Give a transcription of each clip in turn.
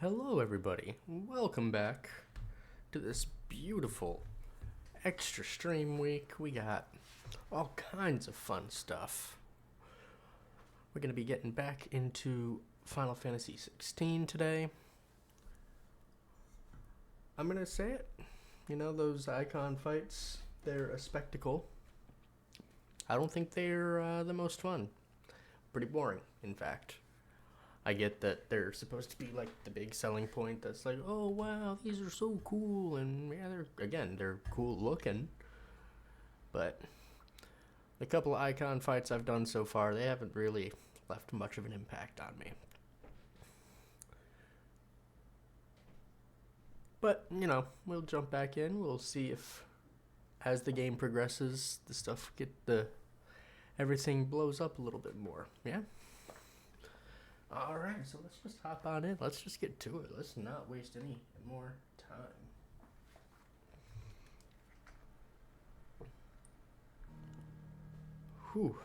Hello, everybody. Welcome back to this beautiful extra stream week. We got all kinds of fun stuff. We're going to be getting back into Final Fantasy XVI today. I'm going to say it. You know, those icon fights, they're a spectacle. I don't think they're the most fun. Pretty boring, in fact. I get that they're supposed to be like the big selling point that's like, oh wow, these are so cool, and yeah, they're cool looking. But the couple of icon fights I've done so far, they haven't really left much of an impact on me. But, you know, we'll jump back in. We'll see if as the game progresses, everything blows up a little bit more. Yeah? Alright, so let's just hop on in. Let's just get to it. Let's not waste any more time. Whew.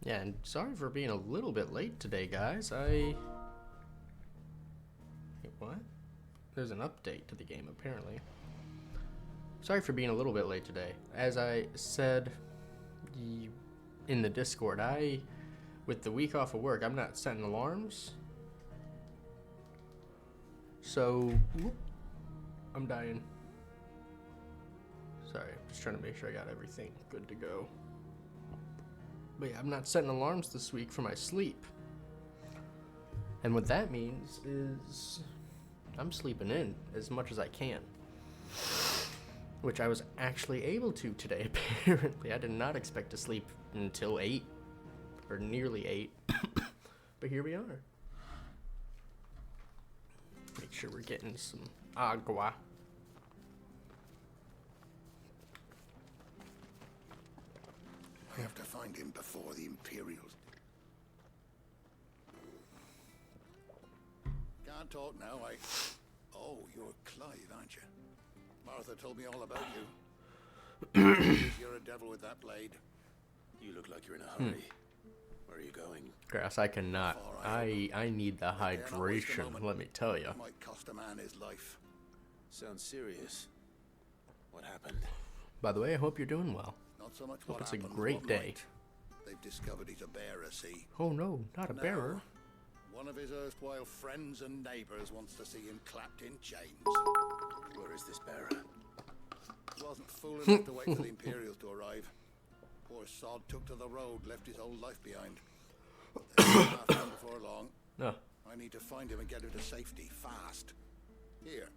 Yeah, and sorry for being a little bit late today, guys. Wait, what? There's an update to the game, apparently. Sorry for being a little bit late today. As I said in the Discord, with the week off of work, I'm not setting alarms. So, I'm dying. Sorry, just trying to make sure I got everything good to go. But yeah, I'm not setting alarms this week for my sleep. And what that means is I'm sleeping in as much as I can. Which I was actually able to today, apparently. I did not expect to sleep until 8, or nearly 8. But here we are. Make sure we're getting some agua. I have to find him before the Imperials. Can't talk now, Oh, you're Clive, aren't you? Martha told me all about you. You're a devil with that blade. You look like you're in a hurry. Where are you going? Grass, I cannot. I need the hydration, let me tell you. Might cost a man his life. Sounds serious. What happened? By the way, I hope you're doing well. Not so much Hope what it's a happened, great what day. might. They've discovered he's a bearer, see? Oh no, not a bearer. One of his erstwhile friends and neighbors wants to see him clapped in chains. Where is this bearer? He wasn't fool enough to wait for the Imperials to arrive. Poor sod took to the road, left his whole life behind. Before long, No. I need to find him and get him to safety, fast. Here,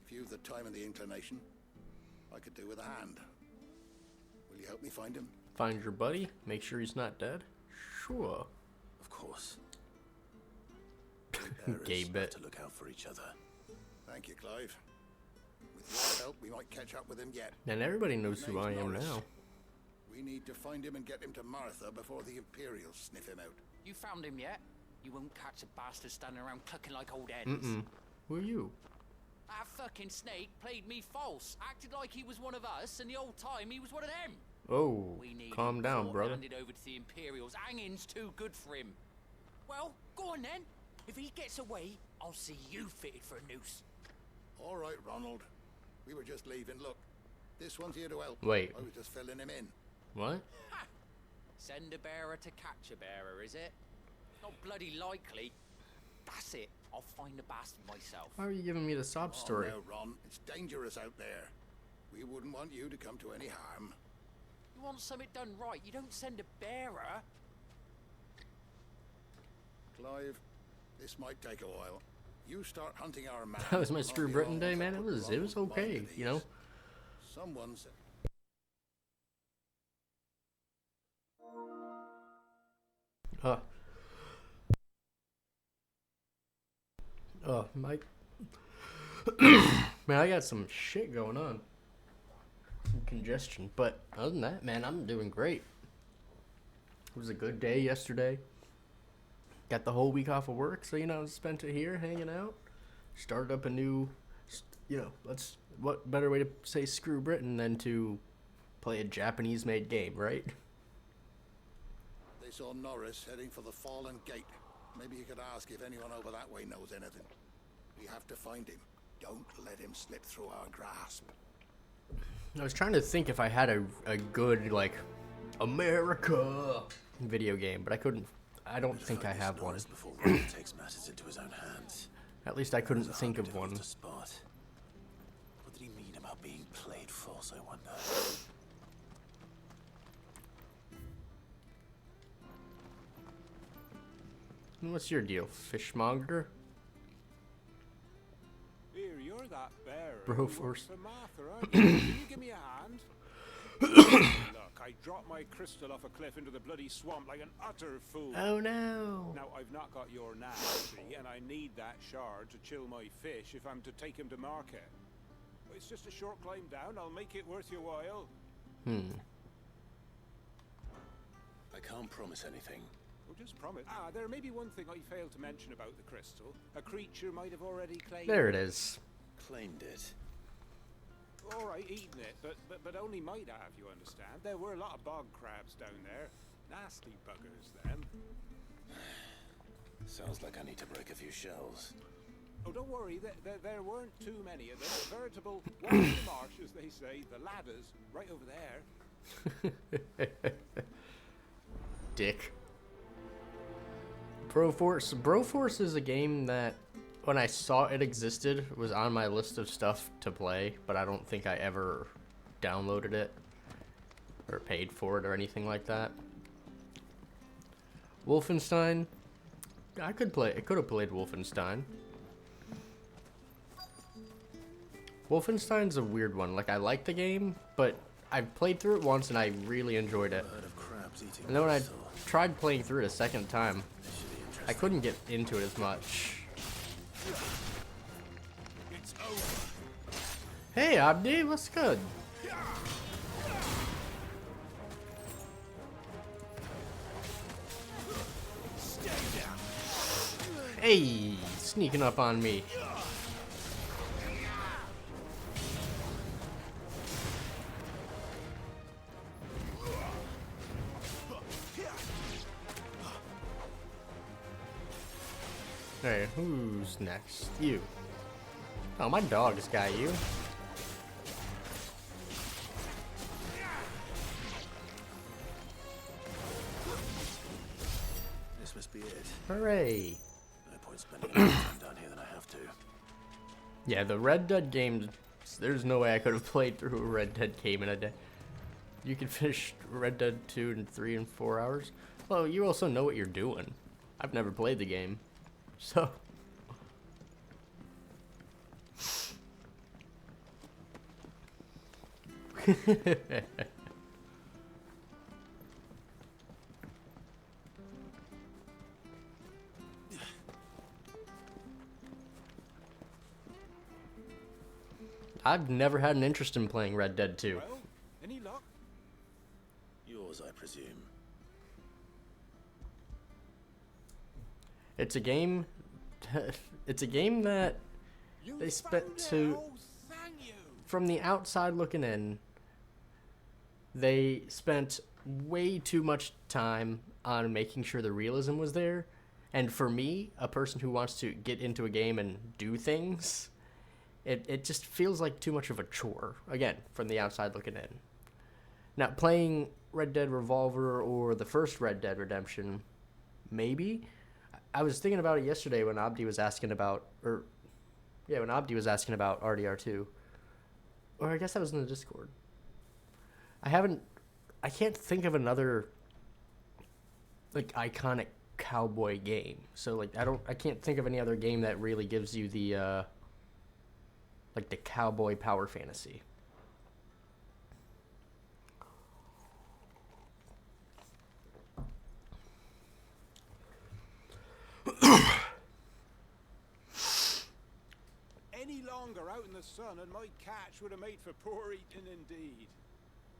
if you've the time and the inclination, I could do with a hand. Will you help me find him? Find your buddy, make sure he's not dead. Sure. Of course. Gay bit. To look out for each other. Thank you, Clive. With your help, we might catch up with him yet. And everybody knows who I am now. We need to find him and get him to Martha before the Imperials sniff him out. You found him yet? You won't catch a bastard standing around clucking like old hens. Who are you? That fucking snake played me false, acted like he was one of us, and the old time he was one of them. Oh, We need calm him down, brother. handed over to the Imperials. Hanging's too good for him. Well, go on then. If he gets away, I'll see you fitted for a noose. All right, Ronald. We were just leaving. Look, this one's here to help. Wait. I was just filling him in. What? Ha! Send a bearer to catch a bearer, is it? Not bloody likely. That's it. I'll find the bastard myself. Why are you giving me the sob story? Oh, no, Ron. It's dangerous out there. We wouldn't want you to come to any harm. You want something done right, you don't send a bearer. Clive, this might take a while. You start hunting our man. That was my I'll Screw be Britain on day, once I man. It put was Ronald's mind okay, at you know. ease. Someone's... Mike. Man, I got some shit going on. Some congestion. But other than that, man, I'm doing great. It was a good day yesterday. Got the whole week off of work, so, you know, spent it here hanging out. Started up a new, you know, what better way to say screw Britain than to play a Japanese-made game, right? They saw Norris heading for the Fallen Gate. Maybe you could ask if anyone over that way knows anything. We have to find him. Don't let him slip through our grasp. I was trying to think if I had a good, like, America video game, but I couldn't. I don't think I have one. Before Roy takes matters into his own hands. At least I couldn't think of one. To spot. What did he mean about being played false, I wonder? What's your deal, fishmonger? Here, you're that bearer. Bro who works force. for Martha, aren't you? Can you give me a hand? Look, I dropped my crystal off a cliff into the bloody swamp like an utter fool. Oh no! Now, I've not got your knack, see, and I need that shard to chill my fish if I'm to take him to market. It's just a short climb down. I'll make it worth your while. I can't promise anything. Oh, just promise. Ah, there may be one thing I failed to mention about the crystal. A creature might have already claimed There it is. Claimed it. All right, eaten it, but only might have, you understand. There were a lot of bog crabs down there. Nasty buggers, them. Sounds like I need to break a few shells. Oh, don't worry, there weren't too many of them. Veritable walk in the marsh, as they say. The ladders, right over there. Dick. Broforce is a game that, when I saw it existed, was on my list of stuff to play, but I don't think I ever downloaded it or paid for it or anything like that. Wolfenstein, I could have played Wolfenstein. Wolfenstein's a weird one. Like, I like the game, but I've played through it once and I really enjoyed it. And then when I tried playing through it a second time, I couldn't get into it as much. It's over. Hey, Abdi, what's good? Stay down. Hey, sneaking up on me. Hey, who's next? You. Oh, my dog's got you. This must be it. Hooray. No point spending any more time down here than I have to. Yeah, the Red Dead games, there's no way I could have played through a Red Dead game in a day. You can finish Red Dead 2 in 3 and 4 hours. Well, you also know what you're doing. I've never played the game. So... I've never had an interest in playing Red Dead 2. Well, any luck? Yours, I presume. It's a game... it's a game that they spent to... Oh, thank you. From the outside looking in, they spent way too much time on making sure the realism was there. And for me, a person who wants to get into a game and do things, it just feels like too much of a chore. Again, from the outside looking in. Now, playing Red Dead Revolver or the first Red Dead Redemption, maybe. I was thinking about it yesterday when Abdi was asking about, when Abdi was asking about RDR2. Or I guess that was in the Discord. I can't think of another, like, iconic cowboy game. So, like, I can't think of any other game that really gives you the, like, the cowboy power fantasy. Any longer out in the sun and my catch would have made for poor eating indeed.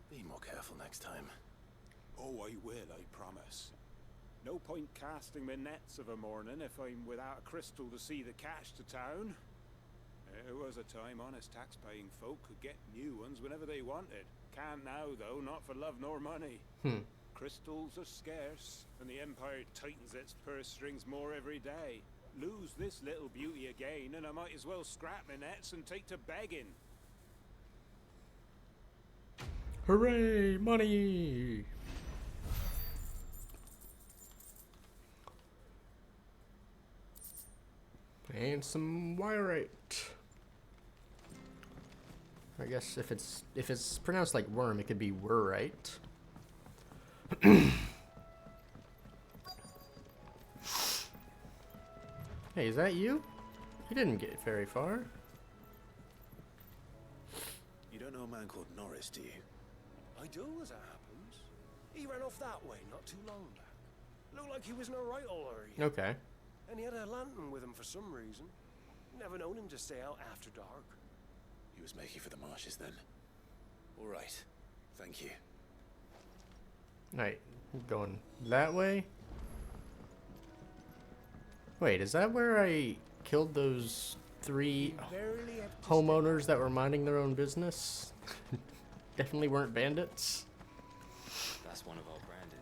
Be more careful next time. Oh, I will, I promise. No point casting my nets of a morning if I'm without a crystal to see the catch to town. There was a time honest tax-paying folk could get new ones whenever they wanted. Can't now, though, not for love nor money. Crystals are scarce, and the Empire tightens its purse strings more every day. Lose this little beauty again, and I might as well scrap my nets and take to begging. Hooray, money! And some wire. I guess if it's pronounced like worm, it could be wurite. Hey, is that you? You didn't get very far. You don't know a man called Norris, do you? I do, as it happens. He ran off that way not too long back. Looked like he was in a right all area. Okay. And he had a lantern with him for some reason. Never known him to stay out after dark. He was making for the marshes then. All right. Thank you. Right, going that way. Wait, is that where I killed those 3 Barely have to homeowners that were minding their own business? Definitely weren't bandits. That's one of our branded.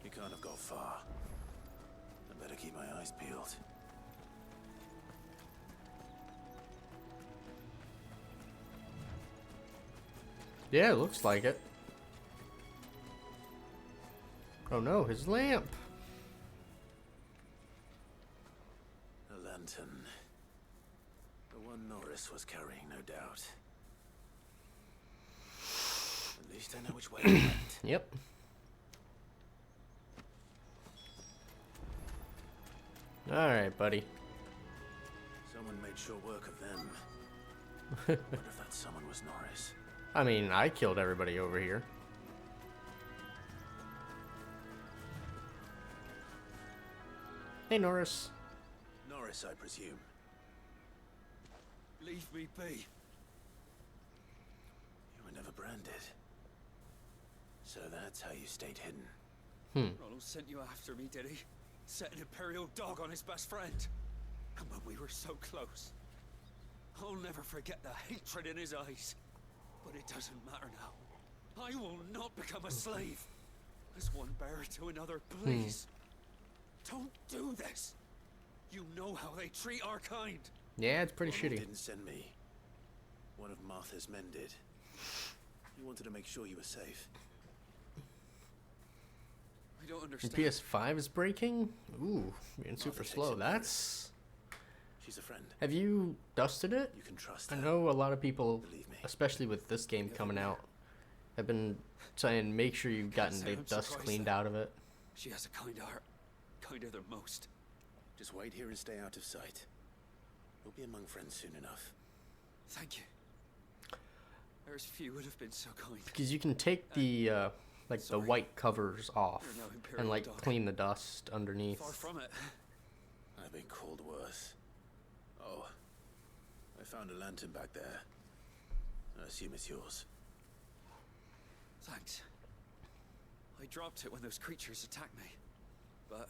You can't have got far. I better keep my eyes peeled. Yeah, it looks like it. Oh no, his lamp. A lantern. The one Norris was carrying, no doubt. At least I know which way it went. Yep. Alright, buddy. Someone made sure work of them. Wonder if that someone was Norris. I mean, I killed everybody over here. Hey, Norris. Norris, I presume. leave me be. You were never branded. So that's how you stayed hidden. Ronald sent you after me, did he? Set an Imperial dog on his best friend. And when we were so close. I'll never forget the hatred in his eyes. But it doesn't matter now. I will not become a slave. As one bearer to another, please. Don't do this. You know how they treat our kind. Yeah, it's pretty Ronald shitty. didn't send me. One of Martha's men did. He wanted to make sure you were safe. I don't And understand. PS5 is breaking? Ooh, being super takes slow. it That's... She's a friend. Have you dusted it? You can trust I her. know a lot of people, Believe me. especially with this game coming out, have been saying make sure you've gotten Say the I'm dust surprised cleaned that- out of it. She has a kind heart. Kinder than most. Just wait here and stay out of sight. We'll be among friends soon enough. Thank you. There's few would have been so kind. Because you can take the like the Sorry. white covers off You're no Imperial and like dog. clean the dust underneath. Far from it. I've been called worse. Oh, I found a lantern back there. I assume it's yours. Thanks. I dropped it when those creatures attacked me. But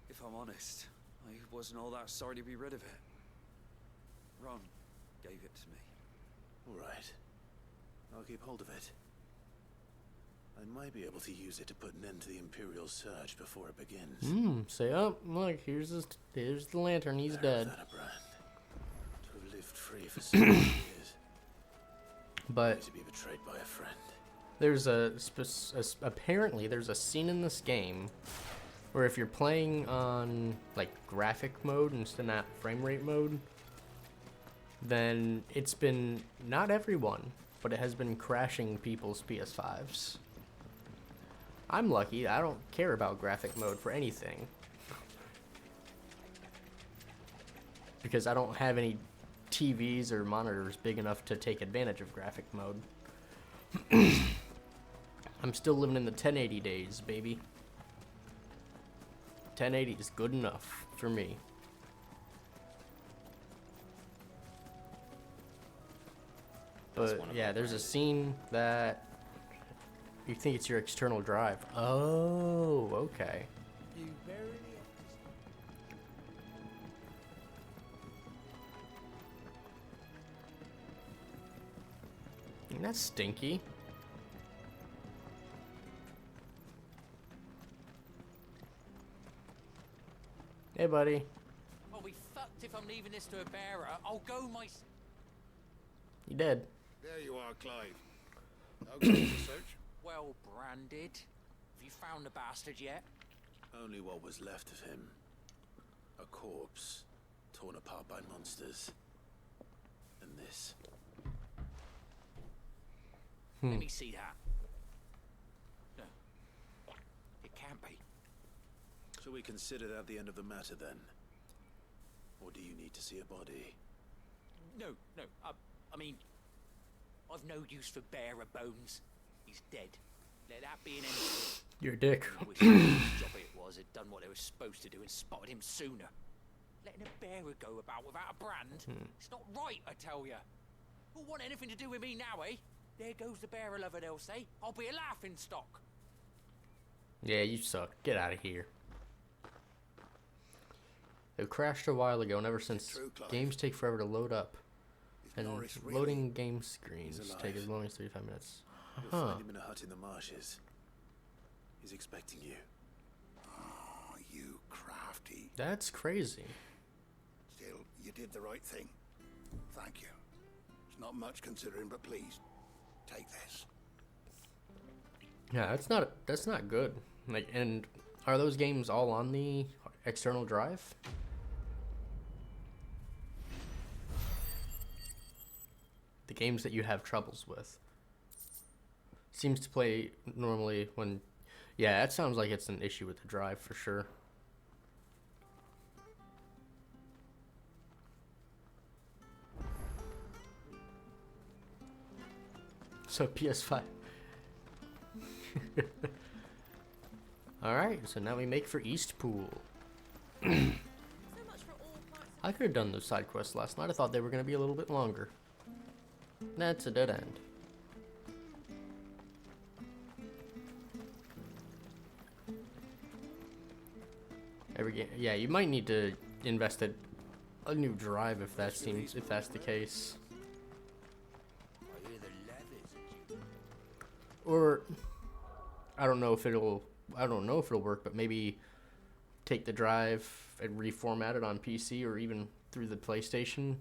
if I'm honest, I wasn't all that sorry to be rid of it. Ron gave it to me. All right. I'll keep hold of it. I might be able to use it to put an end to the Imperial surge before it begins. Say, oh, look, here's the lantern. He's Better dead. than a brand. To have lived free for so many years. But To be betrayed by a friend. there's apparently there's a scene in this game where if you're playing on like graphic mode instead of frame rate mode, then it's been, not everyone, but it has been crashing people's PS5s. I'm lucky, I don't care about graphic mode for anything. Because I don't have any TVs or monitors big enough to take advantage of graphic mode. I'm still living in the 1080 days, baby. 1080 is good enough for me. But one of yeah, my there's a branded. scene that you think it's your external drive. Oh, okay. You barely That's stinky. Hey, buddy. I'll be fucked if I'm leaving this to a bearer. I'll go You dead. There you are, Clive. How goes the search? well branded. Have you found the bastard yet? Only what was left of him. A corpse, torn apart by monsters. And this. Let me see that. No. It can't be. Shall we consider that the end of the matter then? Or do you need to see a body? No. I mean, I've no use for bearer bones. He's dead. Let that be an end to it. You're a dick. I wish whose job it was had done what they were supposed to do and spotted him sooner. Letting a bearer go about without a brand? It's not right, I tell you. Who'll want anything to do with me now, eh? There goes the bearer lover, they'll say. I'll be a laughing stock. Yeah, you suck. Get out of here. It crashed a while ago, and ever since true, Clive? games take forever to load up. Is And Norris really? loading game screens He's take alive. as long as 35 minutes. You'll Huh. find him in a hut in the marshes. He's expecting you. Oh, you crafty. That's crazy. Still, you did the right thing. Thank you. It's not much considering, but please, take this. Yeah, that's not good. Like, and are those games all on the external drive? The games that you have troubles with. Seems to play normally when... Yeah, that sounds like it's an issue with the drive for sure. So PS5. Alright, so now we make for East Pool. I could have done those side quests last night. I thought they were going to be a little bit longer. That's a dead end. Yeah, you might need to invest a new drive if that's the case. I hear the leathers. Or I don't know if it'll work, but maybe take the drive and reformat it on PC or even through the PlayStation.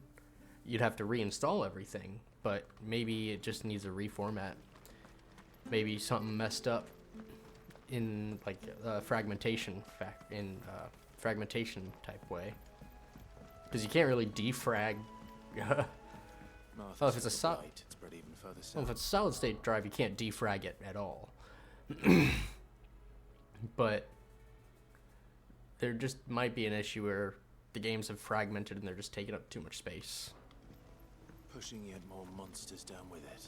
You'd have to reinstall everything, but maybe it just needs a reformat. Maybe something messed up in like fragmentation type way, because you can't really defrag. Oh, if it's a it's spread even further south. Well, if it's a solid state drive, you can't defrag it at all. But there just might be an issue where the games have fragmented and they're just taking up too much space. Pushing yet more monsters down with it.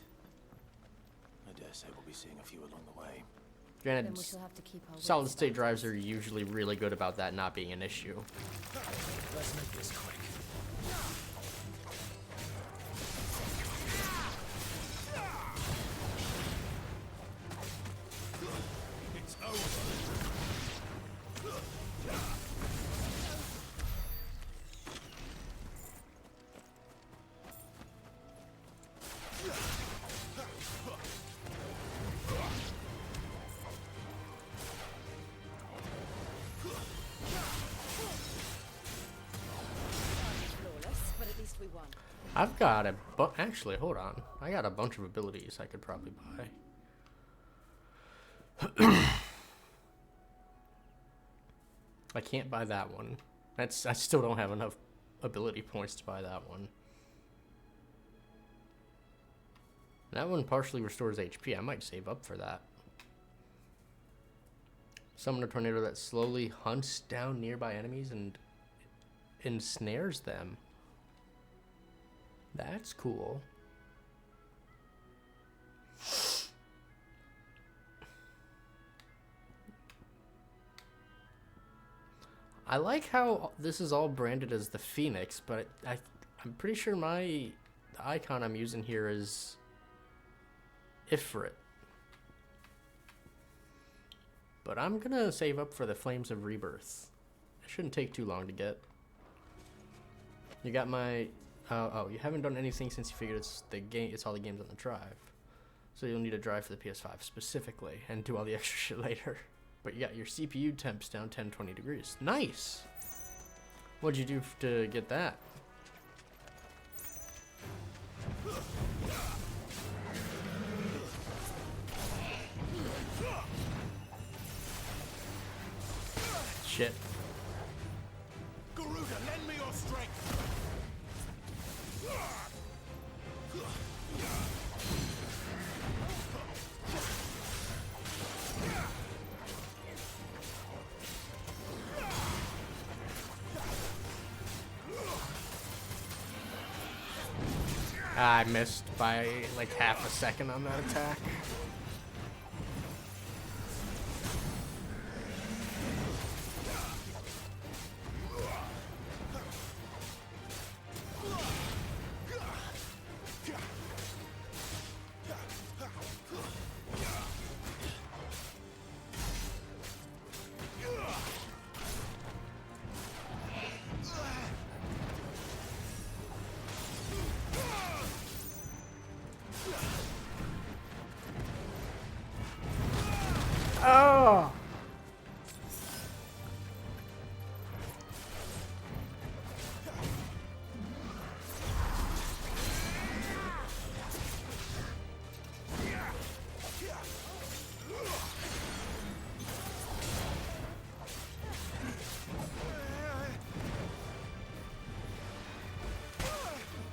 I dare say we'll be seeing a few along the way. Granted, Then we shall have to keep our solid wits state about drives us. are usually really good about that not being an issue. Let's make this quick. It's over. Flawless, but at least we won. I've got actually, hold on. I got a bunch of abilities I could probably buy. I can't buy that one. I still don't have enough ability points to buy that one. That one partially restores HP. I might save up for that. Summon a tornado that slowly hunts down nearby enemies and ensnares them. That's cool. I like how this is all branded as the Phoenix, but I'm pretty sure the icon I'm using here is Ifrit. But I'm gonna save up for the Flames of Rebirth. It shouldn't take too long to get. You got my... oh, you haven't done anything since you figured it's all the games on the drive. So you'll need a drive for the PS5 specifically, and do all the extra shit later. But you got your CPU temps down 10-20 degrees. Nice! What'd you do to get that? Shit. Garuda, lend me your strength. I missed by like half a second on that attack. Oh!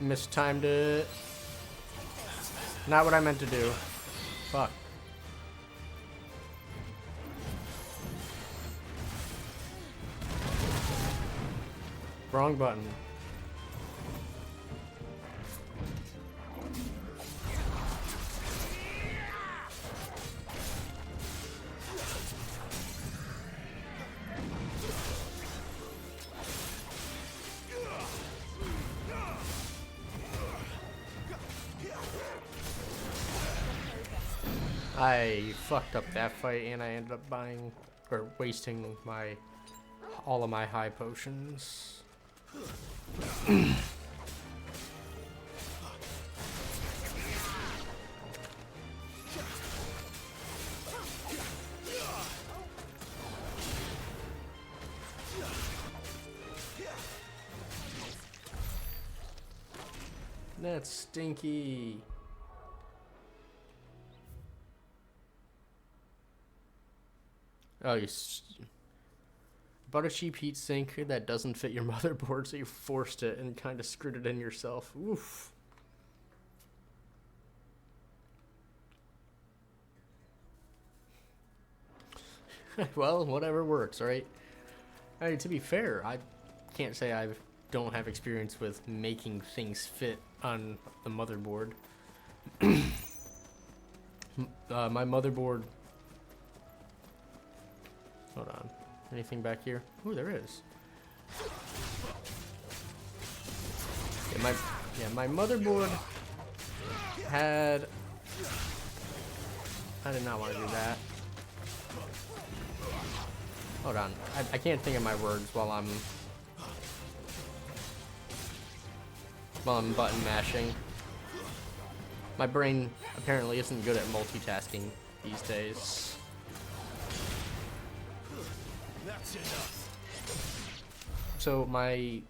Mistimed it. Not what I meant to do. Fuck. Wrong button. I fucked up that fight and I ended up buying or wasting all of my high potions. That's stinky. Oh, you bought a cheap heat sink that doesn't fit your motherboard, so you forced it and kind of screwed it in yourself. Oof. Well, whatever works, right? I mean, to be fair, I can't say I don't have experience with making things fit on the motherboard. My motherboard... Hold on. Anything back here? Ooh, there is. Yeah, my motherboard had... I did not want to do that. Hold on. I can't think of my words while I'm button mashing. My brain apparently isn't good at multitasking these days. That's enough. So I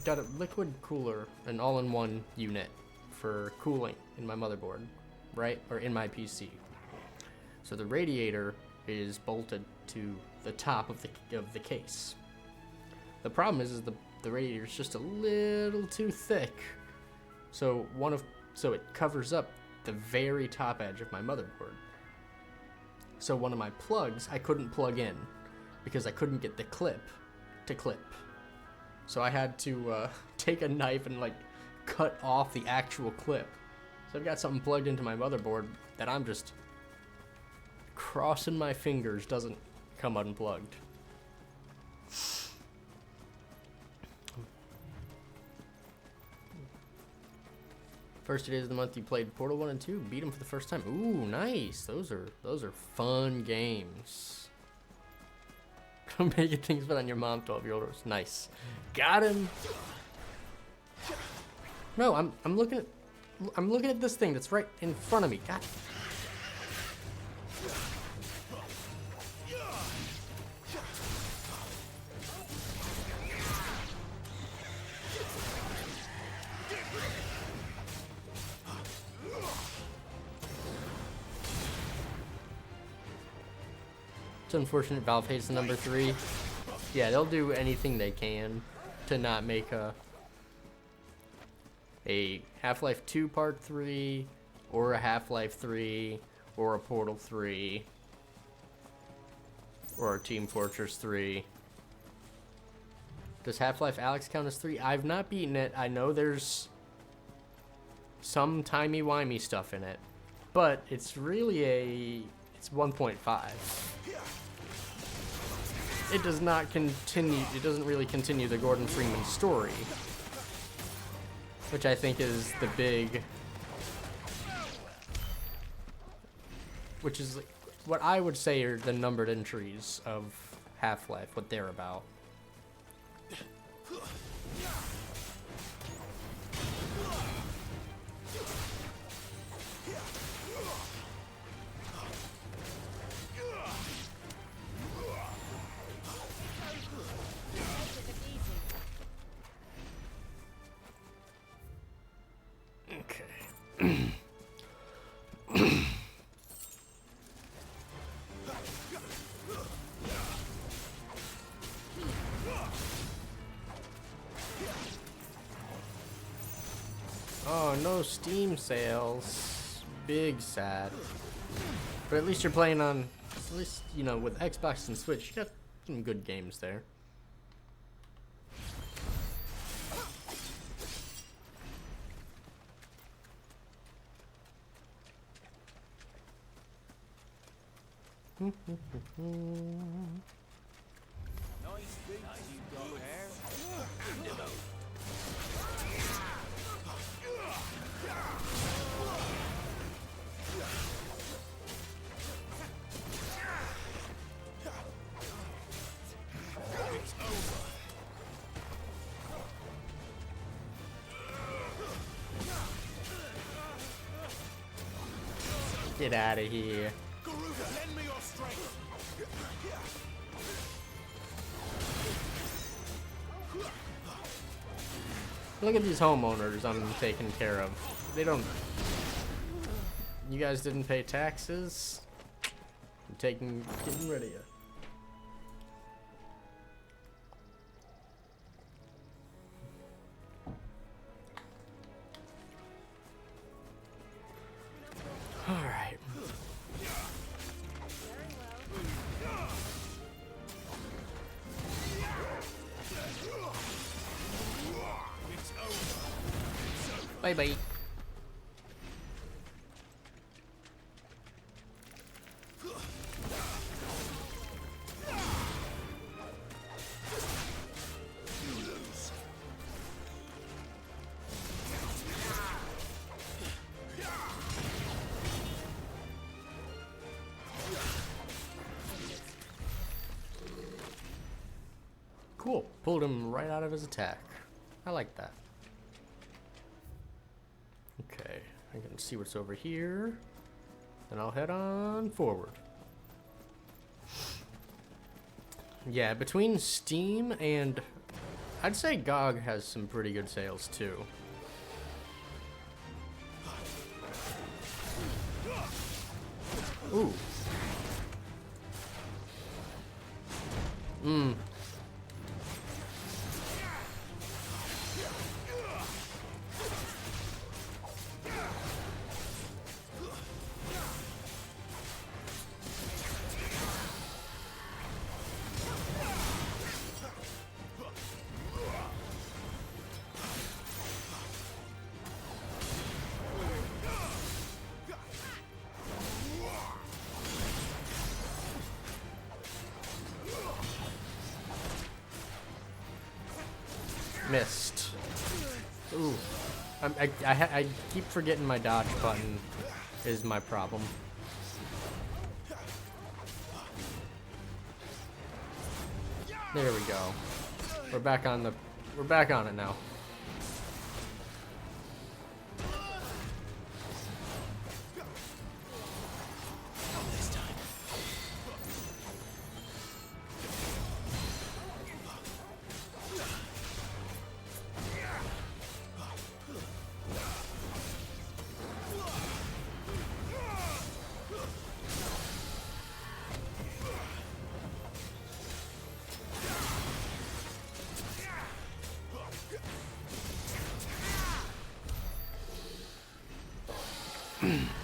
got a liquid cooler, an all-in-one unit for cooling in my motherboard, right? Or in my PC. So the radiator is bolted to the top of the case. The problem is the radiator is just a little too thick. So it covers up the very top edge of my motherboard. So one of my plugs I couldn't plug in because I couldn't get the clip to clip. So I had to take a knife and like cut off the actual clip. So I've got something plugged into my motherboard that I'm just crossing my fingers doesn't come unplugged. First days of the month you played Portal 1 and 2, beat them for the first time. Ooh, nice. Those are fun games. Making things fit on your mom 12-year-old. Nice. Got him. No, I'm looking at this thing that's right in front of me. God. unfortunate Valve hates the number 3. Yeah, they'll do anything they can to not make a Half-Life 2 Part 3, or a Half-Life 3, or a Portal 3, or a Team Fortress 3. Does Half-Life Alyx count as 3? I've not beaten it. I know there's some timey-wimey stuff in it, but it's really it's 1.5. It does not continue, it doesn't really continue the Gordon Freeman story, which I think is the big, which is what I would say are the numbered entries of Half-Life, what they're about. Oh, no Steam sales. Big sad. But at least you're playing on, at least, you know, with Xbox and Switch, you got some good games there. Get out of here. Look at these homeowners I'm taking care of. They don't... You guys didn't pay taxes? I'm getting rid of you. Alright. Bye bye. Cool. Pulled him right out of his attack. I like that. Okay, I can see what's over here. Then I'll head on forward. Yeah, between Steam and... I'd say GOG has some pretty good sales too. Ooh. Missed. Ooh. I keep forgetting my dodge button is my problem. There we go. We're back on it now.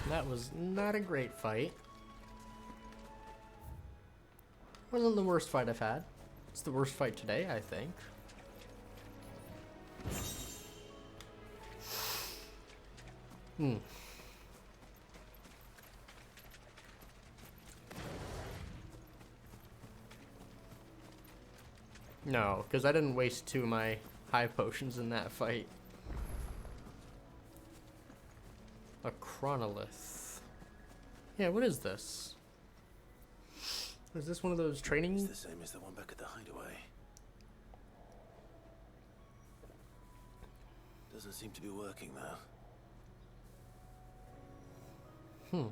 That was not a great fight. Wasn't the worst fight I've had. It's the worst fight today, I think. No, because I didn't waste 2 of my high potions in that fight. A chronolith. Yeah, what is this? Is this one of those training? It's the same as the one back at the hideaway. Doesn't seem to be working though.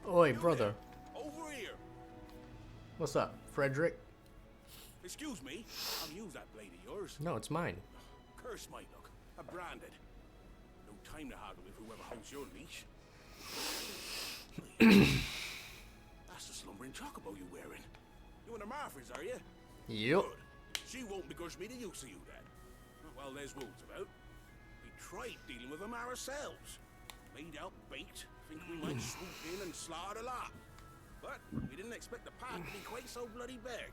Oi, brother. Over here. What's up, Frederick? Excuse me. I'll use that blade of yours. No, it's mine. Curse my luck. I'm branded. No time to haggle with whoever holds your leash. That's the slumbering chocobo you're wearing. You and the Marfers, are you? Yep. Good. She won't begrudge me the use of you then. Well, there's wolves about. We tried dealing with them ourselves. Laid out bait, think we might swoop in and slaughter a lot. But we didn't expect the path to be quite so bloody big.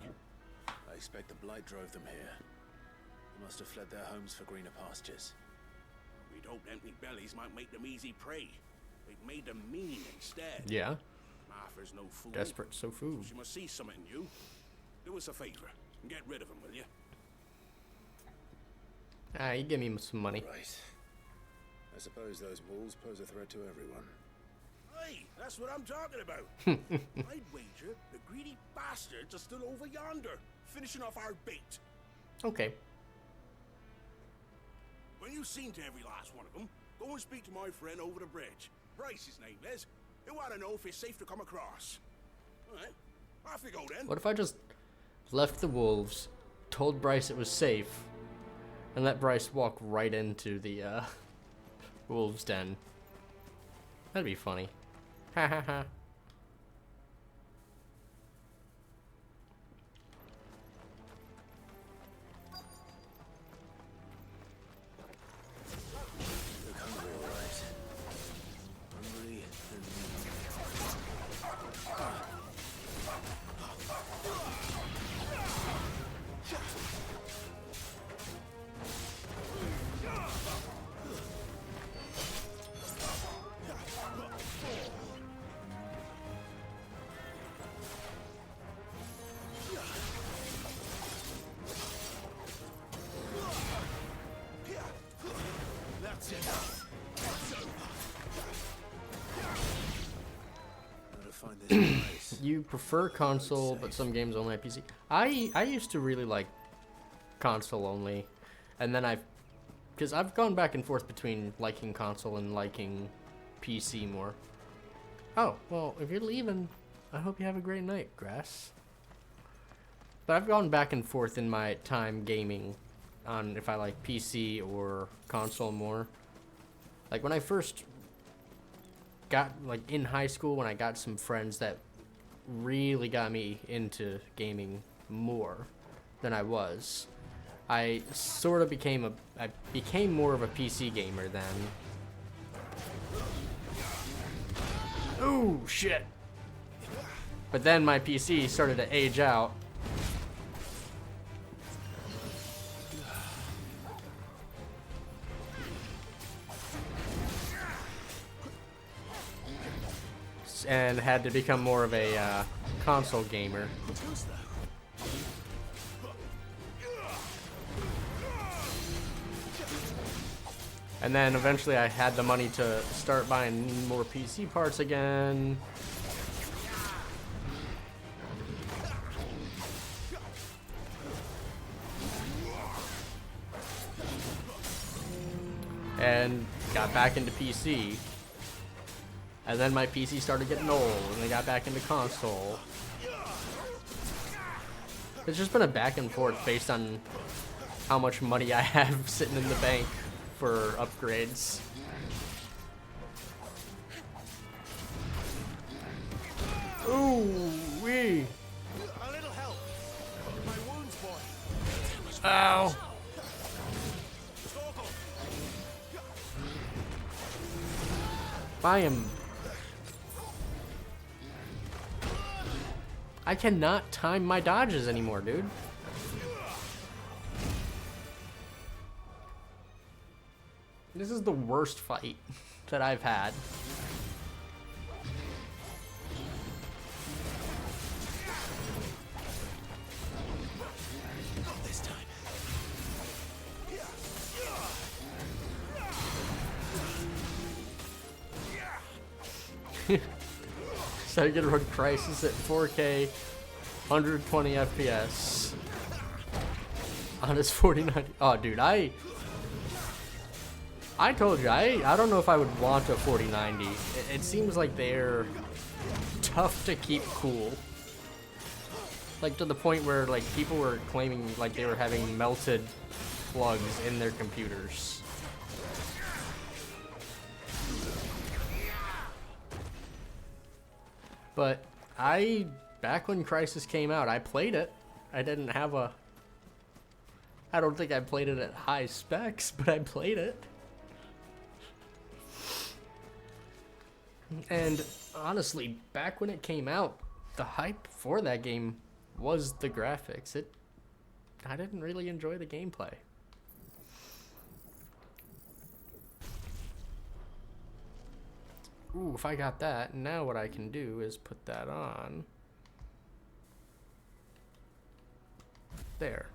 I expect the blight drove them here. They must have fled their homes for greener pastures. We'd hoped empty bellies might make them easy prey. They've made them mean instead. Yeah. Martha's no fool. Desperate so food. She must see something in you. Do us a favor and get rid of them, will you? Ah, you give me some money. Right. I suppose those wolves pose a threat to everyone. Hey, that's what I'm talking about. I'd wager the greedy bastards are still over yonder, finishing off our bait. Okay. When you've seen to every last one of them, go and speak to my friend over the bridge. Bryce, his name is. He'll want to know if it's safe to come across. All right, off you go then. What if I just left the wolves, told Bryce it was safe, and let Bryce walk right into the wolves' den? That'd be funny. Ha ha ha. Look hungry, all right. Hungry That's it. Gotta find this place. You prefer console, but some games only have PC. I used to really like console only, and then because I've gone back and forth between liking console and liking PC more. Oh, well, if you're leaving, I hope you have a great night, Grass. But I've gone back and forth in my time gaming on if I like PC or console more. Like when I first got, like in high school, when I got some friends that really got me into gaming more than I was, I sort of became more of a PC gamer then. Ooh, shit. But then my PC started to age out. And had to become more of a console gamer. And then eventually I had the money to start buying more PC parts again. And got back into PC. And then my PC started getting old, and I got back into console. It's just been a back and forth based on how much money I have sitting in the bank for upgrades. Ooh, wee. A little help. My wounds, boy. Ow. Snorkel. I cannot time my dodges anymore, dude. This is the worst fight that I've had. This time. So you get to run Crisis at 4K, 120 FPS on his 4090. Oh, dude, I told you, I don't know if I would want a 4090. It seems like they're tough to keep cool. Like, to the point where, like, people were claiming, like, they were having melted plugs in their computers. But back when Crisis came out, I played it. I don't think I played it at high specs, but I played it. And honestly, back when it came out, the hype for that game was the graphics. I didn't really enjoy the gameplay. Ooh, if I got that, now what I can do is put that on. There.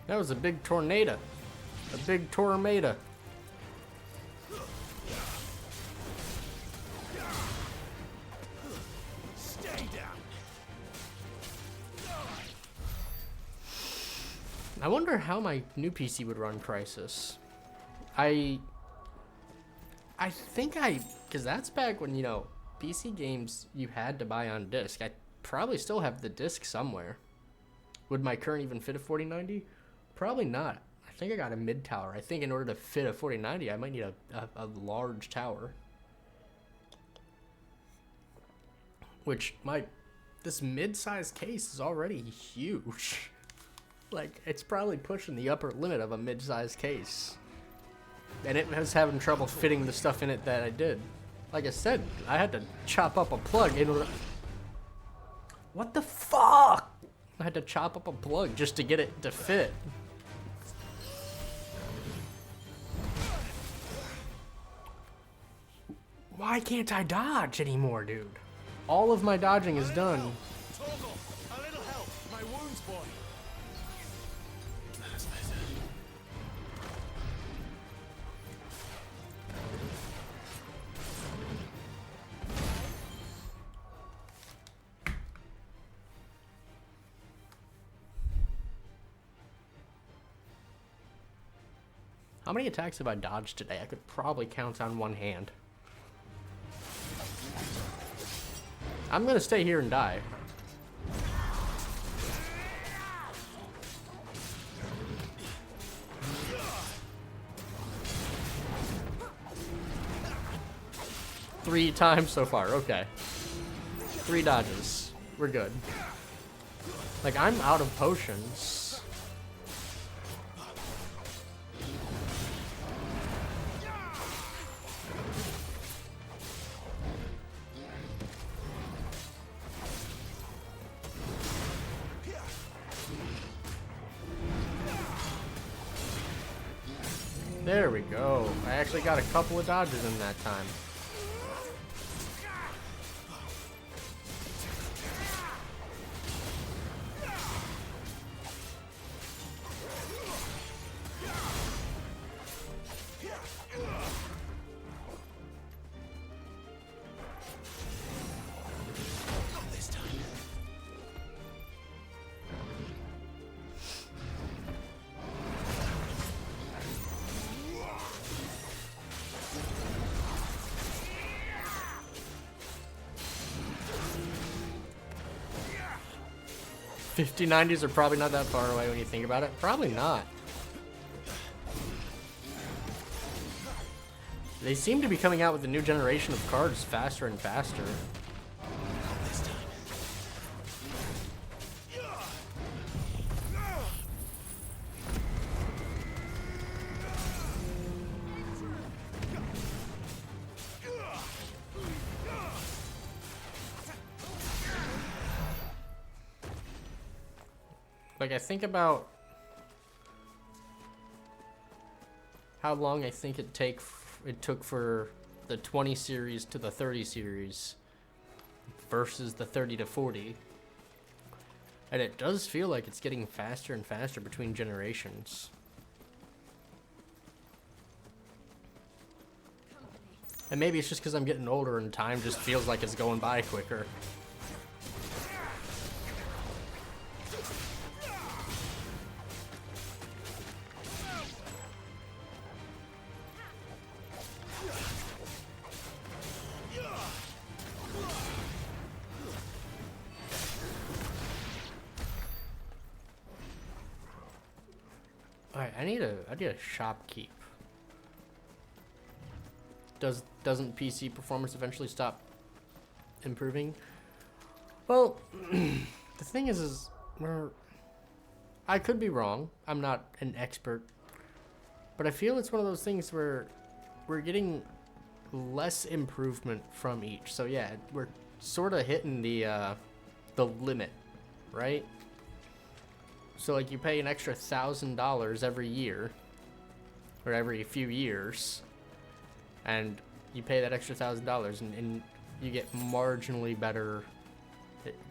That was a big tornado. A big tornado. Stay down. I wonder how my new PC would run Crisis. I think because that's back when, you know, PC games you had to buy on disc. I probably still have the disc somewhere. Would my current even fit a 4090? Probably not. I think I got a mid tower. I think in order to fit a 4090, I might need a large tower. Which this mid-sized case is already huge. Like, it's probably pushing the upper limit of a mid-sized case. And it was having trouble fitting the stuff in it that I did. Like I said, I had to chop up a plug in order... What the fuck? I had to chop up a plug just to get it to fit. Why can't I dodge anymore, dude? All of my dodging is done. Torgal, a little help. My wounds, boy. That's better. How many attacks have I dodged today? I could probably count on one hand. I'm gonna stay here and die. Three times so far, okay. 3 dodges. We're good. Like, I'm out of potions. There we go. I actually got a couple of dodges in that time. This time. $50-90s are probably not that far away when you think about it. Probably not. They seem to be coming out with a new generation of cards faster and faster. This time. Like, I think about how long I think it took for the 20 series to the 30 series versus the 30 to 40. And it does feel like it's getting faster and faster between generations. And maybe it's just because I'm getting older and time just feels like it's going by quicker. Alright, I need a shop keep. Doesn't PC performance eventually stop improving? Well, the thing is I could be wrong. I'm not an expert. But I feel it's one of those things where we're getting less improvement from each. So yeah, we're sort of hitting the limit, right? So like you pay an extra $1,000 every year, or every few years, and you pay that extra $1,000 and you get marginally better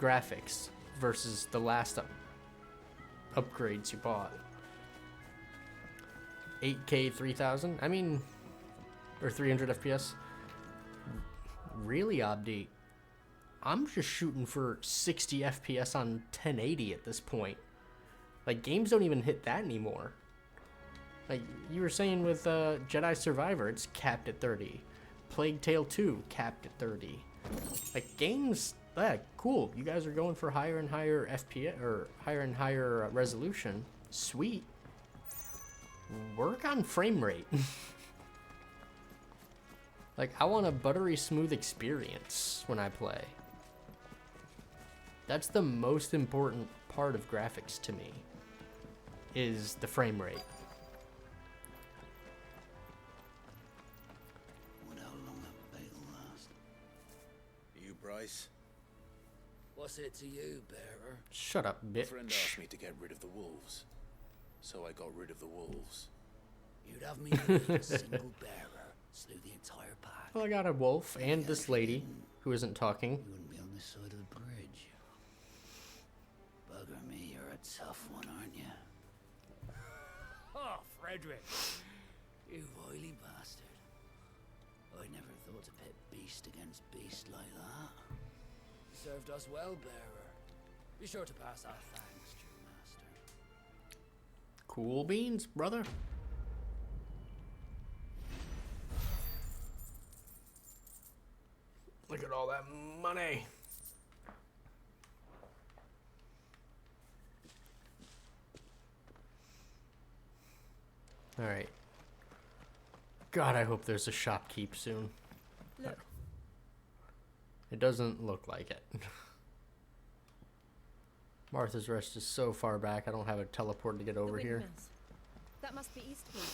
graphics versus the last upgrades you bought. 8K 3000? I mean, or 300 FPS? Really, Abdi? I'm just shooting for 60 FPS on 1080 at this point. Like, games don't even hit that anymore. Like, you were saying with Jedi Survivor, it's capped at 30. Plague Tale 2, capped at 30. Like, games, cool. You guys are going for higher and higher FPS, or higher and higher resolution. Sweet. Work on frame rate. Like, I want a buttery smooth experience when I play. That's the most important part of graphics to me, is the frame rate. Wonder how long that bat'll last. You, Bryce? What's it to you, bearer? Shut up, A friend bitch. asked me to get rid of the wolves. So I got rid of the wolves. You'd have me believe a single bearer slew the entire pack. Well, I got a wolf and this lady who isn't talking. You wouldn't be on this side of the bridge. Bugger me, you're a tough one, aren't you? Oh, Frederick! You wily bastard. I never thought to pit beast against beast like that. You served us well, bearer. Be sure to pass our thanks to your master. Cool beans, brother. Look at all that money. All right. God, I hope there's a shopkeep soon. Look, It doesn't look like it. Martha's Rest is so far back, I don't have a teleport to get over here. windmills. That must be Eastwood.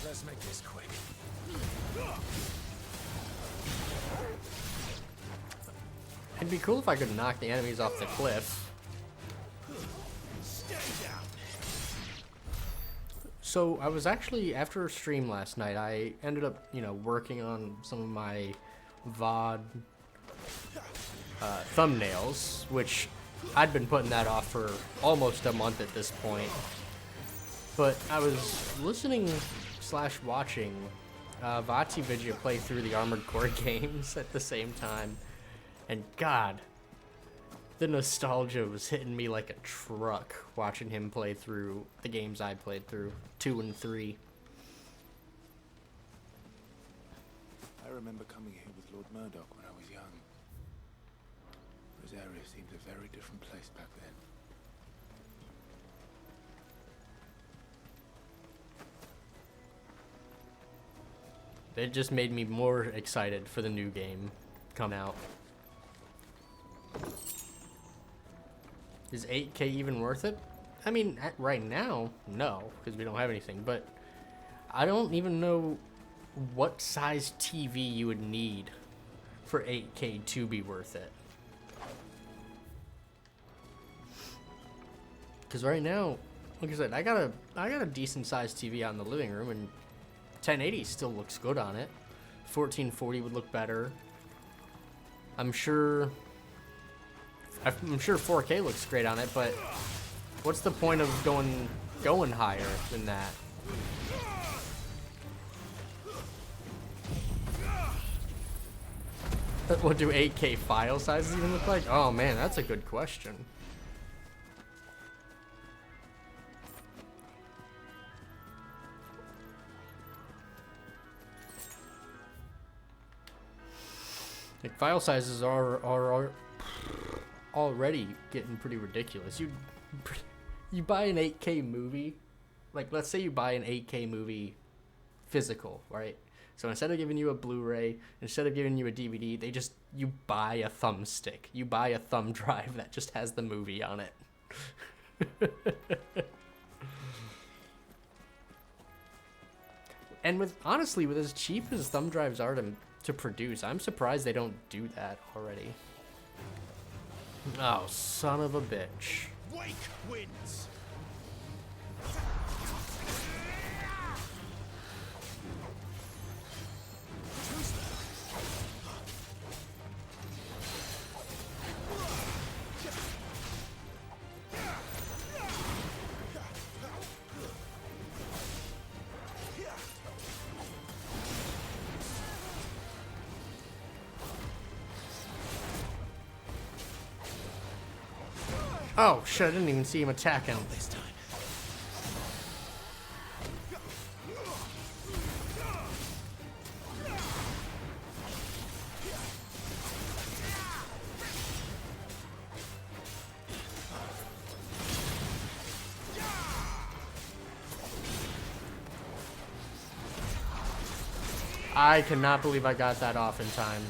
Let's make this quick. It'd be cool if I could knock the enemies off the cliff. So I was actually, after a stream last night, I ended up, working on some of my VOD thumbnails, which I'd been putting that off for almost a month at this point. But I was listening/watching Vati Vidya play through the Armored Core games at the same time. And God, the nostalgia was hitting me like a truck watching him play through the games I played through, 2 and 3. I remember coming here with Lord Murdoch when I was young. Rosaria seemed a very different place back then. It just made me more excited for the new game coming out. Is 8K even worth it? I mean, right now, no, because we don't have anything, but I don't even know what size TV you would need for 8K to be worth it. Because right now, like I said, I got a decent sized TV out in the living room, and 1080 still looks good on it. 1440 would look better. I'm sure 4K looks great on it, but what's the point of going higher than that? What do 8K file sizes even look like? Oh man, that's a good question. Like, file sizes are already getting pretty ridiculous. You buy an 8K movie, like let's say you buy an 8K movie physical, right? So instead of giving you a Blu-ray, instead of giving you a DVD, you buy a thumbstick. You buy a thumb drive that just has the movie on it. And honestly, with as cheap as thumb drives are to produce, I'm surprised they don't do that already. Oh, son of a bitch. Wake wins. Oh shit, I didn't even see him attack him this time. I cannot believe I got that off in time.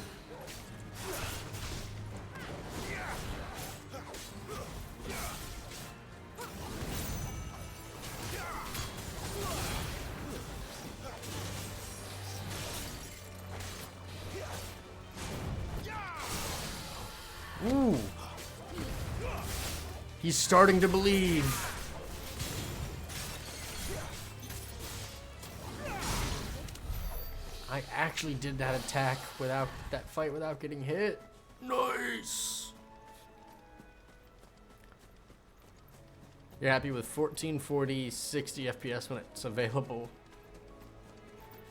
Ooh. He's starting to believe. I actually did that attack without that fight without getting hit. Nice. You're happy with 1440, 60 FPS when it's available.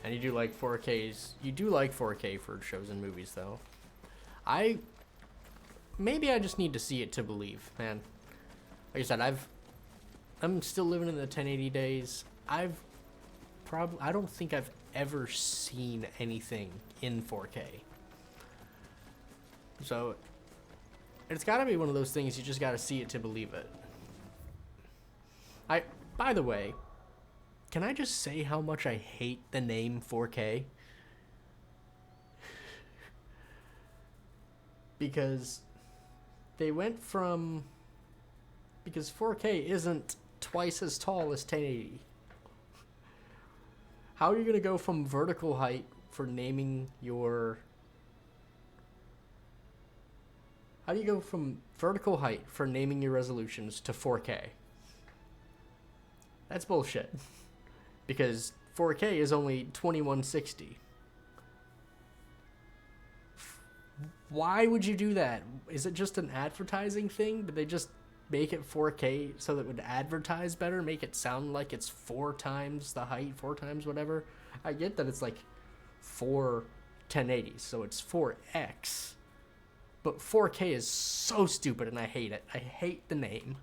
And you do like 4Ks. You do like 4K for shows and movies though. Maybe I just need to see it to believe, man. Like I said, I'm still living in the 1080 days. I don't think I've ever seen anything in 4K. So it's got to be one of those things you just got to see it to believe it. By the way, can I just say how much I hate the name 4K? Because they went from... Because 4K isn't twice as tall as 1080. How are you going to go from vertical height for naming your... How do you go from vertical height for naming your resolutions to 4K? That's bullshit. Because 4K is only 2160. Why would you do that? Is it just an advertising thing? Did they just make it 4K so that it would advertise better? Make it sound like it's 4 times the height, 4 times whatever? I get that it's like 4 1080s, so it's 4X. But 4K is so stupid and I hate it. I hate the name.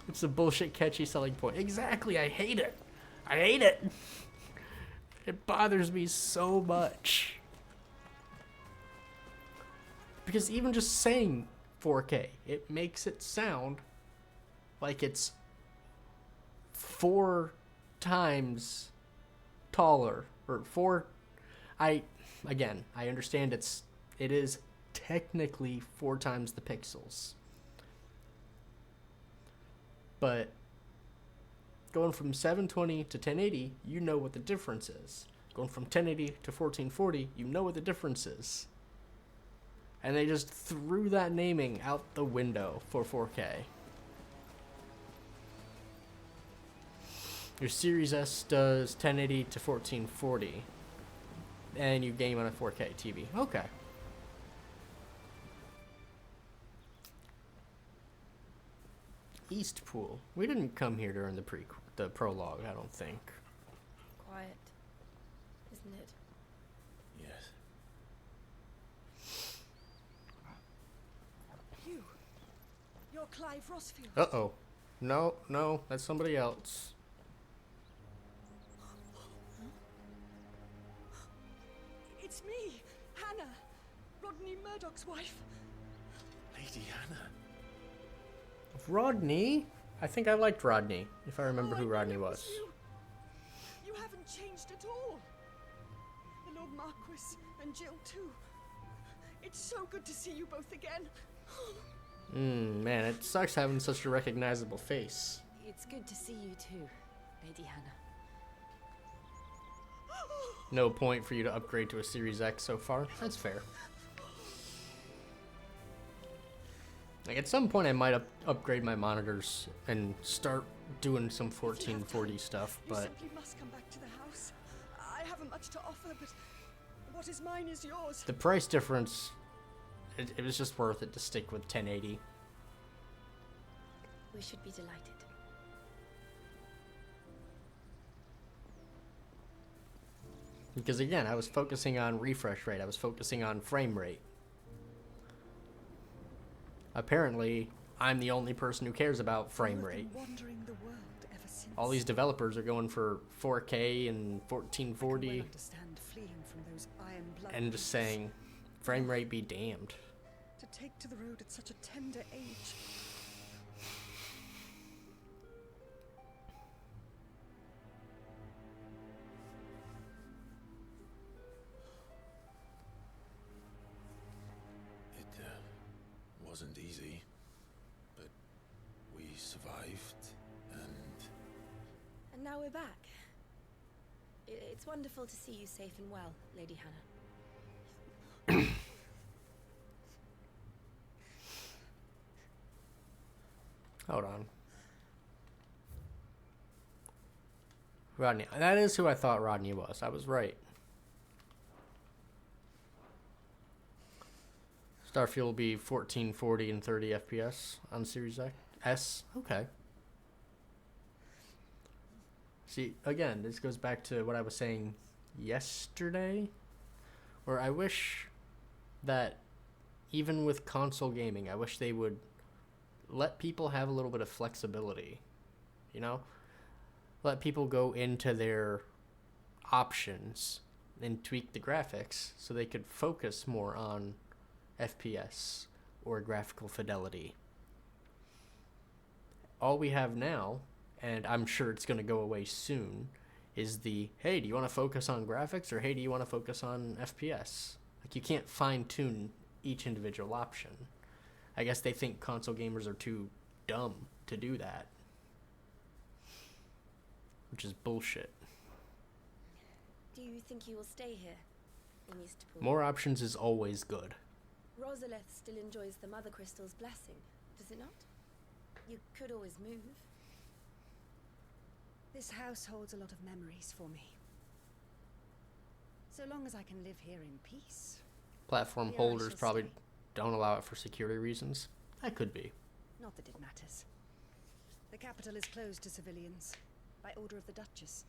It's a bullshit catchy selling point. Exactly, I hate it. I hate it. It bothers me so much. Because even just saying 4K, it makes it sound like it's 4 times taller, or Again, I understand it is technically 4 times the pixels. But going from 720 to 1080, you know what the difference is. Going from 1080 to 1440, you know what the difference is. And they just threw that naming out the window for 4K. Your Series S does 1080 to 1440. And you game on a 4K TV. Okay. Eastpool. We didn't come here during the prologue, I don't think. Quiet, isn't it? Yes. You're Clive Rossfield. Uh-oh. No, that's somebody else. It's me, Hannah, Rodney Murdoch's wife. Lady Hannah. Rodney? I think I liked Rodney, if I remember Oh, who I knew Rodney it was. You. You haven't changed at all. The Lord Marquis and Jill too. It's so good to see you both again. Man, it sucks having such a recognizable face. It's good to see you too, Lady Hannah. No point for you to upgrade to a Series X so far. That's fair. Like, at some point I might upgrade my monitors and start doing some 1440 stuff, You but simply must come back to the house. I haven't much to offer, but what is mine is yours. the price difference, it was just worth it to stick with 1080. We should be delighted. Because again, I was focusing on refresh rate, I was focusing on frame rate. Apparently, I'm the only person who cares about frame You have rate. been wandering the world ever since. All these developers are going for 4K and I can well 1440 understand fleeing from those iron blood and just beasts. saying, frame rate be damned. To take to the road at such a tender age. It wasn't easy, but we survived, and And now we're back. It's wonderful to see you safe and well, Lady Hannah. Hold on. Rodney. That is who I thought Rodney was. I was right. Starfield will be 1440 and 30 FPS on Series S. Okay. See, again, this goes back to what I was saying yesterday, where I wish that even with console gaming, I wish they would let people have a little bit of flexibility, you know? Let people go into their options and tweak the graphics so they could focus more on FPS or graphical fidelity. All we have now, and I'm sure it's going to go away soon, is the, hey, do you want to focus on graphics or hey, do you want to focus on FPS? Like, you can't fine-tune each individual option. I guess they think console gamers are too dumb to do that. Which is bullshit. Do you think you will stay here in Eastpool? More options is always good. Rosalith still enjoys the Mother Crystal's blessing, does it not? You could always move. This house holds a lot of memories for me. So long as I can live here in peace. Platform Here I holders shall probably stay. don't allow it for security reasons. That could be. Not that it matters. The capital is closed to civilians by order of the Duchess.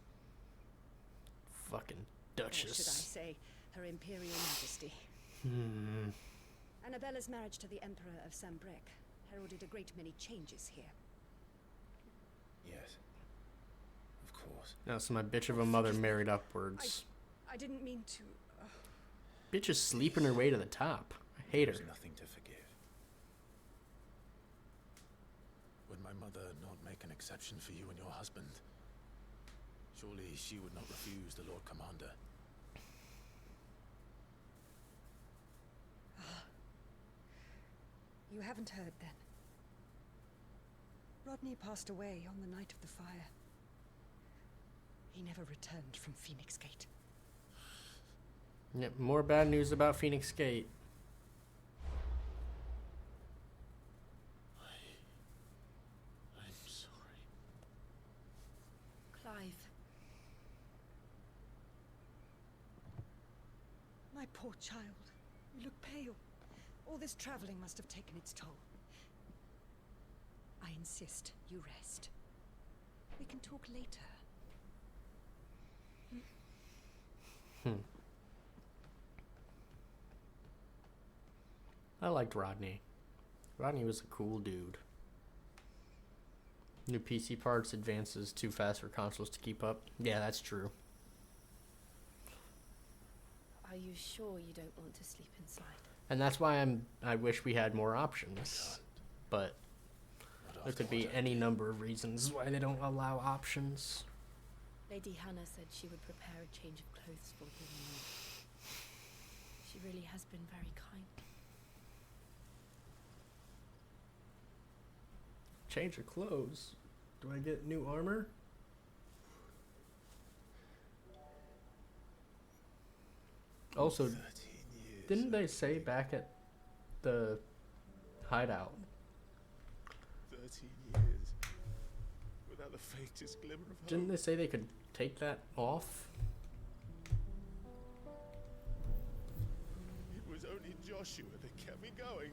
Fucking Or should I Duchess. say, Her Imperial Majesty. Annabella's marriage to the Emperor of Sambrec heralded a great many changes here. yes, of course. Now, so my bitch of a mother married upwards. I didn't mean to. Bitch is sleeping her way to the top. I hate her. There's nothing to forgive. Would my mother not make an exception for you and your husband? Surely she would not refuse the Lord Commander. You haven't heard then. Rodney passed away on the night of the fire. He never returned from Phoenix Gate. Yep, more bad news about Phoenix Gate. I'm sorry. Clive. My poor child. You look pale. All this traveling must have taken its toll. I insist you rest. We can talk later. I liked Rodney. Rodney was a cool dude. New PC parts advances too fast for consoles to keep up. Yeah, that's true. Are you sure you don't want to sleep inside? And that's why I wish we had more options. But there could be any number of reasons why they don't allow options. Lady Hannah said she would prepare a change of clothes for you. She really has been very kind. Change of clothes? Do I get new armor? Also, 13 years. didn't they say back at the hideout? 13 years. Without the faintest glimmer of hope. Didn't they say they could take that off? It was only Joshua that kept me going.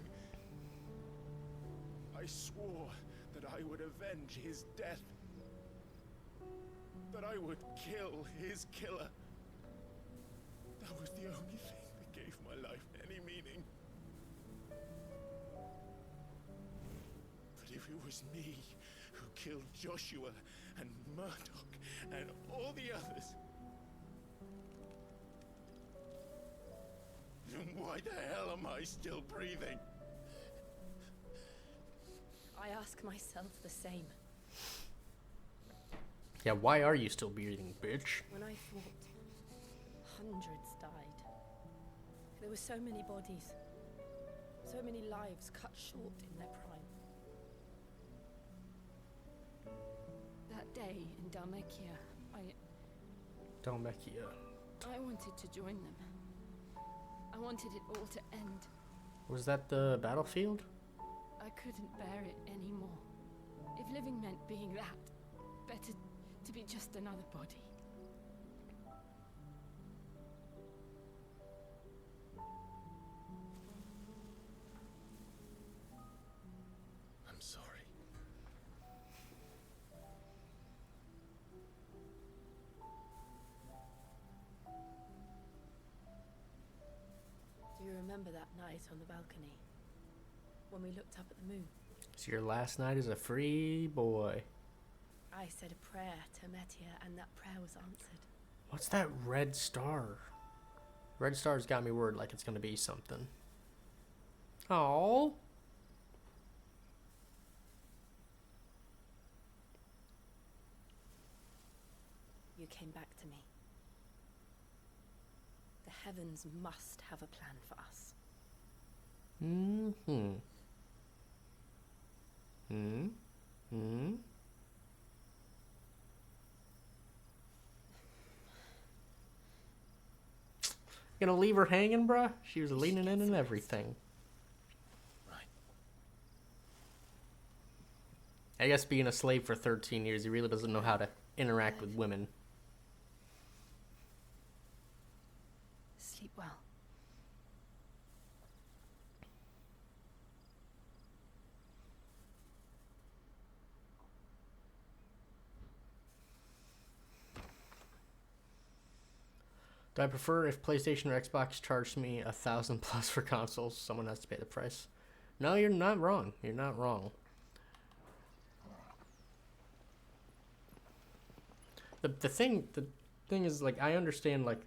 I swore that I would avenge his death. That I would kill his killer. That was the only thing that gave my life any meaning. But if it was me who killed Joshua and Murdoch and all the others, then why the hell am I still breathing? I ask myself the same. Yeah, why are you still breathing, bitch? When I fought, hundreds died. There were so many bodies, so many lives cut short in their prime. That day in Dalmekia, Dalmekia. I wanted to join them. I wanted it all to end. Was that the battlefield? I couldn't bear it anymore. If living meant being that, better to be just another body. I'm sorry. Do you remember that night on the balcony? When we looked up at the moon? It's your last night as a free boy. I said a prayer to Metia, and that prayer was answered. What's that red star? Red star's got me worried like it's gonna be something. Oh. You came back to me. The heavens must have a plan for us. Mm-hmm. Gonna leave her hanging, bruh? She was leaning in and everything. Right. I guess being a slave for 13 years, he really doesn't know how to interact with women. Sleep well. Do I prefer if PlayStation or Xbox charged me $1,000 plus for consoles? Someone has to pay the price. No, you're not wrong. You're not wrong. The thing is, like, I understand, like,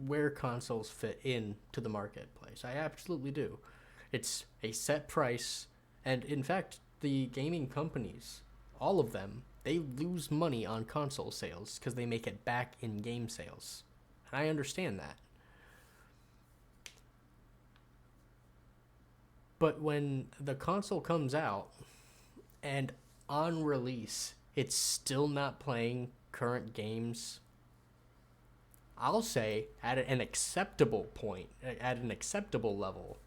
where consoles fit into the marketplace. I absolutely do. It's a set price, and in fact, the gaming companies, all of them, they lose money on console sales because they make it back in game sales. And I understand that. But when the console comes out and on release it's still not playing current games, I'll say at an acceptable point, at an acceptable level,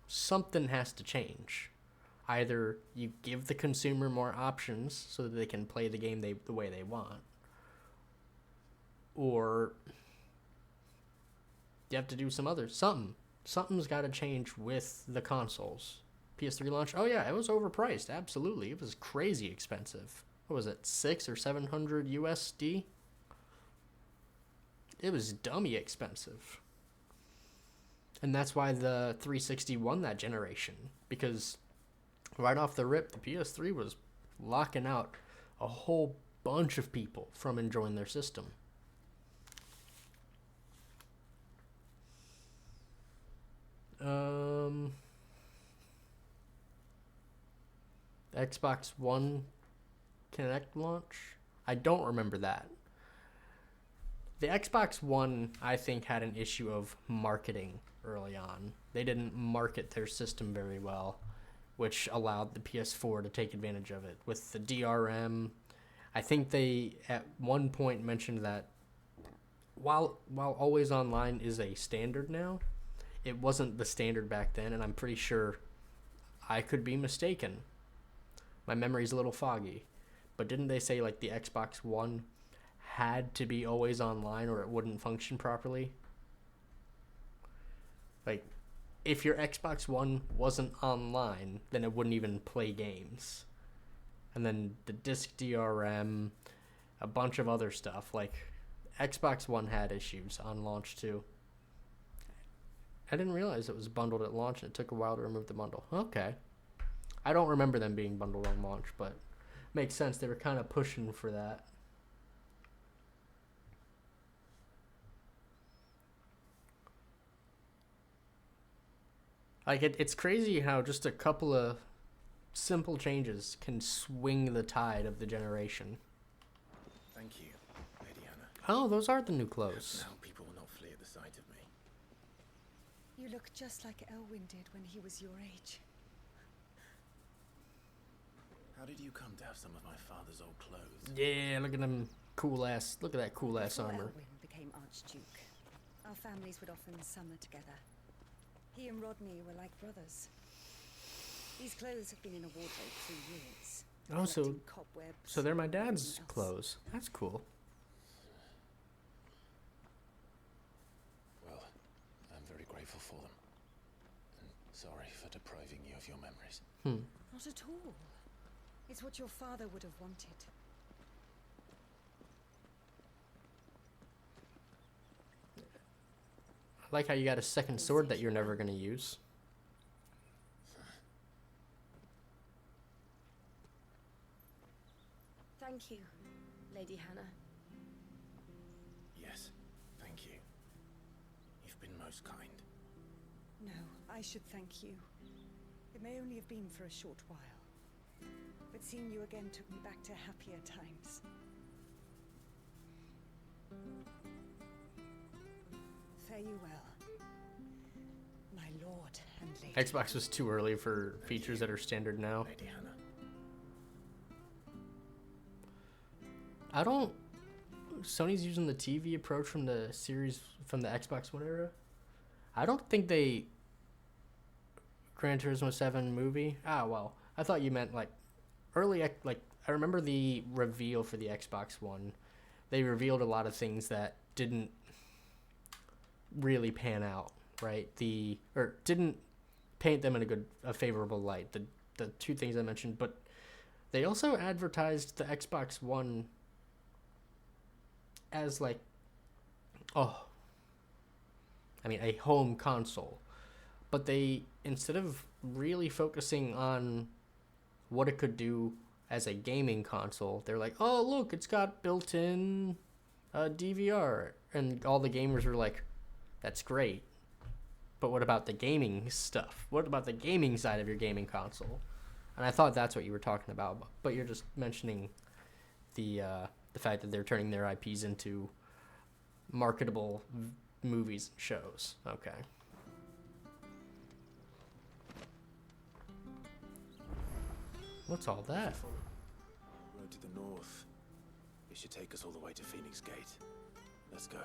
something has to change. Either you give the consumer more options so that they can play the game the way they want, or you have to do something. Something's got to change with the consoles. PS3 launch, oh yeah, it was overpriced. Absolutely, it was crazy expensive. What was it, 600 or 700 USD? It was dummy expensive. And that's why the 360 won that generation, because right off the rip, the PS3 was locking out a whole bunch of people from enjoying their system. Xbox One Kinect launch? I don't remember that. The Xbox One, I think, had an issue of marketing early on. They didn't market their system very well, which allowed the PS4 to take advantage of it. With the DRM, I think they at one point mentioned that while Always Online is a standard now, it wasn't the standard back then, and I'm pretty sure I could be mistaken. My memory's a little foggy. But didn't they say like the Xbox One had to be always online or it wouldn't function properly? Like, if your Xbox One wasn't online, then it wouldn't even play games. And then the disc DRM, a bunch of other stuff. Like, Xbox One had issues on launch too. I didn't realize it was bundled at launch and it took a while to remove the bundle. Okay. I don't remember them being bundled on launch, but makes sense. They were kind of pushing for that. Like, it's crazy how just a couple of simple changes can swing the tide of the generation. Thank you, Lady Anna. Oh, those are the new clothes. Now people will not flee at the sight of me. You look just like Elwyn did when he was your age. How did you come to have some of my father's old clothes? Yeah, look at them cool ass. Look at that cool ass Before armor. Elwyn became Archduke, our families would often summer together. He and Rodney were like brothers. These clothes have been in a wardrobe for years. Oh, collecting cobwebs so they're my and dad's everything else. clothes. That's cool. Well, I'm very grateful for them. And sorry for depriving you of your memories. Not at all. It's what your father would have wanted. I like how you got a second sword that you're never going to use. Thank you, Lady Hannah. Yes, thank you. You've been most kind. No, I should thank you. It may only have been for a short while. But seeing you again took me back to happier times. Fare you well, my lord and lady. Xbox was too early for features that are standard now. Lady Hannah. Sony's using the TV approach from the series, from the Xbox One era. I don't think they... Gran Turismo 7 movie? Ah, well, I thought you meant like early, like I remember the reveal for the Xbox One. They revealed a lot of things that didn't really pan out, right? Or didn't paint them in a favorable light. The two things I mentioned, but they also advertised the Xbox One as like, a home console. But they, instead of really focusing on what it could do as a gaming console, they're like, oh, look, it's got built-in DVR. And all the gamers were like, that's great. But what about the gaming stuff? What about the gaming side of your gaming console? And I thought that's what you were talking about. But you're just mentioning the fact that they're turning their IPs into marketable movies and shows. Okay. What's all that? Road to the north. It should take us all the way to Phoenix Gate. Let's go.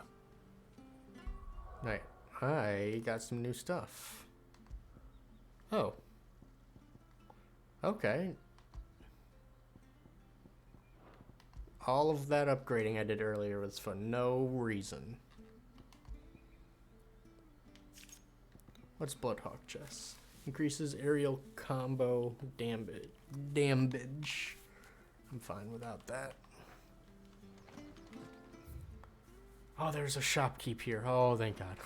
Right. I got some new stuff. Oh. Okay. All of that upgrading I did earlier was for no reason. What's Bloodhawk chest? Increases aerial combo damage. I'm fine without that. Oh, there's a shopkeep here. Oh, thank God.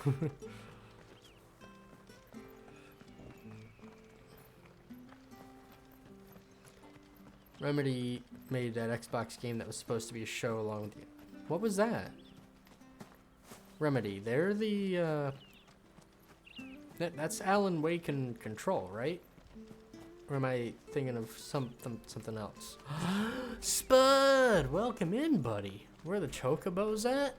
Remedy made that Xbox game that was supposed to be a show along with you. What was that? Remedy, they're the, that's Alan Wake and Control, right? Or am I thinking of something else? Spud! Welcome in, buddy. Where are the chocobos at?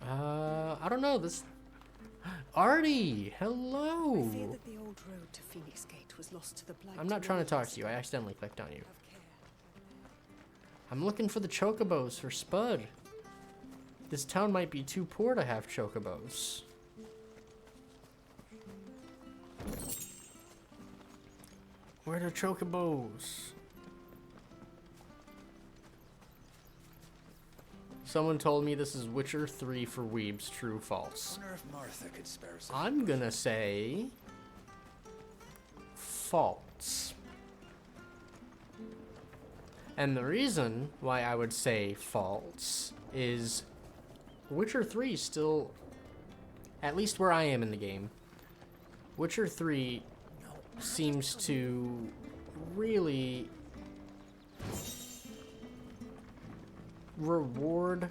I don't know, this... Artie! Hello! I fear that the old road to Phoenix Gate was lost to the blight. I'm not trying to talk to you, I accidentally clicked on you. I'm looking for the chocobos for Spud. This town might be too poor to have chocobos. Where are the chocobos? Someone told me this is Witcher 3 for weebs, true or false. I wonder if Martha could spare us. I'm gonna say false. And the reason why I would say false is Witcher 3 still, at least where I am in the game, Witcher 3 seems to really reward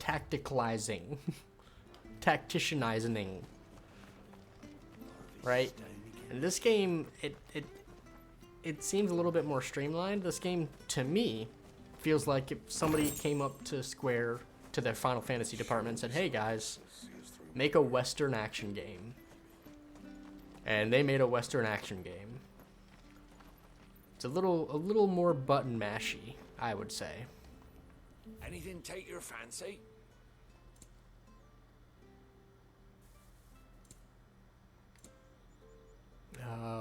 tacticalizing, tacticianizing, right? And this game, it seems a little bit more streamlined. This game, to me, feels like if somebody came up to Square, to their Final Fantasy department and said, hey guys, make a Western action game. And they made a Western action game. It's a little more button mashy, I would say. Anything take your fancy?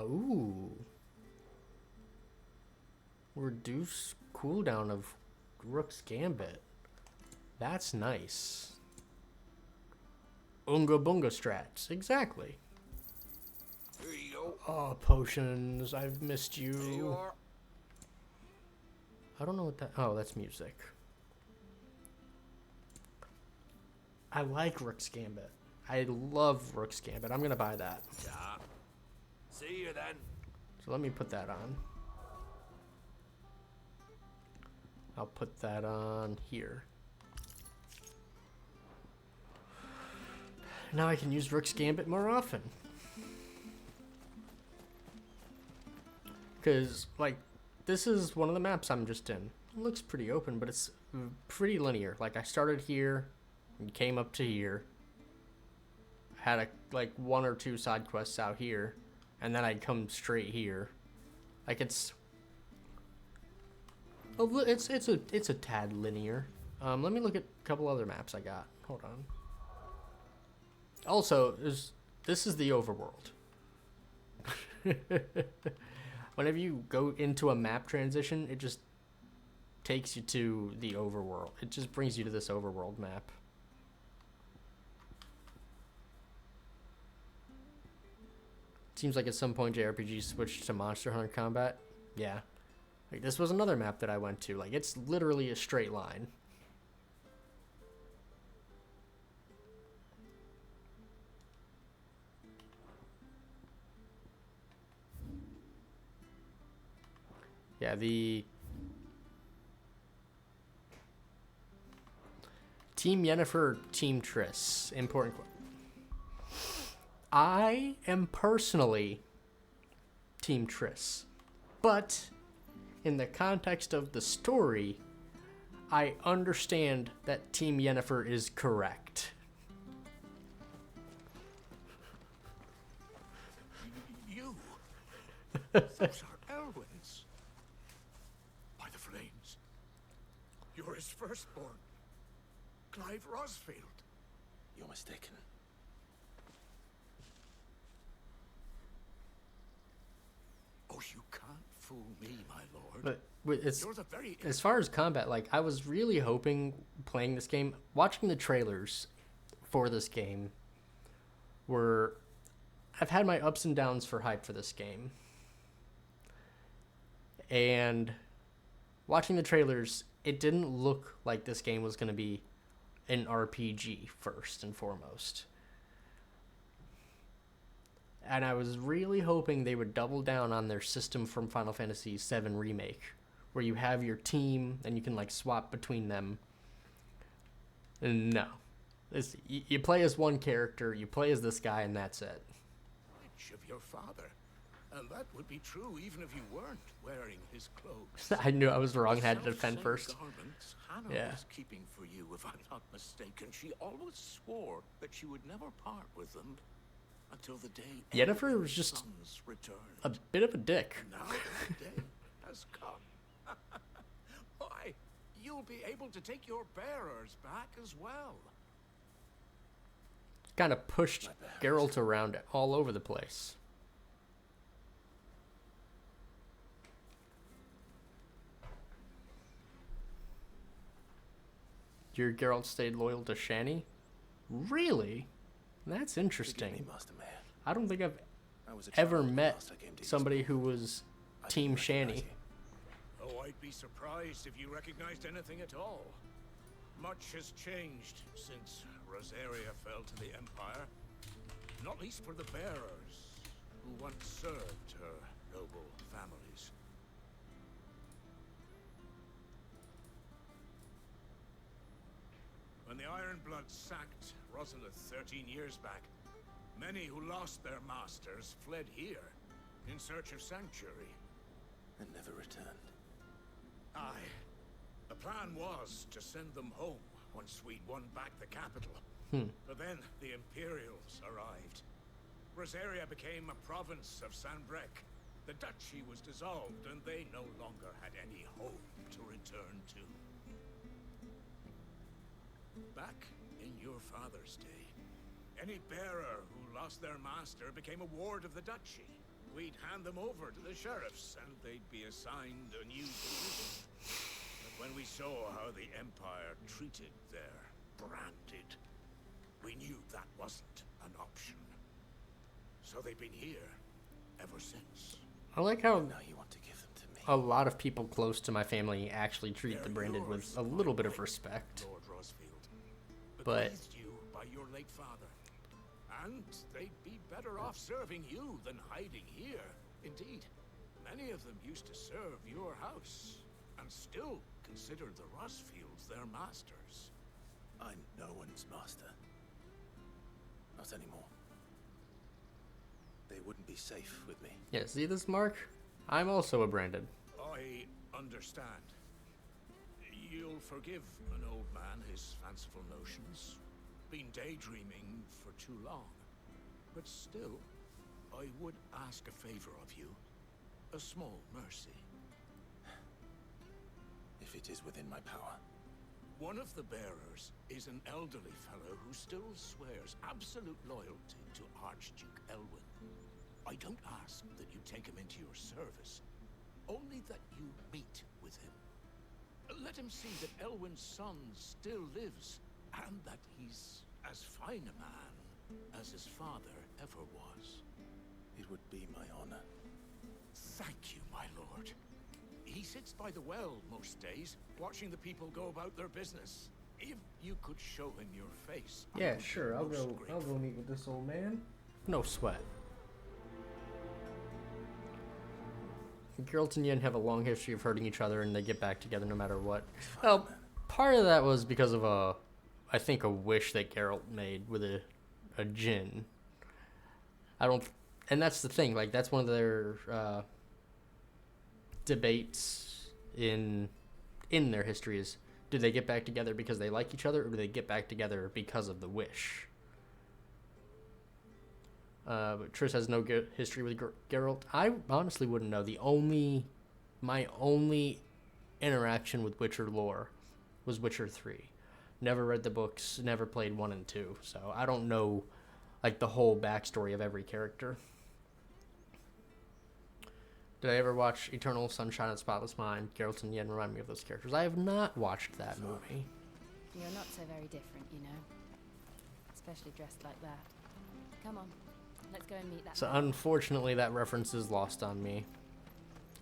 Ooh. Reduce cooldown of Rook's Gambit. That's nice. Unga Bunga strats. Exactly. Here you go. Oh, potions. I've missed you. There you are. I don't know what that... Oh, that's music. I like Rook's Gambit. I love Rook's Gambit. I'm going to buy that. Yeah. See you then. So let me put that on. I'll put that on here. Now I can use Rook's Gambit more often. Because, like, this is one of the maps I'm just in. It looks pretty open, but it's pretty linear. Like, I started here and came up to here. Had like one or two side quests out here, and then I'd come straight here. Like, it's a tad linear. Let me look at a couple other maps I got. Hold on. Also, this is the overworld. Whenever you go into a map transition, it just takes you to the overworld. It just brings you to this overworld map. Seems like at some point JRPG switched to Monster Hunter combat. Yeah. Like, this was another map that I went to. Like, it's literally a straight line. Yeah, the Team Yennefer, Team Triss. Important question. I am personally Team Triss, but in the context of the story, I understand that Team Yennefer is correct. You? Those are Elwyn's. By the flames. You're his firstborn. Clive Rosfield. You're mistaken. Oh, you can't fool me, my lord. But it's You're the very as far as combat, like I was really hoping playing this game, watching the trailers for this game, were I've had my ups and downs for hype for this game. And watching the trailers, it didn't look like this game was going to be an RPG first and foremost. And I was really hoping they would double down on their system from Final Fantasy VII Remake, where you have your team and you can like swap between them. And no. You play as one character, you play as this guy, and that's it. Of your father. And that would be true even if you weren't wearing his clothes. I knew I was wrong, had to defend Self-same first. Garments Hannah Yeah. was keeping for you, if I'm not mistaken. She always swore that she would never part with them until the day Yennefer Elwyn's was just sons returned. a bit of a dick. Now that day has come. Why, you'll be able to take your bearers back as well. Kind of pushed Geralt around all over the place. Your Geralt stayed loyal to Shani? Really? That's interesting. Forgive me, Master Man. I don't think I've I was a ever child when met last I came to Eastport. somebody who was I Team didn't recognize Shani. you. Oh, I'd be surprised if you recognized anything at all. Much has changed since Rosaria fell to the Empire. Not least for the bearers, who once served her noble families. When the Ironbloods sacked Rosalith 13 years back, many who lost their masters fled here in search of sanctuary. And never returned. Aye. The plan was to send them home once we'd won back the capital. But then the Imperials arrived. Rosaria became a province of Sanbreque. The duchy was dissolved, and they no longer had any home to return to. Back in your father's day, any bearer who lost their master became a ward of the duchy. We'd hand them over to the sheriffs, and they'd be assigned a new position. But when we saw how the Empire treated their branded, we knew that wasn't an option. So they've been here ever since. I like how Now you want to give them to me. a lot of people close to my family actually treat the They're Branded with yours, a little bit of my respect. Lord Rosfield, But- bequeathed you by your late father. And they'd be better off serving you than hiding here. Indeed, many of them used to serve your house, and still consider the Rosfields their masters. I'm no one's master. Not anymore. They wouldn't be safe with me. Yeah, see this mark? I'm also a Branded. I understand. You'll forgive an old man his fanciful notions. Been daydreaming for too long. But still, I would ask a favor of you. A small mercy. If it is within my power. One of the bearers is an elderly fellow who still swears absolute loyalty to Archduke Elwyn. I don't ask that you take him into your service, only that you meet with him. Let him see that Elwyn's son still lives, and that he's as fine a man as his father ever was. It would be my honor. Thank you, my lord. He sits by the well most days, watching the people go about their business. If you could show him your face, I Yeah, would be sure. I'll most go grateful. meet with this old man. No sweat. Geralt and Yen have a long history of hurting each other, and they get back together no matter what. Well, part of that was because of I think a wish that Geralt made with a djinn. And that's the thing. Like that's one of their debates in their history is: do they get back together because they like each other, or do they get back together because of the wish? But Triss has no history with Geralt. I honestly wouldn't know. My only interaction with Witcher lore was Witcher 3. Never read the books, never played 1 and 2, so I don't know, like, the whole backstory of every character. Did I ever watch Eternal Sunshine of the Spotless Mind? Geralt and Yen remind me of those characters. I have not watched that movie. You're not so very different, you know. Especially dressed like that. Come on, let's go and meet that So man. unfortunately, that reference is lost on me.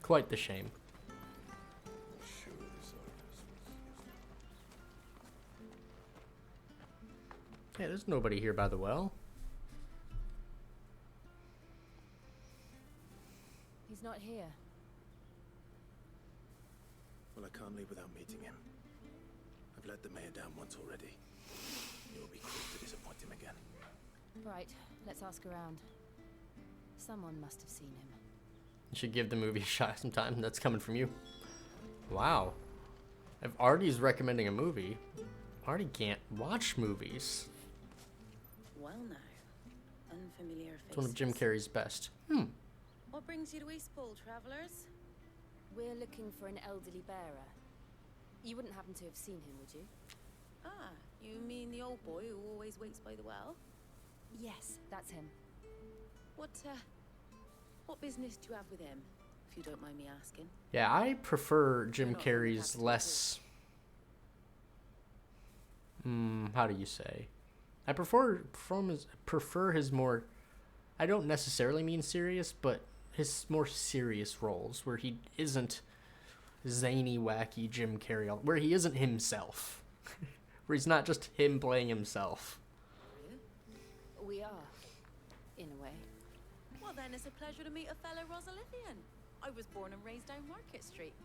Quite the shame. Hey, there's nobody here by the well. He's not here. Well, I can't leave without meeting him. I've let the mayor down once already. It will be cruel to disappoint him again. Right, let's ask around. Someone must have seen him. You should give the movie a shot sometime. That's coming from you. Wow. If Artie's recommending a movie, Artie can't watch movies. Well now, unfamiliar faces. It's one of Jim Carrey's best. What brings you to Eastpool, travellers? We're looking for an elderly bearer. You wouldn't happen to have seen him, would you? Ah, you mean the old boy who always waits by the well? Yes, that's him. What business do you have with him, if you don't mind me asking? Yeah, I prefer Jim We're not from the Carrey's capital, less... how do you say? I prefer his more... I don't necessarily mean serious, but his more serious roles, where he isn't zany, wacky Jim Carrey, where he isn't himself. Where he's not just him playing himself. We are, in a way. Well then, it's a pleasure to meet a fellow Rosalithian. I was born and raised down Market Street,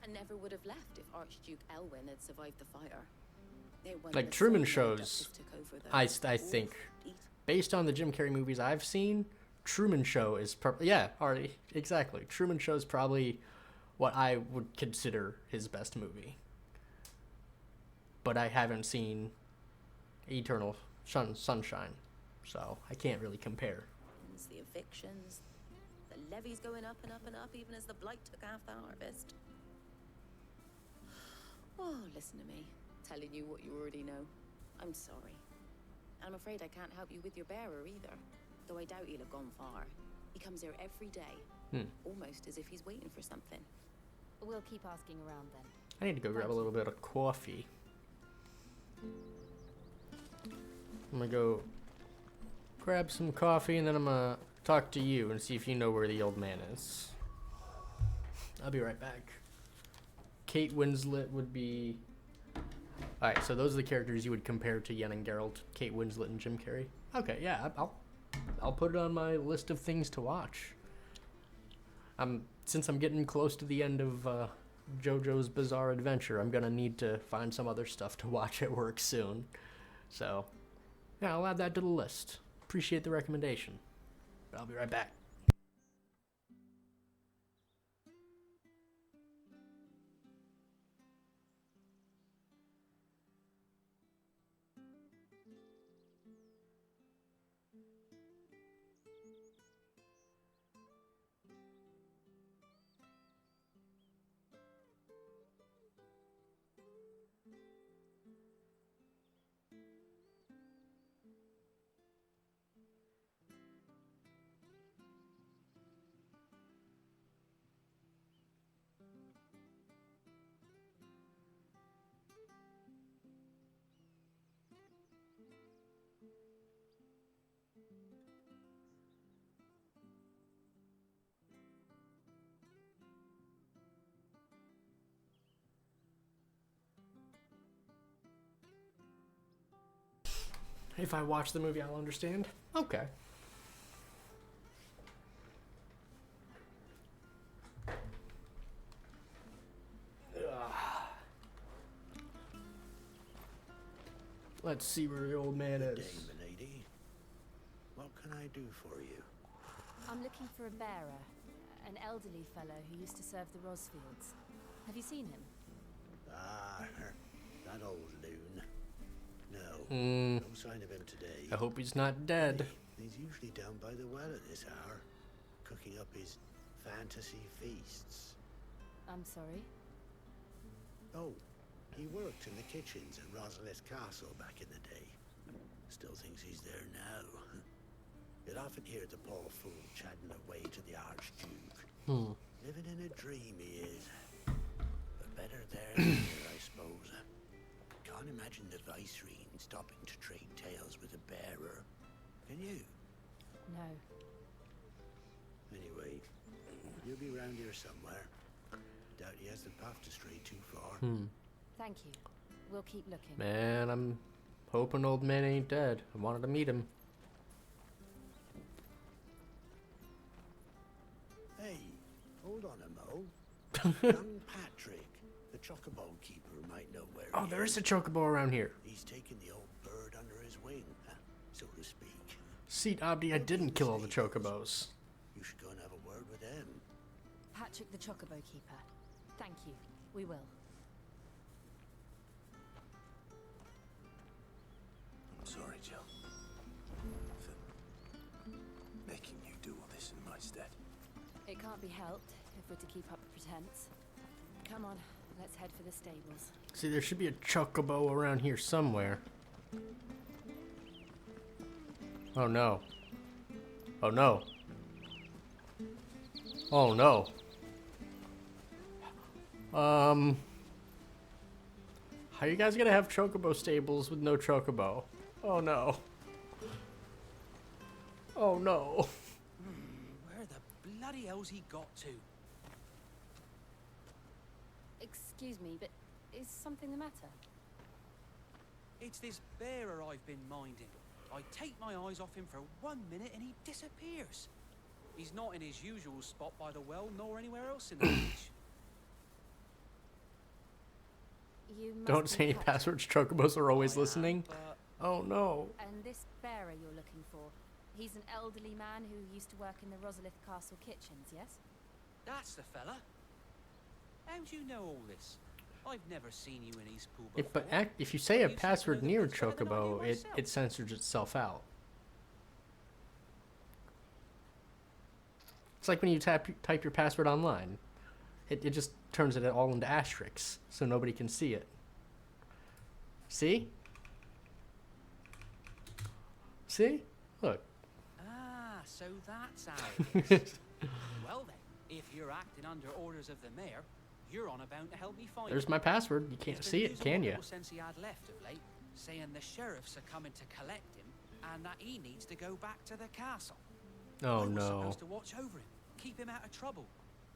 and never would have left if Archduke Elwyn had survived the fire. Like Truman Shows, I think, based on the Jim Carrey movies I've seen, Truman Show is exactly. Truman Show is probably what I would consider his best movie. But I haven't seen Eternal Sunshine, so I can't really compare. The evictions, the levies going up and up and up, even as the blight took half the harvest. Oh, listen to me, telling you what you already know. I'm sorry. I'm afraid I can't help you with your bearer either, though I doubt he'll have gone far. He comes here every day, almost as if he's waiting for something. We'll keep asking around then. I need to go grab a little bit of coffee. I'm gonna go grab some coffee, and then I'm gonna talk to you and see if you know where the old man is. I'll be right back. Kate Winslet would be... Alright, so those are the characters you would compare to Yen and Geralt, Kate Winslet and Jim Carrey. Okay, yeah, I'll put it on my list of things to watch. Since I'm getting close to the end of JoJo's Bizarre Adventure, I'm gonna need to find some other stuff to watch at work soon. So, yeah, I'll add that to the list. Appreciate the recommendation. But I'll be right back. If I watch the movie, I'll understand. Okay. Let's see where the old man is. Good day, milady. What can I do for you? I'm looking for a bearer, an elderly fellow who used to serve the Rosfields. Have you seen him? Ah, that old loon. No, no sign of him today. I hope he's not dead. He's usually down by the well at this hour, cooking up his fantasy feasts. I'm sorry? Oh, he worked in the kitchens at Rosalith Castle back in the day. Still thinks he's there now. You'd often hear the poor fool chatting away to the Archduke. Living in a dream he is. But better there than here, I suppose. Can't imagine the Viceroy stopping to trade tales with a bearer. Can you? No. Anyway, you'll be round here somewhere. Doubt he has the path to stray too far. Thank you. We'll keep looking. Man, I'm hoping old man ain't dead. I wanted to meet him. Hey, hold on a mo. Young Patrick, the chocobo keeper, might know where Oh, he there is a chocobo around here. He's taken the old bird under his wing, so to speak. See, Abdi, I didn't kill all the chocobos. You should go and have a word with them. Patrick the Chocobo Keeper. Thank you. We will. I'm sorry, Jill, for making you do all this in my stead. It can't be helped if we're to keep up the pretense. Come on, let's head for the stables. See, there should be a chocobo around here somewhere. Oh no. Oh no. Oh no. How you guys gonna have chocobo stables with no chocobo? Oh no. Oh no. Where the bloody hell's he got to? Excuse me, but is something the matter? It's this bearer I've been minding. I take my eyes off him for 1 minute and he disappears. He's not in his usual spot by the well, nor anywhere else in the village. You must Don't be say any Patrick. passwords. Chocobos are always I am, listening. but Oh no. And this bearer you're looking for, he's an elderly man who used to work in the Rosalith Castle kitchens, yes? that's the fella. How'd you know all this? I've never seen you in Eastpool before. If you say a You seem to password know the near woods better than I do chocobo, it myself. censors itself out. It's like when you type your password online. It just turns it all into asterisks, so nobody can see it. See? See? Look. Ah, so that's how it is. Well then, if you're acting under orders of the mayor, you're on about to help me find There's him. my password. You can't He's been see it, using can what you? little sense he had left of late, saying the sheriffs are coming to collect him and that he needs to go back to the castle. Oh I was no. supposed to watch over him, keep him out of trouble.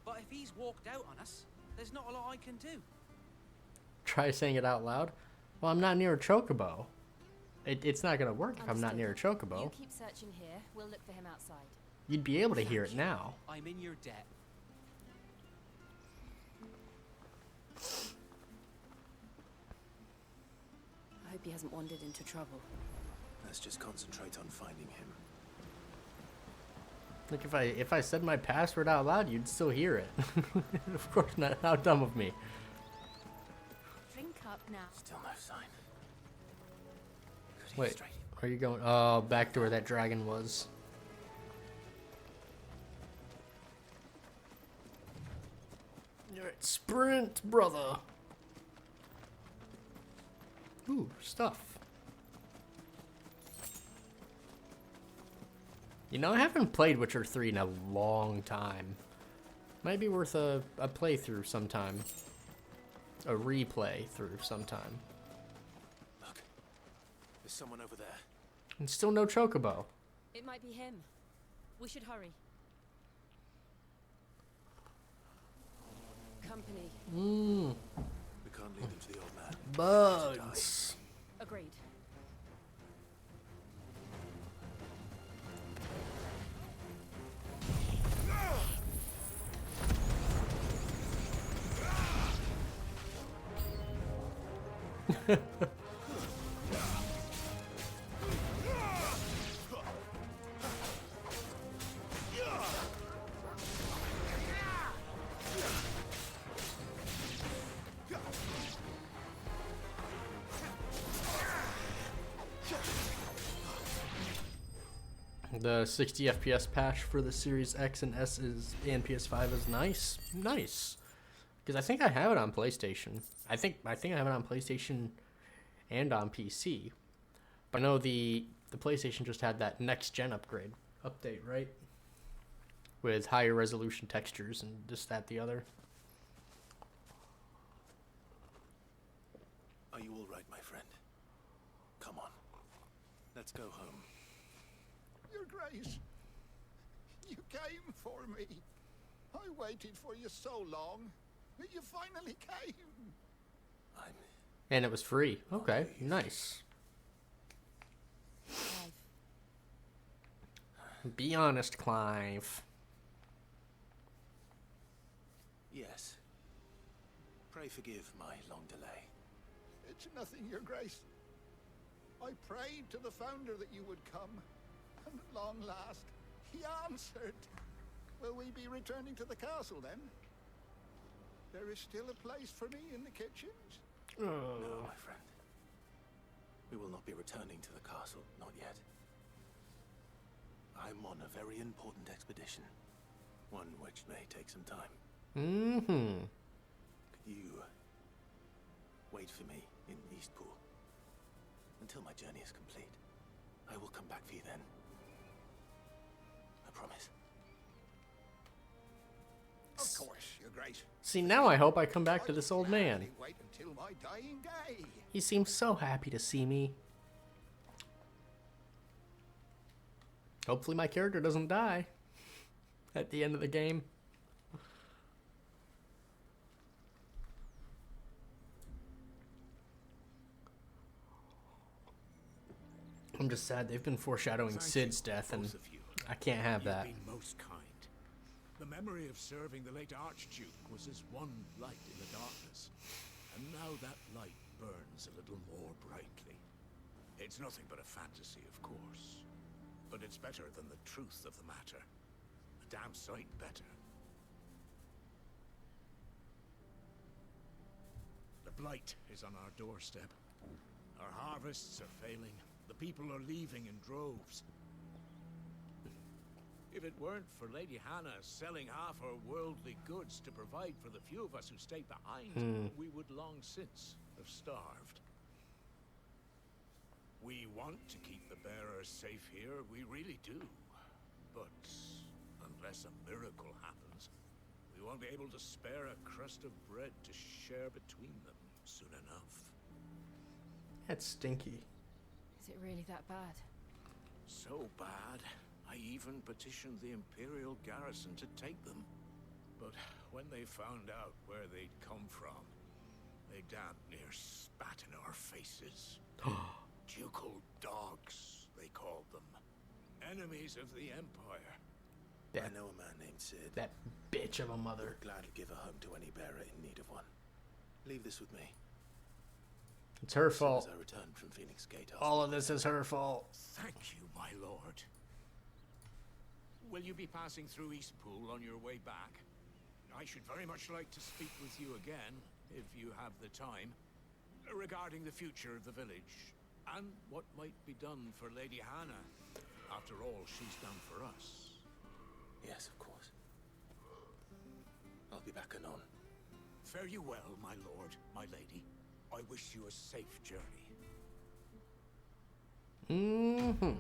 But if he's walked out on us, there's not a lot I can do. Try saying it out loud. Well, I'm not near a chocobo. It's not gonna work if I'm not near a Understood. chocobo. You keep searching here. We'll look for him outside. You'd be able to hear it Thank you. now. I'm in your debt. I hope he hasn't wandered into trouble. Let's just concentrate on finding him. Look, if I said my password out loud, you'd still hear it. Of course not. How dumb of me. Drink up now. Still no sign. Could he Wait, straight? are you going? Oh, back to where that dragon was. Alright, sprint, brother. Ooh, stuff. You know, I haven't played Witcher 3 in a long time. Might be worth a playthrough sometime. A replay through sometime. Look, there's someone over there. And still no chocobo. It might be him. We should hurry. Company. Mmm, We can't lead them to the old man. bugs. Agreed. The 60 FPS patch for the Series X and S and PS5 is nice. Nice. Because I think I have it on PlayStation. I think I have it on PlayStation and on PC. But I know the PlayStation just had that next gen update, right? With higher resolution textures and this, that, the other. Are you all right, my friend? Come on. Let's go home. Your Grace, you came for me. I waited for you so long. You finally came. And it was free. Okay, nice. Clive. Be honest, Clive. Yes. Pray forgive my long delay. It's nothing, Your Grace. I prayed to the Founder that you would come, and at long last, he answered. Will we be returning to the castle then? There is still a place for me in the kitchens? No, my friend. We will not be returning to the castle, not yet. I'm on a very important expedition. One which may take some time. Mm-hmm. Could you wait for me in Eastpool until my journey is complete? I will come back for you then. I promise. Of course, Your Grace. See, now I hope I come back to this old man. Wait until my dying day. He seems so happy to see me. Hopefully my character doesn't die at the end of the game. I'm just sad they've been foreshadowing Sid's death, and I can't have that. You've been most kind. The memory of serving the late Archduke was as one light in the darkness, and now that light burns a little more brightly. It's nothing but a fantasy, of course, but it's better than the truth of the matter. A damn sight better. The blight is on our doorstep. Our harvests are failing. The people are leaving in droves. If it weren't for Lady Hannah selling half her worldly goods to provide for the few of us who stayed behind, we would long since have starved. We want to keep the bearers safe here, we really do. But unless a miracle happens, we won't be able to spare a crust of bread to share between them soon enough. That's stinky. Is it really that bad? So bad, I even petitioned the Imperial garrison to take them. But when they found out where they'd come from, they damn near spat in our faces. Ducal dogs, they called them. Enemies of the Empire. I know a man named Sid. That bitch of a mother. Would gladly give a home to any bearer in need of one. Leave this with me. It's her fault. As I returned from Phoenix Gate. All of this is her fault. Thank you, my lord. Will you be passing through Eastpool on your way back? I should very much like to speak with you again, if you have the time, regarding the future of the village, and what might be done for Lady Hannah, after all she's done for us. Yes, of course. I'll be back anon. Fare you well, my lord, my lady. I wish you a safe journey. Mm-hmm.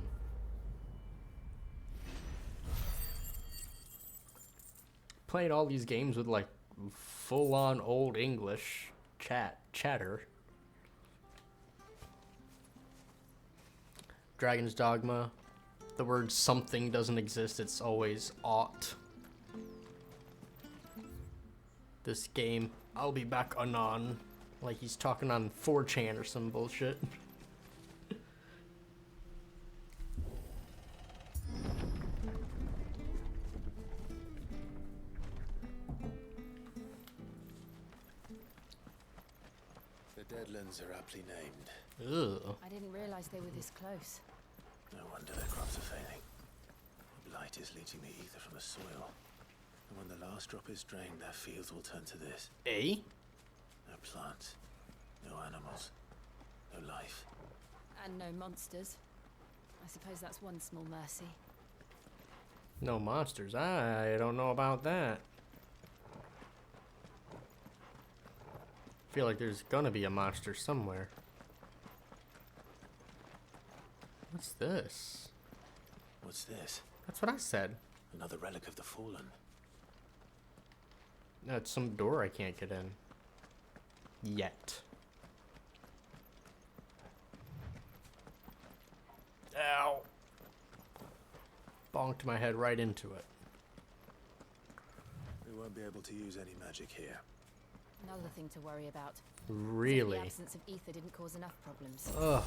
Playing all these games with like full-on old English chatter. Dragon's Dogma. The word something doesn't exist, it's always ought. This game, I'll be back anon. Like he's talking on 4chan or some bullshit. The Deadlands are aptly named. Ugh. I didn't realize they were this close. No wonder their crops are failing. The blight is leaching the ether from the soil. And when the last drop is drained, their fields will turn to this. Eh? No plants, no animals, no life. And no monsters. I suppose that's one small mercy. No monsters. I don't know about that. I feel like there's gonna be a monster somewhere. What's this? What's this? That's what I said. Another relic of the fallen. No, it's some door I can't get in. Yet. Ow! Bonked my head right into it. We won't be able to use any magic here. Another thing to worry about. Really? The absence of ether didn't cause enough problems. Ugh.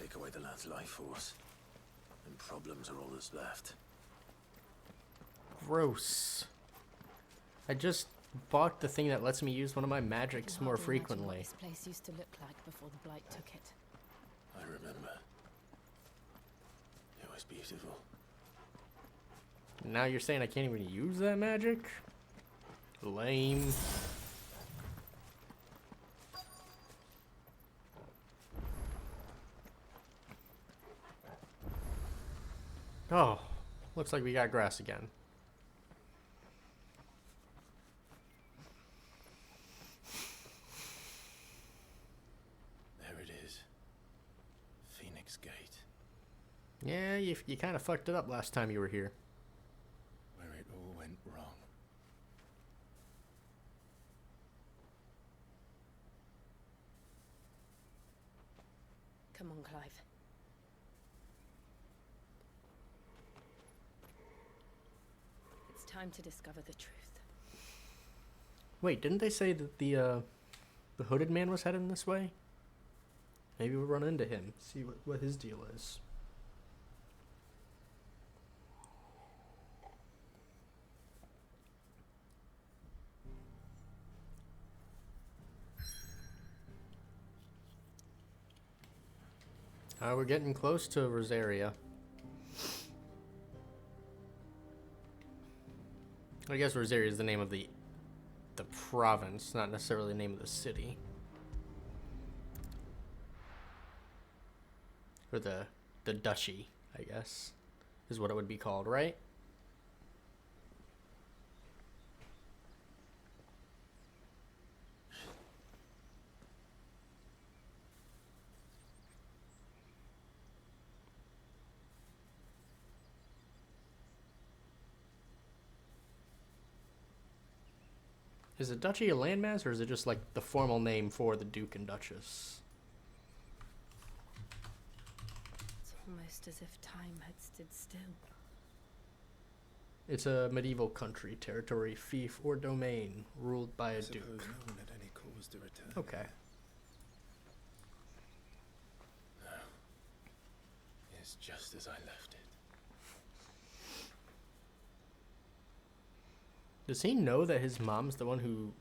Take away the lad's life force, and problems are all that's left. Gross. I just bought the thing that lets me use one of my magics more frequently. What this place used to look like before the blight took it. I remember. It was beautiful. Now you're saying I can't even use that magic? Lame. Oh, looks like we got grass again. There it is. Phoenix Gate. Yeah, you kind of fucked it up last time you were here. Where it all went wrong. Come on, Clive. It's time to discover the truth. Wait, didn't they say that the hooded man was heading this way? Maybe we'll run into him, see what his deal is. We're getting close to Rosaria. I guess Rosaria is the name of the province, not necessarily the name of the city. Or the duchy, I guess, is what it would be called, right? Is a duchy a landmass, or is it just like the formal name for the Duke and Duchess? It's almost as if time had stood still. It's a medieval country, territory, fief, or domain ruled by a Suppose duke. no one had any cause to return. Okay. No. It's just as I left it. Does he know that his mom's the one who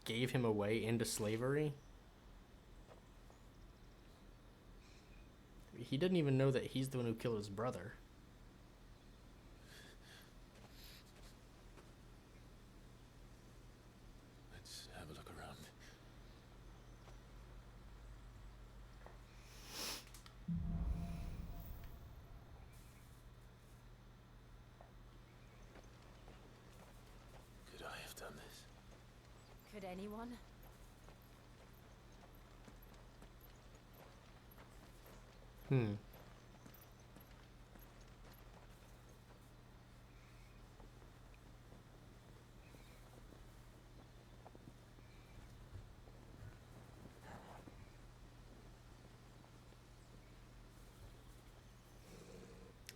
gave him away into slavery? He didn't even know that he's the one who killed his brother. Let's have a look around. Could I have done this? Could anyone? Hmm.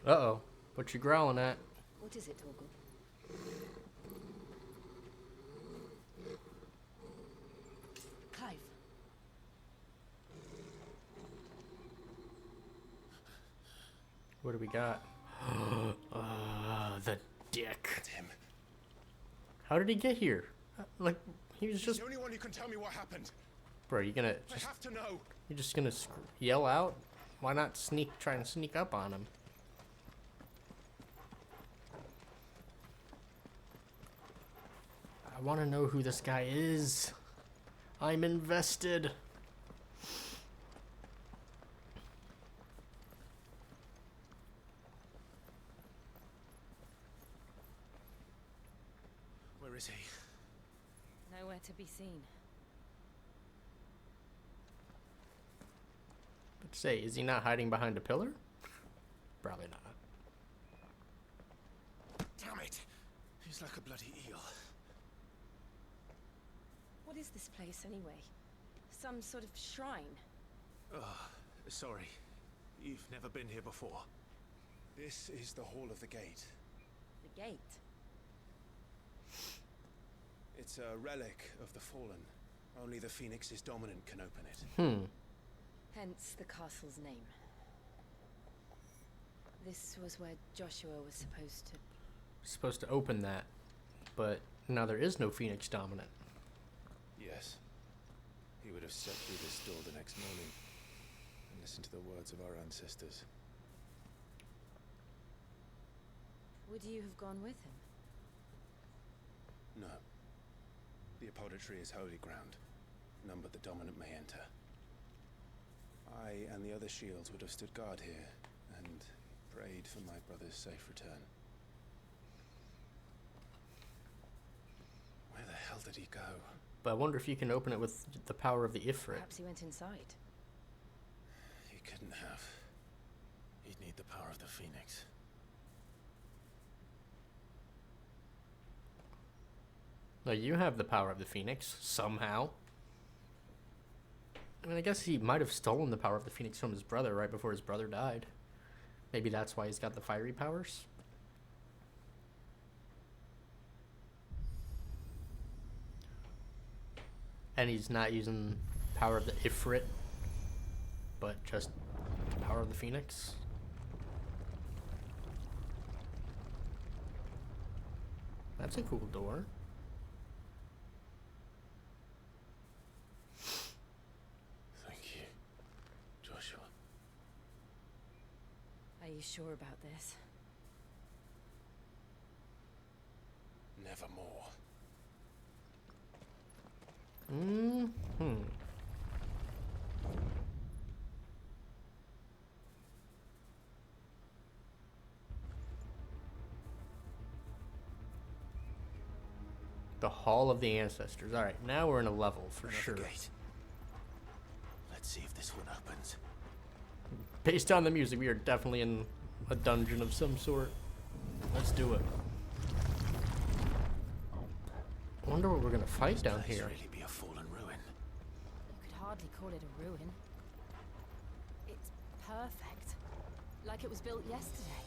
Uh-oh. What you growling at? What is it, Torgal? Clive. What do we got? The dick. Him. How did he get here? Like, he was just... the only one who can tell me what happened. Bro, you gonna... I have to know. You're just gonna yell out? Why not try and sneak up on him? I want to know who this guy is. I'm invested. Where is he? Nowhere to be seen. But say, is he not hiding behind a pillar? Probably not. Damn it! He's like a bloody eel. What is this place, anyway? Some sort of shrine? Oh, sorry. You've never been here before. This is the Hall of the Gate. The gate? It's a relic of the Fallen. Only the Phoenix's dominant can open it. Hence the castle's name. This was where Joshua was supposed to open that, but now there is no Phoenix dominant. Yes. He would have stepped through this door the next morning and listened to the words of our ancestors. Would you have gone with him? No. The apodatory is holy ground. None but the dominant may enter. I and the other shields would have stood guard here and prayed for my brother's safe return. Where the hell did he go? But I wonder if you can open it with the power of the Ifrit. Perhaps he went inside. He couldn't have. He'd need the power of the Phoenix. No, you have the power of the Phoenix, somehow. I mean, I guess he might have stolen the power of the Phoenix from his brother right before his brother died. Maybe that's why he's got the fiery powers? And he's not using power of the Ifrit, but just the power of the Phoenix? That's a cool door. Are you sure about this? Nevermore. The Hall of the Ancestors. Alright, now we're in a level for sure. Gate. Let's see if this one opens. Based on the music, we are definitely in a dungeon of some sort. Let's do it. I wonder what we're gonna fight down here. Really be a fallen ruin. You could hardly call it a ruin. It's perfect. Like it was built yesterday.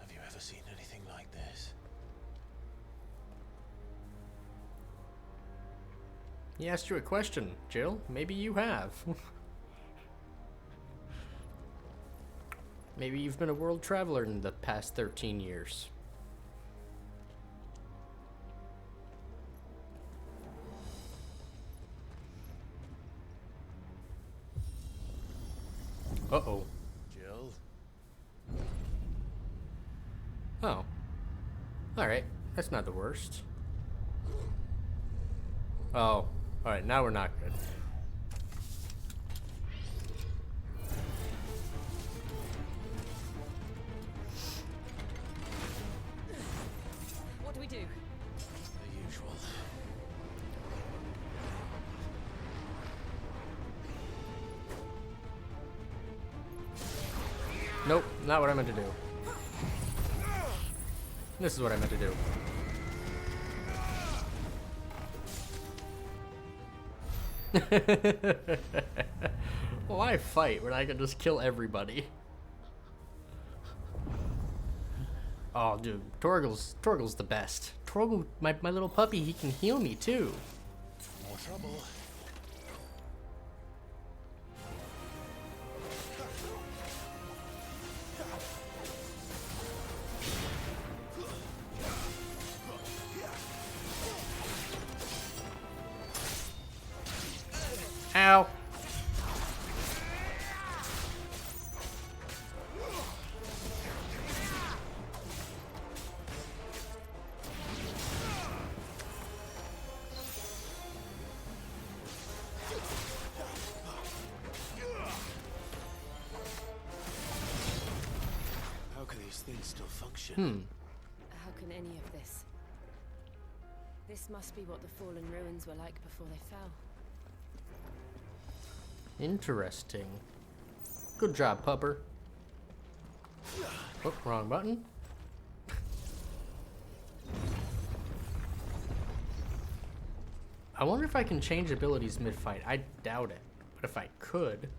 Have you ever seen anything like this? He asked you a question, Jill. Maybe you have. Maybe you've been a world traveler in the past 13 years. Uh-oh. Jill? Oh. Alright. That's not the worst. Oh. Alright, now we're not good. What do we do? The usual. Nope, not what I meant to do. This is what I meant to do. Why fight when I can just kill everybody? Oh, dude, Torgal's the best. Torgal, my little puppy, he can heal me too. More trouble. Ow. How can these things still function? formation. How can any of this? This must be what the fallen ruins were like before they fell. Interesting. Good job, pupper. Oh, wrong button. I wonder if I can change abilities mid-fight. I doubt it. But if I could,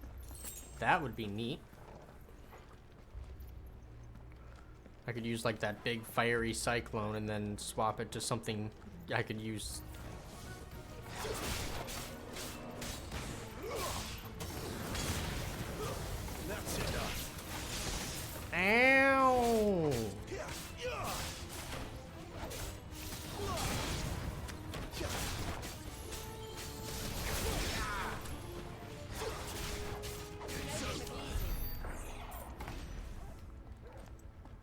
that would be neat. I could use like that big fiery cyclone and then swap it to something I could use. That's enough. Ow!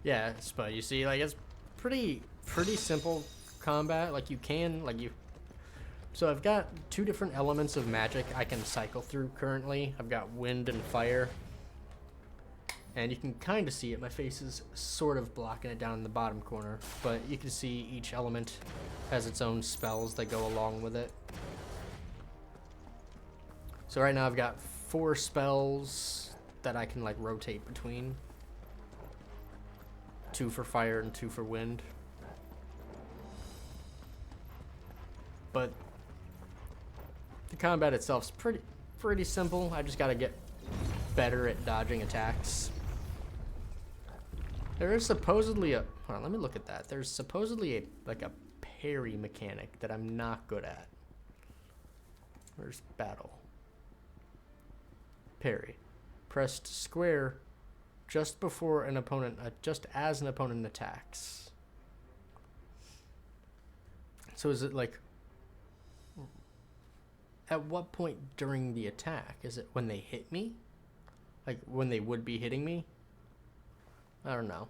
Yeah, but you see, like, it's pretty simple combat. Like, you can, like, so I've got two different elements of magic I can cycle through currently. I've got wind and fire. And you can kind of see it. My face is sort of blocking it down in the bottom corner. But you can see each element has its own spells that go along with it. So right now I've got 4 spells that I can, like, rotate between. 2 for fire and 2 for wind. But the combat itself's pretty simple. I just gotta get better at dodging attacks. There is supposedly a... Hold on, let me look at that. There's supposedly a parry mechanic that I'm not good at. Where's battle? Parry. Pressed square just before an opponent, just as an opponent attacks. So is it like... At what point during the attack? Is it when they hit me? Like, when they would be hitting me? I don't know.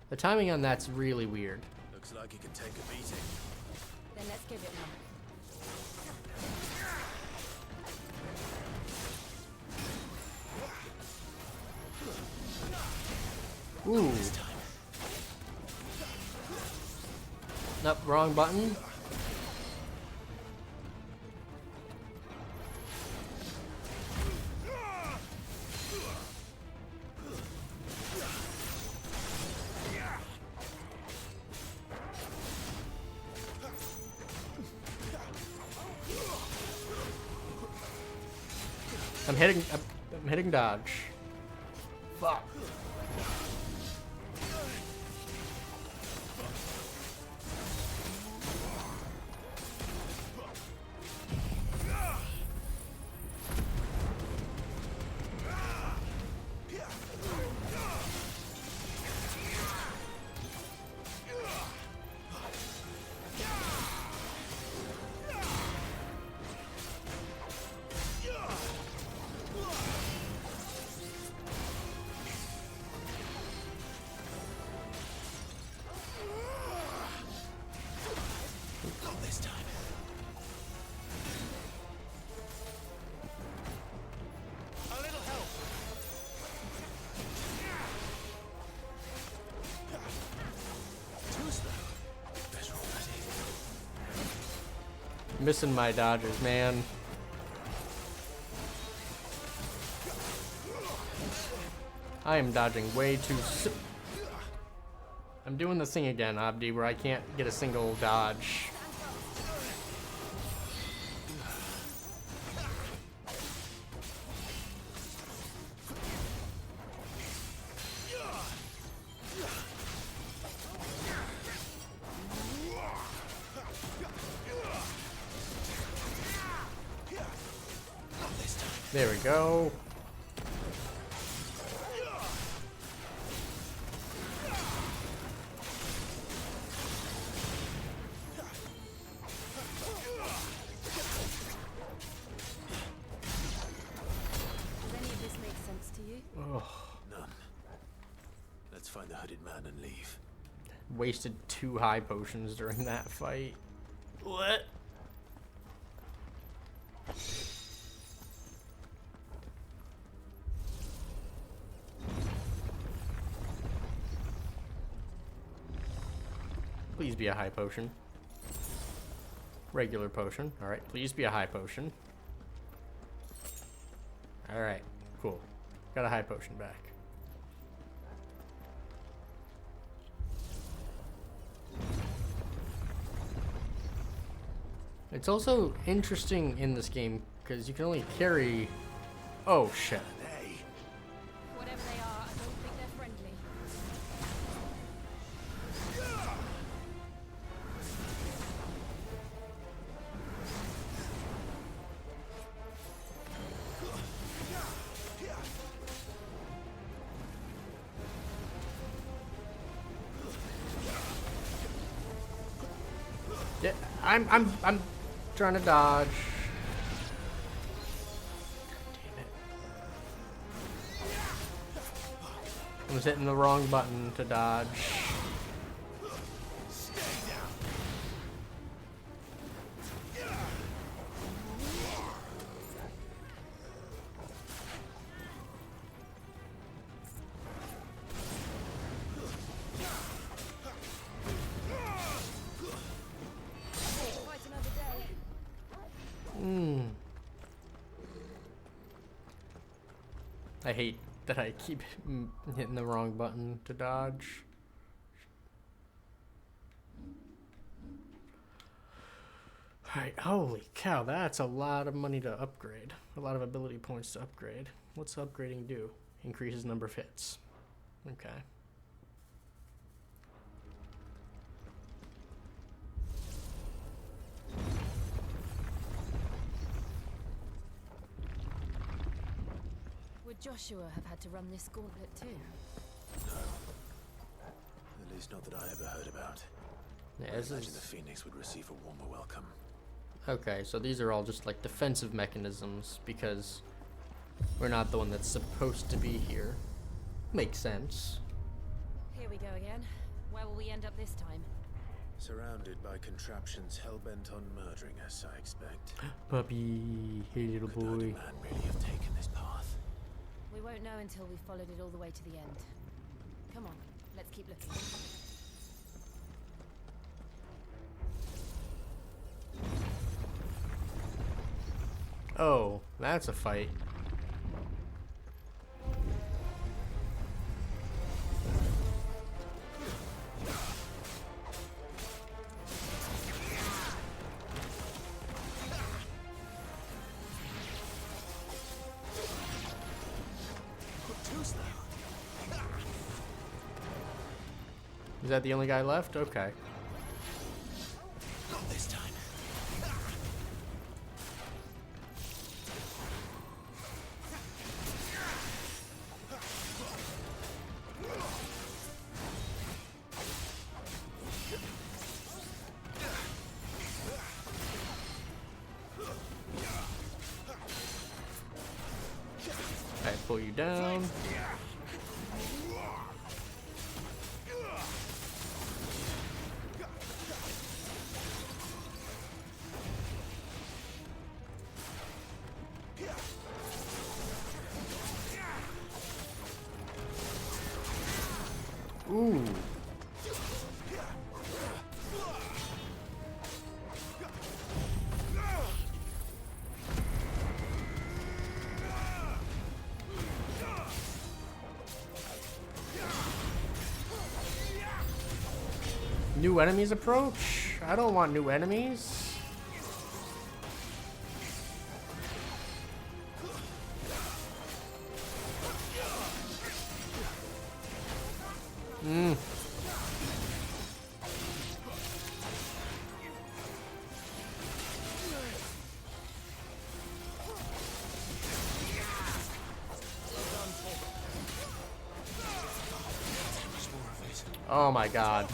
The timing on that's really weird. Looks like he can take a beating. Then let's give it one. Ooh. Nope, wrong button. I'm hitting dodge. Fuck. Missing my dodgers, man. I am dodging way too I'm doing this thing again, Abdi, where I can't get a single dodge. There we go. Does any of this make sense to you? Oh. None. Let's find the hooded man and leave. Wasted 2 high potions during that fight. What? Please be a high potion. Regular potion. Alright, please be a high potion. Alright, cool. Got a high potion back. It's also interesting in this game because you can only carry... Oh, shit. Whatever they are, I don't think they're friendly. Yeah, I'm trying to dodge. Damn it. I was hitting the wrong button to dodge. I hate that I keep hitting the wrong button to dodge. Alright, holy cow, that's a lot of money to upgrade. A lot of ability points to upgrade. What's upgrading do? Increases number of hits. Okay. Would Joshua have had to run this gauntlet too? No. At least not that I ever heard about. Yeah, I imagine the Phoenix would receive a warmer welcome. Okay, so these are all just like defensive mechanisms because we're not the one that's supposed to be here. Makes sense. Here we go again. Where will we end up this time? Surrounded by contraptions hell-bent on murdering us, I expect. Puppy, hey little Could neither boy. man really have taken this path? We won't know until we've followed it all the way to the end. Come on, let's keep looking. Oh, that's a fight. Is that the only guy left? Okay. Not this time. I pull you down. Ooh. New enemies approach? I don't want new enemies. Oh my god.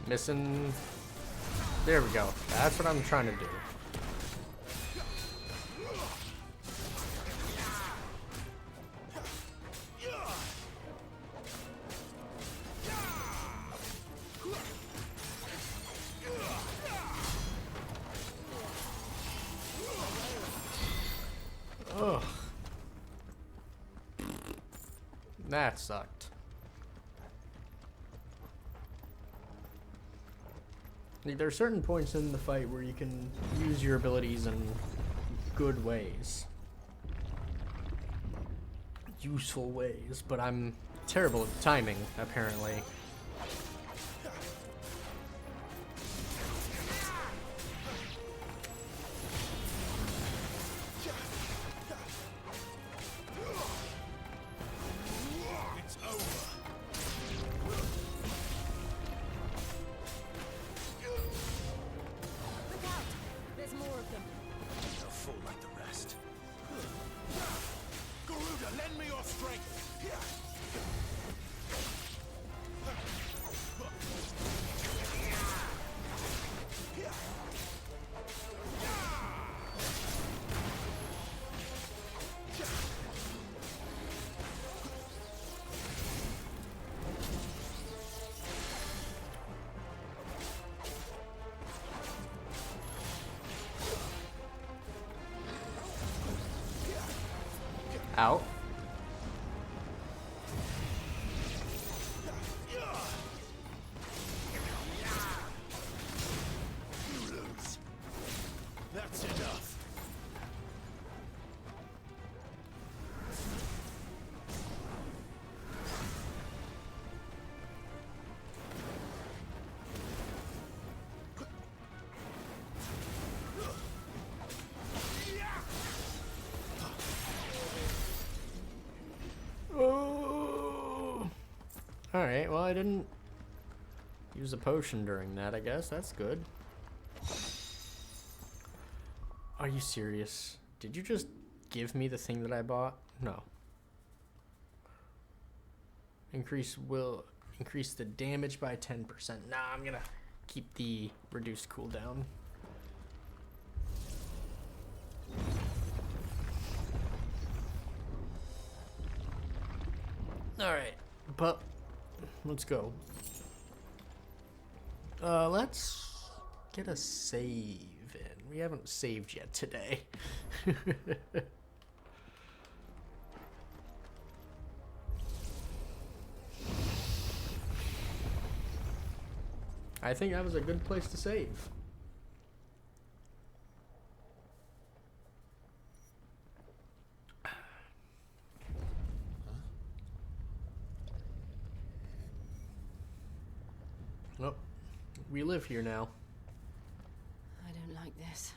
Missing. There we go. That's what I'm trying to do. Ugh. That sucked. Like, there are certain points in the fight where you can use your abilities in good ways. Useful ways, but I'm terrible at timing, apparently. Out. You lose. That's enough. Oh. Alright, well, I didn't use a potion during that, I guess. That's good. Are you serious? Did you just give me the thing that I bought? No. Will increase the damage by 10%. Nah, I'm gonna keep the reduced cooldown. Alright, but let's go. Let's get a save in. We haven't saved yet today. I think that was a good place to save. Oh, we live here now. I don't like this.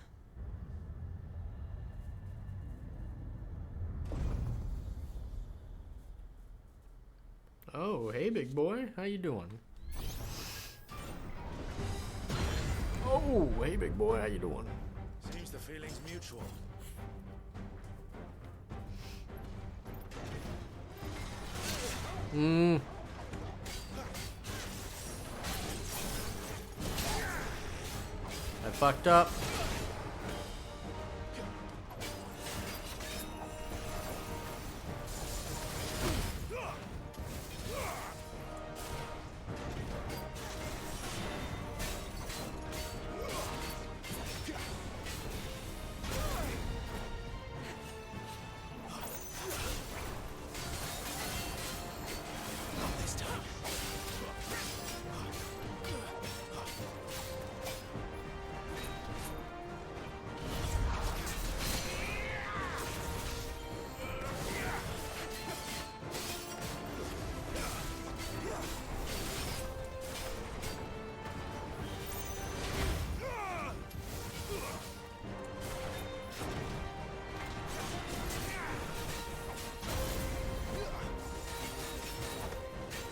Oh, hey, big boy. How you doing? Oh, hey, big boy. How you doing? Seems the feeling's mutual. I fucked up.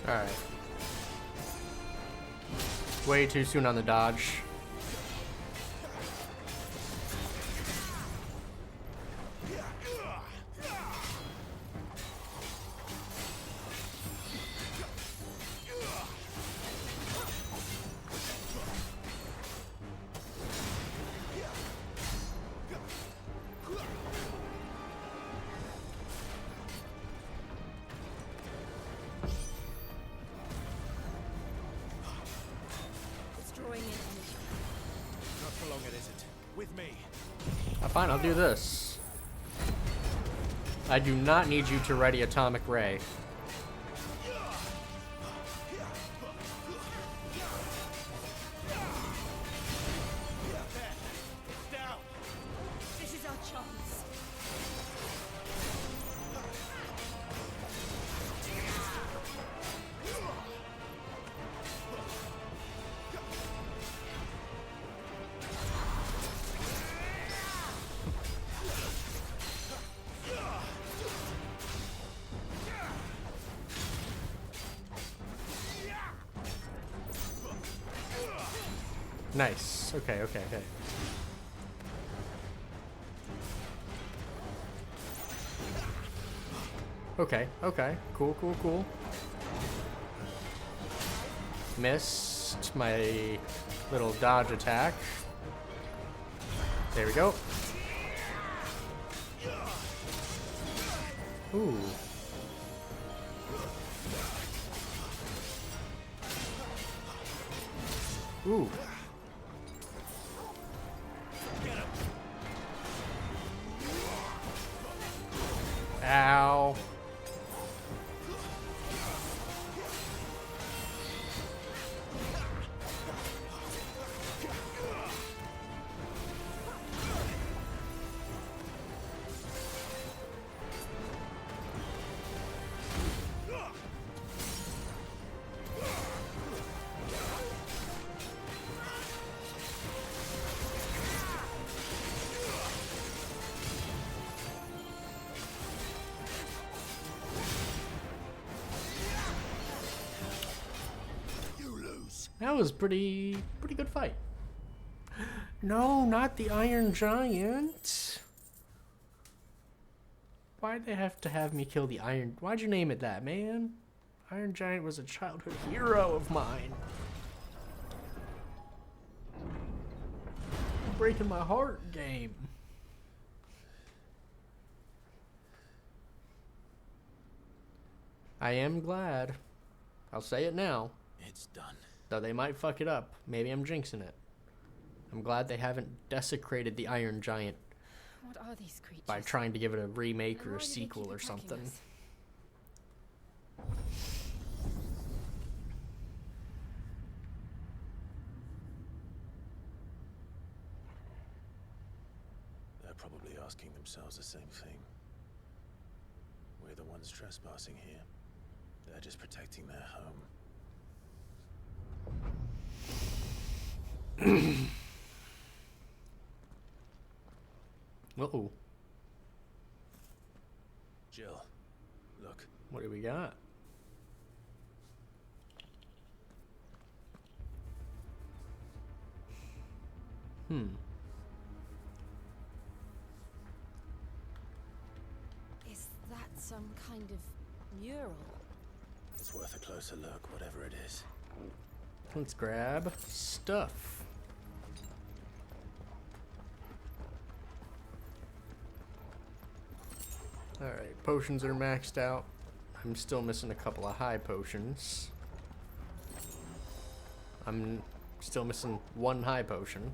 Alright. Way too soon on the dodge. Fine, I'll do this. I do not need you to ready atomic ray. This is our chance. Nice. Okay, okay, okay. Okay, okay. Cool, cool, cool. Missed my little dodge attack. There we go. Ooh. Ooh. Ow. That was pretty good fight. No, not the Iron Giant. Why'd they have to have me kill the Iron... Why'd you name it that, man? Iron Giant was a childhood hero of mine. Breaking my heart, game. I am glad. I'll say it now. It's done. Though they might fuck it up. Maybe I'm jinxing it. I'm glad they haven't desecrated the Iron Giant What are these creatures? by trying to give it a remake And or why a do they sequel keep or attacking something. us? They're probably asking themselves the same thing. We're the ones trespassing here. They're just protecting their home. Uh-oh. Jill, look. What do we got? Is that some kind of mural? It's worth a closer look, whatever it is. Let's grab stuff. Alright, potions are maxed out. I'm still missing a couple of high potions. I'm still missing one high potion.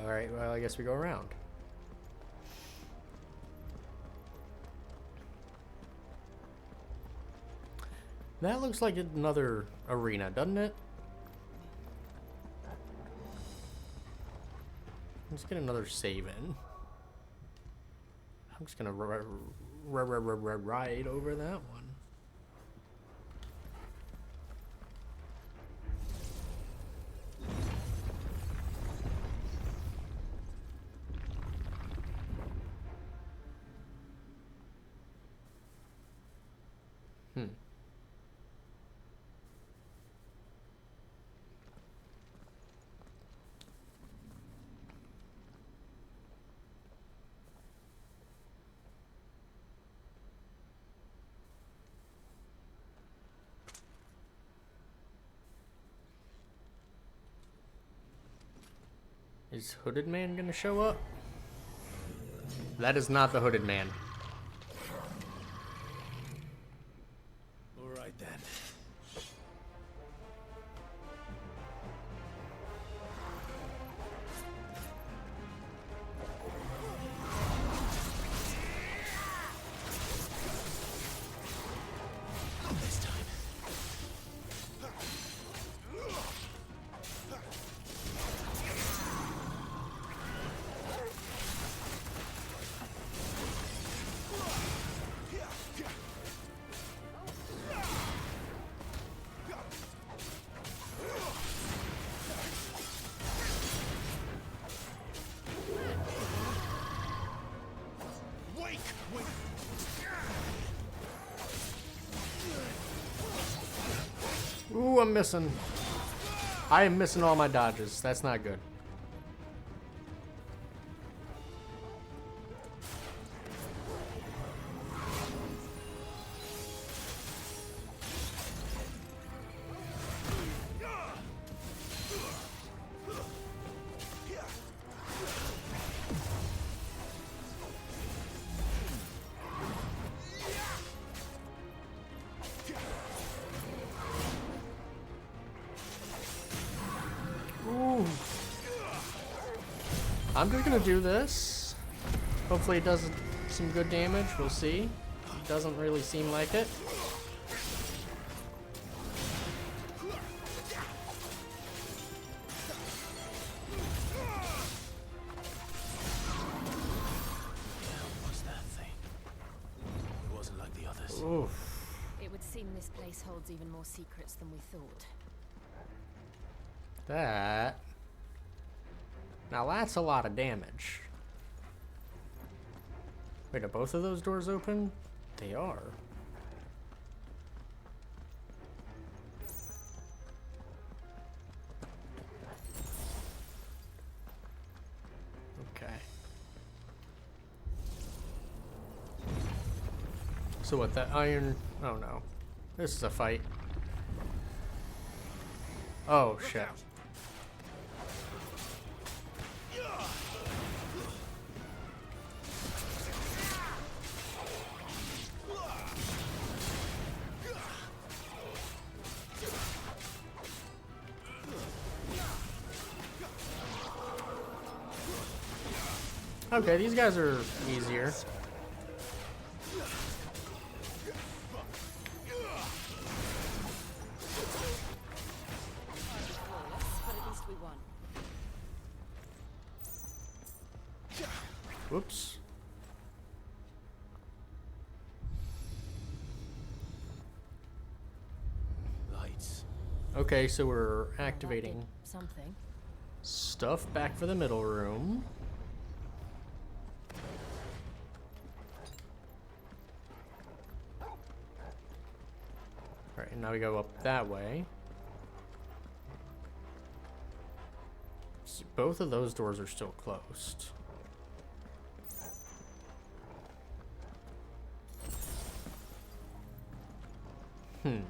Alright, well, I guess we go around. That looks like another arena, doesn't it? Let's get another save in. I'm just gonna ride over that one. Is Hooded Man gonna show up? That is not the Hooded Man. All right then. Ooh, I'm missing. I am missing all my dodges. That's not good. Ooh. I'm just gonna do this. Hopefully it does some good damage. We'll see. It doesn't really seem like it. What's that thing? It wasn't like the others. Oof. It would seem this place holds even more secrets than we thought. That. Now that's a lot of damage. Wait, are both of those doors open? They are. Okay. So what, that iron... Oh no. This is a fight. Oh shit. Okay, these guys are easier. But at least we won. Whoops. Lights. Okay, so we're activating Something. stuff back for the middle room. Alright, and now we go up that way. So both of those doors are still closed. Hmm.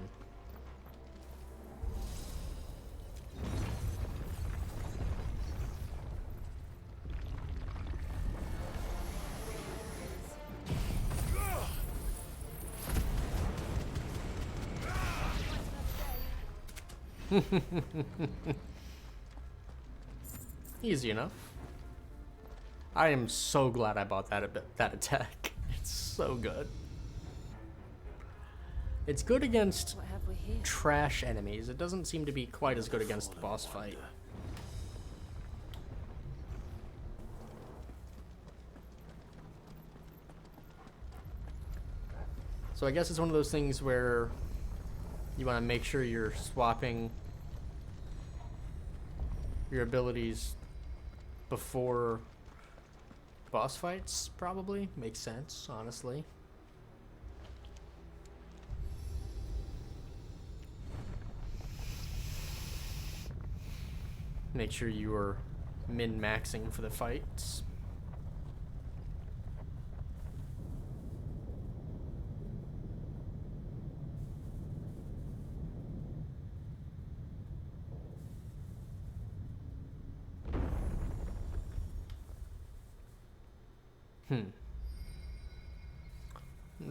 Easy enough. I am so glad I bought that attack. It's so good. It's good against What have we here? trash enemies. It doesn't seem to be quite as good against the boss fight. So I guess it's one of those things where you want to make sure you're swapping your abilities before boss fights, probably. Makes sense, honestly. Make sure you are min-maxing for the fights.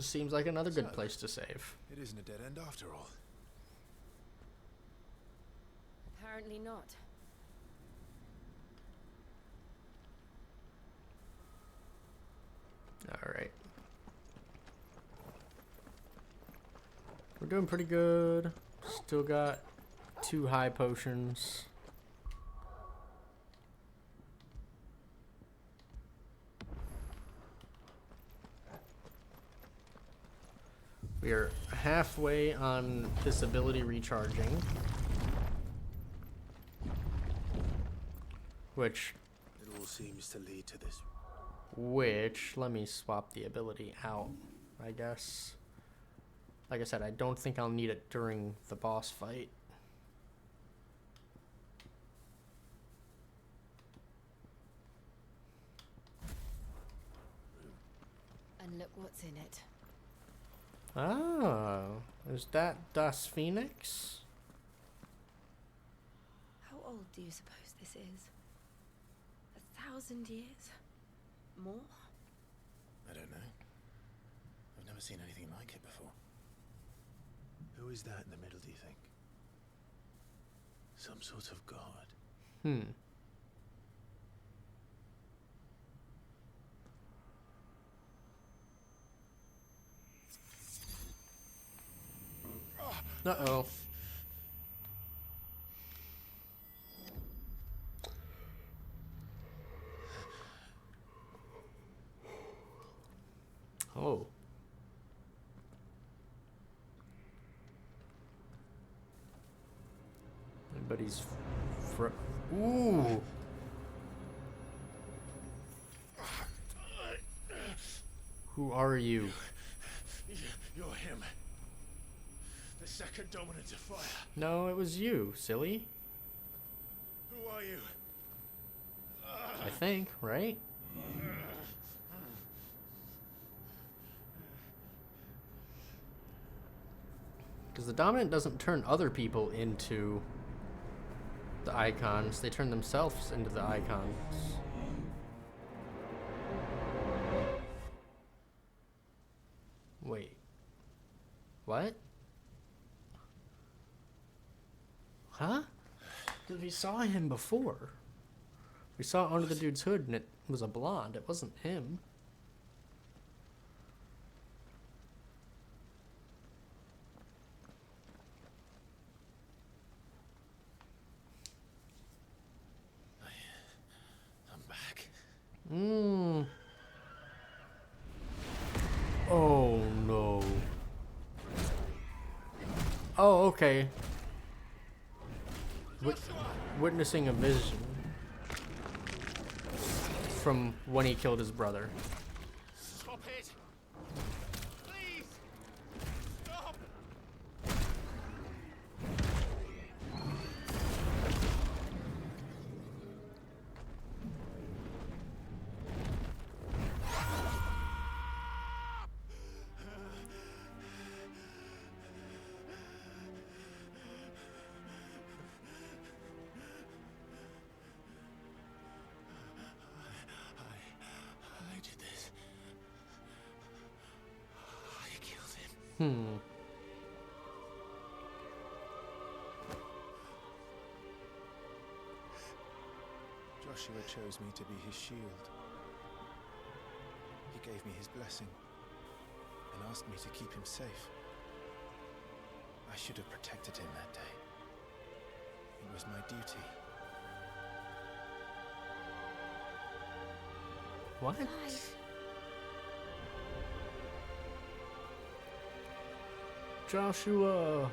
This seems like another good place to save. It isn't a dead end after all. Apparently not. Alright. We're doing pretty good. Still got 2 high potions. We are halfway on this ability recharging. Which, It all seems to lead to this. let me swap the ability out, I guess. Like I said, I don't think I'll need it during the boss fight. what's in it. Oh, is that Das Phoenix? How old do you suppose this is? 1,000 years? More? I don't know. I've never seen anything like it before. Who is that in the middle, do you think? Some sort of god? Uh-oh. Oh. Anybody's Ooh. Who are you? You're him. The second dominant of fire. No, it was you, silly. Who are you? I think, right? Because the dominant doesn't turn other people into the icons, they turn themselves into the icons. Wait. What? Huh? Because we saw him before. We saw under the dude's hood and it was a blonde. It wasn't him. I'm back. Oh no. Oh, okay. Witnessing a vision from when he killed his brother. Stop it! Please! Stop! I did this. I killed him. Joshua chose me to be his shield. He gave me his blessing and asked me to keep him safe. I should have protected him that day. It was my duty. What? Joshua.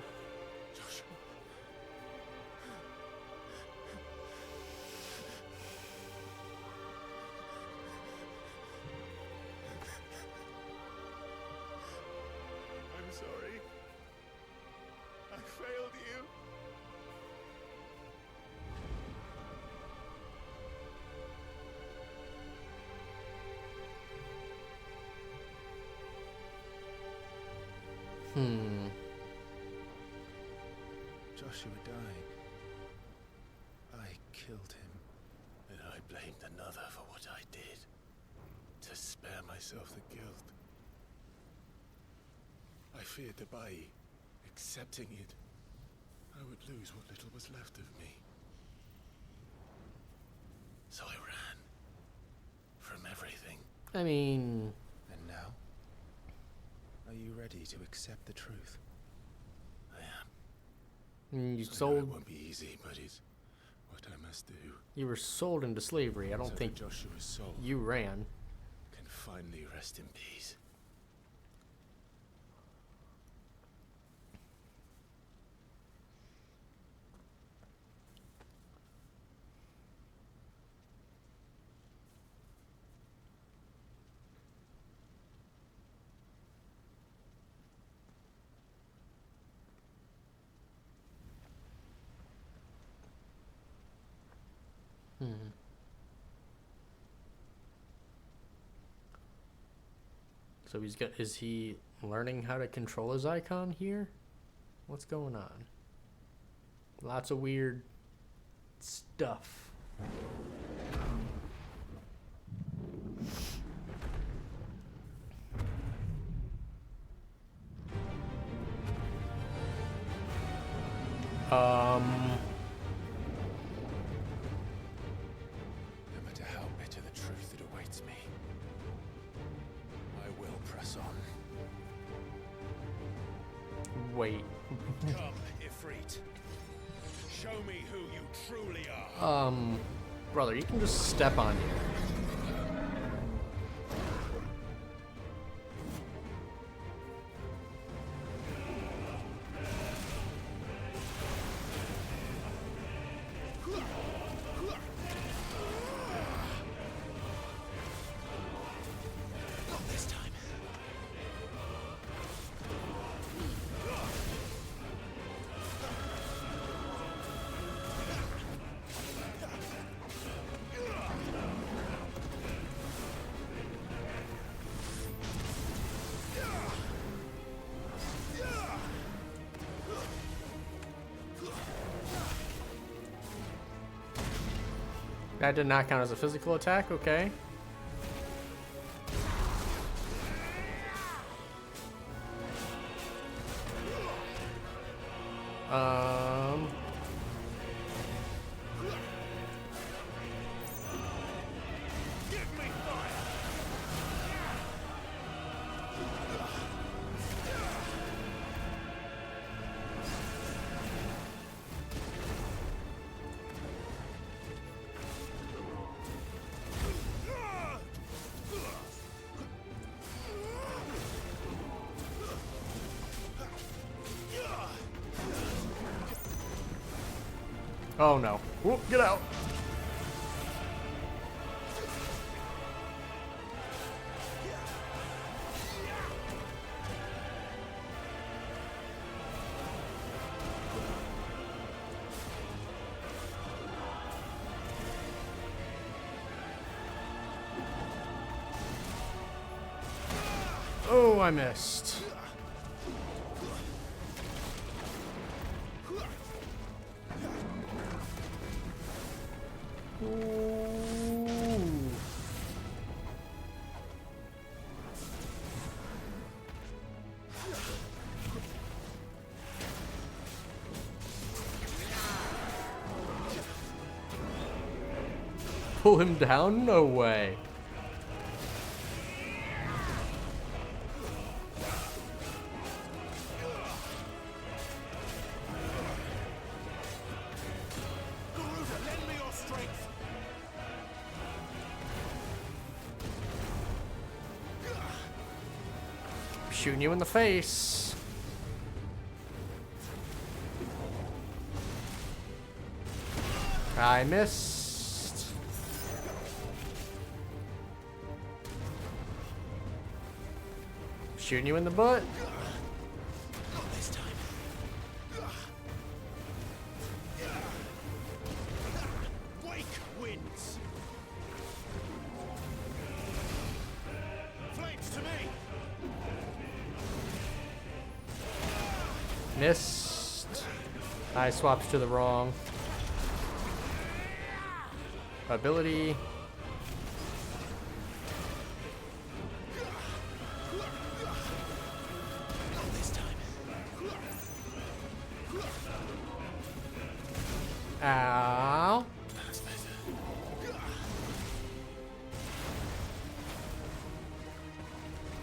I'm sorry. I failed you. Joshua died. I killed him. And I blamed another for what I did. To spare myself the guilt. I feared that by accepting it, I would lose what little was left of me. So I ran. From everything. I mean... And now? Are you ready to accept the truth? I am. You I know sold... it won't be easy, but it's what I must do. You were sold into slavery. I don't So think that Joshua's soul you ran. can finally rest in peace. So is he learning how to control his icon here? What's going on? Lots of weird stuff. No matter how bitter the truth that awaits me, I will press on. Wait. Come, Ifrit. Show me who you truly are. Brother, you can just step on here. Not this time. That did not count as a physical attack, okay. Oh no. Whoop, get out. Oh, I missed. Pull him down? No way. Lend me your strength. Shooting you in the face. I missed. Shooting you in the butt. Not this time. Wake wins. Flames to me. Missed. I swapped to the wrong ability. Not this time. Ow.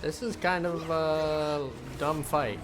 This is kind of a dumb fight.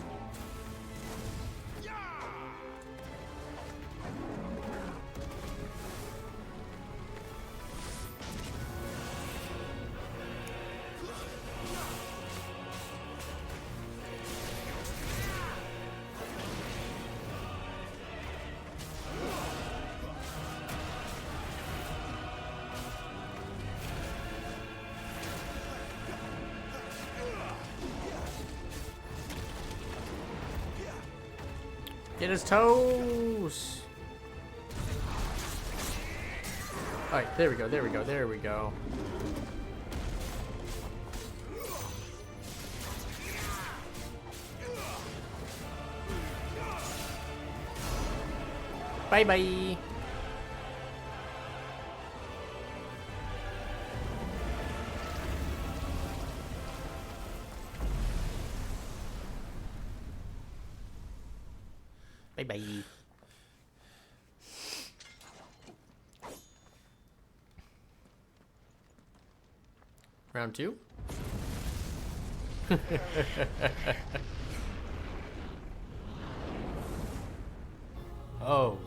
Get his toes. All right, there we go, there we go, there we go. Bye-bye. Bye-bye. Round 2? Oh.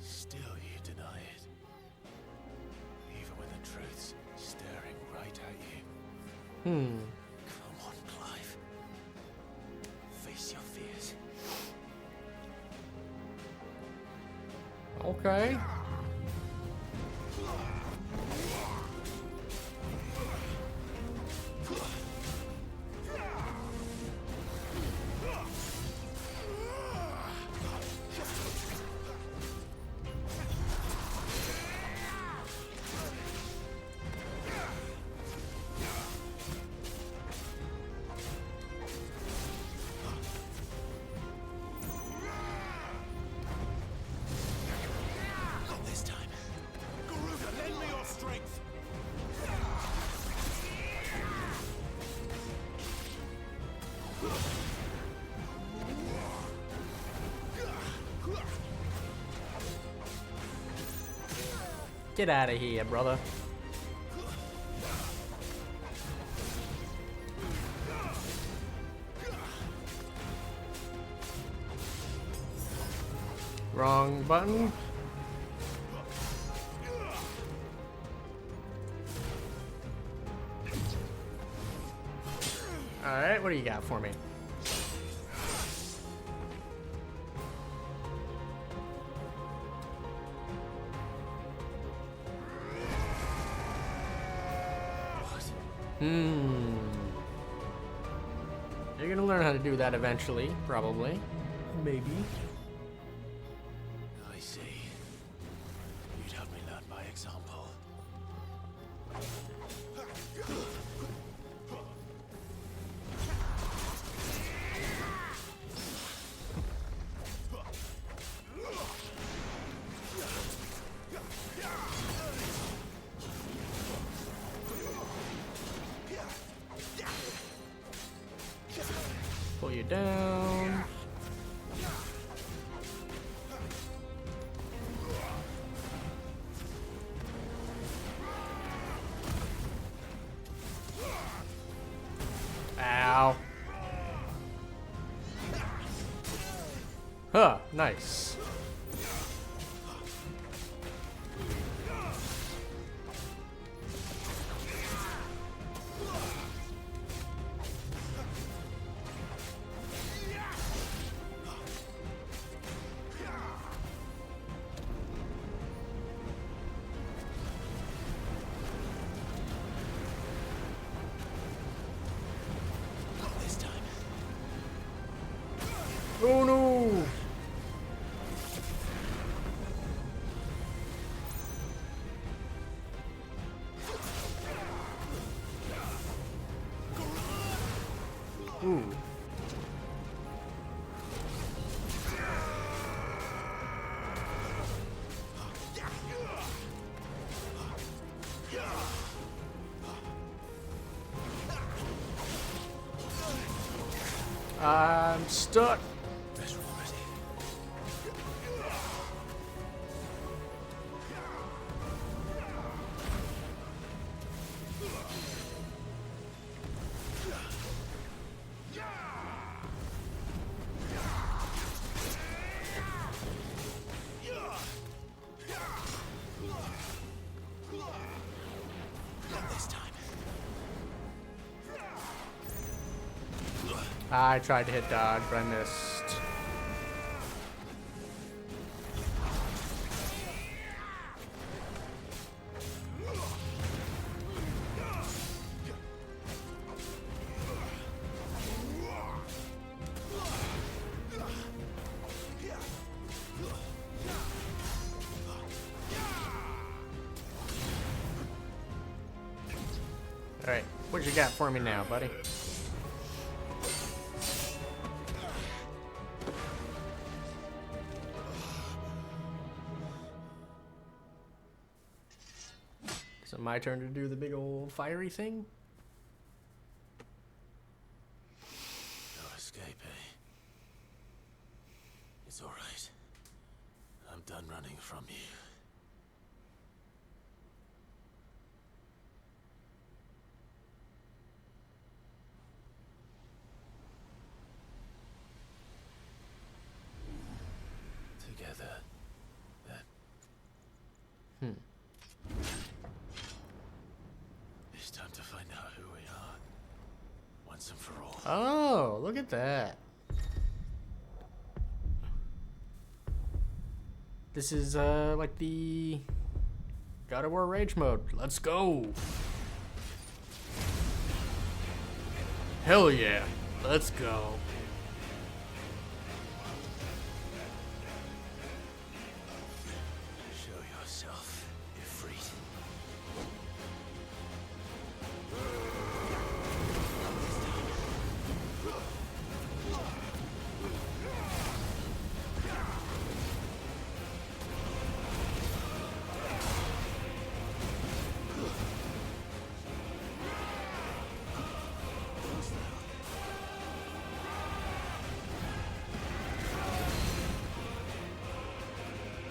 Still you deny it. Even when the truth's staring right at you. Come on, Clive. Face your fears. Okay. Not this time. Garuda, lend me your strength. Get out of here, brother. Wrong button. Alright, what do you got for me? You're gonna learn how to do that eventually, probably. Maybe. I see. You'd help me learn by example. Pull you down. Ow. Huh, nice. Not this time. Oh no! Ooh. I'm stuck. Better already. Not this time. I tried to hit dodge, but I missed. got for me now, buddy? Is it my turn to do the big old fiery thing? No escape, eh? It's all right. I'm done running from you. Together, then. It's time to find out who we are, once and for all. Oh, look at that. This is like the God of War Rage mode. Let's go. Hell yeah. Let's go. Show yourself, Ifrit.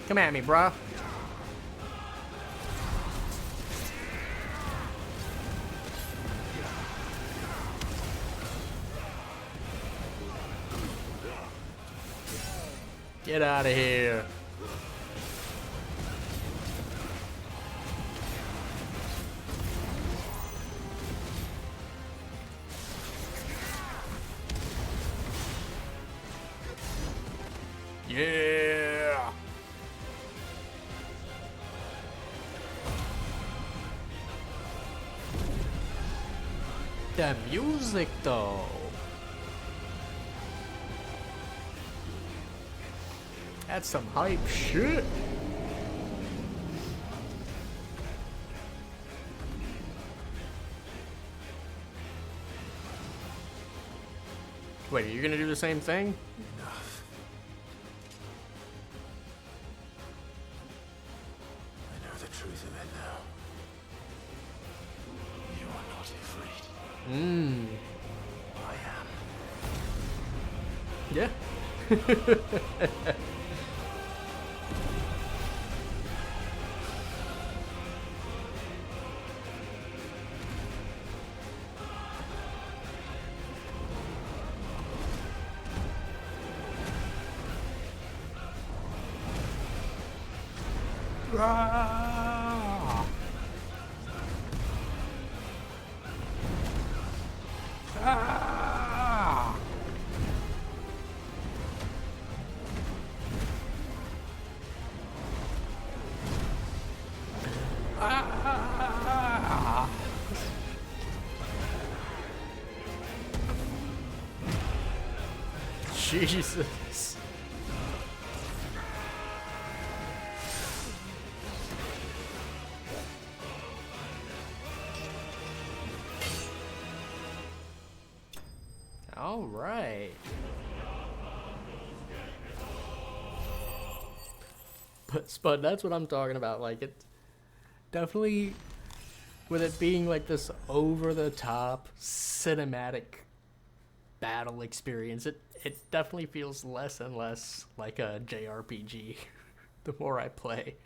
Come at me, brah. Get out of here. Yeah. The music though. That's some hype shit. Wait, are you gonna do the same thing? Enough. I know the truth of it now. You are not afraid. I am. Yeah. Ah. Ah. Ah. Jesus. All right. But Spud, that's what I'm talking about. Like, it definitely, with it being like this over-the-top cinematic battle experience, it definitely feels less and less like a JRPG the more I play.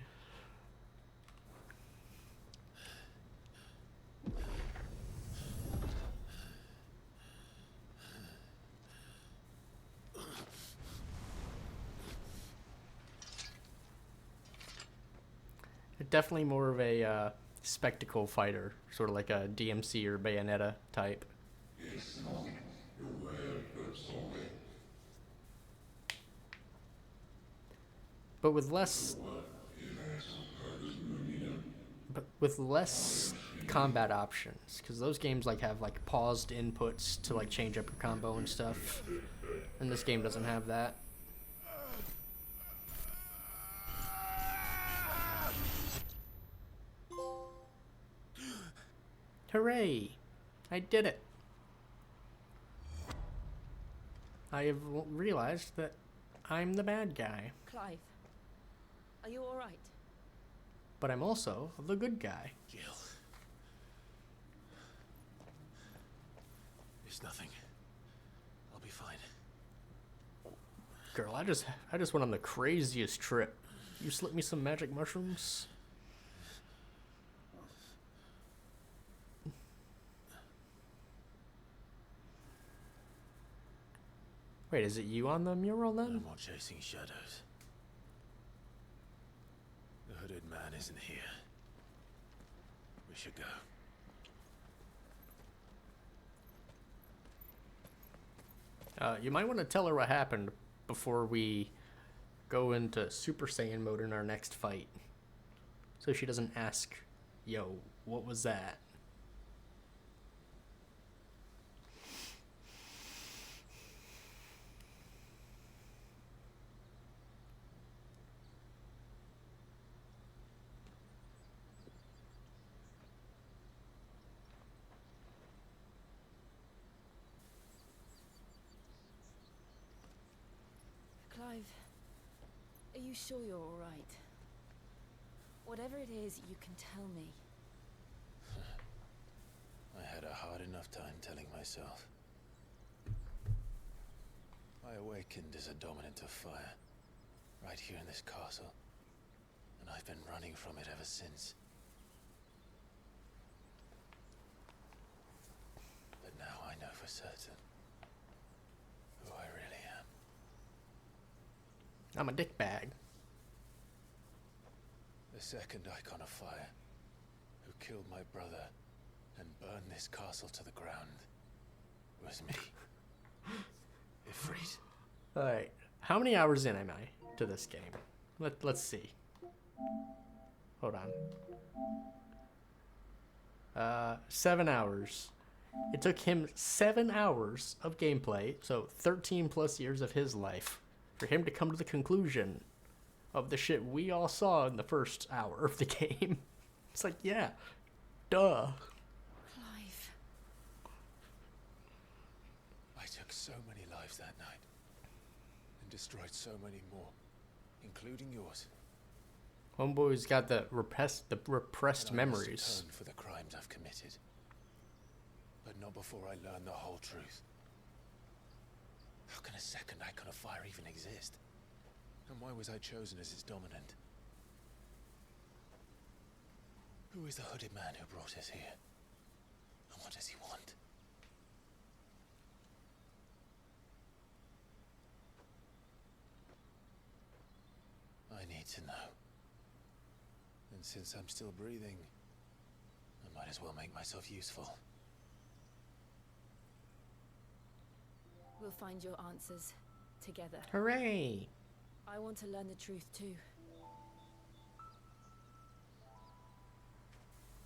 Definitely more of a spectacle fighter, sort of like a DMC or Bayonetta type. But with less combat options, because those games like have like paused inputs to like change up your combo and stuff, and this game doesn't have that. Hooray! I did it. I have realized that I'm the bad guy. Clive, are you all right? But I'm also the good guy. Jill. It's nothing. I'll be fine. Girl, I just went on the craziest trip. You slipped me some magic mushrooms. Wait, is it you on the mural then? No more chasing shadows. The hooded man isn't here. We should go. You might want to tell her what happened before we go into Super Saiyan mode in our next fight. So she doesn't ask, yo, what was that? Clive, are you sure you're all right? Whatever it is, you can tell me. I had a hard enough time telling myself. I awakened as a dominant of fire, right here in this castle, and I've been running from it ever since. But now I know for certain who I really am. I'm a dickbag. The second icon of fire, who killed my brother and burned this castle to the ground, was me. Ifrit. Alright, how many hours in am I to this game? Let's see. Hold on. 7 hours. It took him 7 hours of gameplay, so 13 plus years of his life, for him to come to the conclusion of the shit we all saw in the first hour of the game. It's like, yeah, duh. Clive. I took so many lives that night, and destroyed so many more, including yours. Homeboy's got the repressed And I must memories. atone for the crimes I've committed, but not before I learn the whole truth. How can a second icon of fire even exist? And why was I chosen as its dominant? Who is the hooded man who brought us here? And what does he want? I need to know. And since I'm still breathing, I might as well make myself useful. We'll find your answers together. Hooray! I want to learn the truth too.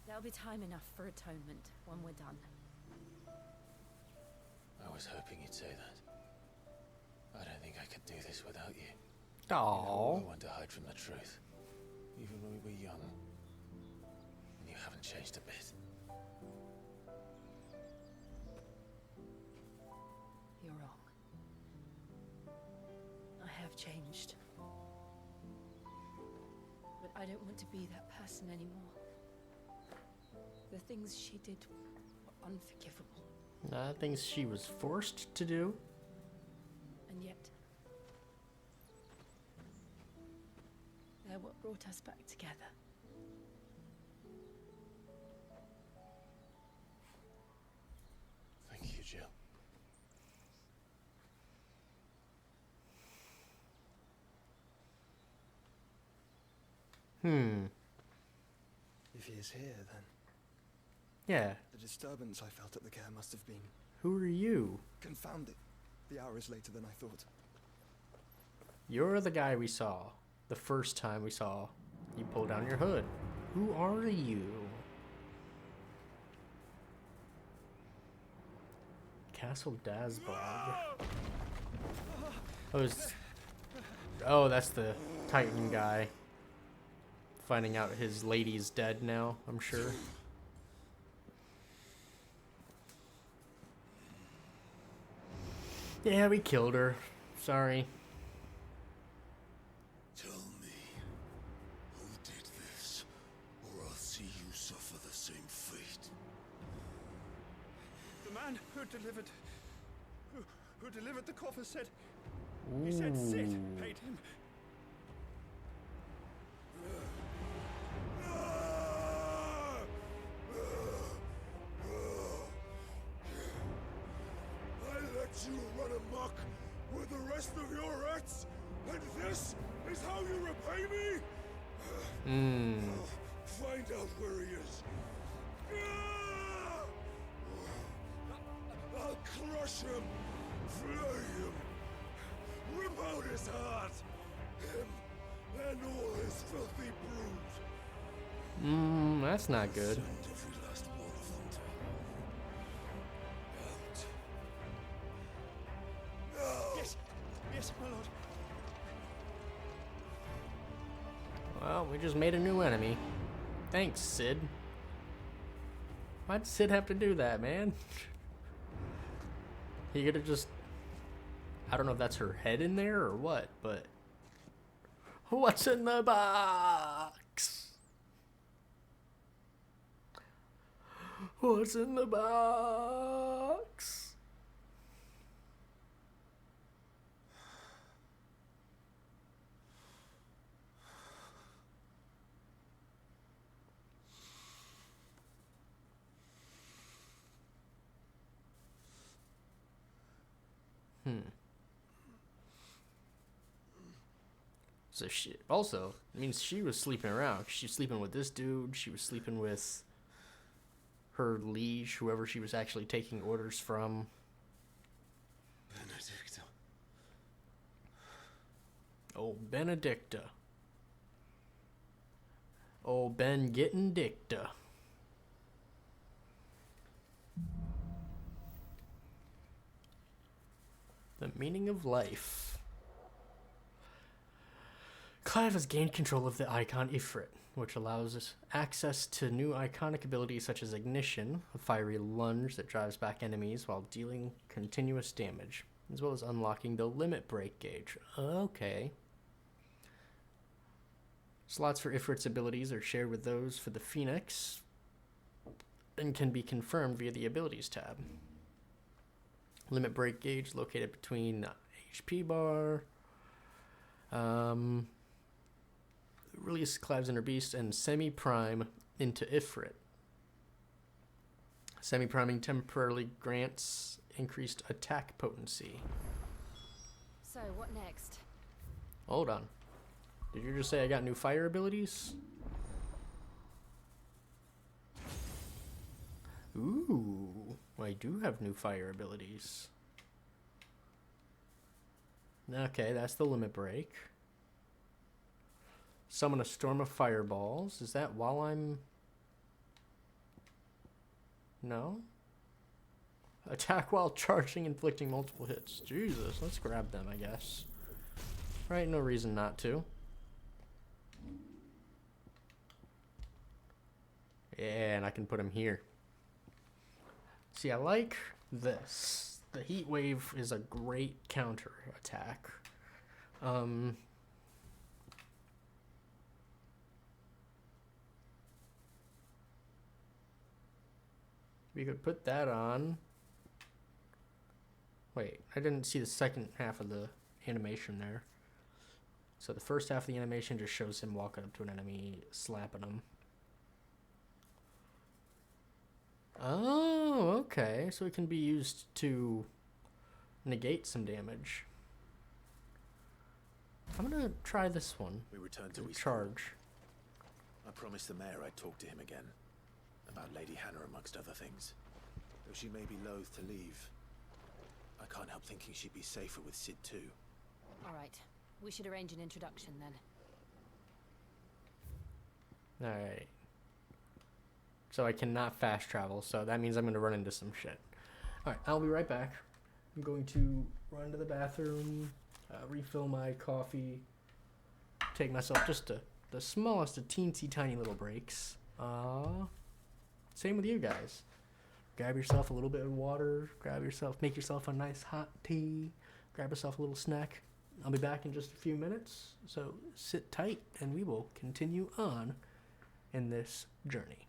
There'll be time enough for atonement when we're done. I was hoping you'd say that. I don't think I could do this without you. Aww. I want to hide from the truth, even when we were young. And you haven't changed a bit. You're wrong. I have changed. But I don't want to be that person anymore. The things she did were unforgivable. Things she was forced to do. And yet, they're what brought us back together. Thank you, Jill. If he is here, then Yeah. the disturbance I felt at the care must have been Who are you? confounded. The hour is later than I thought. You're the guy we saw the first time we saw you pull down your hood. Who are you? Castle Dazbog. Oh, that's the Titan guy. Finding out his lady's dead now, I'm sure. Yeah, we killed her. Sorry. Tell me, who did this, or I'll see you suffer the same fate. The man who delivered the coffer said... He said Sid paid him. I let you run amok with the rest of your rats, and this is how you repay me? I'll find out where he is. I'll crush him, flay him, rip out his heart, him and all his filthy brood. That's not good. Send every last one of them to hell. Out. Yes, yes, my lord. Well, we just made a new enemy. Thanks, Sid. Why'd Sid have to do that, man? He could have just... I don't know if that's her head in there or what, but... What's in the box? What's in the box? So she also, it means she was sleeping around. She was sleeping with this dude. She was sleeping with her liege, whoever she was actually taking orders from. Benedicta. Oh, Benedicta. Oh, Ben getting dicta. The meaning of life. Clive has gained control of the icon Ifrit, which allows us access to new iconic abilities such as Ignition, a fiery lunge that drives back enemies while dealing continuous damage, as well as unlocking the Limit Break gauge. Okay. Slots for Ifrit's abilities are shared with those for the Phoenix and can be confirmed via the Abilities tab. Limit Break gauge located between HP bar. Release Clive's Inner Beast and Semi-Prime into Ifrit. Semi-priming temporarily grants increased attack potency. So, what next? Hold on. Did you just say I got new fire abilities? Ooh, I do have new fire abilities. Okay, that's the Limit Break. Summon a storm of fireballs. Is that while I'm... No? Attack while charging, inflicting multiple hits. Jesus, let's grab them, I guess. Right, no reason not to. Yeah, and I can put him here. See, I like this. The heat wave is a great counter attack. We could put that on. Wait, I didn't see the second half of the animation there. So the first half of the animation just shows him walking up to an enemy, slapping him. Oh, okay. So it can be used to negate some damage. I'm gonna try this one. We return to East. Charge. I promised the mayor I'd talk to him again. About Lady Hannah amongst other things. Though she may be loath to leave, I can't help thinking she'd be safer with Sid too. Alright, we should arrange an introduction then. Alright. So I cannot fast travel, so that means I'm going to run into some shit. Alright, I'll be right back. I'm going to run to the bathroom, refill my coffee, take myself just the smallest of teensy tiny little breaks. Same with you guys. grab yourself a little bit of water, make yourself a nice hot tea, grab yourself a little snack. I'll be back in just a few minutes, so sit tight and we will continue on in this journey.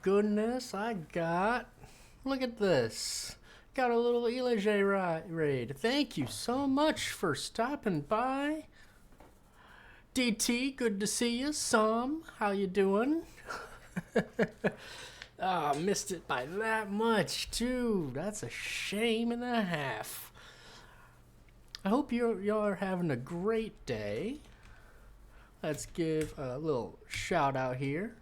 goodness, I got... Look at this. Got a little Elijah raid. Thank you so much for stopping by. DT, good to see you. Sam, how you doing? Missed it by that much, too. That's a shame and a half. I hope y'all are having a great day. Let's give a little shout out here.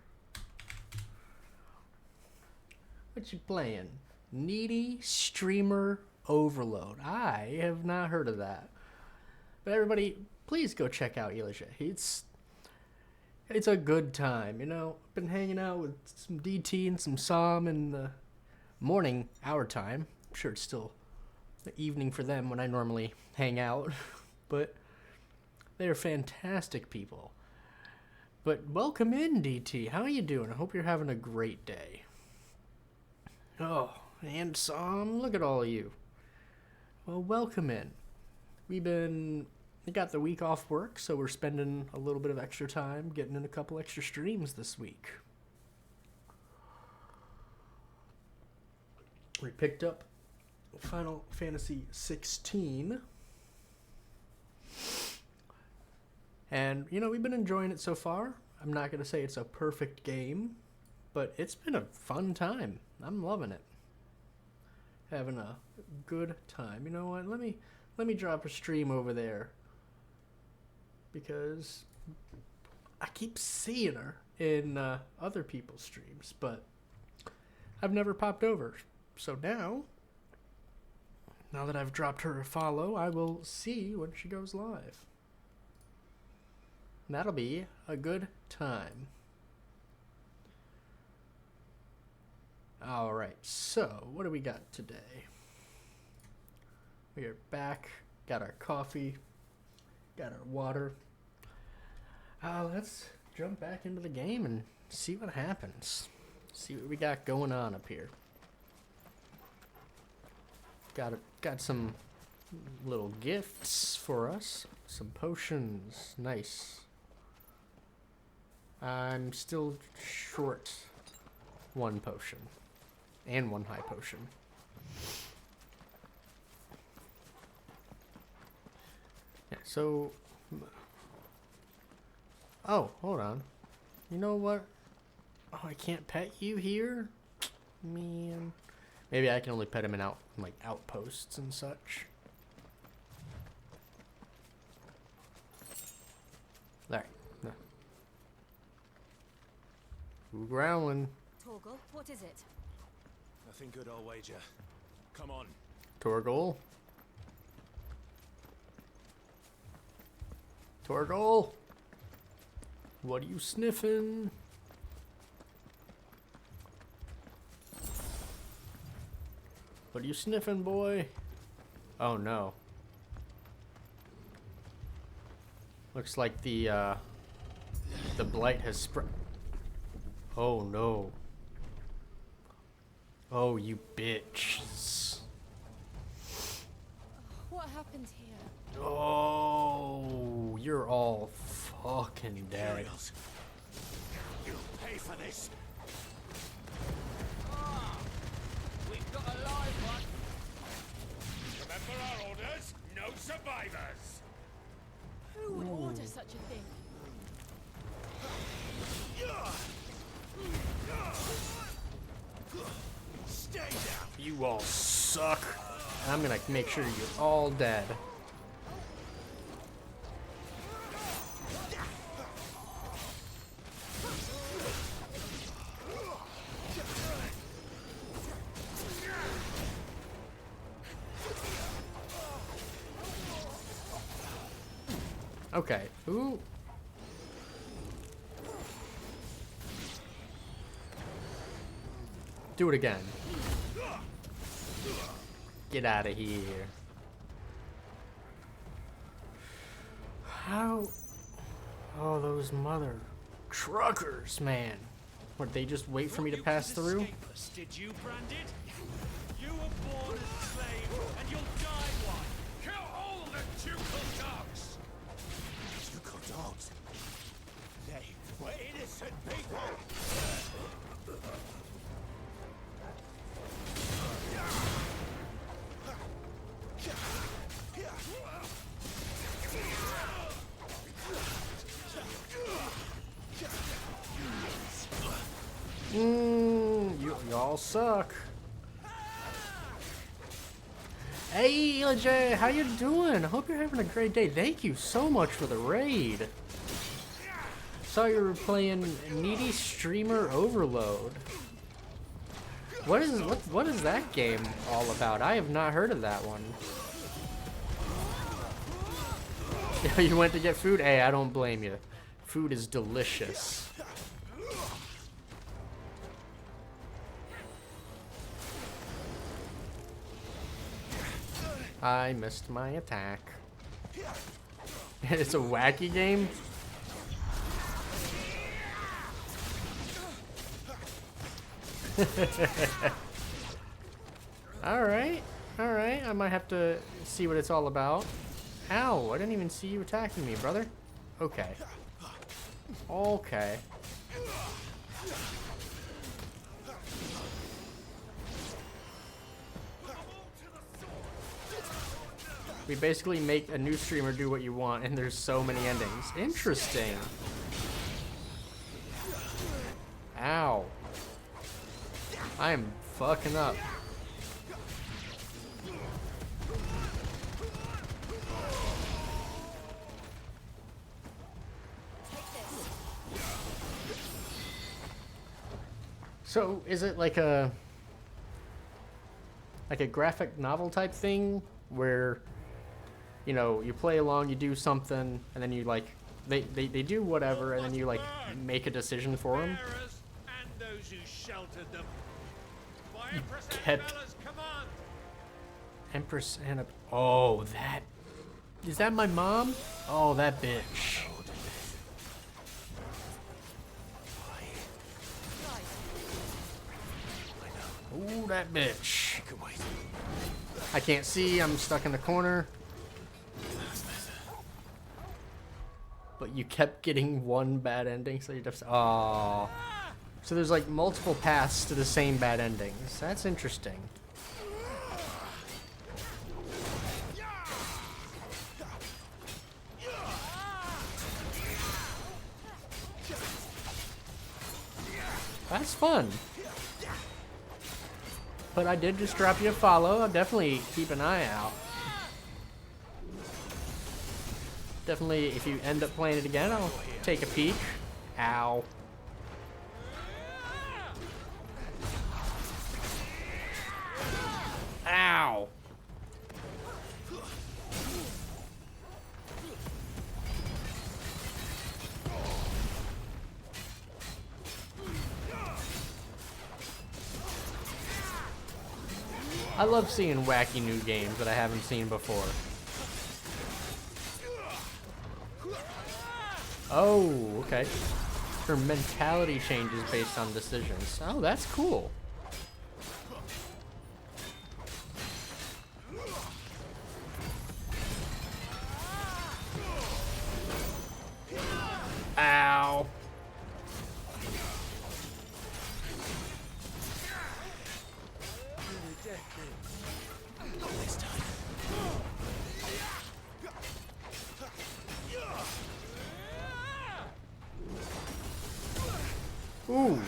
What you playing? Needy Streamer Overload. I have not heard of that. But everybody, please go check out Elijah. It's a good time, you know. Been hanging out with some DT and some Sam in the morning, our time. I'm sure it's still the evening for them when I normally hang out. But they're fantastic people. But welcome in, DT. How are you doing? I hope you're having a great day. Oh, and Sam, look at all of you. Well, welcome in. We got the week off work, so we're spending a little bit of extra time getting in a couple extra streams this week. We picked up Final Fantasy 16. And, you know, we've been enjoying it so far. I'm not going to say it's a perfect game, but it's been a fun time. I'm loving it. Having a good time. You know what? Let me drop a stream over there. Because I keep seeing her in other people's streams, but I've never popped over. So now that I've dropped her a follow, I will see when she goes live. And that'll be a good time. Alright, so what do we got today? We are back, got our coffee, got our water. Let's jump back into the game and see what happens. See what we got going on up here. Got some little gifts for us. Some potions. Nice. I'm still short one potion. And one high potion. Yeah, so... Oh, hold on. You know what? Oh, I can't pet you here? Man. Maybe I can only pet him in outposts and such. There. No. Who growling? Torgal, what is it? Nothing good, I'll wager. Come on. Torgal? Torgal? What are you sniffing? What are you sniffing, boy? Oh no. Looks like the blight has spread. Oh no. Oh, you bitch. What happened here? Oh, you're all fucking dead. You'll pay for this. We've got a live one. Remember our orders? No survivors! Who would order such a thing? Stay down. You all suck. I'm gonna make sure you're all dead. Okay. Ooh. Do it again. Get out of here. How? Oh, those mother truckers, man. Would they just wait for me to pass through? Did you, Branded? You were born as a slave, and you'll die one. Kill all the ducal dogs. Ducal dogs? They were innocent people. Y'all suck. Hey, LJ, how you doing? I hope you're having a great day. Thank you so much for the raid. Saw you were playing Needy Streamer Overload. What is that game all about? I have not heard of that one. You went to get food? Hey, I don't blame you. Food is delicious. I missed my attack. It's a wacky game? Alright, alright. I might have to see what it's all about. Ow, I didn't even see you attacking me, brother. Okay. Okay. We basically make a new streamer do what you want, and there's so many endings. Interesting. Ow. I am fucking up. So, is it like a graphic novel type thing where, you know, you play along, you do something, and then you like they do whatever, and then you like make a decision for them? And those who sheltered them. By Empress Kept Annabella's command. Empress Anna. Oh, that is that my mom? Oh, that bitch. Ooh, that bitch. I can't see. I'm stuck in the corner. But you kept getting one bad ending, so you just. Oh. So there's like multiple paths to the same bad endings. That's interesting. That's fun. But I did just drop you a follow. I'll definitely keep an eye out. Definitely, if you end up playing it again, I'll take a peek. Ow. Ow. I love seeing wacky new games that I haven't seen before. Oh, okay. Her mentality changes based on decisions. Oh, that's cool. Ow. Ooh.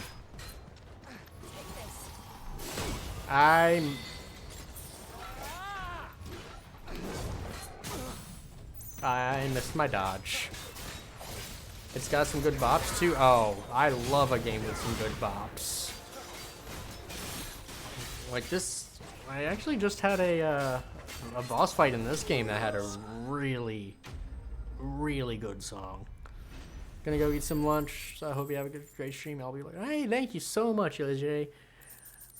I missed my dodge. It's got some good bops too. Oh, I love a game with some good bops. Like this, I actually just had a boss fight in this game that had a really, really good song. Gonna go eat some lunch, so I hope you have a great stream. I'll be like, hey, thank you so much, LJ.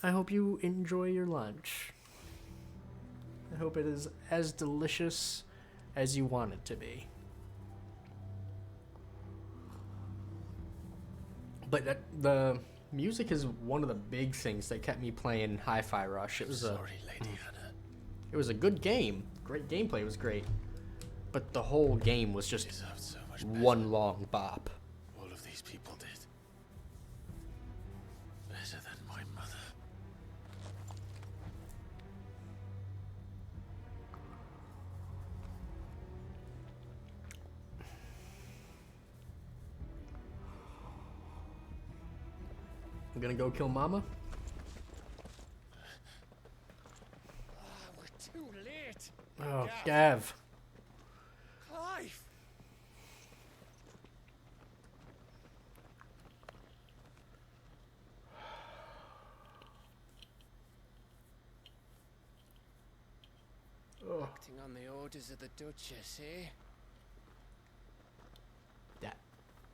I hope you enjoy your lunch. I hope it is as delicious as you want it to be. But the music is one of the big things that kept me playing Hi-Fi Rush. It was it was a good game. Great gameplay was great. But the whole game was just one long bop. All of these people did. Better than my mother. I'm gonna go kill Mama. We're too late. Oh, Gav. Clive! Acting on the orders of the Duchess, eh? That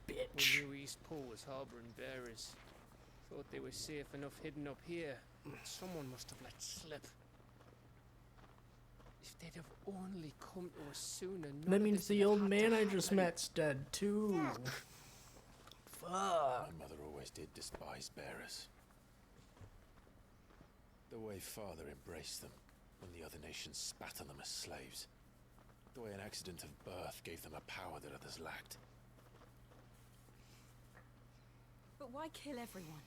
We bitch. knew East Pool was harbouring bearers. Thought they were safe enough hidden up here. Someone must have let slip. If they'd have only come to us sooner, none That of means this the would have old had man to I just happen. met's dead too. Fuck. My mother always did despise bearers. The way father embraced them when the other nations spat on them as slaves. The way an accident of birth gave them a power that others lacked. But why kill everyone?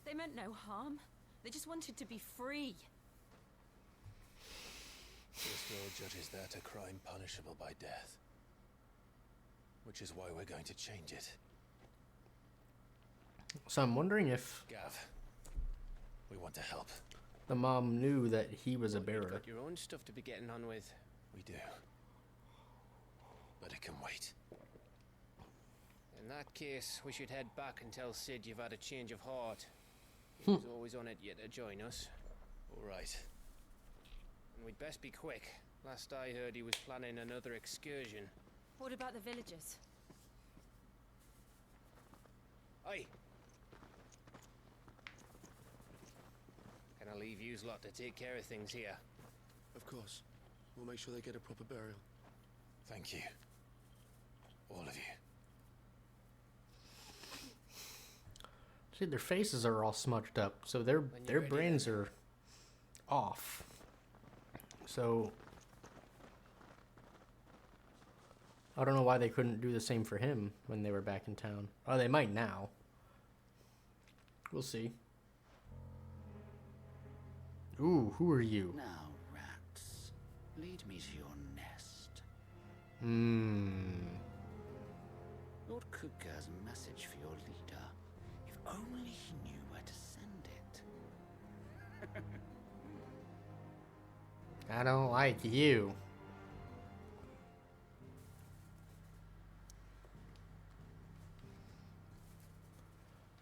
They meant no harm. They just wanted to be free. This world judges that a crime punishable by death. Which is why we're going to change it. So I'm wondering if Gav, we want to help. the mom knew that he was a You've bearer. got your own stuff to be getting on with. We do. But it can wait. In that case, we should head back and tell Sid you've had a change of heart. He was always on it yet to join us. All right. And we'd best be quick. Last I heard, he was planning another excursion. What about the villagers? Aye. Can I leave yous lot to take care of things here? Of course. We'll make sure they get a proper burial. Thank you. All of you. See, their faces are all smudged up, so their ready, brains then. are off. So I don't know why they couldn't do the same for him when they were back in town. Oh, they might now. We'll see. Ooh, who are you? Now, rats, lead me to your nest. Lord Kupka has a message for your leader. If only he knew where to send it. I don't like you.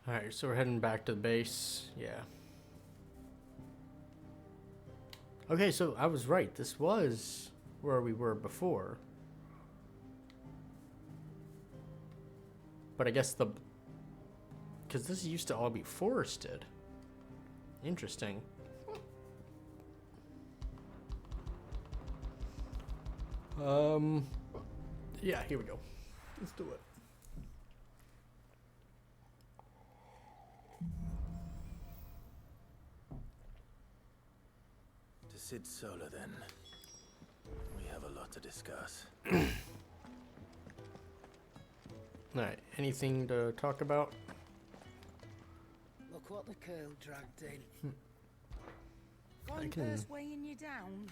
Alright, so we're heading back to the base. Yeah. Okay, so I was right. This was where we were before. But I guess because this used to all be forested. Interesting. Yeah, here we go. Let's do it. To Sid Solar, then. We have a lot to discuss. Alright, anything to talk about? Look what the curl dragged in. I Gone can- first weighing you down.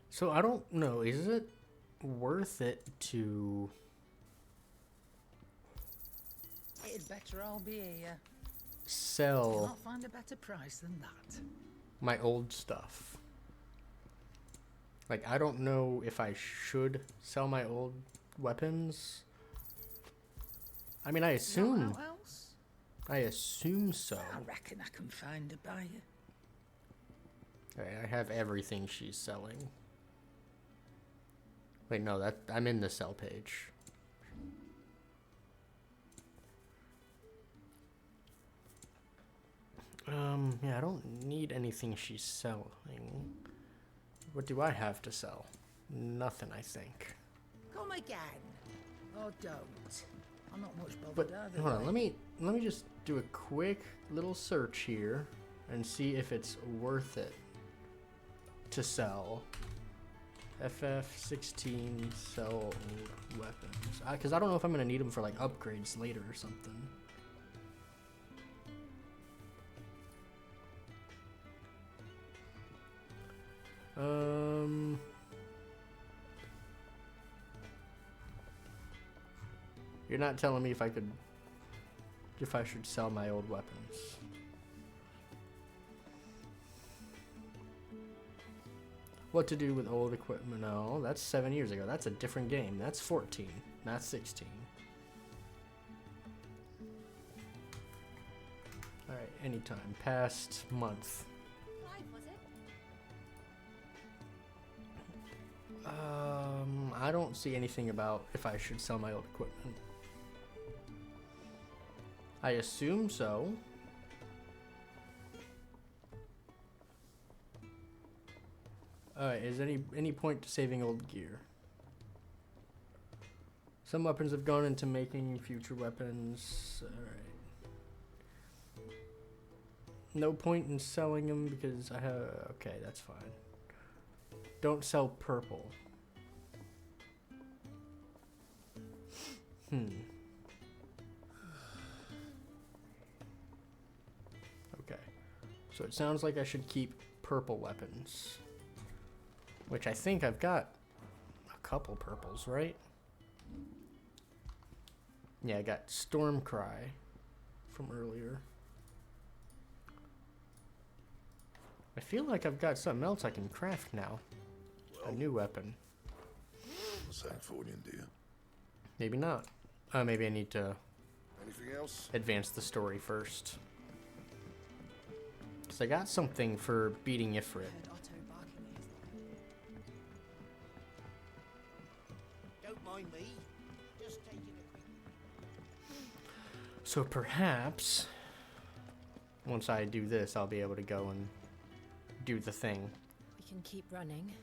So I don't know, is it worth it to It'd better all be here. sell Cannot find a better price than that. my old stuff? Like, I don't know if I should sell my old weapons. I mean, I assume Know how else? so. I reckon I can find a buyer. Alright, I have everything she's selling. Wait, no, I'm in the sell page. Yeah, I don't need anything she's selling. What do I have to sell? Nothing, I think. Come again. Or don't. I'm not much But bothered either hold on, way. let me just do a quick little search here and see if it's worth it to sell. FF16 sell old weapons. Because I don't know if I'm gonna need them for like upgrades later or something. You're not telling me if I should sell my old weapons. What to do with old equipment? No, that's 7 years ago. That's a different game. That's 14, not 16. Alright, anytime. Past month. Clive, was it? I don't see anything about if I should sell my old equipment. I assume so. Alright, is any point to saving old gear? Some weapons have gone into making future weapons. Alright. No point in selling them because I have... Okay, that's fine. Don't sell purple. Okay. So it sounds like I should keep purple weapons. Which I think I've got a couple purples, right? Yeah, I got Stormcry from earlier. I feel like I've got something else I can craft now. A new weapon. What's that for you, dear? Maybe not. Maybe I need to Anything else? advance the story first. Because I got something for beating Ifrit. Don't mind me. Just taking a quick... So perhaps, once I do this, I'll be able to go and do the thing. We can keep running.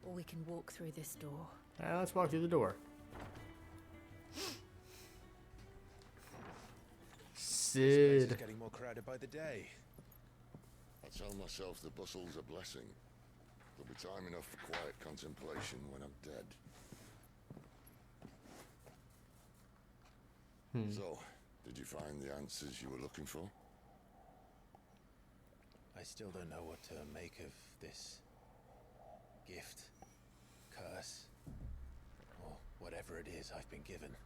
Or we can walk through this door. Let's walk through the door. This place is Sid. getting more crowded by the day. I tell myself the bustle's a blessing. There'll be time enough for quiet contemplation when I'm dead. So, did you find the answers you were looking for? I still don't know what to make of this gift, curse, or whatever it is I've been given.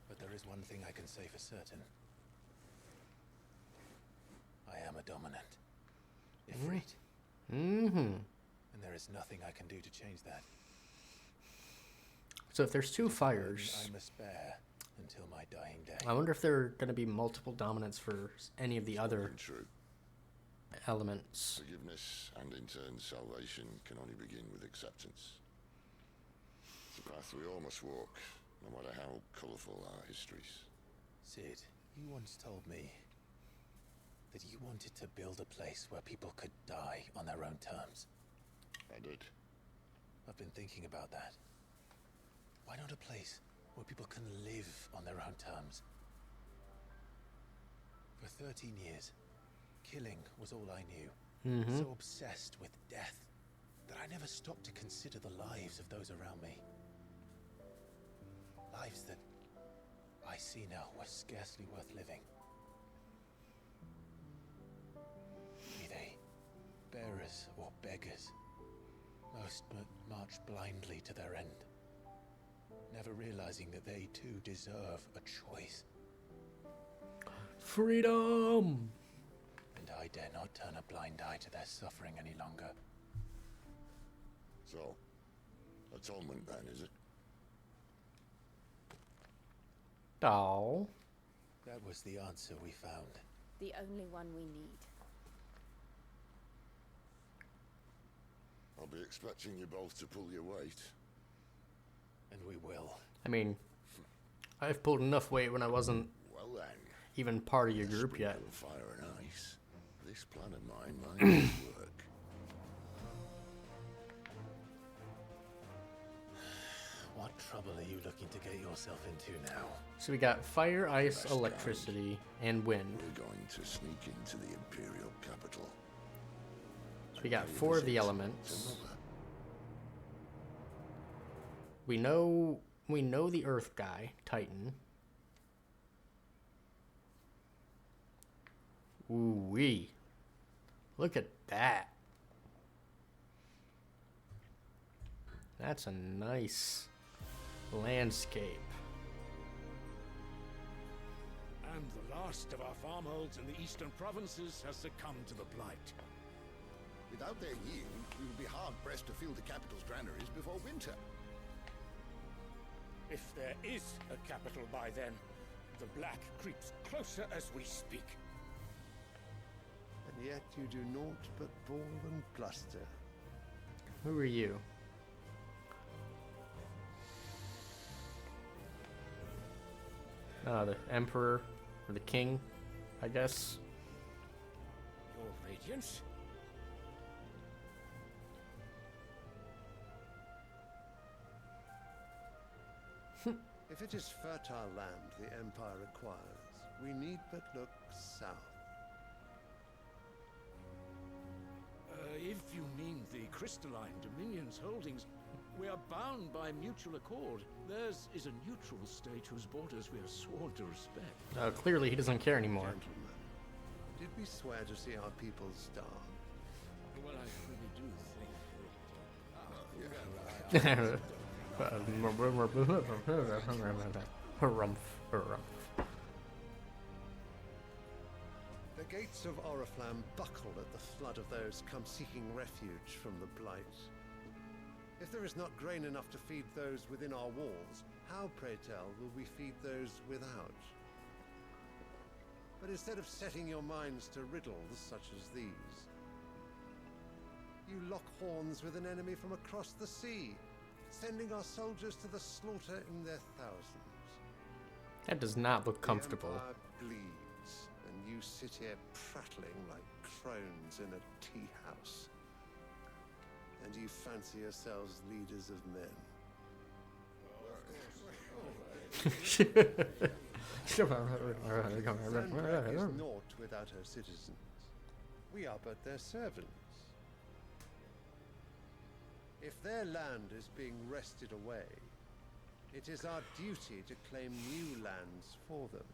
But there is one thing I can say for certain. I am a dominant. Ifrit. And there is nothing I can do to change that. So if there's two fires, I must bear until my dying day. I wonder if there are going to be multiple dominants for any of the other True. elements. Forgiveness and in turn salvation can only begin with acceptance. It's a path we all must walk, no matter how colourful our histories. Sid, you once told me that you wanted to build a place where people could die on their own terms. I did. I've been thinking about that. Why not a place where people can live on their own terms? For 13 years, killing was all I knew. So obsessed with death that I never stopped to consider the lives of those around me. Lives that I see now were scarcely worth living. Be they bearers or beggars, most march blindly to their end, never realizing that they too deserve a choice. Freedom! And I dare not turn a blind eye to their suffering any longer. So, atonement then, is it? Oh. That was the answer we found. The only one we need. I'll be expecting you both to pull your weight. And we will. I mean, I've pulled enough weight when I wasn't even part of your group yet. Of fire and ice. This plan of mine might work. What trouble are you looking to get yourself into now? So we got fire, ice, electricity, and wind. We're going to sneak into the Imperial capital. So we got 4 of the elements. We know the Earth guy, Titan. Ooh-wee. Look at that. That's a nice landscape. And the last of our farmholds in the eastern provinces has succumbed to the blight. Without their yield, we will be hard-pressed to fill the capital's granaries before winter. If there is a capital by then, the black creeps closer as we speak. And yet you do naught but bawl and bluster. Who are you? The Emperor, or the King, I guess. Your Radiance? If it is fertile land the Empire requires, we need but look south. If you mean the crystalline Dominion's holdings, we are bound by mutual accord. Theirs is a neutral state whose borders we are sworn to respect. Clearly he doesn't care anymore. Gentlemen, did we swear to see our people starve? Well, I really do think The gates of Oriflamme buckle at the flood of those come seeking refuge from the blight. If there is not grain enough to feed those within our walls, how, pray tell, will we feed those without? But instead of setting your minds to riddles such as these, you lock horns with an enemy from across the sea, sending our soldiers to the slaughter in their thousands. That does not look comfortable. The Empire bleeds, and you sit here prattling like crones in a tea house. And you fancy yourselves leaders of men. Sandbreak is naught without her citizens. We are but their servants. If their land is being wrested away, it is our duty to claim new lands for them.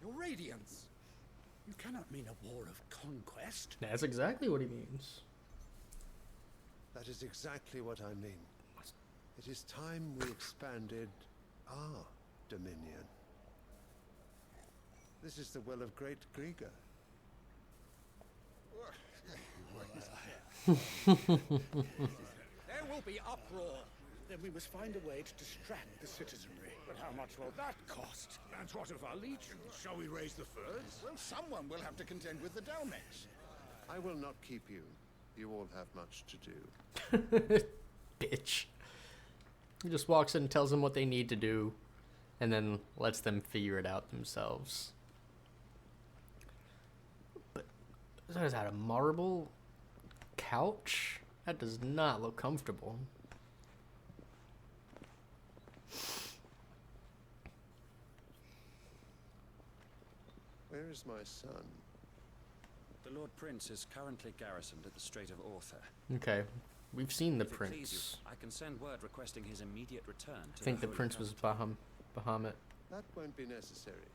Your Radiance! You cannot mean a war of conquest. That's exactly what he means. That is exactly what I mean. It is time we expanded our dominion. This is the will of great Grieger. There will be uproar. Then we must find a way to distract the citizenry. But how much will that cost? And what of our legions? Shall we raise the furs? Well, someone will have to contend with the Dalmeks. I will not keep you. You all have much to do. Bitch. He just walks in and tells them what they need to do, and then lets them figure it out themselves. But is that a marble couch? That does not look comfortable. Where is my son? The Lord Prince is currently garrisoned at the Strait of Arthur. Okay, we've seen the If it please prince. you, I can send word requesting his immediate return to I think the Holy prince was Capital. Bahamut. That won't be necessary.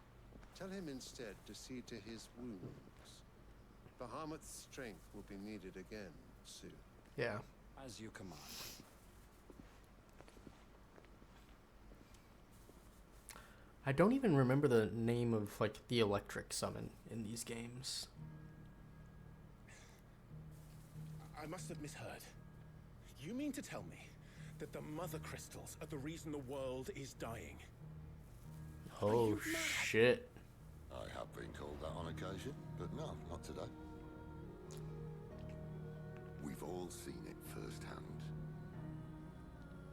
Tell him instead to see to his wounds. Bahamut's strength will be needed again soon. Yeah. As you command. I don't even remember the name of, like, the electric summon in these games. I must have misheard. You mean to tell me that the mother crystals are the reason the world is dying? Oh, shit. I have been called that on occasion, but no, not today. We've all seen it firsthand.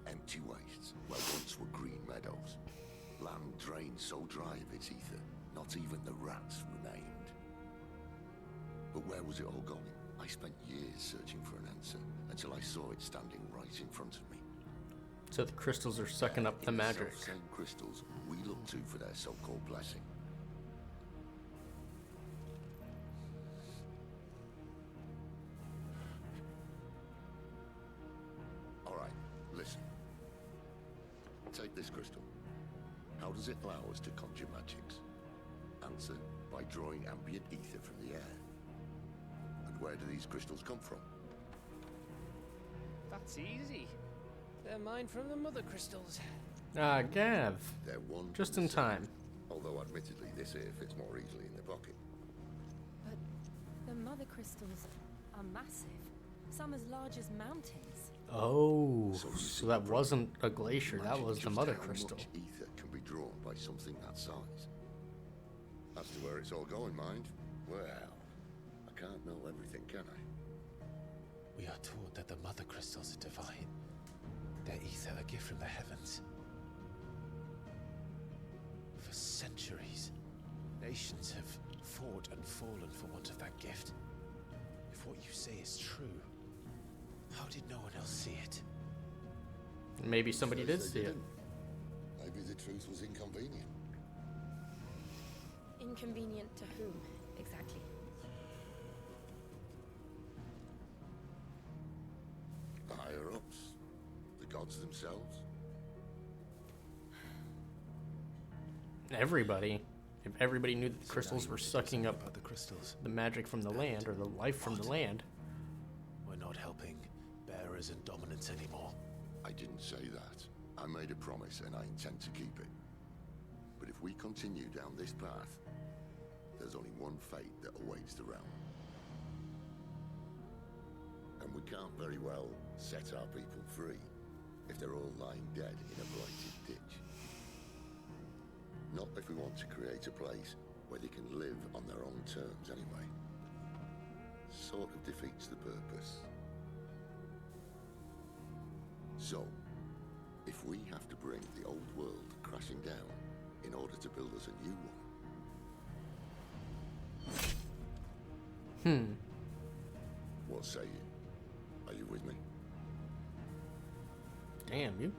Empty wastes where once were green meadows. Land drained so dry of its ether, not even the rats remained. But where was it all going? I spent years searching for an answer, until I saw it standing right in front of me. So the crystals are sucking up the magic. Same crystals we look to for their so-called blessing. All right, listen. Take this crystal. How does it allow us to conjure magics? Answer, by drawing ambient ether from the air. And where do these crystals come from? That That's easy. They're mine from the mother crystals. Ah, Gav. They're one Just and in the same. time. Although, admittedly, this here fits more easily in the pocket. But the mother crystals are massive. Some as large as mountains. Oh, so that wasn't a glacier. That Imagine was the just mother how crystal. much ether can be drawn by something that size. As to where it's all going, mind? Well, I can't know everything, can I? We are taught that the mother crystals are divine. Their ether a gift from the heavens. For centuries, nations have fought and fallen for want of that gift. If what you say is true, how did no one else see it? Maybe somebody did Suppose see they it. didn't. Maybe the truth was inconvenient. Inconvenient to whom, exactly? The higher-ups, the gods themselves. Everybody. If everybody knew that the So now crystals you were want to do sucking something up about the crystals. the magic from the land, or the life from the land. We're not helping bearers and dominants anymore. I didn't say that. I made a promise and I intend to keep it. But if we continue down this path, there's only one fate that awaits the realm. And we can't very well set our people free if they're all lying dead in a blighted ditch. Not if we want to create a place where they can live on their own terms anyway. Sort of defeats the purpose. So, if we have to bring the old world crashing down in order to build us a new one. What say you? Are you with me? Damn,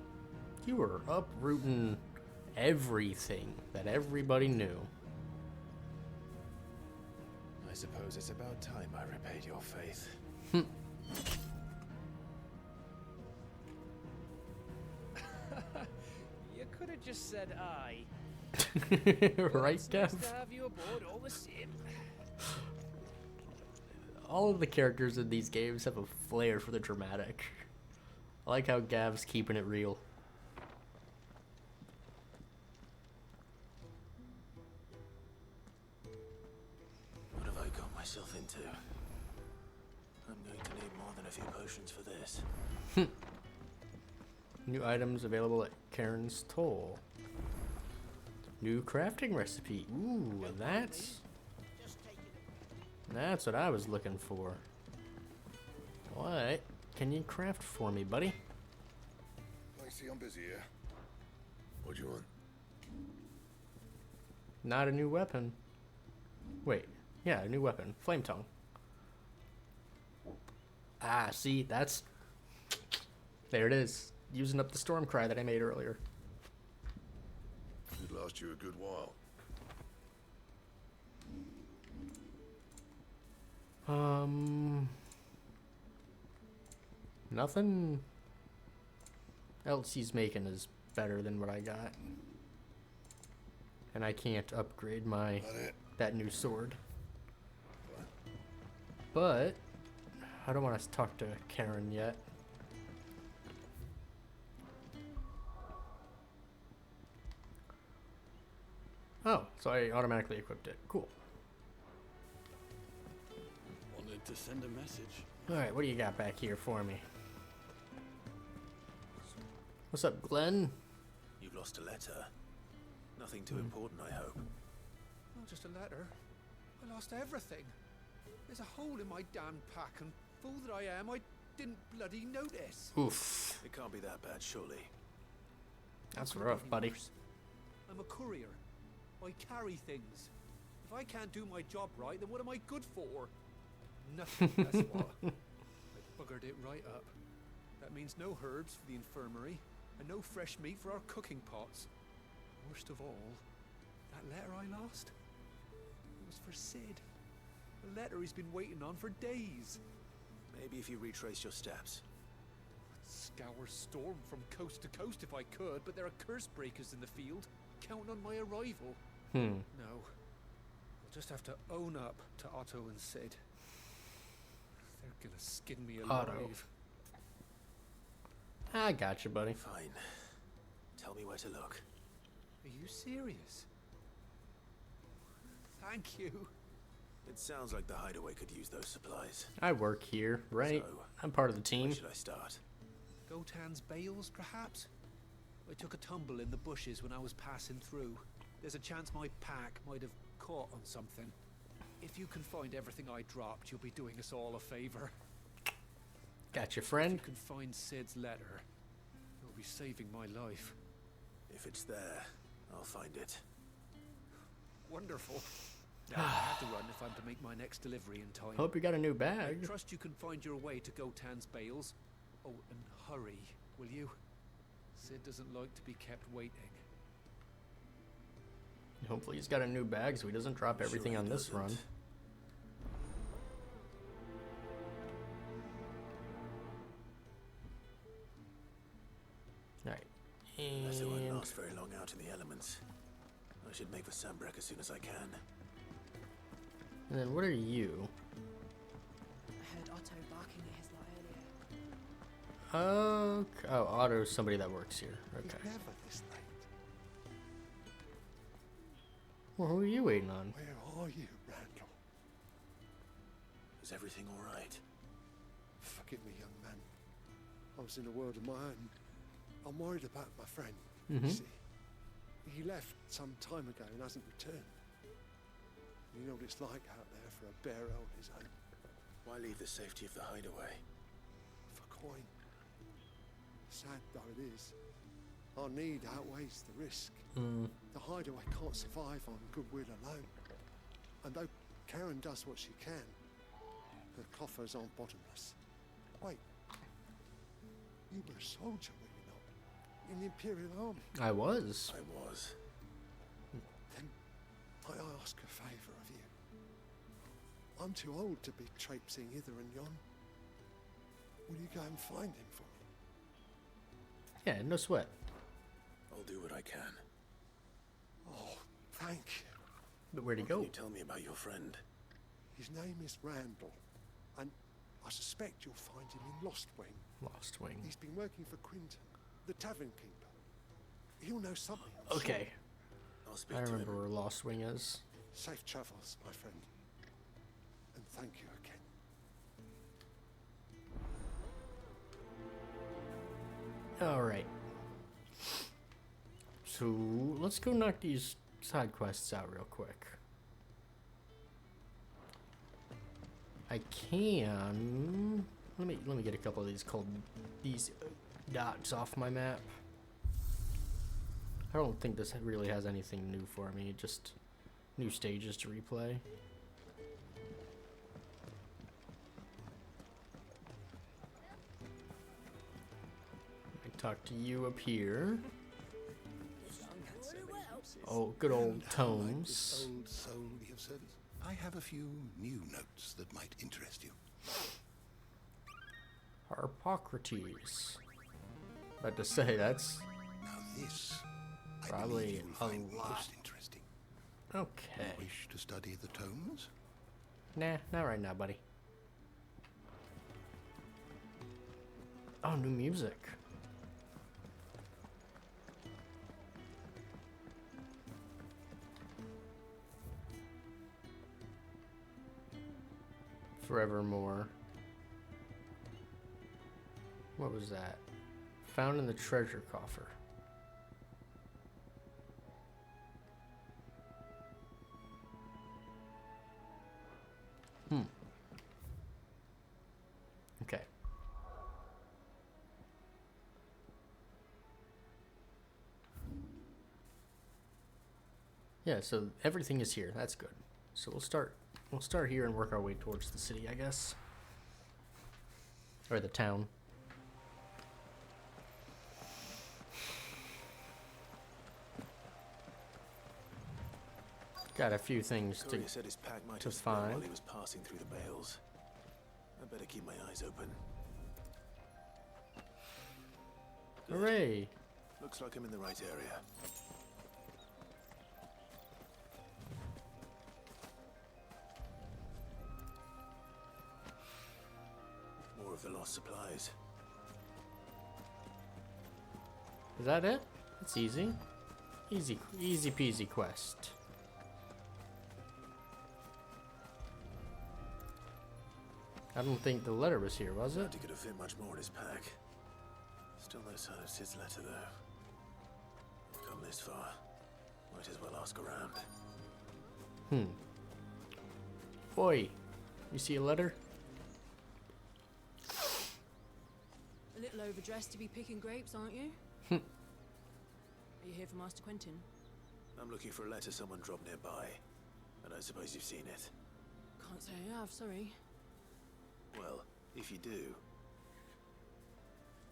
you were uprooting everything that everybody knew. I suppose it's about time I repaid your faith. You could have just said aye. Right, It's nice Gav? to have you aboard all the same. All of the characters in these games have a flair for the dramatic. I like how Gav's keeping it real. What have I got myself into? I'm going to need more than a few potions for this. New items available at Karen's Toll. New crafting recipe. Ooh, that's what I was looking for. What can you craft for me, buddy? I see I'm busy here. What do you want? Not a new weapon. Wait, yeah, a new weapon. Flame tongue. Ah, see, that's... There it is. Using up the storm cry that I made earlier. Could last you a good while. Nothing else he's making is better than what I got. And I can't upgrade that new sword. But I don't want to talk to Karen yet. Oh, so I automatically equipped it. Cool. Wanted to send a message. Alright, what do you got back here for me? What's up, Glenn? You've lost a letter. Nothing too important, I hope. Not just a letter. I lost everything. There's a hole in my damn pack, and fool that I am, I didn't bloody notice. Oof. It can't be that bad, surely. That's rough, buddy. I'm a courier. I carry things. If I can't do my job right, then what am I good for? Nothing, that's what. I buggered it right up. That means no herbs for the infirmary, and no fresh meat for our cooking pots. Worst of all, that letter I lost, it was for Sid. A letter he's been waiting on for days. Maybe if you retrace your steps. I'd scour Storm from coast to coast if I could, but there are curse breakers in the field, counting on my arrival. No. I'll just have to own up to Otto and Sid. They're gonna skin me alive. Otto. I got you, buddy. Fine. Tell me where to look. Are you serious? Thank you. It sounds like the hideaway could use those supplies. I work here, right? So, I'm part of the team. Where should I start? Gotan's bales, perhaps? I took a tumble in the bushes when I was passing through. There's a chance my pack might have caught on something. If you can find everything I dropped, you'll be doing us all a favor. Got your friend? If you can find Sid's letter, you'll be saving my life. If it's there, I'll find it. Wonderful. Now, I have to run if I'm to make my next delivery in time. Hope you got a new bag. I trust you can find your way to Gotan's bales. Oh, and hurry, will you? Sid doesn't like to be kept waiting. Hopefully he's got a new bag so he doesn't drop everything on this run. Alright. Unless it won't last very long out in the elements. I should make for Sambrek as soon as I can. And then what are you? I heard Otto barking at his lot earlier. Oh, Otto's somebody that works here. Okay. Never this late. Well, who are you waiting on? Where are you, Randall? Is everything all right? Forgive me, young man. I was in a world of my own. I'm worried about my friend. Mm-hmm. You see, he left some time ago and hasn't returned. You know what it's like out there for a bearer on his own. Why leave the safety of the hideaway? For coin. Sad though it is, our need outweighs the risk. The hideaway can't survive on goodwill alone. And though Karen does what she can, her coffers aren't bottomless. Wait, you were a soldier, were you not? In the Imperial Army? I was. Then I ask a favour of you. I'm too old to be traipsing hither and yon. Will you go and find him for me? Yeah, no sweat. I'll do what I can. Oh, thank you. But where'd he go? Can you tell me about your friend? His name is Randall, and I suspect you'll find him in Lost Wing. Lost Wing. He's been working for Quinton, the tavern keeper. He'll know something. Okay. I'll speak I to remember him. where Lost Wing is. Safe travels, my friend. And thank you again. Alright. So, let's go knock these side quests out real quick. I can... Let me get a couple of these dots off my map. I don't think this really has anything new for me, just new stages to replay. I talk to you up here. Oh, good old tomes. Old solely of service. I have a few new notes that might interest you. Harpocrates. About to say, that's Now this, I probably believe you'll find a lot. most interesting. Okay. You wish to study the tomes? Nah, not right now, buddy. Oh, new music. Forevermore. What was that? Found in the treasure coffer. Okay. Yeah, so everything is here. That's good. So we'll start here and work our way towards the city, I guess. Or the town. Got a few things to Courier said his pack might have spilled while he was passing through the bales. I better keep my eyes open. Hooray! Looks like I'm in the right area. More of the lost supplies. Is that it? It's easy. Easy peasy quest. I don't think the letter was here, was it? He could have fit much more in his pack. Still no sign of Sid's letter, though. We've come this far. Might as well ask around. Boy, you see a letter? A little overdressed to be picking grapes, aren't you? Are you here for Master Quentin? I'm looking for a letter someone dropped nearby. I don't suppose you've seen it. Can't say I have, sorry. Well, if you do...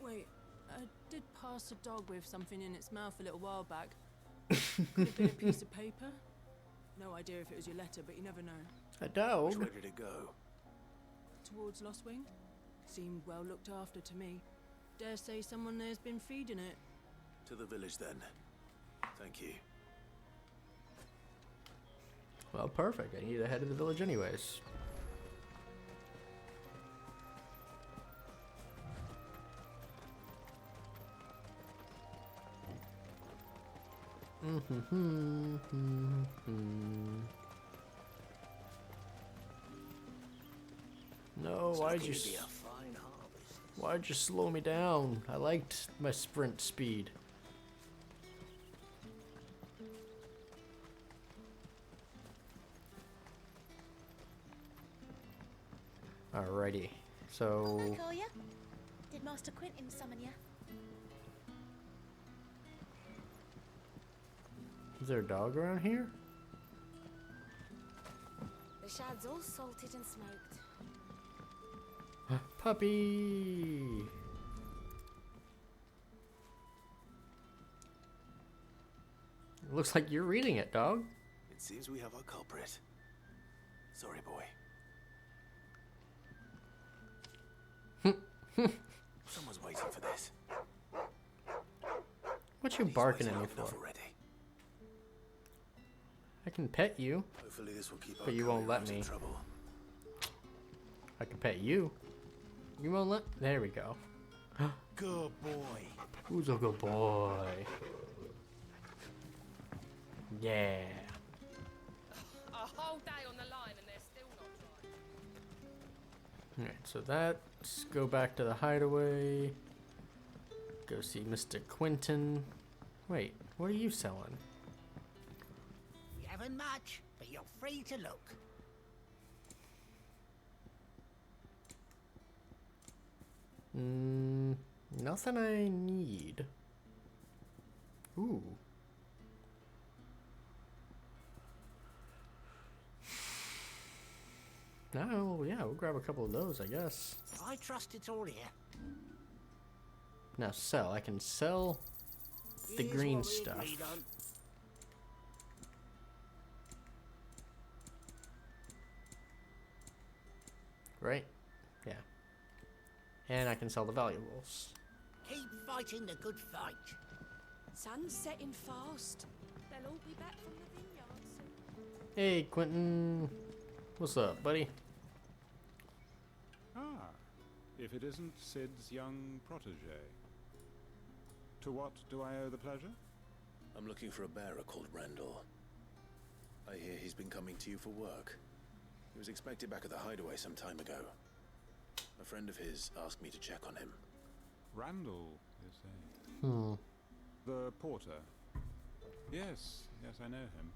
Wait, I did pass a dog with something in its mouth a little while back. Could have been a piece of paper. No idea if it was your letter, but you never know. A dog? Which way did it go? Towards Lost Wing? Seemed well looked after to me. Dare say someone there's been feeding it. To the village, then. Thank you. Well, perfect. I need to head to the village anyways. No, why'd you slow me down? I liked my sprint speed. Alrighty, so... Hi, Collier. Did Master Quentin summon you? Is there a dog around here? The shad's all salted and smoked. Puppy! Looks like you're reading it, dog. It seems we have our culprit. Sorry, boy. Someone's waiting for this. What you barking at me for? I can pet you, Hopefully this will keep but you won't let me. I can pet you. You won't let... There we go. Good boy. Who's a good boy? Yeah. A whole day on the line and they're still not dry. Alright, so let's go back to the hideaway. Go see Mr. Quentin. Wait, what are you selling? We haven't much, but you're free to look. Nothing I need. Ooh. No, yeah, we'll grab a couple of those, I guess. I trust it's all here. Now sell. I can sell the Here's green what we stuff. agreed on. Right? Yeah. And I can sell the valuables. Keep fighting the good fight. Sun's setting fast. They'll all be back from the vineyards. Hey, Quentin. What's up, buddy? Ah, if it isn't Sid's young protege. To what do I owe the pleasure? I'm looking for a bearer called Randall. I hear he's been coming to you for work. He was expected back at the hideaway some time ago. A friend of his asked me to check on him. Randall, you say? The porter. Yes, I know him.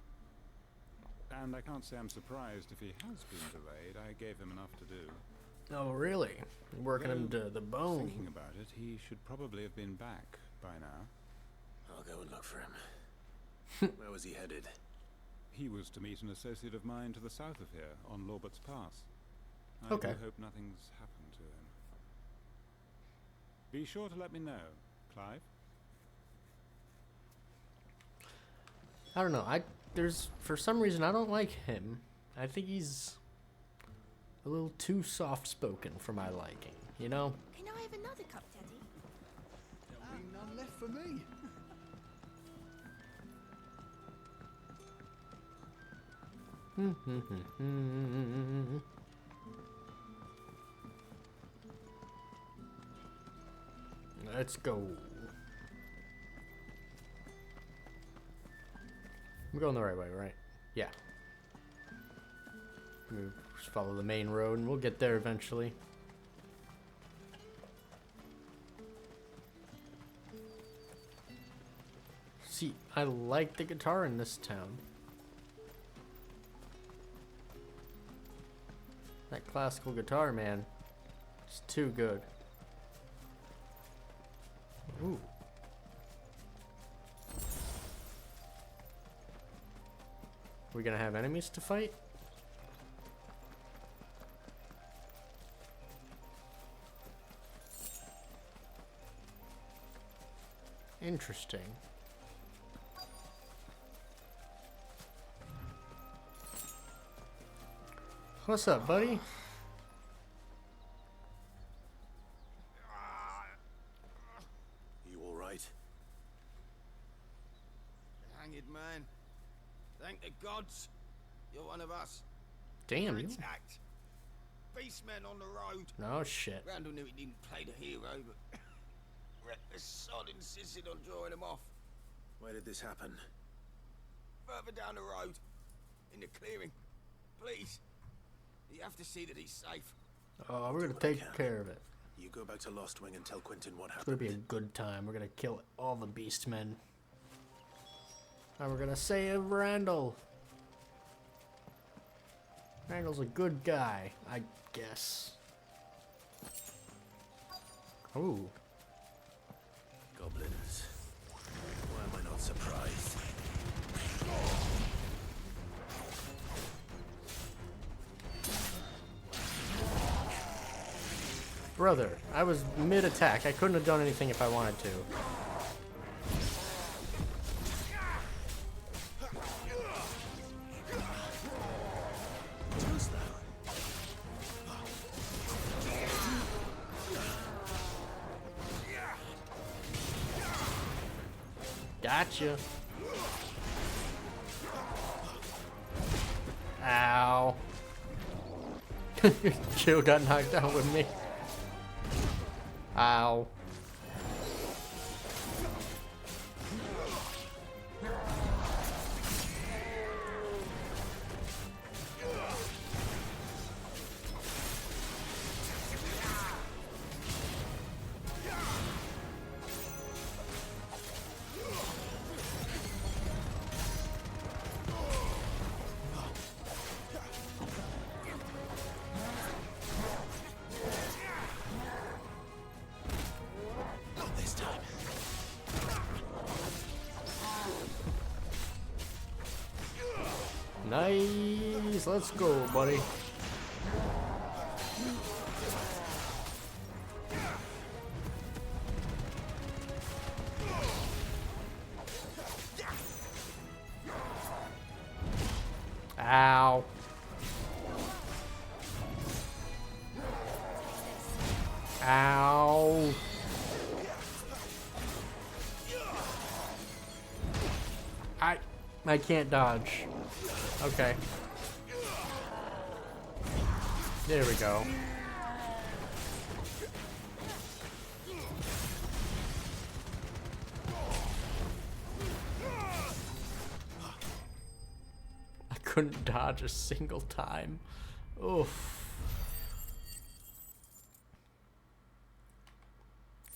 And I can't say I'm surprised if he has been delayed. I gave him enough to do. Oh, really? Working him to the bone. Thinking about it, he should probably have been back by now. I'll go and look for him. Where was he headed? He was to meet an associate of mine to the south of here, on Lorbert's Pass. I Okay. do hope nothing's happened to him. Be sure to let me know, Clive. I don't know. For some reason, I don't like him. I think he's a little too soft-spoken for my liking, you know? Can I have another cup, Daddy? There'll be none left for me. Let's go. I'm going the right way, right? Yeah. We'll just follow the main road and we'll get there eventually. See, I like the guitar in this town. That classical guitar, man. It's too good. Ooh. We gonna have enemies to fight? Interesting. What's up, buddy? You all right? Hang it, man. Thank the gods. You're one of us. Damn, We're you. attacked. Beastmen on the road. Oh, shit. Randall knew he didn't play the hero, but reckless sod insisted on drawing him off. Where did this happen? Further down the road. In the clearing. Please. You have to see that he's safe. Oh, we're gonna take care of it. You go back to Lost Wing and tell Quentin what It's happened. gonna be a good time. We're gonna kill all the beastmen. And we're gonna save Randall. Randall's a good guy, I guess. Ooh. Goblins. Why am I not surprised? Brother, I was mid-attack. I couldn't have done anything if I wanted to. Gotcha. Ow. Jill got knocked out with me. Ow. Nice, let's go, buddy. Ow. Ow. I can't dodge. Okay. There we go. I couldn't dodge a single time. Oof.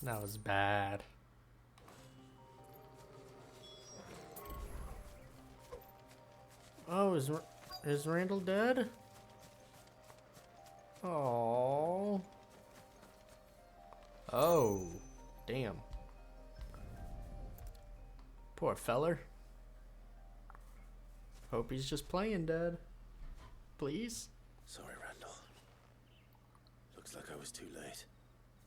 That was bad. Oh, is Randall dead? Oh. Oh, damn. Poor feller. Hope he's just playing dead. Please? Sorry, Randall. Looks like I was too late.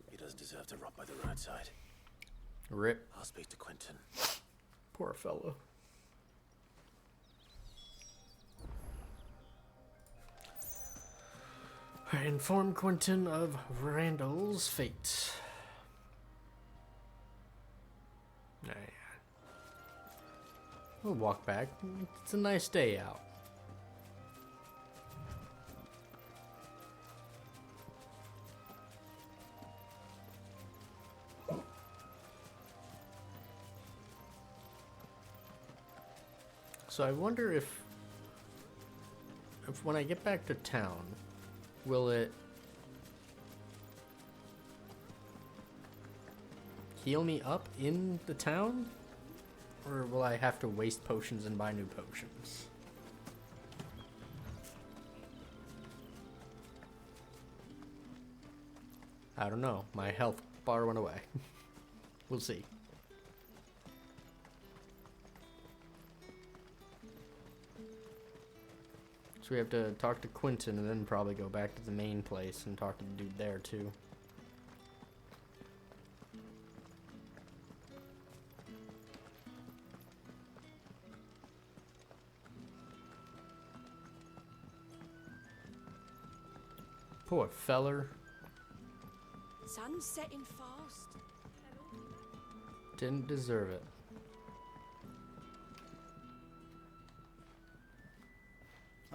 He doesn't deserve to rot by the roadside. Rip. I'll speak to Quentin. Poor fellow. Inform Quentin of Randall's fate. Yeah. We'll walk back. It's a nice day out. So I wonder if when I get back to town, will it heal me up in the town? Or will I have to waste potions and buy new potions? I don't know. My health bar went away. We'll see. So we have to talk to Quentin and then probably go back to the main place and talk to the dude there too. Poor feller. Sun's setting fast. Didn't deserve it.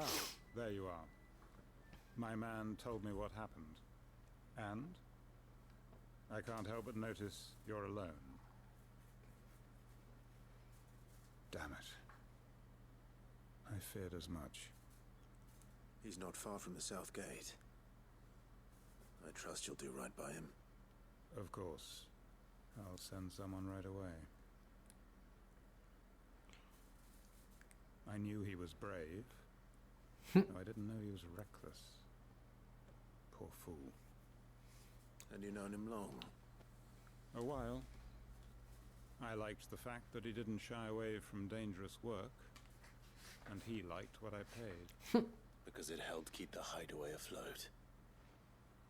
Ah, there you are. My man told me what happened. And I can't help but notice you're alone. Damn it. I feared as much. He's not far from the south gate. I trust you'll do right by him. Of course. I'll send someone right away. I knew he was brave. I didn't know he was reckless. Poor fool. And you known him long? A while. I liked the fact that he didn't shy away from dangerous work. And he liked what I paid. Because it helped keep the hideaway afloat.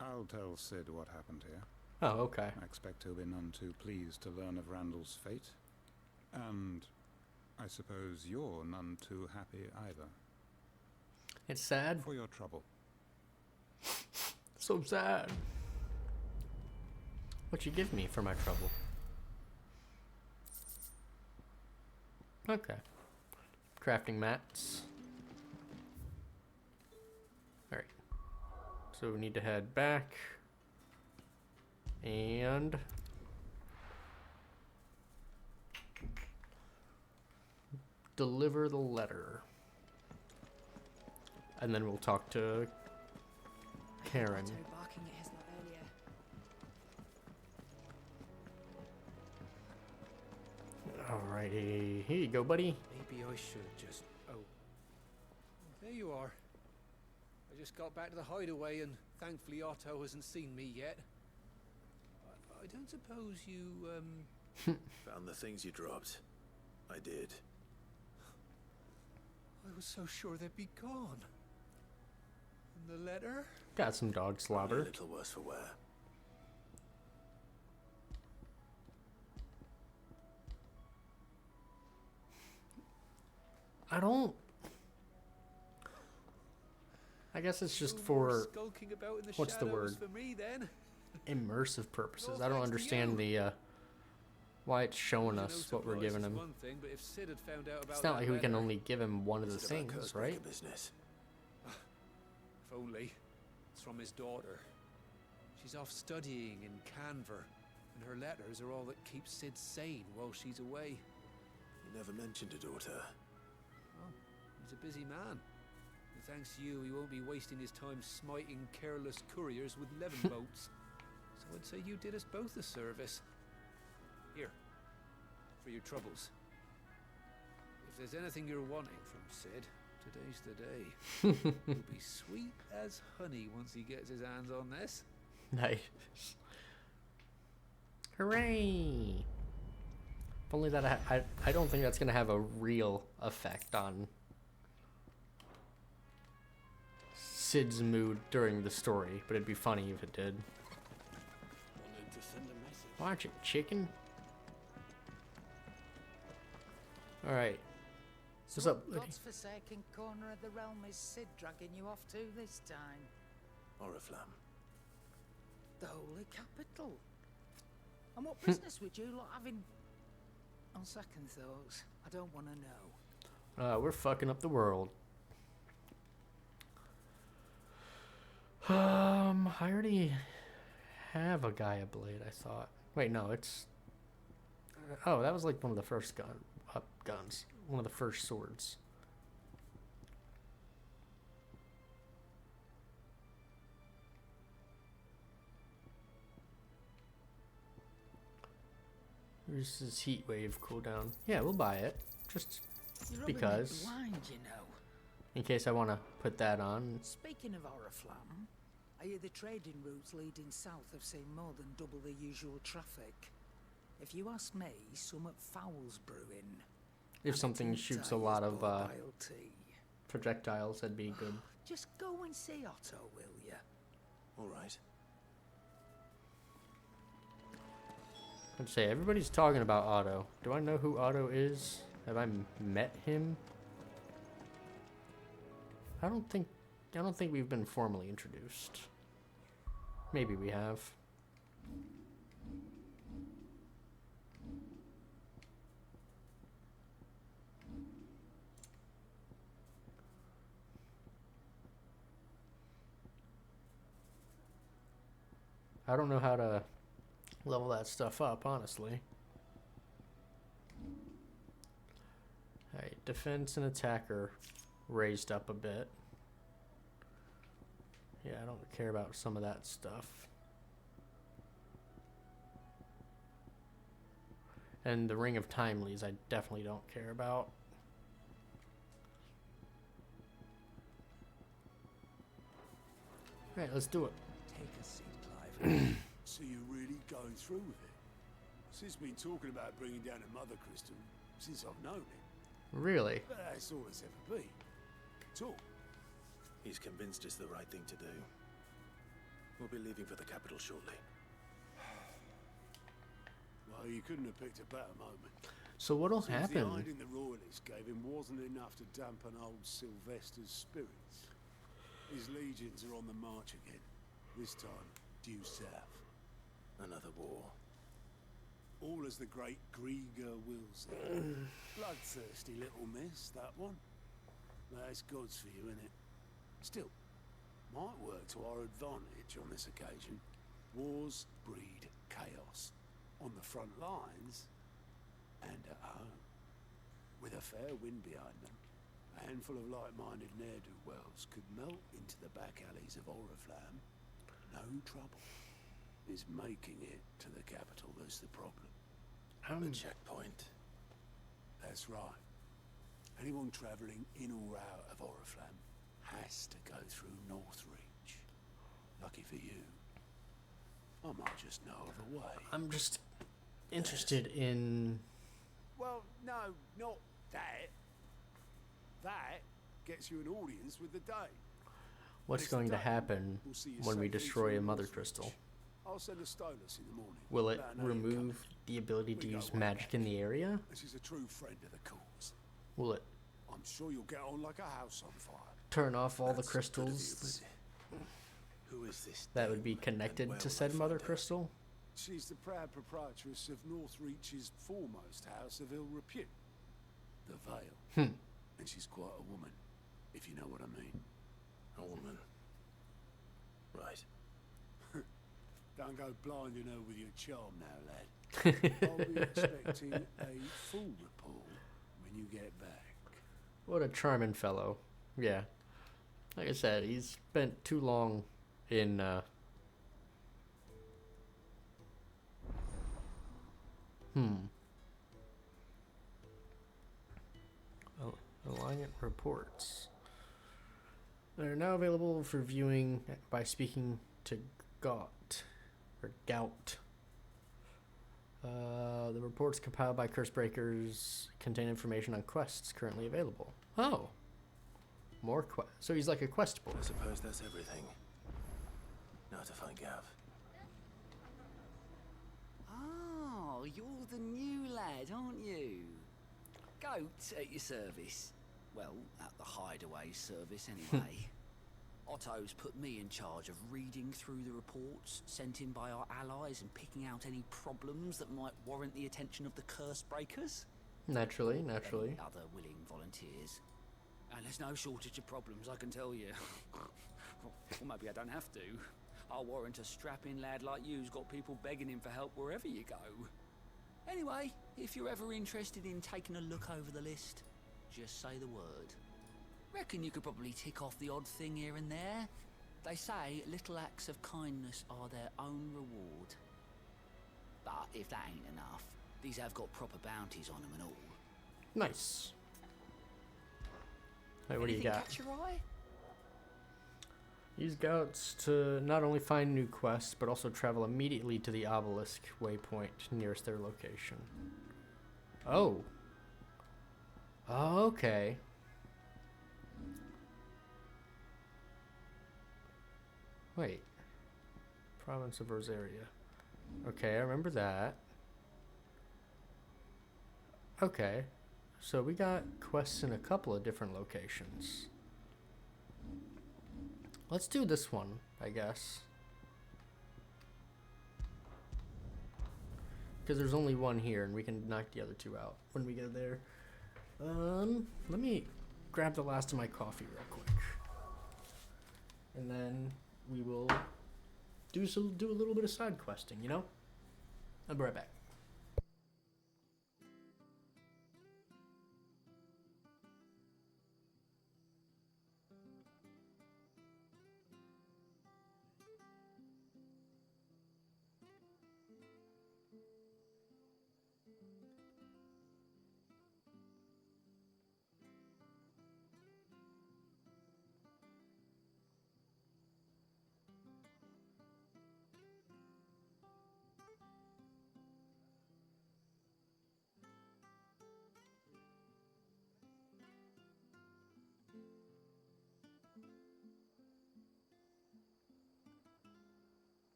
I'll tell Sid what happened here. Oh, okay. I expect he'll be none too pleased to learn of Randall's fate. And I suppose you're none too happy either. It's sad. For your trouble. So sad. What'd you give me for my trouble? Okay. Crafting mats. Alright. So we need to head back. And deliver the letter. And then we'll talk to Karen. Barking at his lot earlier. Alrighty. Here you go, buddy. Maybe I should just... Oh. There you are. I just got back to the hideaway and thankfully Otto hasn't seen me yet. I don't suppose you, Found the things you dropped. I did. I was so sure they'd be gone. And the letter? Got some dog slobber. A little worse for wear. I guess it's just for, Skulking about in the what's the word? shadows for me, then? Immersive purposes. I don't understand the, why it's showing us what we're giving him. One thing, but if Sid had found out about It's not like we that can letter- only give him one of the things, right? Business. If only. It's from his daughter. She's off studying in Canver, and her letters are all that keeps Sid sane while she's away. You never mentioned a daughter. Well, he's a busy man. And thanks to you, he won't be wasting his time smiting careless couriers with levin boats. So I'd say you did us both a service. Here, for your troubles. If there's anything you're wanting from Sid, today's the day. He'll be sweet as honey once he gets his hands on this. Nice. Hooray! If only that I don't think that's gonna have a real effect on Sid's mood during the story, but it'd be funny if it did. Wanted to send a message. Watch it, chicken. Alright. What's So up, what lady? godforsaken corner of the realm is Sid dragging you off to this time? Oriflamme. The Holy Capital. And what business would you lot having? On second thoughts, I don't want to know. We're fucking up the world. I already have a Gaia blade, I thought. Wait, no, it's... Oh, that was like one of the first guns. One of the first swords. Here's his heat wave cooldown. Yeah, we'll buy it. Just because. Blind, you know. In case I want to put that on. Speaking of Oriflamme, I hear the trading routes leading south have seen more than double the usual traffic. If you ask me, some foul's brewing. If something shoots a lot of projectiles, that'd be good. Just go and see Otto, will you? All right. I'd say everybody's talking about Otto. Do I know who Otto is? Have I met him? I don't think we've been formally introduced. Maybe we have. I don't know how to level that stuff up, honestly. Alright, defense and attacker raised up a bit. Yeah, I don't care about some of that stuff. And the Ring of Timelies I definitely don't care about. Alright, let's do it. Take a seat, Clive. So you're really going through with it? Sis been talking about bringing down a mother crystal since I've known him. Really? But that's all it's ever been. Talk. He's convinced it's the right thing to do. We'll be leaving for the capital shortly. Well, you couldn't have picked a better moment. So what'll Seems happen? the hiding the royalists gave him wasn't enough to dampen old Sylvester's spirits. His legions are on the march again. This time, due south. Another war. All as the great Grieger wills it. Bloodthirsty little miss, that one. That's God's for you, innit? Still, might work to our advantage on this occasion. Wars breed chaos. On the front lines, and at home. With a fair wind behind them, a handful of like-minded ne'er-do-wells could melt into the back alleys of Oriflamme. No trouble. Is making it to the capital that's the problem. The checkpoint. That's right. Anyone travelling in or out of Oriflamme has to go through Northreach. Lucky for you, I might just know of a way. I'm just interested in... Well, no, not that. That gets you an audience with the Dane. What's going to happen when we destroy a mother crystal? I'll send a Stolas in the morning. Will it remove the ability to use magic in the area? She's a true friend of the cause. Will it I'm sure you'll get on like a house on fire. turn off all the crystals Who is this that would be connected to said mother crystal? She's the proud proprietress of Northreach's foremost house of ill repute, the Vale. And she's quite a woman, if you know what I mean. A woman. Right. Don't go blinding her with your charm now, lad. I'll be expecting a full report when you get back. What a charming fellow. Yeah. Like I said, he's spent too long in Alliant reports. They're now available for viewing by speaking to Gout. Or Gout. The reports compiled by Cursebreakers contain information on quests currently available. Oh. More quests. So he's like a quest boy. I suppose that's everything. Now to find Gav. Oh, you're the new lad, aren't you? Goat at your service. Well, at the hideaway service anyway. Otto's put me in charge of reading through the reports sent in by our allies and picking out any problems that might warrant the attention of the Cursebreakers. Naturally. Any other willing volunteers. And there's no shortage of problems, I can tell you. Or maybe I don't have to. I'll warrant a strapping lad like you's got people begging him for help wherever you go. Anyway, if you're ever interested in taking a look over the list, just say the word. Reckon you could probably tick off the odd thing here and there. They say little acts of kindness are their own reward. But if that ain't enough, these have got proper bounties on them and all. Nice. Hey, what do you Anything got? catch your eye? Use scouts to not only find new quests, but also travel immediately to the obelisk waypoint nearest their location. Oh. Okay. Wait. Province of Rosaria. Okay, I remember that. Okay. So we got quests in a couple of different locations. Let's do this one, I guess. Because there's only one here, and we can knock the other two out when we get there. Let me grab the last of my coffee real quick. And then we will do a little bit of side questing, you know? I'll be right back.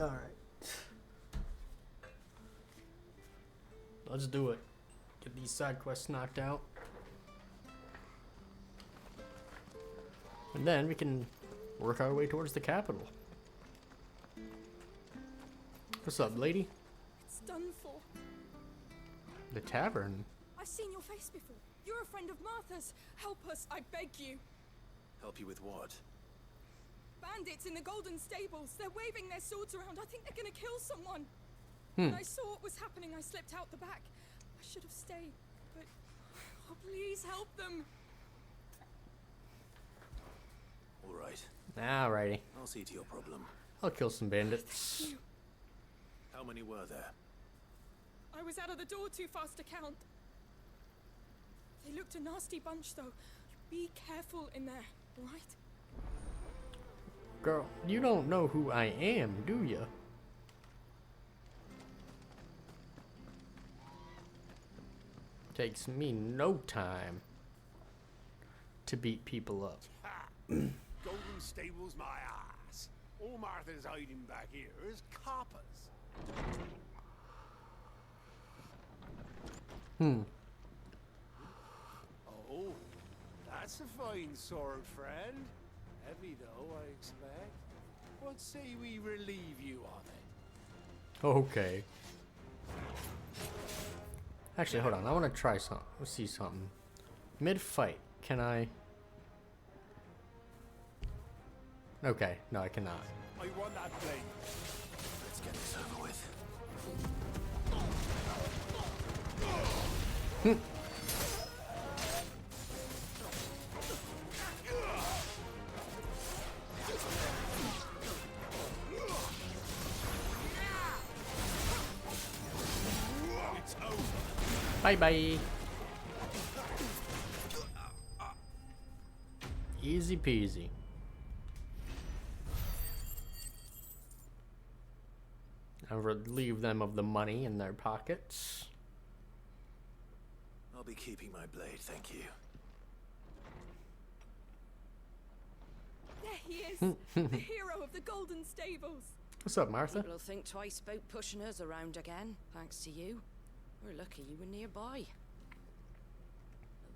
Alright. Let's do it. Get these side quests knocked out. And then we can work our way towards the capital. What's up, lady? It's done for. The tavern? I've seen your face before. You're a friend of Martha's. Help us, I beg you. Help you with what? Bandits in the Golden Stables. They're waving their swords around. I think they're gonna kill someone. Hmm. When I saw what was happening, I slipped out the back. I should have stayed, but oh, please help them. All right. Alrighty. I'll see to your problem. I'll kill some bandits. Thank you. How many were there? I was out of the door too fast to count. They looked a nasty bunch, though. Be careful in there, all right? Girl, you don't know who I am, do ya? Takes me no time to beat people up. Golden Stables, my ass. All Martha's hiding back here is coppers. Oh, that's a fine sword, friend. Heavy though, I expect. What say we relieve you of it? Okay. Actually, hold on. I want to try something. Let's see something. Mid-fight, can I? Okay, no, I cannot. I want that blade. Let's get this over with. Bye bye. Easy peasy. I'll relieve them of the money in their pockets. I'll be keeping my blade, thank you. The hero of the Golden Stables. What's up, Martha? People will think twice about pushing us around again, thanks to you. We're lucky you were nearby.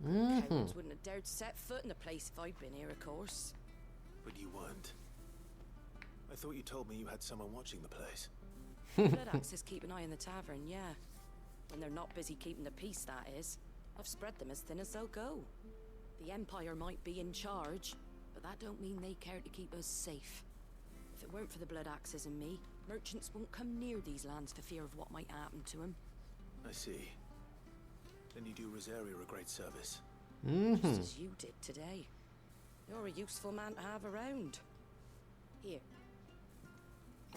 Cowards wouldn't have dared set foot in the place if I'd been here, of course. But you weren't. I thought you told me you had someone watching the place. Blood axes keep an eye on the tavern, yeah. When they're not busy keeping the peace, that is. I've spread them as thin as they'll go. The Empire might be in charge, but that don't mean they care to keep us safe. If it weren't for the blood axes and me, merchants won't come near these lands for fear of what might happen to them. I see. Then you do Rosaria a great service. Just as you did today. You're a useful man to have around. Here.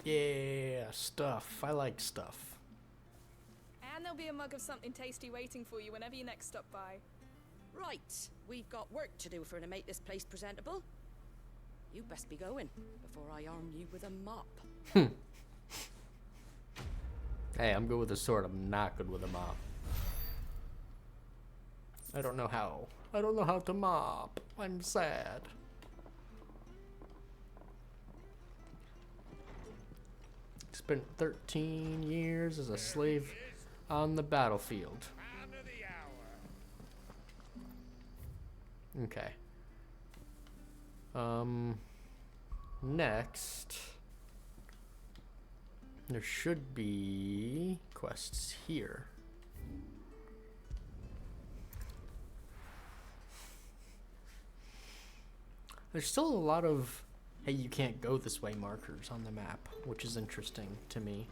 Yeah, stuff. I like stuff. And there'll be a mug of something tasty waiting for you whenever you next stop by. Right, we've got work to do for to make this place presentable. You best be going before I arm you with a mop. Hey, I'm good with a sword. I'm not good with a mop. I don't know how. I don't know how to mop. I'm sad. Spent 13 years as a slave on the battlefield. Okay. Next, there should be quests here. There's still a lot of, hey, you can't go this way markers on the map, which is interesting to me.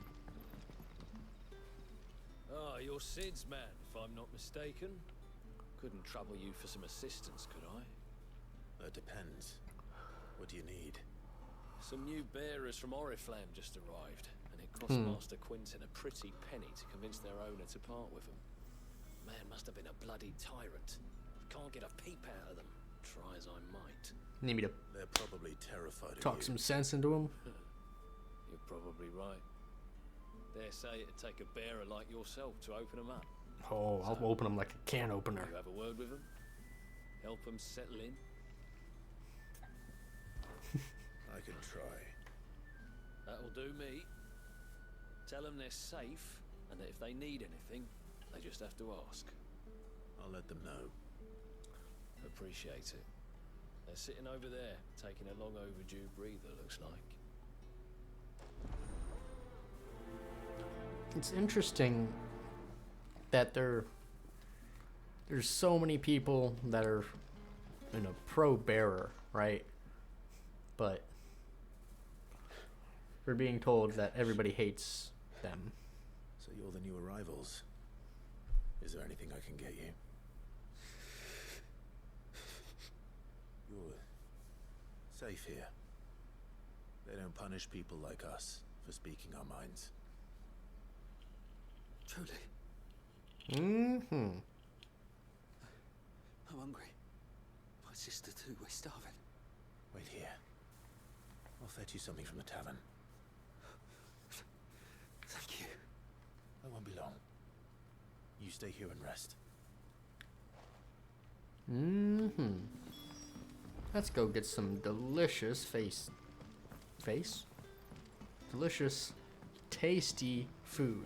Ah, you're Sid's man, if I'm not mistaken. Couldn't trouble you for some assistance, could I? That depends. What do you need? Some new bearers from Oriflamme just arrived, and it cost Master Quinton a pretty penny to convince their owner to part with them. Man must have been a bloody tyrant. Can't get a peep out of them, try as I might. Need me to They're probably terrified of talk you. some sense into him? You're probably right. Dare say it'd take a bearer like yourself to open them up. Oh, I'll open them like a can opener. You have a word with them? Help them settle in? I can try. That'll do me. Tell them they're safe, and that if they need anything, they just have to ask. I'll let them know. Appreciate it. They're sitting over there, taking a long overdue breather, looks like. It's interesting that there's so many people that are, pro-bearer, right? But we're being told that everybody hates them. So you're the new arrivals. Is there anything I can get you? You're safe here. They don't punish people like us for speaking our minds. Truly. Mm-hmm. I'm hungry. My sister too, we're starving. Wait here. I'll fetch you something from the tavern. Thank you. I won't be long. You stay here and rest. Mm-hmm. Let's go get some delicious delicious, tasty food.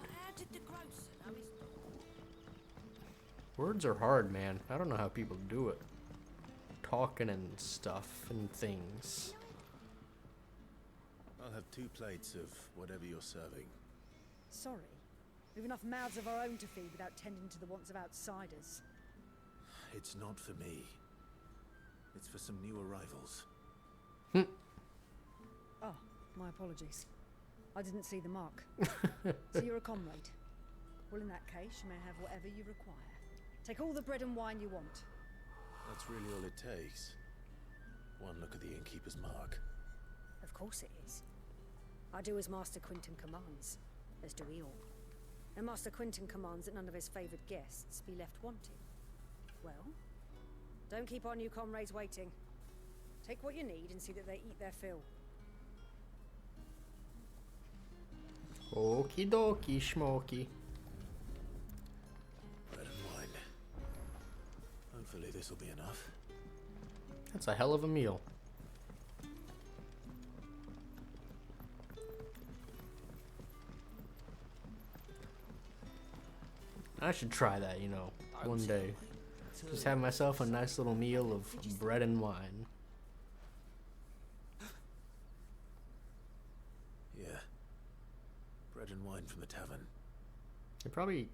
Words are hard, man. I don't know how people do it. Talking and stuff and things. I'll have 2 plates of whatever you're serving. Sorry. We've enough mouths of our own to feed without tending to the wants of outsiders. It's not for me. It's for some new arrivals. Oh, my apologies. I didn't see the mark. So you're a comrade. Well, in that case, you may have whatever you require. Take all the bread and wine you want. That's really all it takes. One look at the innkeeper's mark. Of course it is. I do as Master Quinton commands, as do we all. And Master Quinton commands that none of his favoured guests be left wanting. Well, don't keep our new comrades waiting. Take what you need and see that they eat their fill. Okie dokie, schmoky. Bread and wine. Hopefully this will be enough. That's a hell of a meal. I should try that, you know, one day. Just have myself a nice little meal of bread and wine. Yeah. Bread and wine from the tavern. They probably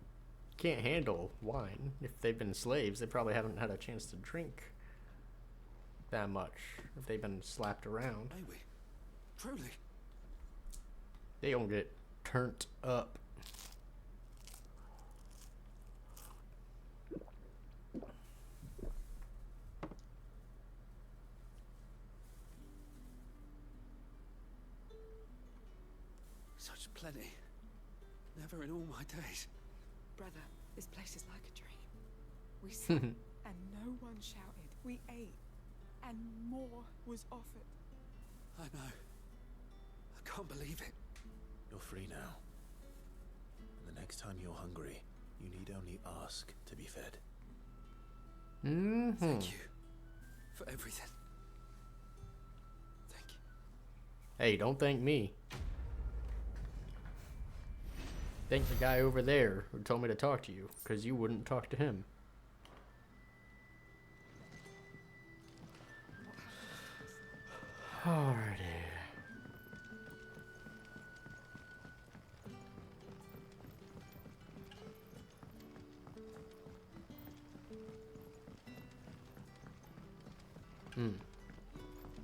can't handle wine. If they've been slaves, they probably haven't had a chance to drink that much. If they've been slapped around. Maybe. Truly. They don't get turned up. Such plenty. Never in all my days. Brother, this place is like a dream. We sat and no one shouted. We ate and more was offered. I know. I can't believe it. You're free now. And the next time you're hungry, you need only ask to be fed. Thank you for everything. Thank you. Hey, don't thank me. Thank the guy over there who told me to talk to you, because you wouldn't talk to him. Alrighty.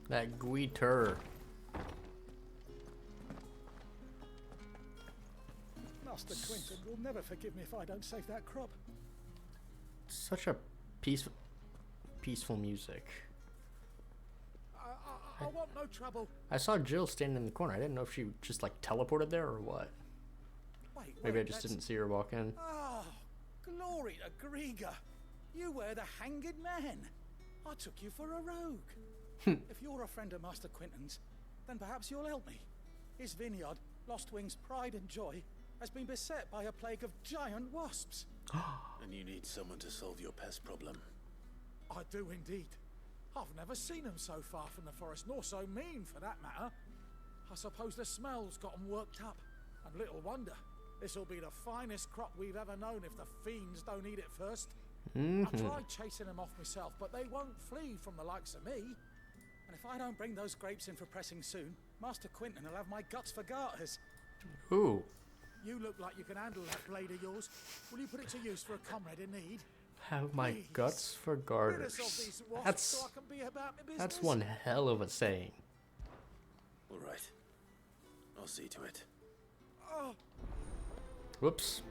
That Guiter. Master Quinton will never forgive me if I don't save that crop. Such a peaceful music. I want no trouble. I saw Jill standing in the corner. I didn't know if she just like teleported there or what. Maybe I just didn't see her walk in. Oh, glory to Grieger. You were the hanged man. I took you for a rogue. If you're a friend of Master Quinton's, then perhaps you'll help me. His vineyard, Lost Wing's pride and joy, has been beset by a plague of giant wasps. And you need someone to solve your pest problem. I do indeed. I've never seen them so far from the forest, nor so mean for that matter. I suppose the smell's got them worked up. And little wonder. This'll be the finest crop we've ever known if the fiends don't eat it first. I tried chasing them off myself, but they won't flee from the likes of me. And if I don't bring those grapes in for pressing soon, Master Quinton will have my guts for garters. Ooh. You look like you can handle that blade of yours. Will you put it to use for a comrade in need? Have my Please. guts for Rid garters. us of these wasps That's so I can be about my that's business. one hell of a saying. All right. I'll see to it. Oh. Whoops.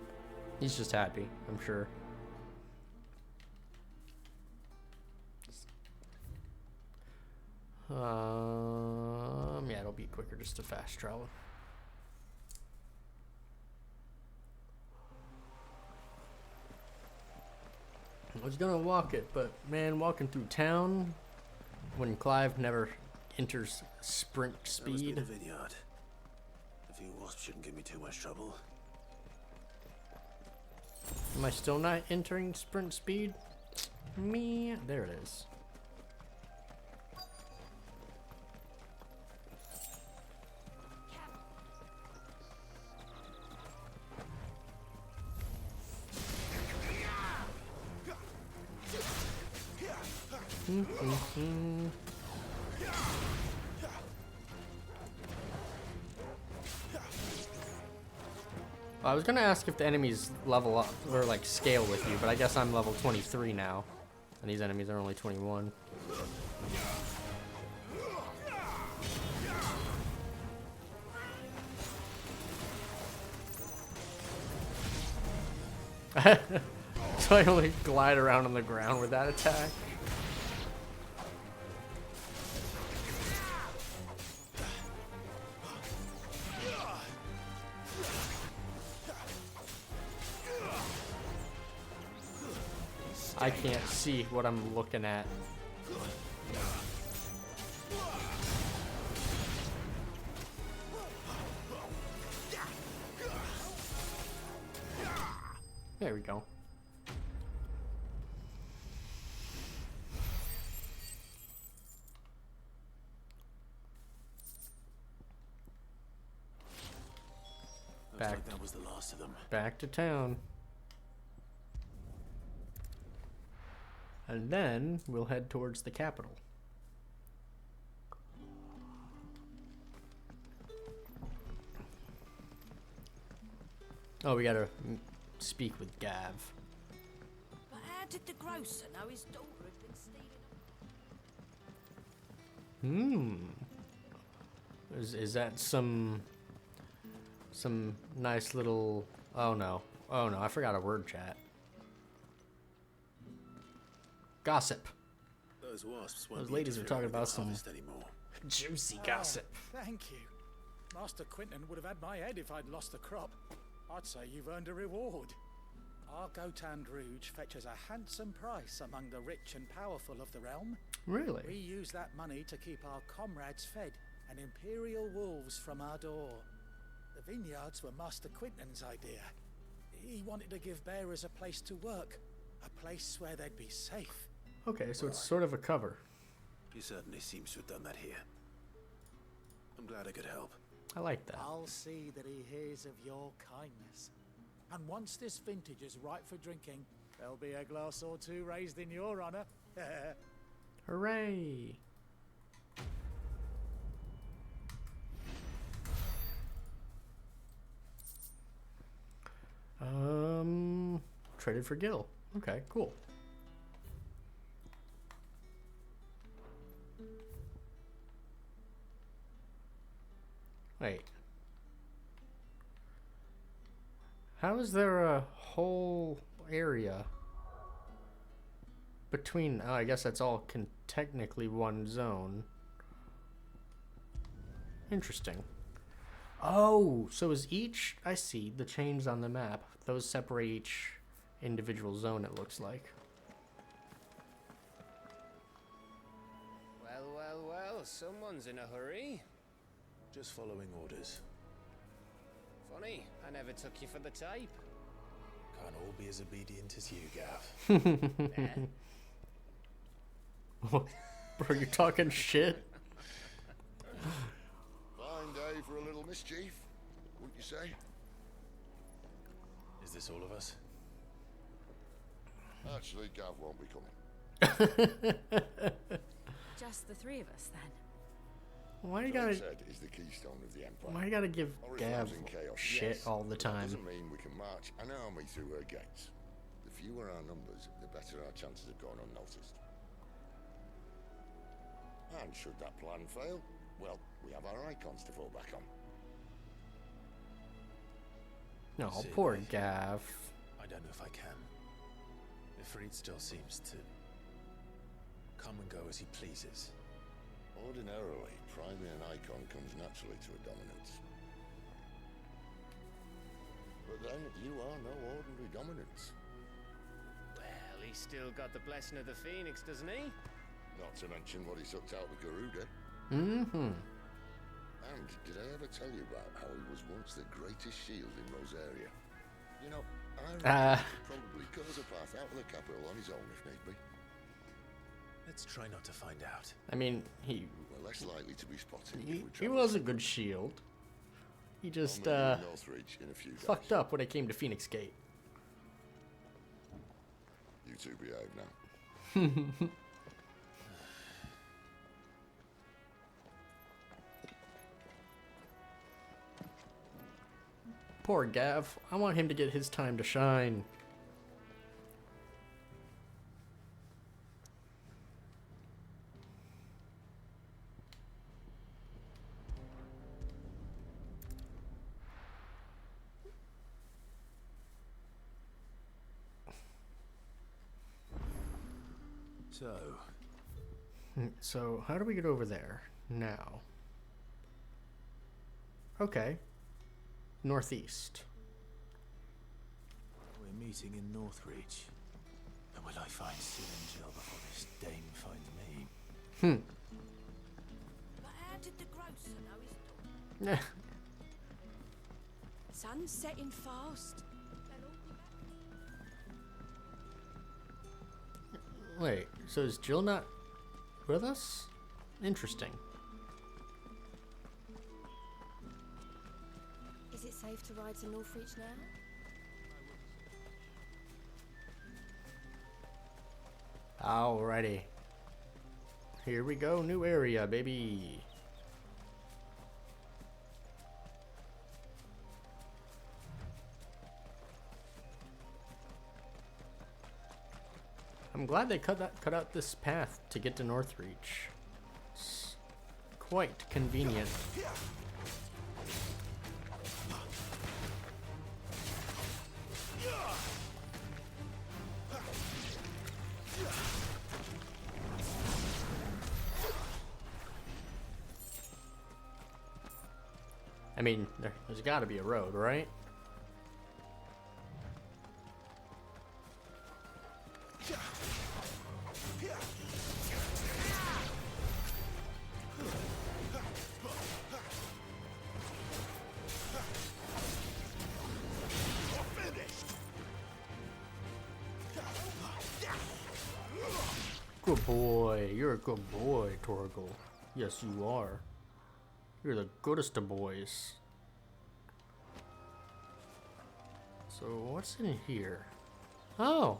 He's just happy, I'm sure. Yeah, it'll be quicker just to fast travel. I was gonna walk it, but man, walking through town when Clive never enters sprint That must be speed. the vineyard. A few wasps shouldn't give me too much trouble. Am I still not entering sprint speed? Me, there it is. I was gonna ask if the enemies level up or like scale with you, but I guess I'm level 23 now, and these enemies are only 21. So I only glide around on the ground with that attack. I can't see what I'm looking at. There we go. Looks like that was the last of them. Back to town. And then we'll head towards the capital. Oh, we gotta speak with Gav. But how did the grocer know his daughter had been stealing? Is that some nice little... Oh no, I forgot a word, chat. Gossip. Those wasps won't Those be ladies are talking interfering with about the some harvest anymore. juicy gossip. Thank you. Master Quinton would have had my head if I'd lost the crop. I'd say you've earned a reward. Our Gotand Rouge fetches a handsome price among the rich and powerful of the realm. Really? We use that money to keep our comrades fed and imperial wolves from our door. The vineyards were Master Quinton's idea. He wanted to give bearers a place to work, a place where they'd be safe. Okay, so it's sort of a cover. He certainly seems to have done that here. I'm glad I could help. I like that. I'll see that he hears of your kindness. And once this vintage is ripe for drinking, there'll be a glass or two raised in your honor. Hooray! Traded for Gil. Okay, cool. Wait. How is there a whole area between... Oh, I guess that's all technically one zone. Interesting. Oh, so is each... I see the chains on the map. Those separate each individual zone, it looks like. Well, someone's in a hurry. Just following orders. Funny, I never took you for the type. Can't all be as obedient as you, Gav. Bro, you're talking shit? Fine day for a little mischief, wouldn't you say? Is this all of us? Actually, Gav won't be coming. Just the three of us, then? Why you gotta... Said is the keystone of the Empire. Why you gotta give Gav Oriflamme's in chaos, shit yes, all the but time? That doesn't mean we can march an army through her gates. The fewer our numbers, the better our chances of going unnoticed. And should that plan fail, well, we have our icons to fall back on. No, See, poor Gav. I don't know if I can. Ifrit still seems to come and go as he pleases. Ordinarily, priming an icon comes naturally to a dominance. But then, you are no ordinary dominance. Well, he's still got the blessing of the Phoenix, doesn't he? Not to mention what he sucked out of Garuda. Mm-hmm. And did I ever tell you about how he was once the greatest shield in Rosaria? You know, I reckon he could probably cut us a path out of the capital on his own if need be. Let's try not to find out. I mean, he... We're less likely to be spotted. He was a good shield. He just, Northridge in a few days. fucked up when it came to Phoenix Gate. You two behave now. Poor Gav. I want him to get his time to shine. So, how do we get over there now? Okay. Northeast. We're meeting in Northridge. And will I find Sid and Jill before this dame finds me? But how did the grocer know his daughter? Sun's setting fast. Wait, so is Jill not with us? Interesting. Is it safe to ride to Northreach now? Alrighty. Here we go, new area, baby. I'm glad they cut out this path to get to Northreach. It's quite convenient. I mean, there's got to be a road, right? Good boy. You're a good boy, Torgal. Yes, you are. You're the goodest of boys. So, what's in here? Oh!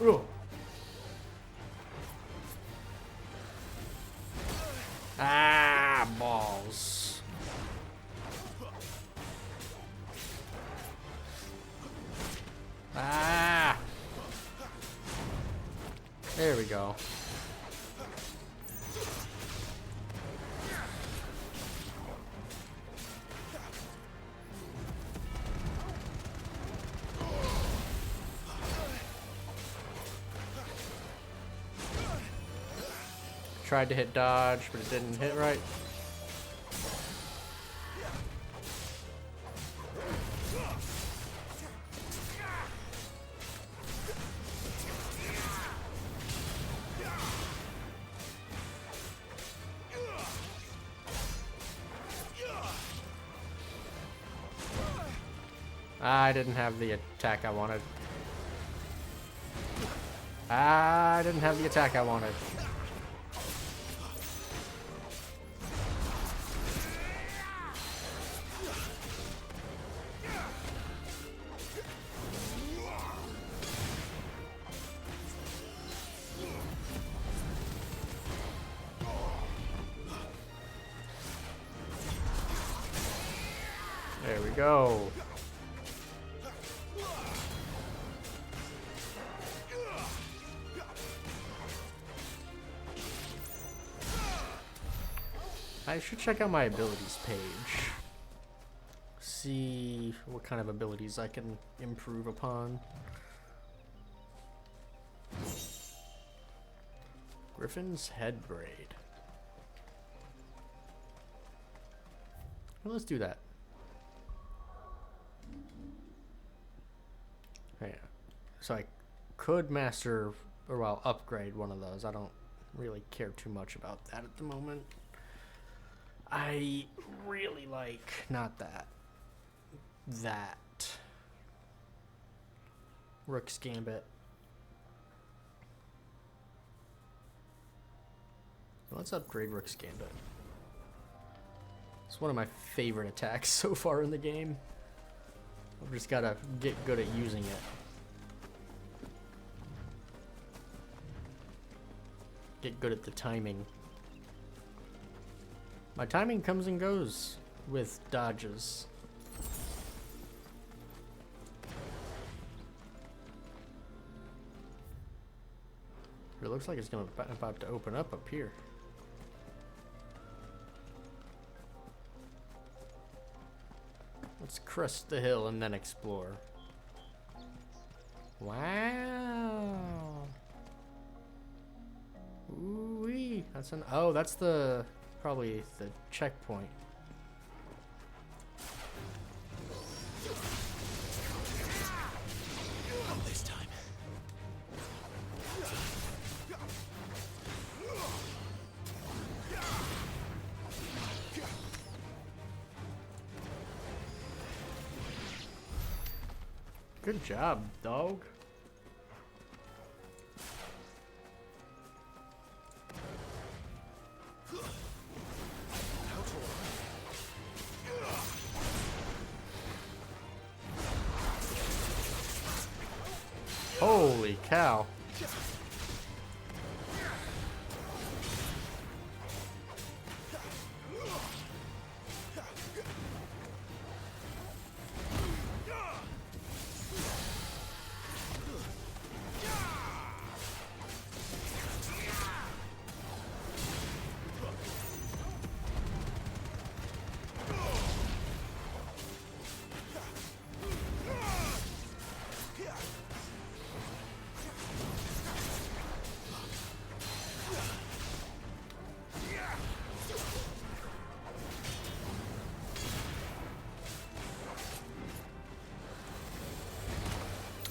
Oh! Ah, balls. Ah! There we go. Tried to hit dodge, but it didn't hit right. I didn't have the attack I wanted. I didn't have the attack I wanted. There we go. I should check out my abilities page. See what kind of abilities I can improve upon. Griffin's head braid. Well, let's do that. Yeah. So I could master, or well, upgrade one of those. I don't really care too much about that at the moment. I really like, not that, that. Rook's Gambit. Let's upgrade Rook's Gambit. It's one of my favorite attacks so far in the game. I've just gotta get good at using it. Get good at the timing. My timing comes and goes with dodges. It looks like it's about to open up here. Let's crest the hill and then explore. Wow. Ooh-wee. That's an, oh, that's the, probably the checkpoint. Not this time. Good job, dog. Holy cow.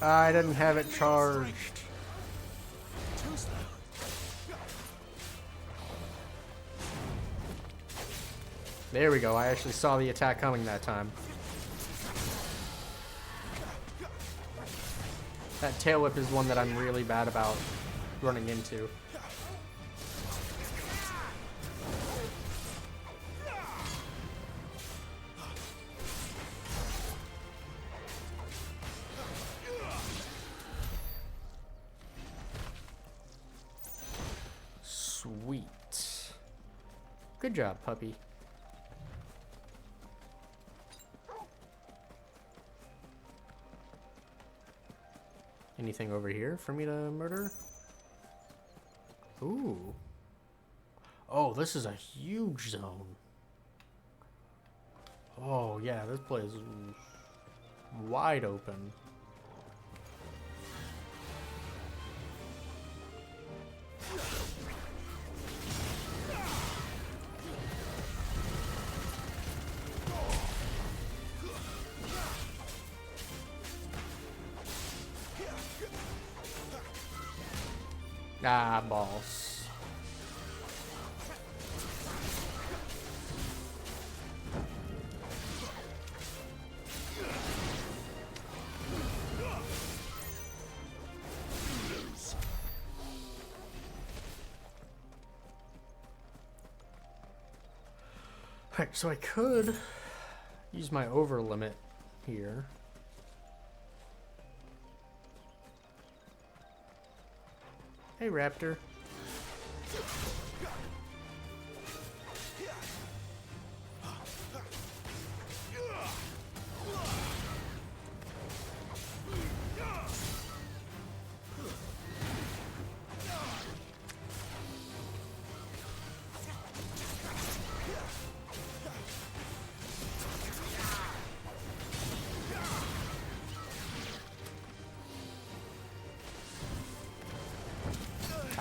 I didn't have it charged. There we go. I actually saw the attack coming that time. That tail whip is one that I'm really bad about running into. Sweet. Good job, puppy. Anything over here for me to murder? Ooh. Oh, this is a huge zone. Oh, yeah, this place is wide open. Ah, balls. Alright, so I could use my over limit here. Hey, Raptor.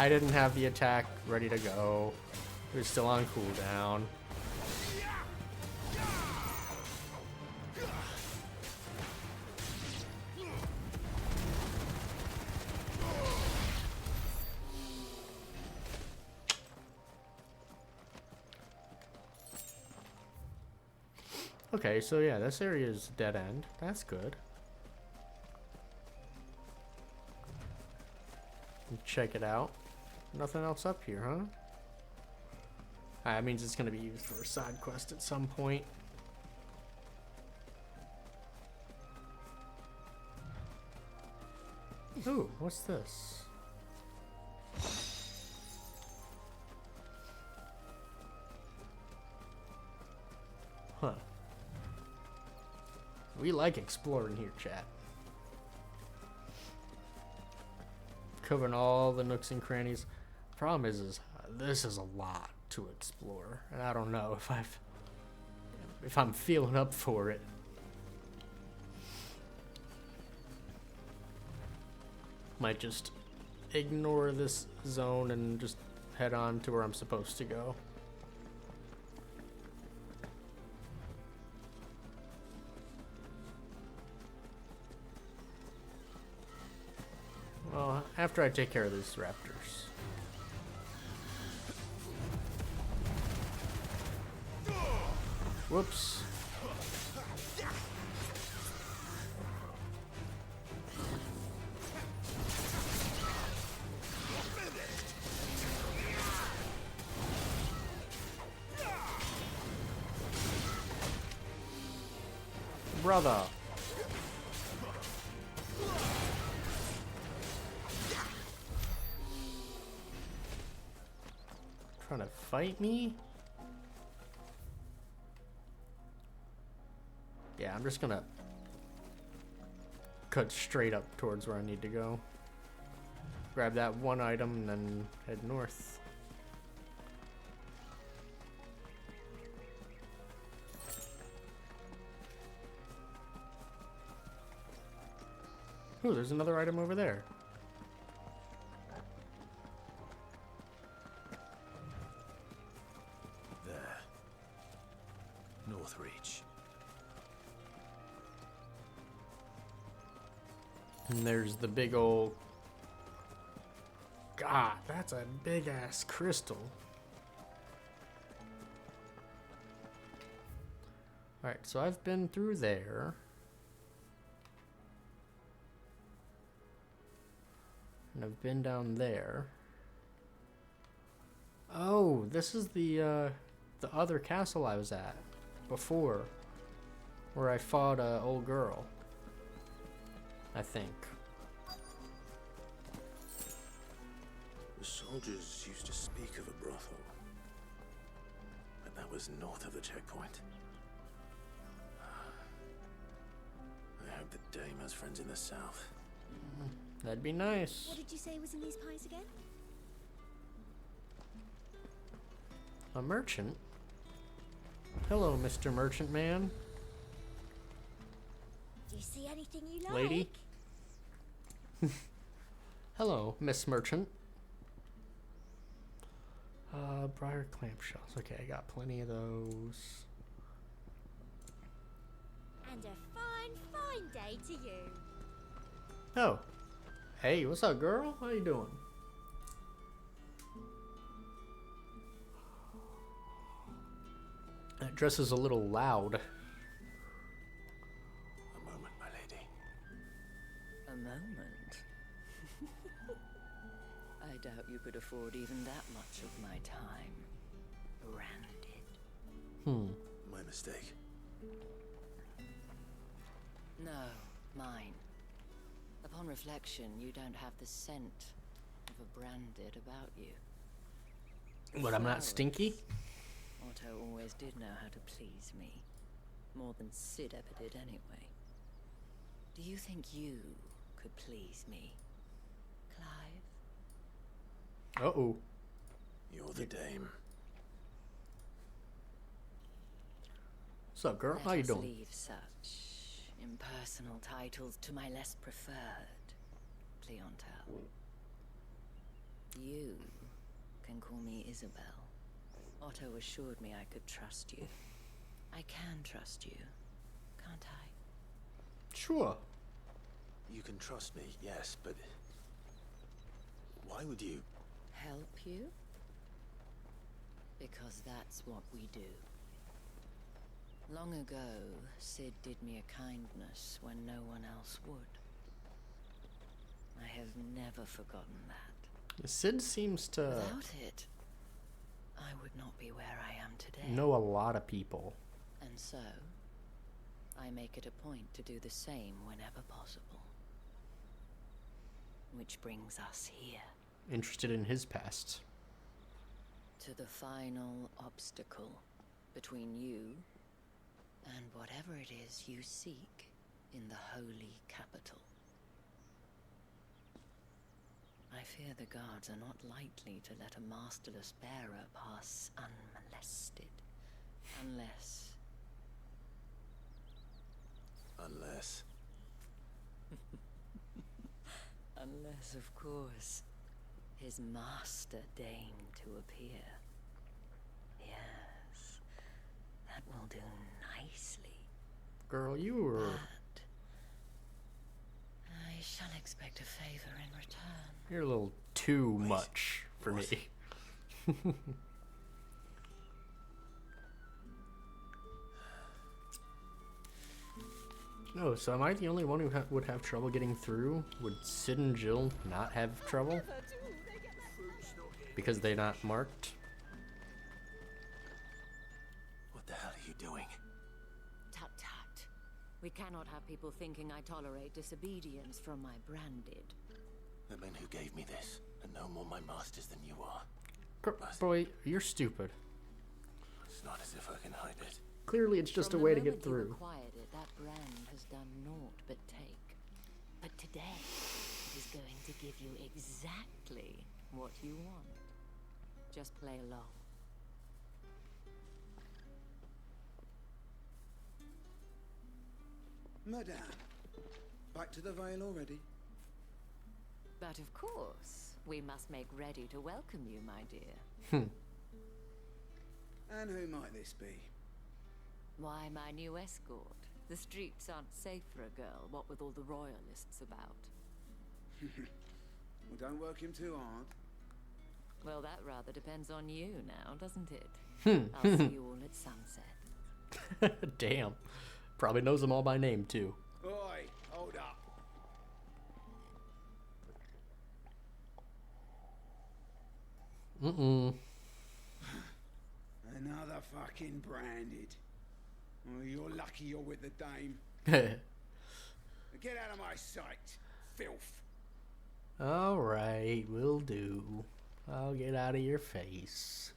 I didn't have the attack ready to go. It was still on cooldown. Okay, so yeah, this area is dead end. That's good. Check it out. Nothing else up here, huh? That means it's going to be used for a side quest at some point. Ooh, what's this? Huh. We like exploring here, chat. Covering all the nooks and crannies. Problem is this is a lot to explore, and I don't know if I'm feeling up for it. Might just ignore this zone and just head on to where I'm supposed to go. Well, after I take care of these raptors. Whoops. Brother. Trying to fight me? Yeah, I'm just gonna cut straight up towards where I need to go. Grab that one item and then head north. Ooh, there's another item over there. There. North Reach. And there's the big old... God, that's a big ass crystal. Alright, so I've been through there. And I've been down there. Oh, this is the other castle I was at before, where I fought a old girl, I think. The soldiers used to speak of a brothel, but that was north of the checkpoint. I hope the dame has friends in the south. That'd be nice. What did you say was in these pies again? A merchant? Hello, Mr. Merchant Man. Do you see anything you like? Lady? Hello, Miss Merchant. Briar clamshells. Okay, I got plenty of those. And a fine, fine day to you. Oh. Hey, what's up, girl? How you doing? That dress is a little loud. A moment, my lady. A moment? I doubt you could afford even that much of my time. Branded. My mistake. No, mine. Upon reflection, you don't have the scent of a branded about you. But I'm not stinky? Otto always did know how to please me. More than Sid ever did anyway. Do you think you could please me, Clive? Uh-oh. You're the dame. What's up, girl? How you Let us doing? leave such impersonal titles to my less preferred clientele. You can call me Isabel. Otto assured me I could trust you. I can trust you, can't I? Sure. You can trust me, yes, but why would you? Help you? Because that's what we do. Long ago, Sid did me a kindness when no one else would. I have never forgotten that. Sid seems to Without it, I would not be where I am today. know a lot of people. And so, I make it a point to do the same whenever possible. Which brings us here. Interested in his past. To the final obstacle between you and whatever it is you seek in the holy capital. I fear the guards are not likely to let a masterless bearer pass unmolested. Unless... Unless, of course, his master deigned to appear. Yes, that will do nicely. Girl, you were... But I shall expect a favor in return. You're a little too much for me. Oh, so am I the only one who would have trouble getting through? Would Sid and Jill not have trouble? Because they're not marked? What the hell are you doing? Tut tut. We cannot have people thinking I tolerate disobedience from my branded. The men who gave me this are no more my masters than you are. Boy, you're stupid. It's not as if I can hide it. Clearly, it's just a From way the to get moment you through. acquired it, that brand has done naught but take. But today, it is going to give you exactly what you want. Just play along. Madame, back to the Vale already? But of course, we must make ready to welcome you, my dear. And who might this be? Why, my new escort. The streets aren't safe for a girl, what with all the royalists about. Well, don't work him too hard. Well, that rather depends on you now, doesn't it? I'll see you all at sunset. Damn. Probably knows them all by name, too. Oi, hold up. Another fucking branded. Oh, you're lucky you're with the dame. Get out of my sight, filth. Alright, will do. I'll get out of your face.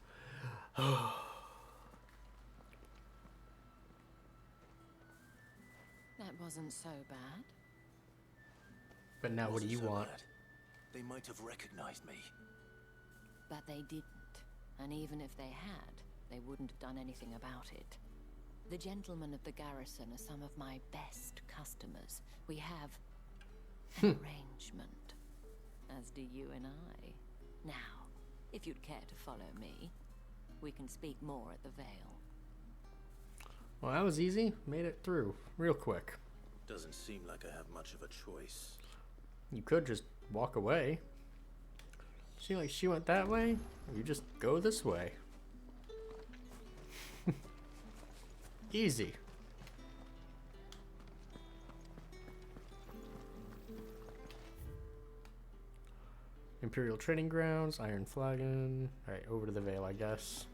That wasn't so bad. But now what do you want? They might have recognized me. But they didn't. And even if they had, they wouldn't have done anything about it. The gentlemen of the garrison are some of my best customers. We have an arrangement, as do you and I. Now, if you'd care to follow me, we can speak more at the Vale. Well, that was easy. Made it through real quick. Doesn't seem like I have much of a choice. You could just walk away. See, like she went that way. You just go this way. Easy. Imperial Trading Grounds, Iron Flagon. Alright, over to the Vale, I guess.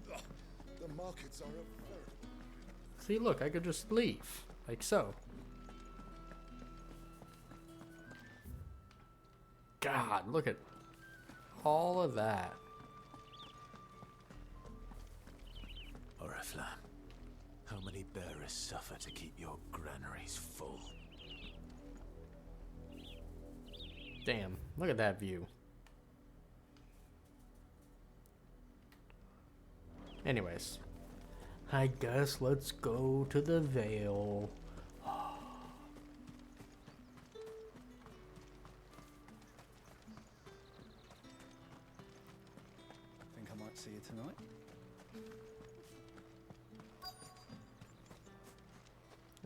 The markets are a See, look, I could just leave. Like so. God, look at all of that. Oriflamme, how many bearers suffer to keep your granaries full? Damn, look at that view. Anyways, I guess let's go to the Vale. Think I might see you tonight?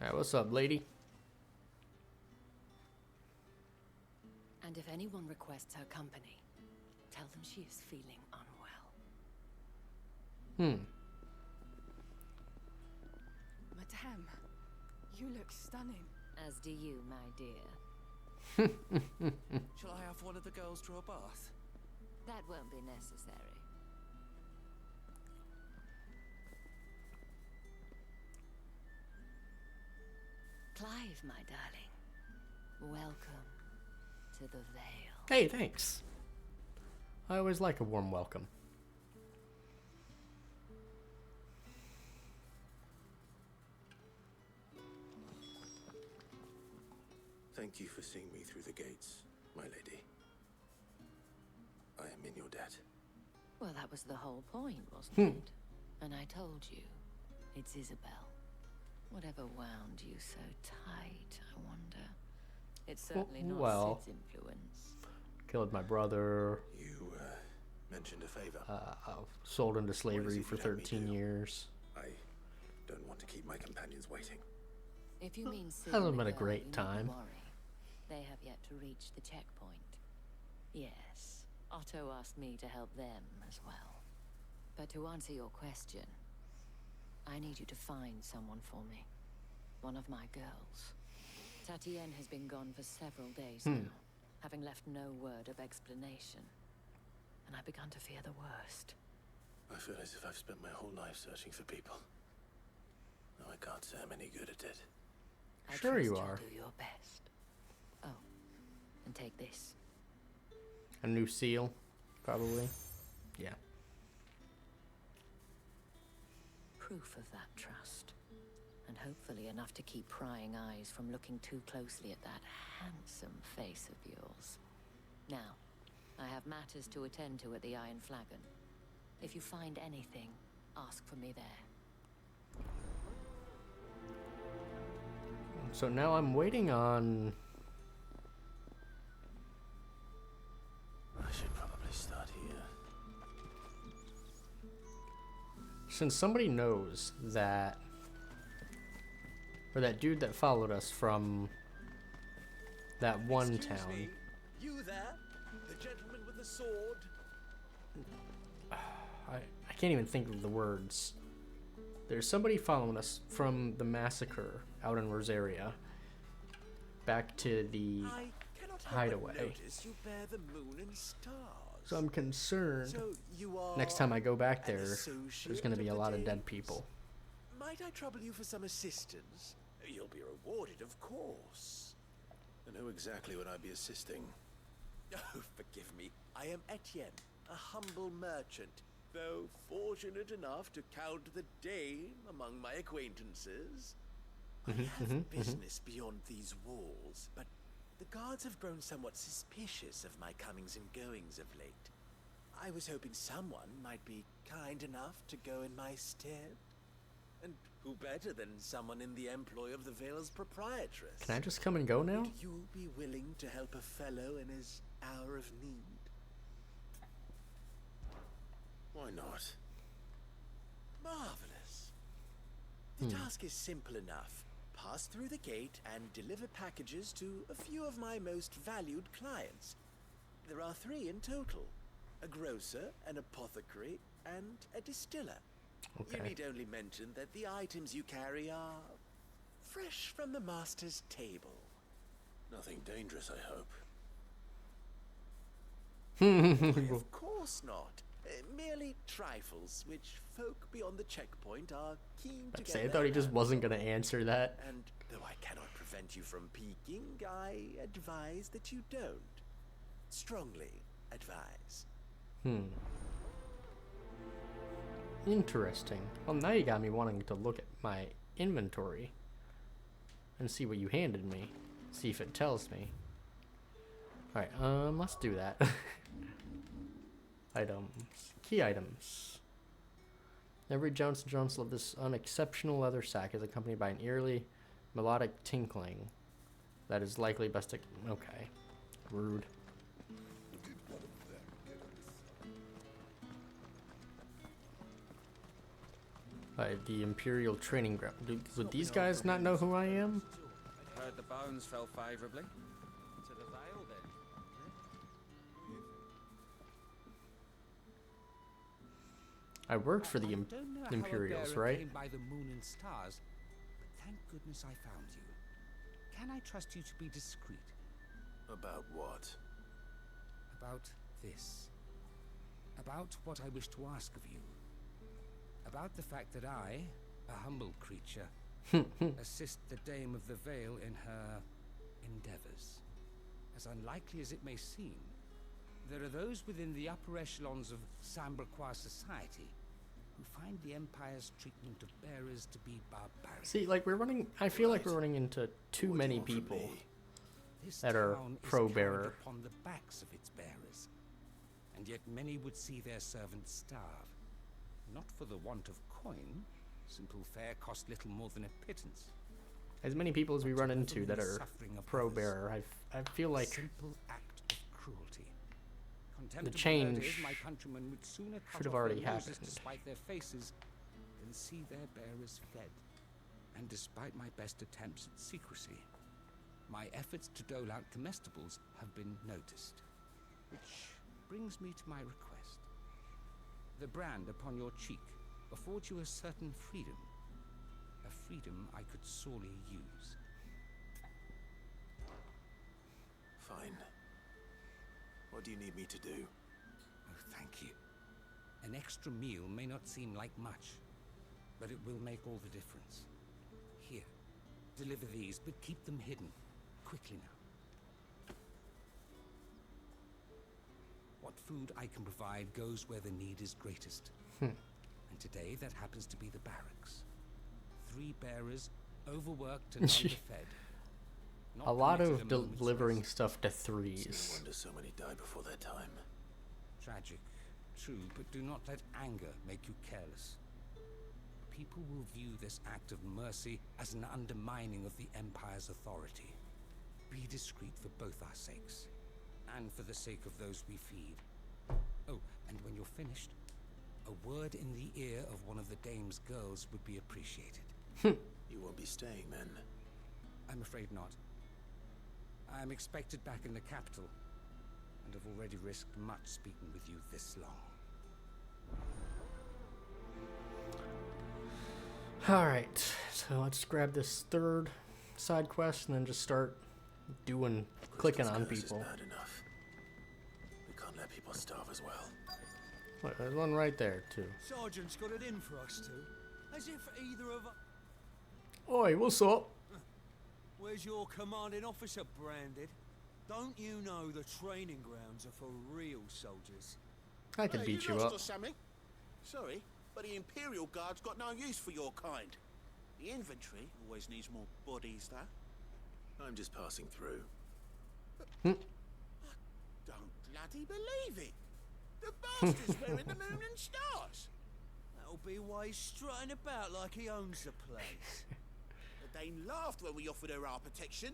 Alright, what's up, lady? And if anyone requests her company, tell them she is feeling unwell. Madame, you look stunning. As do you, my dear. Shall I have one of the girls draw a bath? That won't be necessary. Clive, my darling. Welcome to the Vale. Hey, thanks. I always like a warm welcome. Thank you for seeing me through the gates, my lady. I am in your debt. Well, that was the whole point, wasn't it? And I told you, it's Isabel. Whatever wound you so tight, I wonder. It's certainly not well. Sid's influence. Killed my brother. You, mentioned a favor. Sold into slavery it for you'd have me 13 do? years. I don't want to keep my companions waiting. If you mean Sid Hasn't and the been a girl, great you time. needn't worry. They have yet to reach the checkpoint. Yes, Otto asked me to help them as well. But to answer your question, I need you to find someone for me. One of my girls. Tatienne has been gone for several days now, having left no word of explanation. And I've begun to fear the worst. I feel as if I've spent my whole life searching for people. No, I can't say I'm any good at it. I Sure trust you you'll are. do your best. Oh, and take this. A new seal, probably. Yeah. Proof of that trust. And hopefully enough to keep prying eyes from looking too closely at that handsome face of yours. Now, I have matters to attend to at the Iron Flagon. If you find anything, ask for me there. So now I'm waiting on... I should probably start here. Since somebody knows that... Or that dude that followed us from that one town. Me? You there? The gentleman with the sword? I can't even think of the words. There's somebody following us from the massacre out in Rosaria back to the hideaway. Notice you bear the moon and stars. So I'm concerned So you are next time I go back an there, there's associate going to be a of the lot of dead Danes? people. Might I trouble you for some assistance? You'll be rewarded, of course. And who exactly would I be assisting? Oh, forgive me. I am Etienne, a humble merchant, though fortunate enough to count the Dane among my acquaintances. I have business beyond these walls, but the guards have grown somewhat suspicious of my comings and goings of late. I was hoping someone might be kind enough to go in my stead. And who better than someone in the employ of the Vale's proprietress? Can I just come and go now? Would you be willing to help a fellow in his hour of need? Why not? Marvelous. The task is simple enough. Pass through the gate and deliver packages to a few of my most valued clients. There are 3 in total. A grocer, an apothecary, and a distiller. Okay. You need only mention that the items you carry are fresh from the master's table. Nothing dangerous, I hope. Why, of course not. Merely trifles, which folk beyond the checkpoint are keen to get I thought he their just hands wasn't on. going to answer that. And though I cannot prevent you from peeking, I advise that you don't. Strongly advise. Interesting. Well, now you got me wanting to look at my inventory and see what you handed me. See if it tells me. Alright, let's do that. Items. Key items. Every Johnson Johnson of this unexceptional leather sack is accompanied by an eerily melodic tinkling that is likely best to... Okay. Rude. The Imperial Training Ground. Would these guys not know who I am? Heard the bones fell favourably. To the Vale, then. I worked for the Don't know how a Imperials, bearer right? came by the moon and stars, but thank goodness I found you. Can I trust you to be discreet? About what? About this. About what I wish to ask of you. About the fact that I, a humble creature, assist the Dame of the Vale in her endeavors. As unlikely as it may seem, there are those within the upper echelons of Samberquois society who find the Empire's treatment of bearers to be barbaric. See, like I feel like we're running into too many people that are pro-bearer. Upon the backs of its bearers, and yet many would see their servants starve, not for the want of coin. Simple fare cost little more than a pittance. As many people as we run into that are pro-bearer, I feel like Simple act of cruelty. the change My countrymen would sooner cut should have off already their noses happened. to spite their faces than see their bearers fed. And despite my best attempts at secrecy, my efforts to dole out comestibles have been noticed. Which brings me to my request. The brand upon your cheek affords you a certain freedom. A freedom I could sorely use. Fine. What do you need me to do? Oh, thank you. An extra meal may not seem like much, but it will make all the difference. Here, deliver these, but keep them hidden. Quickly now. What food I can provide goes where the need is greatest. Hmm. And today that happens to be the barracks. 3 bearers, overworked and underfed. Not A lot permitted of a moment's delivering rest. stuff to It's threes. no wonder so many die before their time. Tragic, true, but do not let anger make you careless. People will view this act of mercy as an undermining of the Empire's authority. Be discreet for both our sakes, and for the sake of those we feed. Oh, and when you're finished, a word in the ear of one of the dame's girls would be appreciated. You won't be staying then? I'm afraid not. I'm expected back in the capital, and have already risked much speaking with you this long. Alright, so let's grab this third side quest and then just start doing, clicking on Crystal's curse people. is bad enough. We can't let people starve as well. Look, there's one right there, too. Sergeant's got it in for us two. As if either of us... Oi, what's up? Where's your commanding officer branded? Don't you know the training grounds are for real soldiers? I could beat you lost up. or something? Sorry, but the Imperial Guard's got no use for your kind. The infantry always needs more bodies, though. I'm just passing through. Don't bloody believe it. The bastard's wearing the moon and stars. That'll be why he's strutting about like he owns the place. The Dane laughed when we offered her our protection.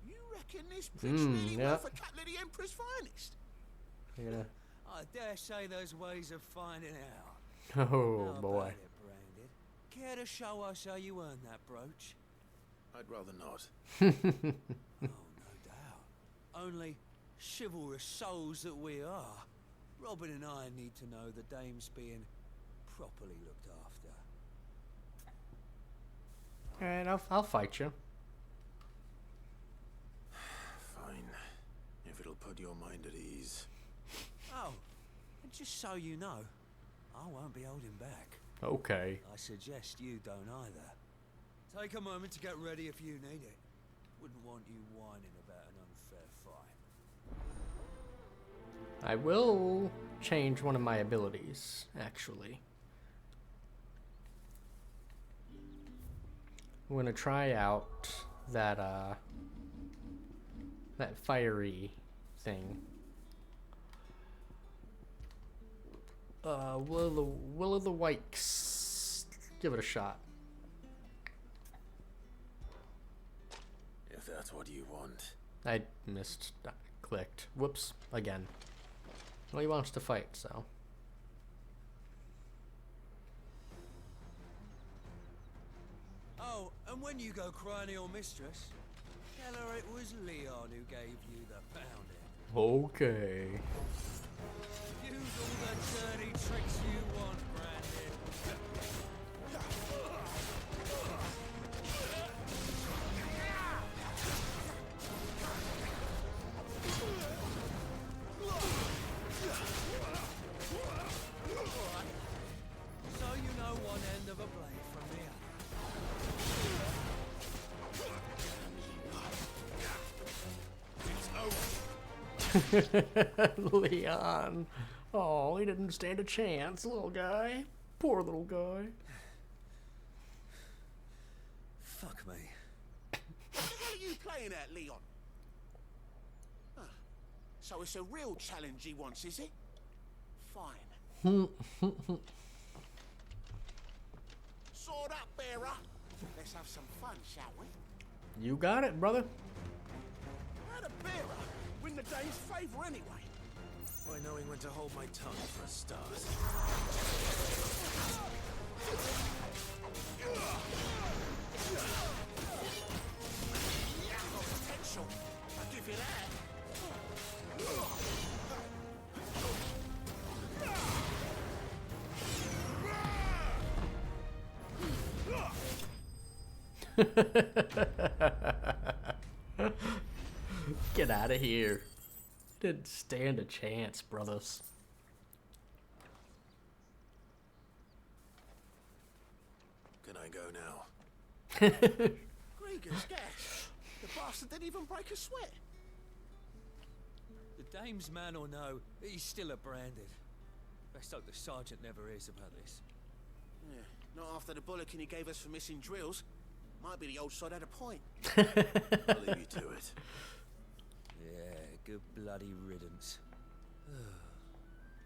You reckon this prick's really yeah. worth a couple of the Emperor's finest? Yeah. I dare say there's ways of finding out. Oh, How boy. about it, Branded? Care to show us how you earned that brooch? I'd rather not. Oh, no doubt. Only chivalrous souls that we are. Robin and I need to know the dame's being properly looked after. Alright, I'll fight you. Fine. If it'll put your mind at ease. Oh, and just so you know, I won't be holding back. Okay. I suggest you don't either. Take a moment to get ready if you need it. Wouldn't want you whining about an unfair fight. I will change one of my abilities, actually. I'm gonna try out that that fiery thing. Will of the Wikes. Give it a shot. If that's what you want. I missed. Clicked. Whoops. Again. Well, he wants to fight, so. Oh, and when you go crying to your mistress, tell her it was Leon who gave you the pounding. Okay. Use all the dirty tricks you want, Brandon. So you know one end of a blade from the Leon. Oh, he didn't stand a chance, little guy. Poor little guy. Fuck me. What the hell are you playing at, Leon? Ah, so it's a real challenge he wants, is it? Fine. Sword up, bearer. Let's have some fun, shall we? You got it, brother. How'd a bearer win the Dane's favour anyway? By knowing when to hold my tongue for a start. Potential. I'll give you that. Get out of here. Didn't stand a chance, brothers. Can I go now? Gregan's gas. The bastard didn't even break a sweat. The Dame's man or no, he's still a branded. Best hope the sergeant never hears about this. Yeah, not after the bollocking he gave us for missing drills. Might be the old sod had a point. I'll leave you to it. Yeah, good bloody riddance.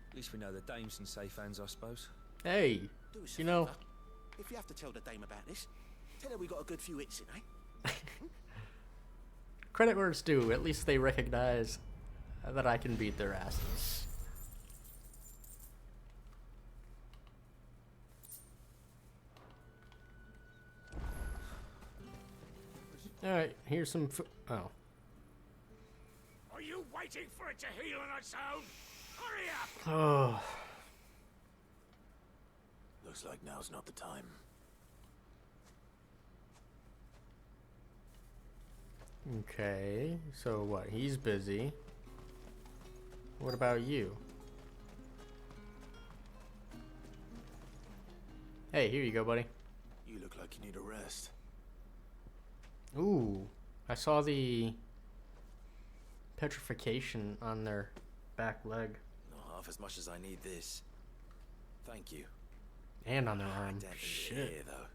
At least we know the dame's in safe hands, I suppose. Hey, Do us a you know, favour. If you have to tell the dame about this, tell her we got a good few hits in, eh? credit where it's due. At least they recognize that I can beat their asses. Alright, here's some oh. Are you waiting for it to heal on its own? Hurry up! Oh. Looks like now's not the time. Okay, so what? He's busy. What about you? Hey, here you go, buddy. You look like you need a rest. Ooh, I saw the petrification on their back leg. Not half as much as I need this. Thank you. And on their arm. Definitely Shit. here, though.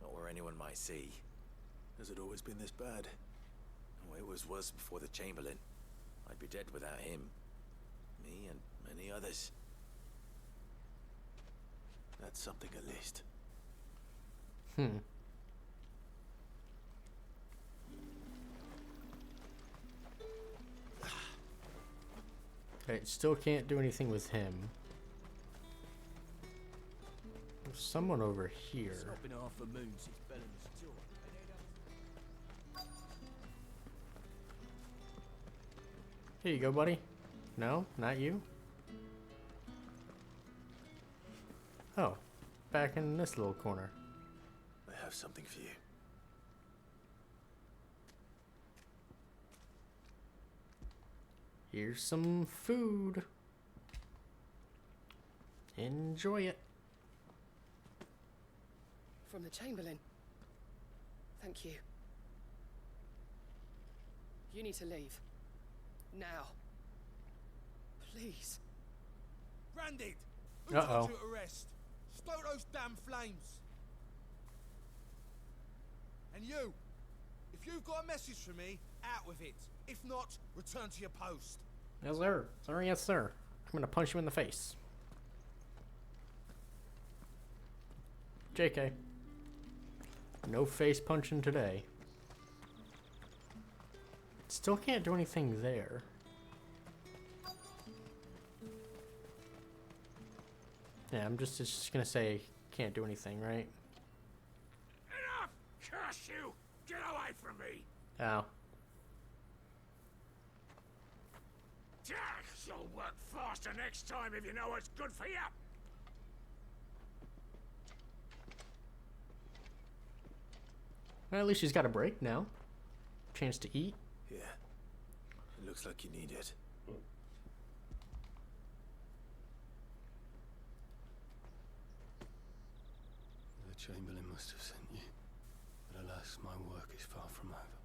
Not where anyone might see. Has it always been this bad? Oh, it was worse before the Chamberlain. I'd be dead without him. Me and many others. That's something at least. Okay, still can't do anything with him. There's someone over here. It's not been half a moon since Bellamy's tour. Here you go, buddy. No, not you. Oh, back in this little corner. I have something for you. Here's some food. Enjoy it. From the Chamberlain. Thank you. You need to leave. Now. Please. Branded! Who Uh-oh. told you to arrest? Stoke those damn flames! And you! If you've got a message for me, out with it. If not, return to your post. Yes, sir. Sorry, yes, sir. I'm gonna punch you in the face. JK. No face punching today. Still can't do anything there. Yeah, I'm just gonna say can't do anything, right? Enough! Curse you! Get away from me! Oh. You'll work faster next time if you know what's good for you. Well, at least she's got a break now. Chance to eat. Yeah. It looks like you need it. The Chamberlain must have sent you. But alas, my work is far from over.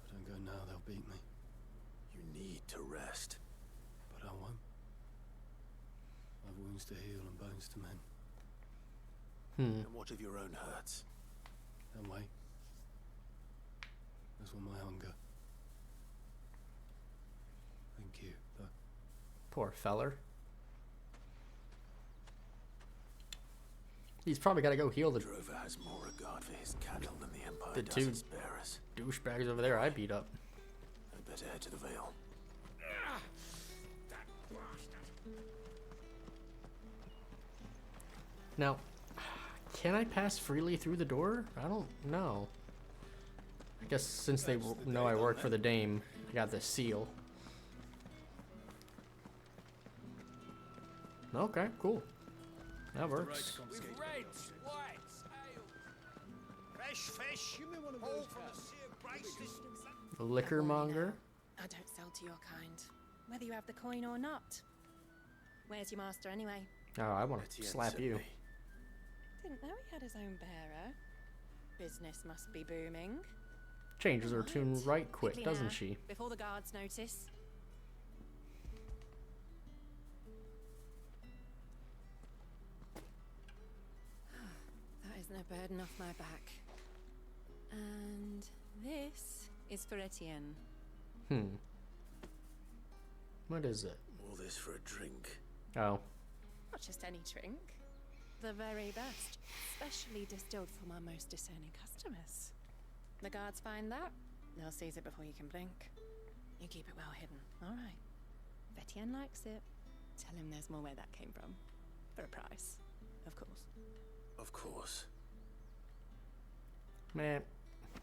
If I don't go now, they'll beat me. You need to rest. But I won't. I've wounds to heal and bones to mend. And what of your own hurts? That way. As will my hunger. Thank you, though. Poor feller. He's probably got to go heal the Drover has more regard for his cattle than the Empire the does two its bearers. douchebags over there I beat up. I'd better head to the Vale. Now, can I pass freely through the door? I don't know. I guess since they know I work for the Dame, I got the seal. Okay, cool. That works. With reds, whites, ale. Fresh fish. Give me one of those from the sea of Grace. Liquor monger. I don't sell to your kind, whether you have the coin or not. Where's your master anyway? Oh, I want to slap you. Didn't know he had his own bearer. Business must be booming. changes her tune right quick, Quickly doesn't now, she? Before the guards notice. That is no burden off my back. And this is for Etienne. What is it? All this for a drink. Oh. Not just any drink. The very best. Specially distilled for my most discerning customers. The guards find that, they'll seize it before you can blink. You keep it well hidden, all right? If Etienne likes it, tell him there's more where that came from. For a price, of course. Of course. Man,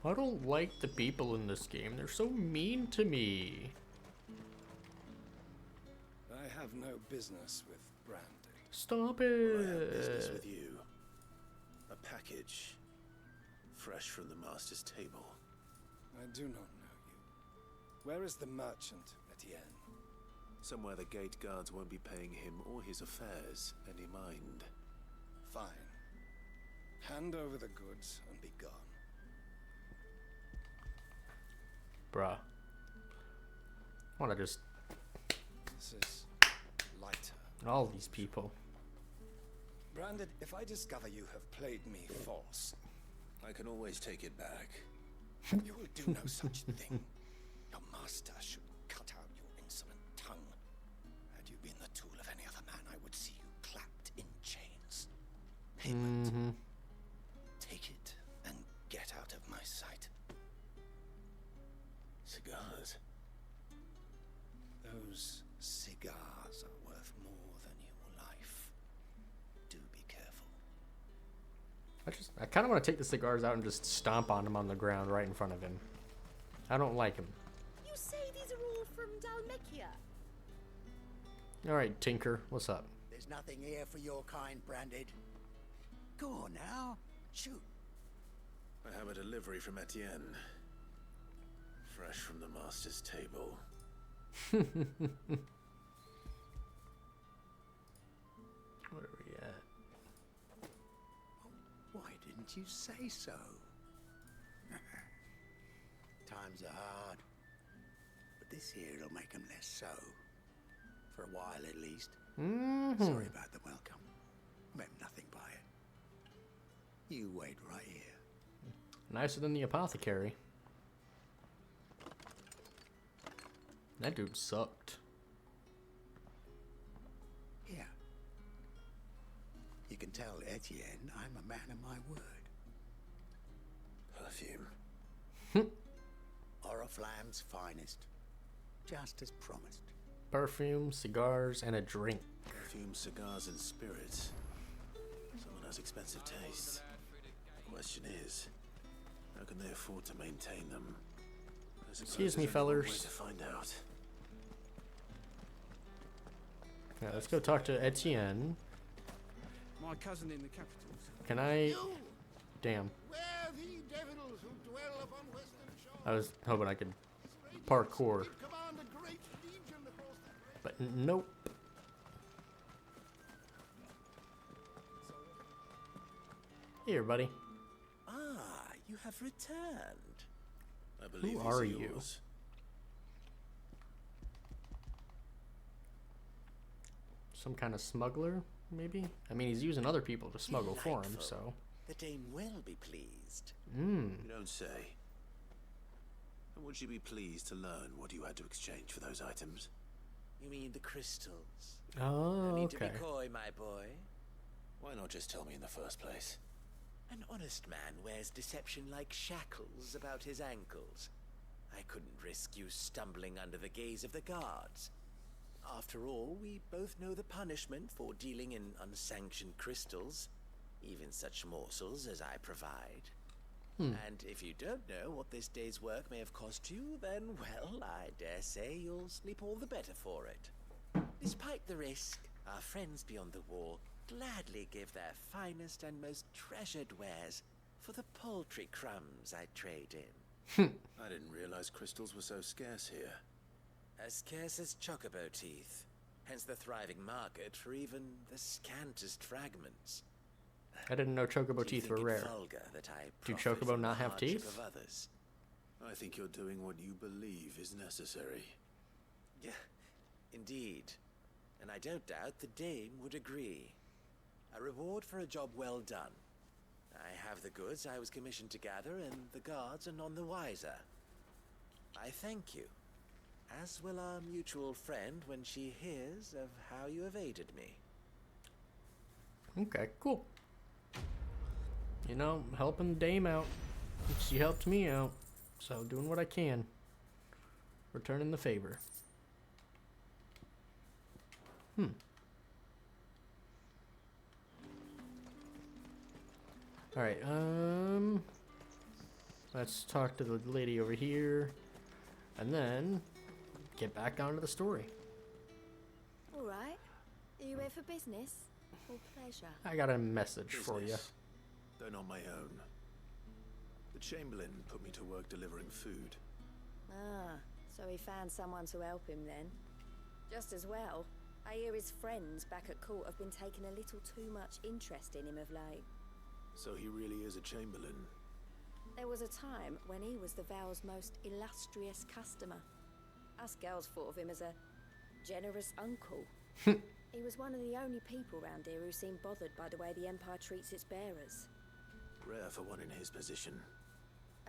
I don't like the people in this game. They're so mean to me. I have no business with Brandy. Stop Well, I have business it. with you. A package. Fresh from the master's table. I do not know you. Where is the merchant, Etienne? Somewhere the gate guards won't be paying him or his affairs any mind. Fine. Hand over the goods and be gone. Bruh. I wanna just... This is lighter. all these people. Branded, if I discover you have played me false, I can always take it back. you will do no such thing. Your master should cut out your insolent tongue. Had you been the tool of any other man, I would see you clapped in chains. Payment. Take it and get out of my sight. Cigars. Those cigars are worth more than your life. Do be careful. I kind of want to take the cigars out and just stomp on them on the ground right in front of him. I don't like him. You say these are all from Dalmekia? Alright, Tinker, what's up? There's nothing here for your kind, Branded. Go on now. Shoot. I have a delivery from Etienne. Fresh from the master's table. Where are we at? Why didn't you say so? Times are hard. But this here'll make 'em less so. For a while at least. Sorry about the welcome. Meant nothing by it. You wait right here. Nicer than the apothecary. That dude sucked. Here. You can tell Etienne I'm a man of my word. Perfume. Oriflamme's finest. Just as promised. Perfume, cigars, and a drink. Perfume, cigars, and spirits. Someone has expensive tastes. The question is, how can they afford to maintain them? I suppose Excuse me, there's only one way fellers. to find out. Yeah, let's go talk to Etienne. My cousin in the capitals. Can I... Damn. Where the devils who dwell upon western shores. I was hoping I could parkour. Command a great legion across the But nope. Here, buddy. Ah, you have returned. I believe Who these are yours. you? Some kind of smuggler, maybe? I mean, he's using other people to smuggle for him, so... The dame will be pleased. You don't say. And would she be pleased to learn what you had to exchange for those items? You mean the crystals? Oh, No need to okay. be coy, my boy. Why not just tell me in the first place? An honest man wears deception like shackles about his ankles. I couldn't risk you stumbling under the gaze of the guards. After all, we both know the punishment for dealing in unsanctioned crystals, even such morsels as I provide. And if you don't know what this day's work may have cost you, then, well, I dare say you'll sleep all the better for it. Despite the risk, our friends beyond the wall gladly give their finest and most treasured wares for the paltry crumbs I trade in. I didn't realize crystals were so scarce here. As scarce as chocobo teeth, hence the thriving market for even the scantest fragments. I didn't know chocobo Do you teeth were think it rare. vulgar that I Do profit chocobo from the not have hardship teeth? of others? I think you're doing what you believe is necessary. Yeah, indeed. And I don't doubt the dame would agree. A reward for a job well done. I have the goods I was commissioned to gather, and the guards are none the wiser. I thank you, as will our mutual friend when she hears of how you have aided me. Okay, cool. You know, helping the dame out. She helped me out, so doing what I can. Returning the favor. Alright, let's talk to the lady over here, and then get back onto the story. Alright. Are you here for business or pleasure? I got a message for you. Business, though not my own. The Chamberlain put me to work delivering food. Ah, so he found someone to help him then. Just as well. I hear his friends back at court have been taking a little too much interest in him of late. So he really is a Chamberlain. There was a time when he was the Vale's most illustrious customer. Us girls thought of him as a generous uncle. He was one of the only people round here who seemed bothered by the way the Empire treats its bearers. Rare for one in his position.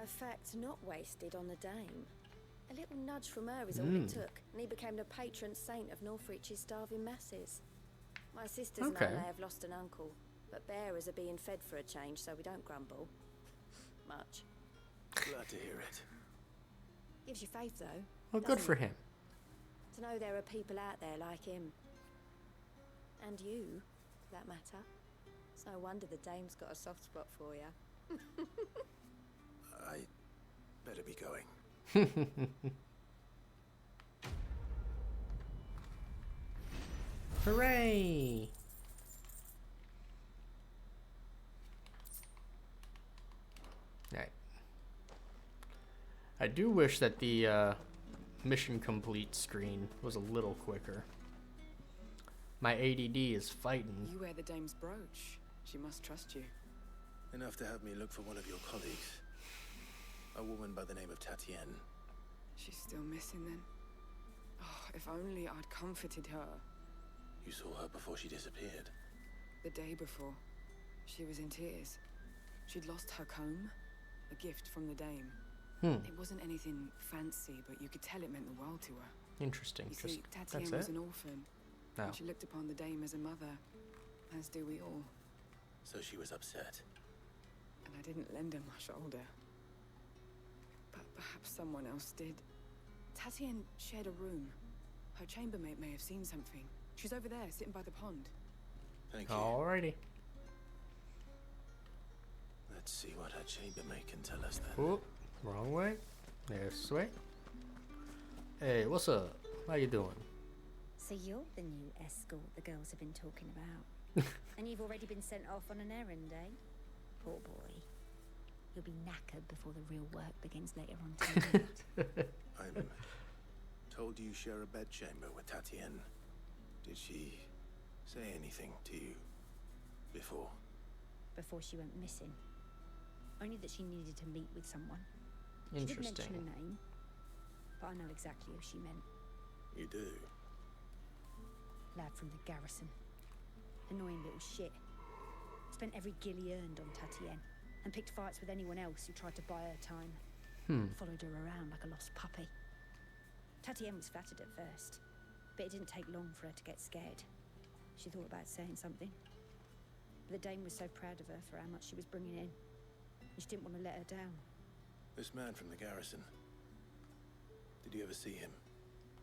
A fact not wasted on the dame. A little nudge from her is all it took, and he became the patron saint of Northreach's starving masses. My sisters and I may have lost an uncle, but bearers are being fed for a change, so we don't grumble. Much. Glad to hear it. Gives you faith, though. Well, good for him. To know there are people out there like him. And you, for that matter. It's no wonder the dame's got a soft spot for you. I better be going. Hooray! Right. I do wish that the mission complete screen was a little quicker. My ADD is fighting. You wear the dame's brooch. She must trust you. Enough to have me look for one of your colleagues. A woman by the name of Tatienne. She's still missing then? Oh, if only I'd comforted her. You saw her before she disappeared? The day before. She was in tears. She'd lost her comb. A gift from the dame. It wasn't anything fancy, but you could tell it meant the world to her. Interesting. You see, Tatienne was an orphan. No. And she looked upon the dame as a mother, as do we all. So she was upset. And I didn't lend her my shoulder. But perhaps someone else did. Tatienne shared a room. Her chambermaid may have seen something. She's over there, sitting by the pond. Thank you. Alrighty. Let's see what her chambermaid can tell us then. Oop, wrong way. This way. Hey, what's up? How you doing? So you're the new escort the girls have been talking about. And you've already been sent off on an errand, eh? Poor boy. You'll be knackered before the real work begins later on tonight. I'm told you share a bedchamber with Tatienne. Did she say anything to you before? Before she went missing. Only that she needed to meet with someone. She didn't mention a name, but I know exactly who she meant. You do? Lad from the garrison. Annoying little shit. Spent every gil he earned on Tatienne, and picked fights with anyone else who tried to buy her time. Followed her around like a lost puppy. Tatienne was flattered at first, but it didn't take long for her to get scared. She thought about saying something. But the dame was so proud of her for how much she was bringing in, and she didn't want to let her down. This man from the garrison. Did you ever see him?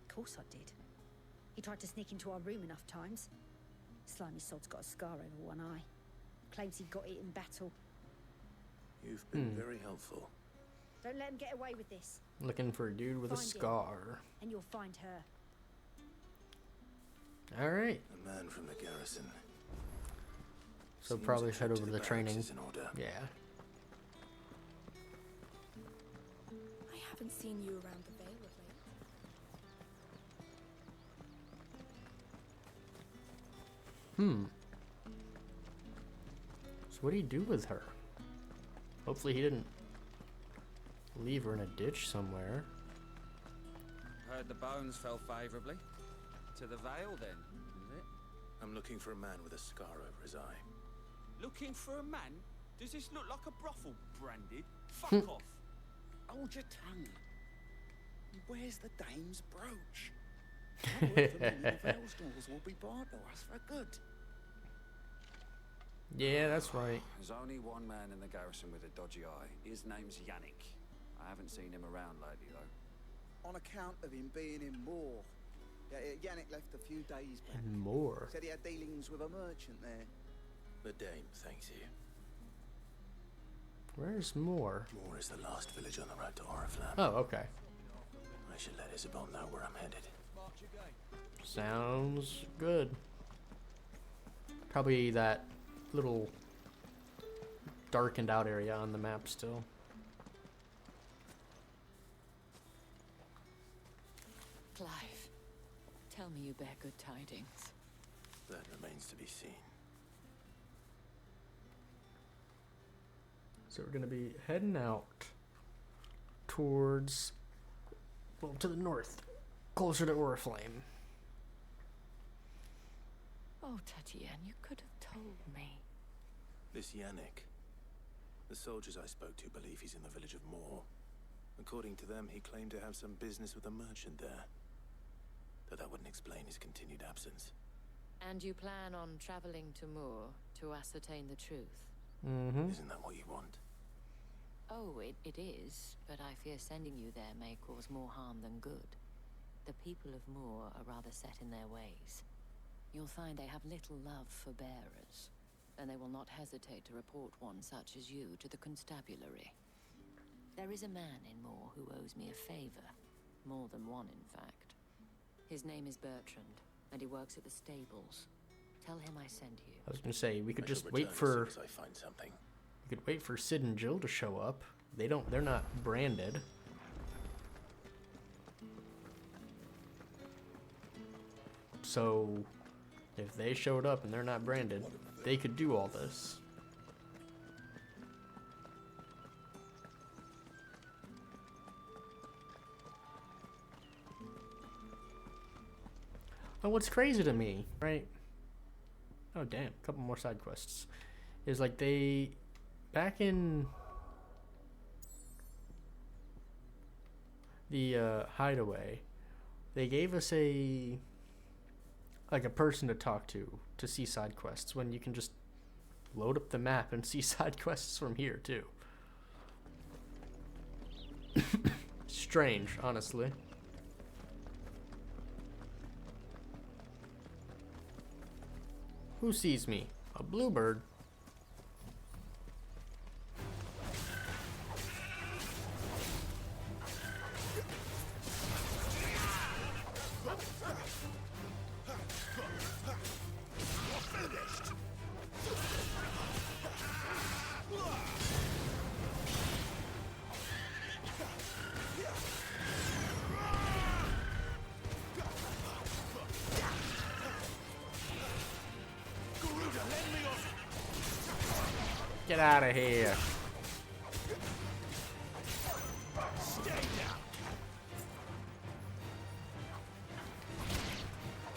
Of course I did. He tried to sneak into our room enough times. Slimy sod's got a scar over one eye. Claims he got it in battle. You've been very helpful. Don't let him get away with this. Looking for a dude with a scar. And you'll find her. Alright. A man from the garrison. So probably head over to the training. In order. Yeah. I haven't seen you around the Vale of late. So what do you do with her? Hopefully he didn't Leave her in a ditch somewhere. Heard the bones fell favorably. To the Vale, then, is it? I'm looking for a man with a scar over his eye. Looking for a man? Does this look like a brothel, Branded? Fuck off. Hold your tongue. Where's the dame's brooch? I work for many of the Vale stalls will be brought to us for good. Yeah, that's right. There's only one man in the garrison with a dodgy eye. His name's Yannick. I haven't seen him around lately, though. On account of him being in Moor. Yeah, Yannick left a few days back. In Moor? Said he had dealings with a merchant there. The dame thanks you. Where's Moor? Moor is the last village on the road to Oriflamme. Oh, okay. I should let Isabel know where I'm headed. Sounds good. Probably that little darkened out area on the map still. Clive, tell me you bear good tidings. That remains to be seen. So we're gonna be heading out towards, well, to the north, closer to Oriflamme. Oh, Tatienne, you could have told me. This Yannick. The soldiers I spoke to believe he's in the village of Moor. According to them, he claimed to have some business with a merchant there. Though that wouldn't explain his continued absence. And you plan on traveling to Moor to ascertain the truth? Mm-hmm. Isn't that what you want? Oh, it is, but I fear sending you there may cause more harm than good. The people of Moor are rather set in their ways. You'll find they have little love for bearers, and they will not hesitate to report one such as you to the constabulary. There is a man in Moor who owes me a favor. More than one, in fact. His name is Bertrand, and he works at the stables. Tell him I sent you. I was gonna say we could I just shall wait return for. as soon as I find something. We could wait for Sid and Jill to show up. They're not branded. So, if they showed up and they're not branded, they could do all this. And what's crazy to me, right? Oh damn, a couple more side quests. Is like they, back in the hideaway, they gave us a person to talk to see side quests when you can just load up the map and see side quests from here too. Strange, honestly. Who sees me? A bluebird. Get out of here.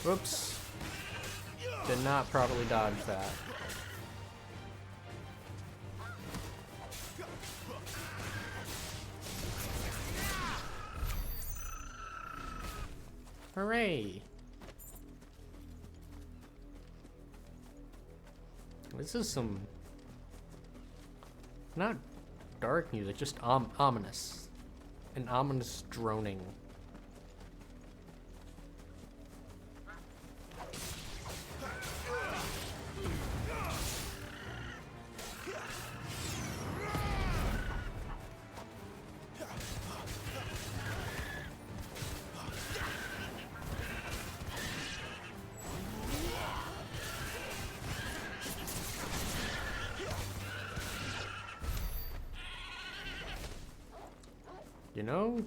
Whoops. Did not properly dodge that. Hooray. This is some not dark music, just ominous. An ominous droning. You know,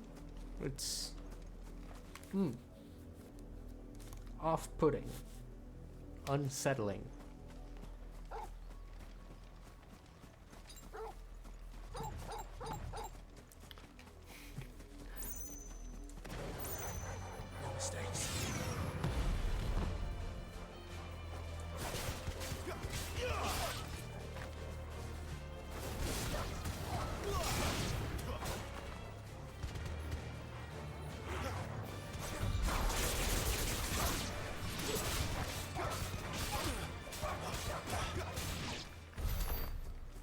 it's off-putting, unsettling.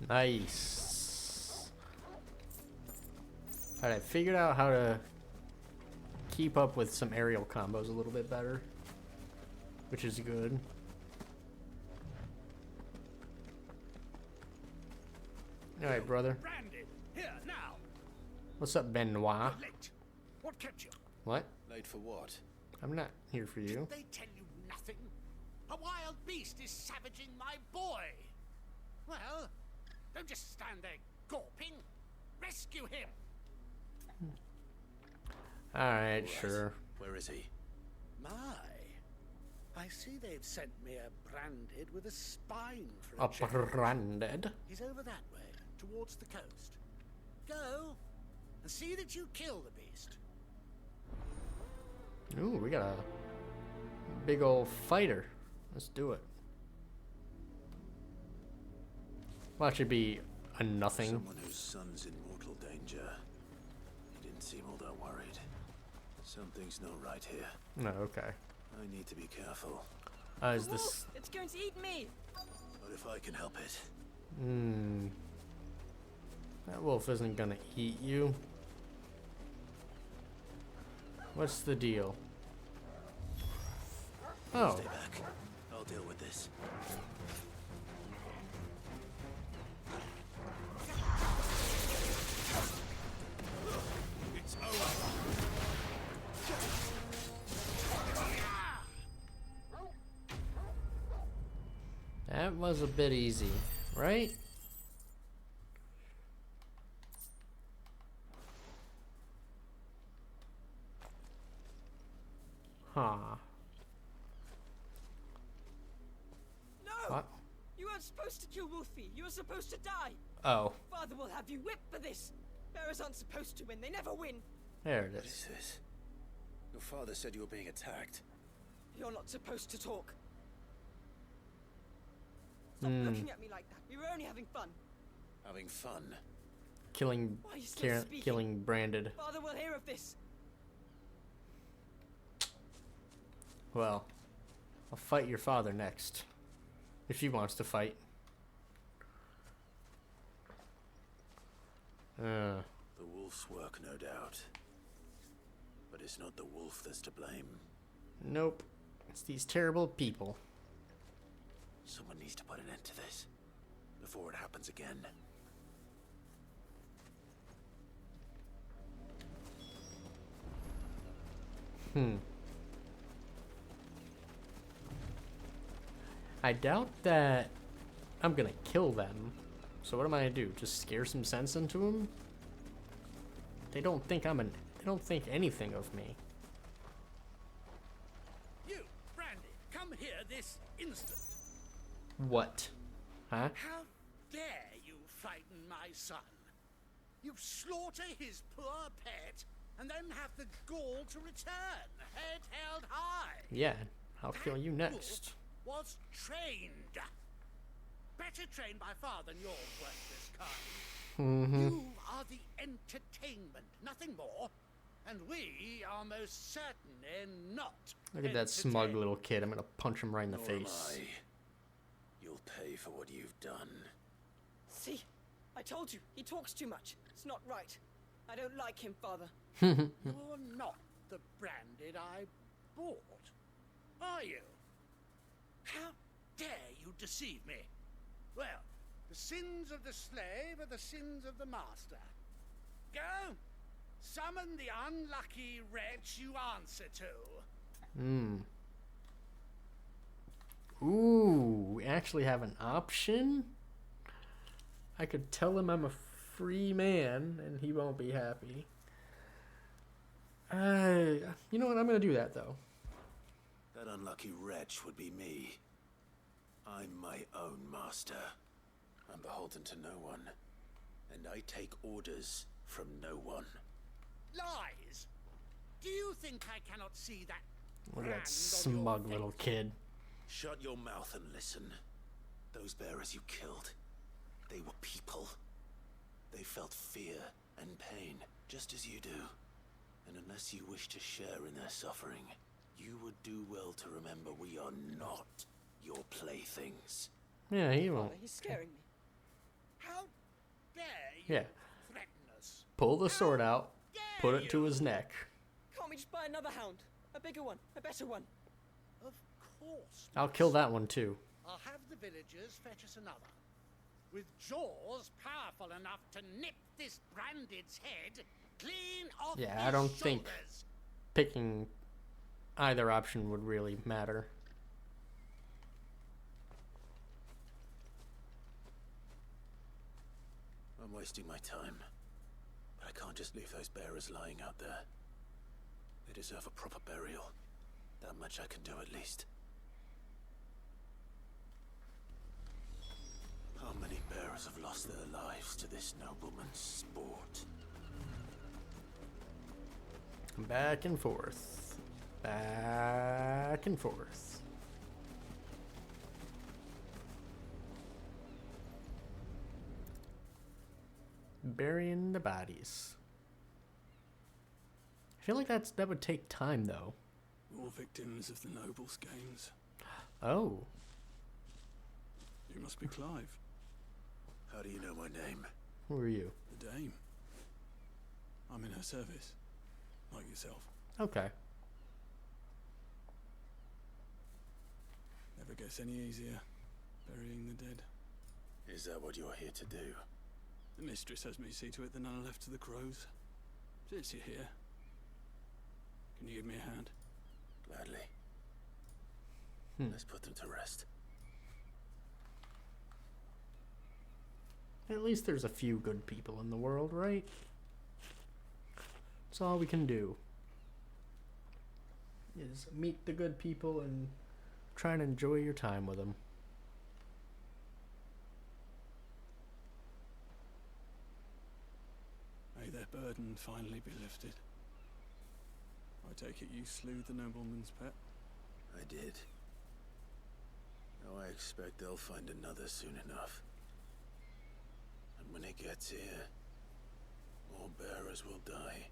Nice. Alright, I figured out how to keep up with some aerial combos a little bit better, which is good. Alright, brother. Branded. Here, now. What's up, Benoit? You're late. What kept you? What? Late for what? I'm not here for you. Did they tell you nothing? A wild beast is savaging my boy. Well, don't just stand there gawping. Rescue him. Alright, sure. Where is he? My. I see they've sent me a branded with a spine for a change. Branded? He's over that way, towards the coast. Go and see that you kill the beast. Ooh, we got a big old fighter. Let's do it. Well, that should be a nothing. Someone whose son's in mortal danger. He didn't seem all that worried. Something's not right here. No, okay. I need to be careful. Is this... It's going to eat me! What if I can help it? That wolf isn't gonna eat you. What's the deal? Oh. Stay back. I'll deal with this. It's over. That was a bit easy, right? Huh. No! What? You weren't supposed to kill Wolfie. You were supposed to die. Oh. Father will have you whipped for this. Bearers aren't supposed to win. They never win. There it What is. is this? Your father said you were being attacked. You're not supposed to talk. Stop looking at me like that. We were only having fun. Having fun? Killing, Why are you still speaking? killing Branded. Father will hear of this. Well, I'll fight your father next. If he wants to fight. The wolf's work, no doubt. But it's not the wolf that's to blame. Nope. It's these terrible people. Someone needs to put an end to this before it happens again. I doubt that I'm gonna kill them. So what am I gonna do? Just scare some sense into them? They don't think they don't think anything of me. You, Brandy, come here this instant. What? Huh? How dare you frighten my son? You slaughter his poor pet and then have the gall to return, head held high. Yeah, I'll kill you next. Was trained. Better trained by far than your worthless kind. You are the entertainment, nothing more. And we are most certainly not. Look at that smug little kid. I'm gonna punch him right in the face. You'll pay for what you've done. See? I told you. He talks too much. It's not right. I don't like him, Father. You're not the Branded I bought, are you? How dare you deceive me? Well, the sins of the slave are the sins of the master. Go, summon the unlucky wretch you answer to. Ooh, we actually have an option? I could tell him I'm a free man, and he won't be happy. You know what? I'm gonna do that, though. That unlucky wretch would be me. I'm my own master. I'm beholden to no one. And I take orders from no one. Lies! Do you think I cannot see that Look at brand that on your smug face? little kid. Shut your mouth and listen. Those bearers you killed, they were people. They felt fear and pain, just as you do. And unless you wish to share in their suffering, you would do well to remember we are not your playthings. Yeah, he won't. Father, he's scaring me. How Yeah. threaten us? Pull the sword out, put it to his neck. Can't we just buy another hound? A bigger one, a better one. Of course. I'll kill that one too. I'll have the villagers fetch us another. With jaws powerful enough to nip this Branded's head clean off Yeah, his I don't shoulders. think picking either option would really matter. I'm wasting my time. But I can't just leave those bearers lying out there. They deserve a proper burial. That much I can do at least. How many bearers have lost their lives to this nobleman's sport? Back and forth. Back and forth. Burying the bodies. I feel like that would take time though. More victims of the nobles' games. Oh. You must be Clive. How do you know my name? Who are you? The Dame. I'm in her service. Like yourself. Okay. Never gets any easier, burying the dead. Is that what you're here to do? The mistress has me see to it that none are left to the crows. Since you're here, can you give me a hand? Gladly. Let's put them to rest. At least there's a few good people in the world, right? That's all we can do. Is meet the good people and try and enjoy your time with them. May their burden finally be lifted. I take it you slew the nobleman's pet? I did. Now I expect they'll find another soon enough. And when it gets here, more bearers will die.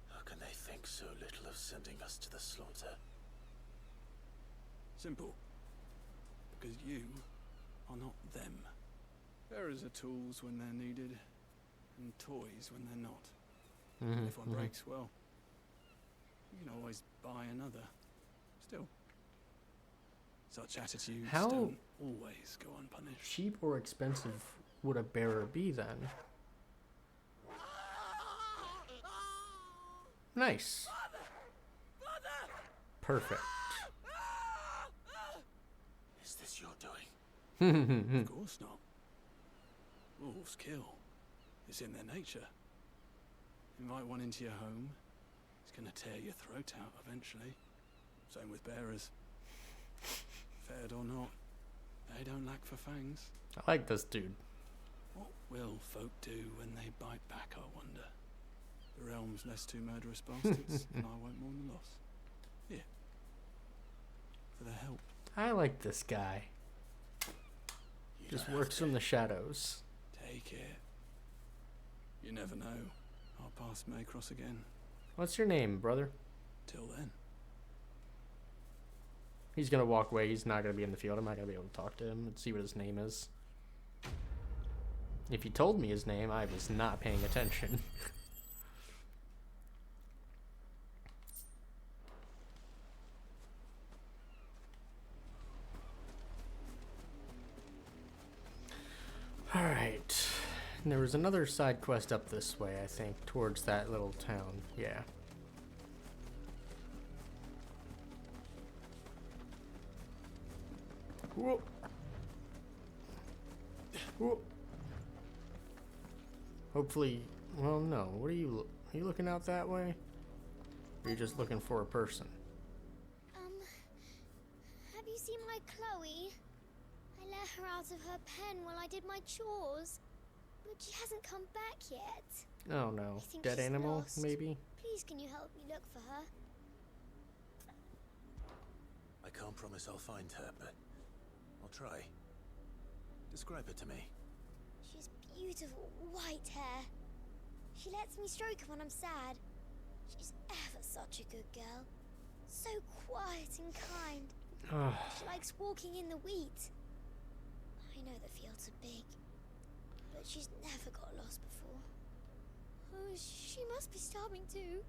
How can they think so little of sending us to the slaughter? Simple. Because you are not them. Bearers are tools when they're needed, and toys when they're not. Mhm, If one mhm. breaks, well, you can always buy another. Still, such attitudes How don't always go unpunished. cheap or expensive would a bearer be then? Nice. Perfect. Is this your doing? Of course not. Wolves kill. It's in their nature. Invite one into your home, it's gonna tear your throat out eventually. Same with bearers. Fed or not, they don't lack for fangs. I like this dude. What will folk do when they bite back, I wonder? The realm's less two murderous bastards, and I won't mourn the loss. Here. For their help. I like this guy. Just works from the shadows. Take it. You never know. Our paths may cross again. What's your name, brother? Till then. He's gonna walk away. He's not gonna be in the field. I'm not gonna be able to talk to him and see what his name is. If he told me his name, I was not paying attention. Alright. There was another side quest up this way, I think, towards that little town. Yeah. Whoa. Whoa. Hopefully, well, no. What are you looking out that way? Or are you just looking for a person? Have you seen my Chloe? I let her out of her pen while I did my chores, but she hasn't come back yet. Oh no. I think Dead she's animal, lost. maybe? Please, can you help me look for her? I can't promise I'll find her, but I'll try. Describe her to me. She's beautiful white hair. She lets me stroke her when I'm sad. She's ever such a good girl. So quiet and kind. She likes walking in the wheat. I know the fields are big. but she's never got lost before. Oh, she must be starving too.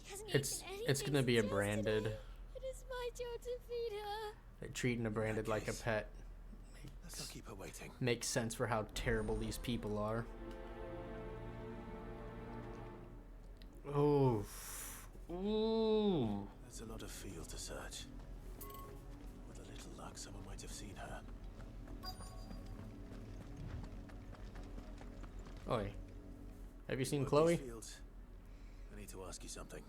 She hasn't eaten anything. It's gonna be a since branded. yesterday. It is my job to feed her. They're treating a branded like a pet. Let's not keep her waiting. Makes sense for how terrible these people are. Oh. Ooh. There's a lot of field to search. With a little luck, someone might have seen her. Oi. Have you seen Work Chloe? these fields. I need to ask you something.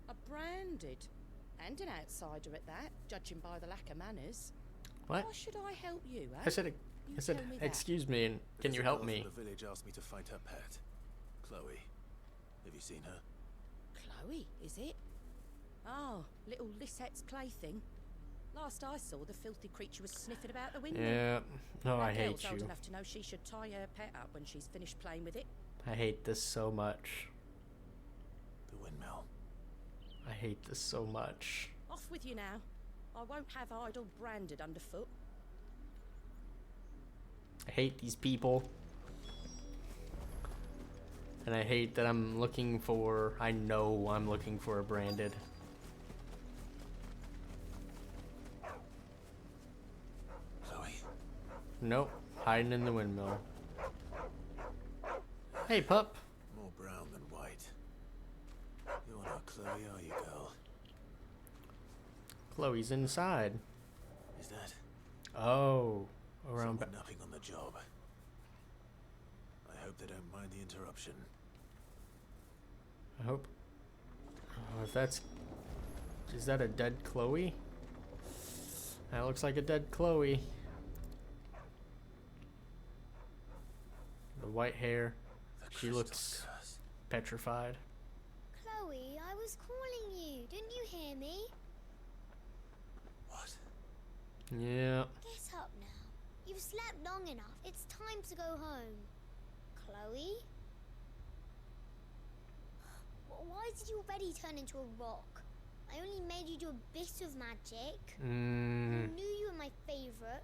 A branded. And an outsider at that, judging by the lack of manners. What? Why should I help you, eh? I said, tell me that. excuse me, and can you help me? The village asked me to find her pet, Chloe. Have you seen her? Chloe, is it? Oh, little Lisette's plaything. Last I saw, the filthy creature was sniffing about the window. Yeah. No, I That hate girl's old you. enough to know she should tie her pet up when she's finished playing with it. I hate this so much. The windmill. I hate this so much. Off with you now. I won't have idle branded underfoot. I hate these people. And I hate that I'm looking for... I know I'm looking for a branded. Chloe. Nope. Hiding in the windmill. Hey, pup. More brown than white. You're not Chloe, are you, girl? Chloe's inside. Is that? Oh. Around someone napping on the job. I hope they don't mind the interruption. I hope. Oh, if that's... Is that a dead Chloe? That looks like a dead Chloe. The white hair. She looks petrified. Chloe, I was calling you. Didn't you hear me? What? Yeah. Get up now. You've slept long enough. It's time to go home. Chloe? Why did you already turn into a rock? I only made you do a bit of magic. I knew you were my favourite.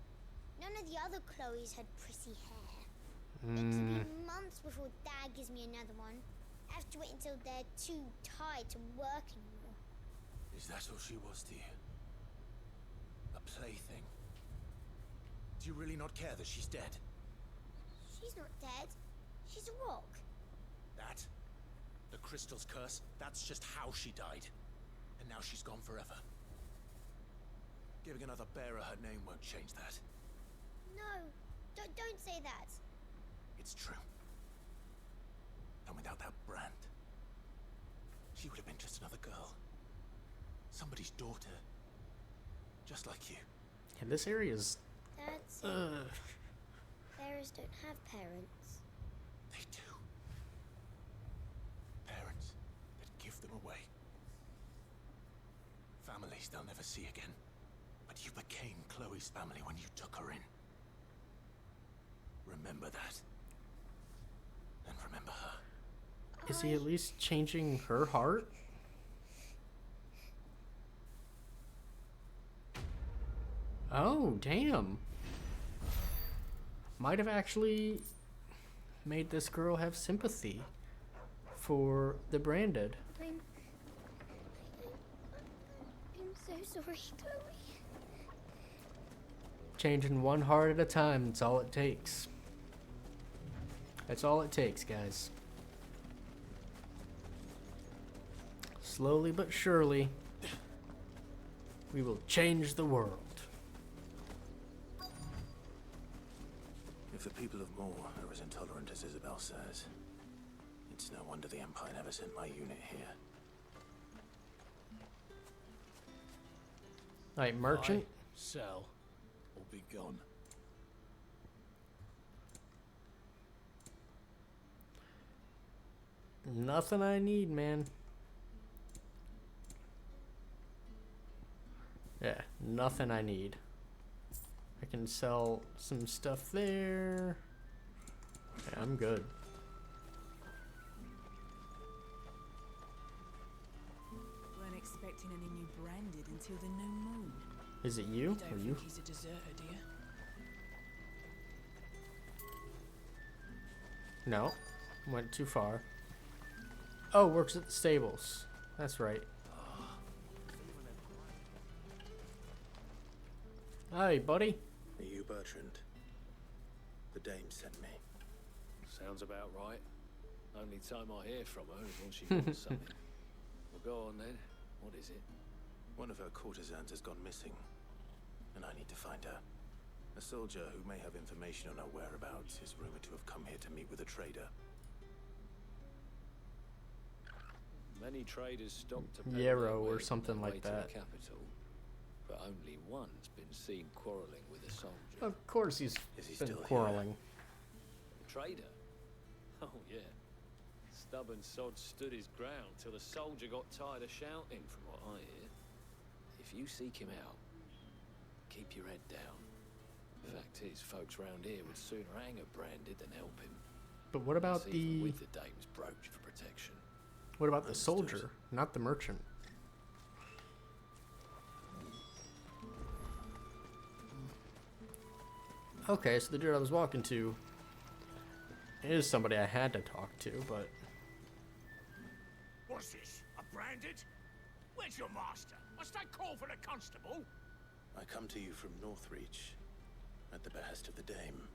None of the other Chloes had pretty hair. It could be months before Dad gives me another one. I have to wait until they're too tired to work anymore. Is that all she was to you? A plaything? Do you really not care that she's dead? She's not dead. She's a rock. That? The crystal's curse? That's just how she died. And now she's gone forever. Giving another bearer her name won't change that. No, don't say that. It's true. And without that brand, she would have been just another girl. Somebody's daughter. Just like you. Yeah, this area's... That's it. Bearers don't have parents. They do. Parents that give them away. Families they'll never see again. But you became Chloe's family when you took her in. Remember that. And remember her. Is he at least changing her heart? Oh, damn. Might have actually made this girl have sympathy for the branded. I'm so sorry, Chloe. Changing one heart at a time, that's all it takes. That's all it takes, guys. Slowly but surely, we will change the world. If the people of Moor are as intolerant as Isabel says, it's no wonder the Empire never sent my unit here. Alright, merchant. Buy, sell, or be gone. Nothing I need, man. Yeah, nothing I need. I can sell some stuff there. Yeah, I'm good. Weren't expecting any new branded until the new moon. Is it you? Don't Or you? think he's a deserter, do you? No. Went too far. Oh, works at the stables. That's right. Hey, buddy. Are you Bertrand? The dame sent me. Sounds about right. Only time I hear from her is when she wants something. Well, go on then. What is it? One of her courtesans has gone missing, and I need to find her. A soldier who may have information on her whereabouts is rumored to have come here to meet with a trader. Many traders stopped to Yarrow or something like that. The capital, but only one's been seen quarreling with a soldier. Of course he's been quarreling. Trader? Oh yeah. Stubborn sod stood his ground till the soldier got tired of shouting, from what I hear. If you seek him out, keep your head down. Fact is, folks round here would sooner hang a branded than help him. But what about Even the... with the dame's brooch for protection. What about the soldier, not the merchant? Okay, so the dude I was walking to is somebody I had to talk to, but... What's this? A branded? Where's your master? Must I call for the constable? I come to you from Northreach, at the behest of the dame.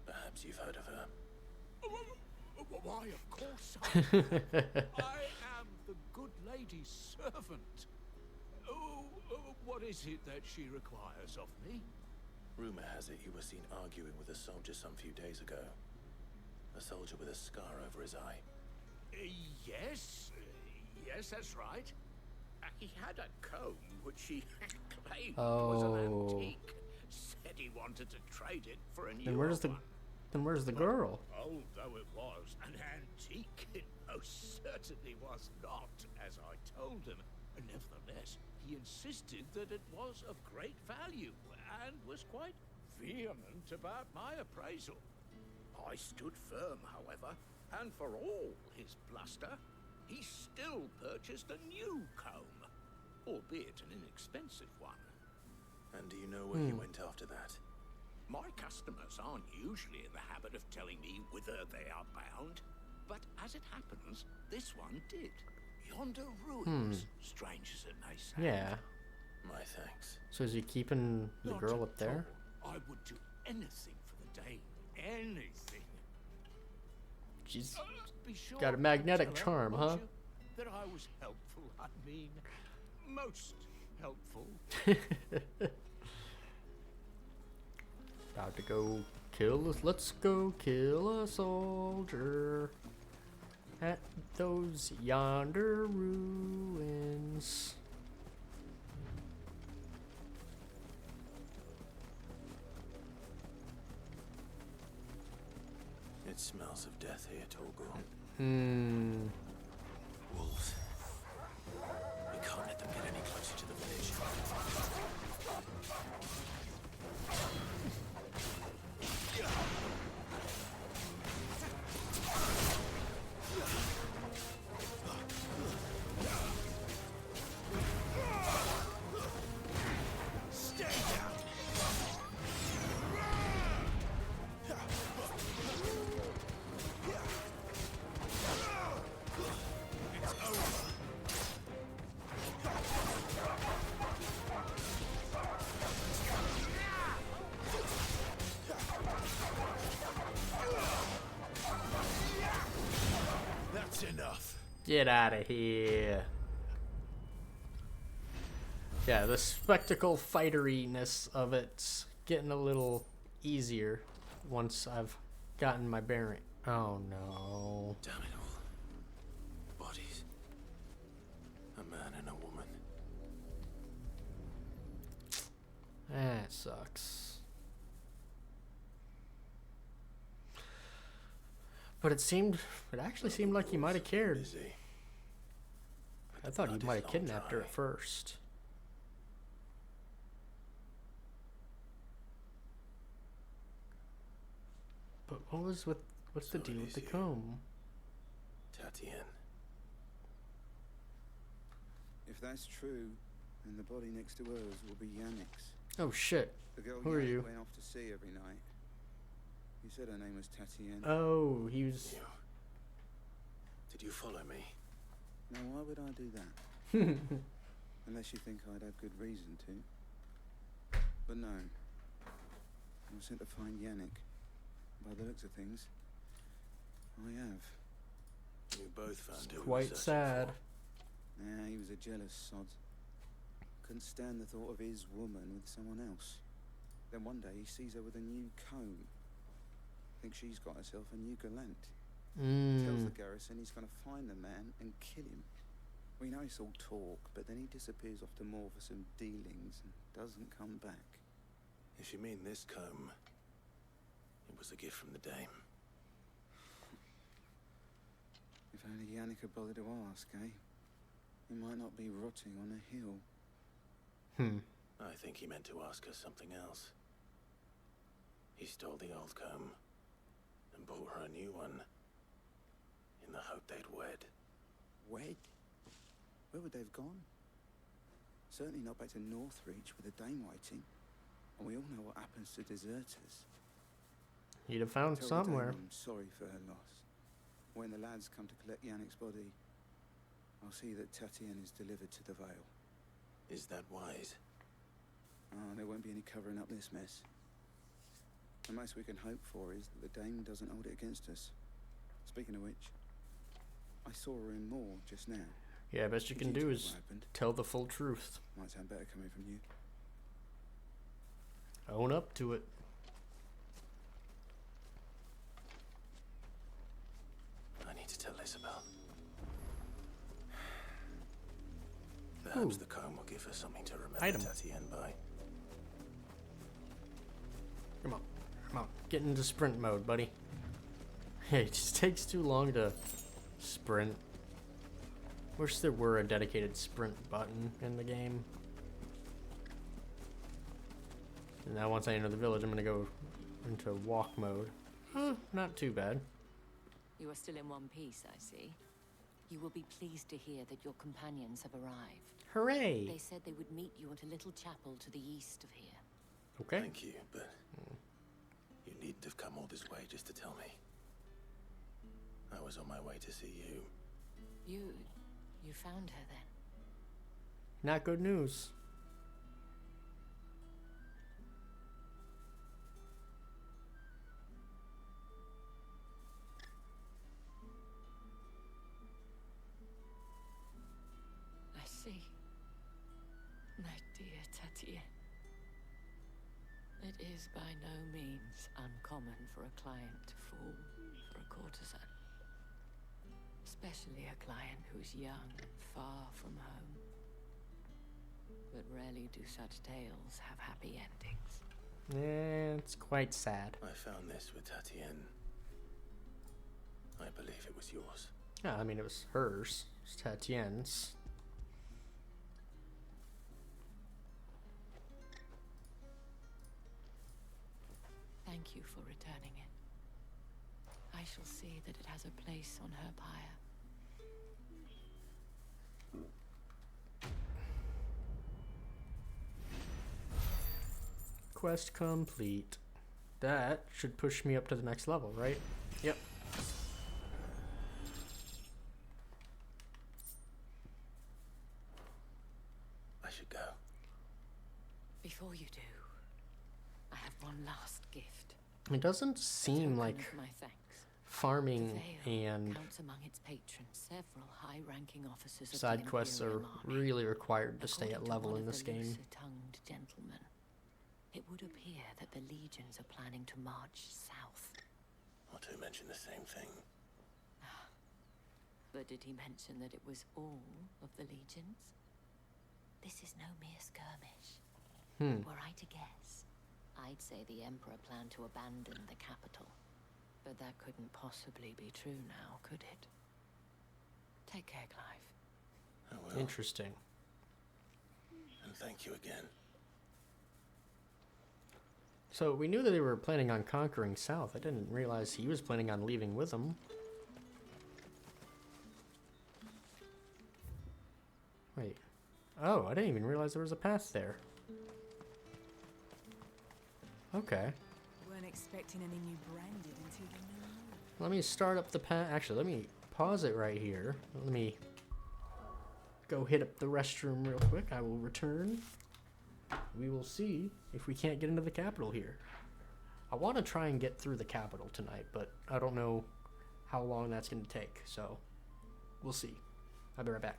Perhaps you've heard of her. Why, of course I am the good lady's servant. What is it that she requires of me? Rumor has it you were seen arguing with a soldier some few days ago. A soldier with a scar over his eye. Yes, that's right. He had a comb which he claimed was an antique. Said he wanted to trade it for a new one. Then where's the girl? Old though it was, an antique it most certainly was not, as I told him. Nevertheless, he insisted that it was of great value, and was quite vehement about my appraisal. I stood firm, however, and for all his bluster, he still purchased a new comb, albeit an inexpensive one. And do you know where he went after that? My customers aren't usually in the habit of telling me whither they are bound, but as it happens, this one did. Yonder ruins, strange as it may sound. Yeah. My thanks. So is he keeping the girl up there? I would do anything for the dame. Anything. She's Be sure got a magnetic to tell her, charm, won't huh? you, that I was helpful. I mean, most helpful. About to go kill us. Let's go kill a soldier at those yonder ruins. It smells of death here, Torgal. Wolves. We can't let them get any closer to the village. Stay down. It's over. That's enough. Get out of here. Yeah, the spectacle fighteriness of it's getting a little easier once I've gotten my bearing. Oh no. Damn it all. Bodies. A man and a woman. That sucks. But it actually seemed like he might have cared. I thought he might have kidnapped her at first. But what's the deal with the comb? Tatien. If that's true, then the body next to hers will be Yannick's. Oh shit. The girl Who are Yannick you? went off to sea every night. You said her name was Tatienne. Oh, he was... Did you follow me? Now, why would I do that? Unless you think I'd have good reason to. But no. I was sent to find Yannick. By the looks of things, I have. You both found It's who we were quite searching sad. for. Yeah, he was a jealous sod. Couldn't stand the thought of his woman with someone else. Then one day he sees her with a new comb. Thinks she's got herself a new gallant. Tells the garrison he's going to find the man and kill him. We know it's all talk, but then he disappears off to more for some dealings and doesn't come back. If you mean this comb, it was a gift from the dame. If only Yannick had bothered to ask, eh? He might not be rotting on a hill. I think he meant to ask her something else. He stole the old comb and bought her a new one in the hope they'd wed. Wed? Where would they have gone? Certainly not back to Northreach with a dame waiting. And we all know what happens to deserters. He'd have found Tell somewhere. the dame I'm sorry for her loss. When the lads come to collect Yannick's body, I'll see that Tatienne is delivered to the Vale. Is that wise? Oh, there won't be any covering up this mess. The most we can hope for is that the dame doesn't hold it against us. Speaking of which, I saw her in Moor just now. Yeah, best you can do is tell the full truth. Might sound better coming from you. Own up to it. I need to tell Isabel. Perhaps the comb will give her something to remember Tatienne by. Come on. Come on. Get into sprint mode, buddy. Hey, it just takes too long to sprint. Wish there were a dedicated sprint button in the game. And now once I enter the village, I'm going to go into walk mode. Not too bad. You are still in one piece, I see. You will be pleased to hear that your companions have arrived. Hooray! They said they would meet you at a little chapel to the east of here. Okay. Thank you, but you needn't have come all this way just to tell me. I was on my way to see you. You found her then? Not good news. I see. My dear Tatienne. It is by no means uncommon for a client to fall for a courtesan. Especially a client who's young and far from home. But rarely do such tales have happy endings. Yeah, it's quite sad. I found this with Tatienne. I believe it was yours. Yeah, I mean, it was hers. It's Tatienne's. Thank you for returning it. I shall see that it has a place on her pyre. Quest complete. That should push me up to the next level, right? Yep. I should go. Before you do, I have one last gift. It doesn't seem like My thanks. farming The Vale and counts among its patrons several high-ranking officers of side the quests are Imperial Army. really required to stay at According to level one in of this the game. looser-tongued gentlemen, it would appear that the legions are planning to march south. Or to mention the same thing. But did he mention that it was all of the legions? This is no mere skirmish. Were I to guess, I'd say the Emperor planned to abandon the capital. But that couldn't possibly be true now, could it? Take care, Clive. I will. Interesting. And thank you again. So we knew that they were planning on conquering south. I didn't realize he was planning on leaving with them. Wait. Oh, I didn't even realize there was a path there. Okay. Weren't expecting any new branded until the new moon. Let me start up the actually, let me pause it right here. Let me go hit up the restroom real quick. I will return. We will see if we can't get into the capital here. I want to try and get through the capital tonight, but I don't know how long that's going to take, so we'll see. I'll be right back.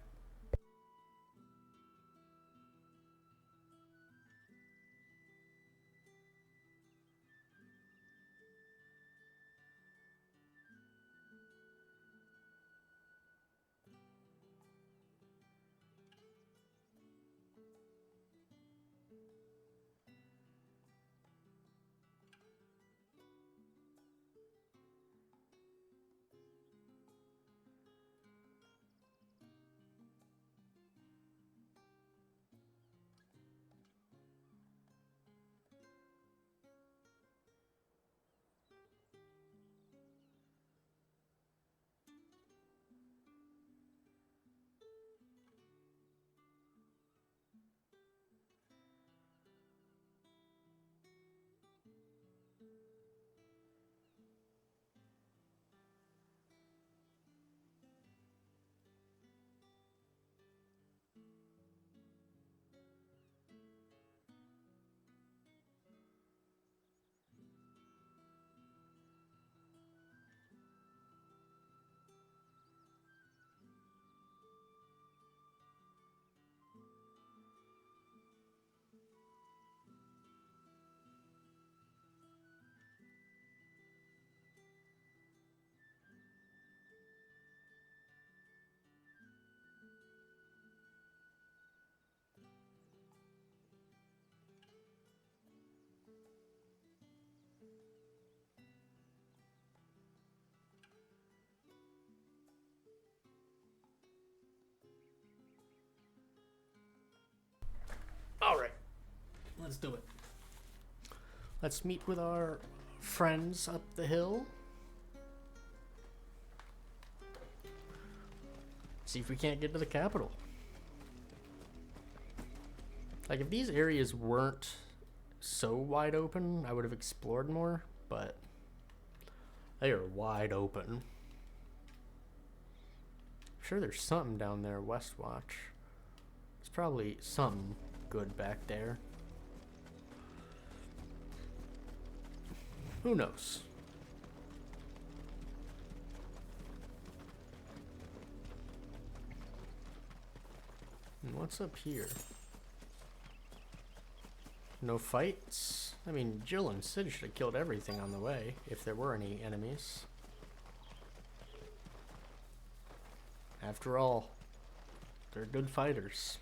All right, let's do it. Let's meet with our friends up the hill. See if we can't get to the capital. Like, if these areas weren't so wide open, I would have explored more, but they are wide open. I'm sure there's something down there, Westwatch. There's probably something good back there. Who knows? And what's up here? No fights? I mean, Jill and Sid should have killed everything on the way, if there were any enemies. After all, they're good fighters.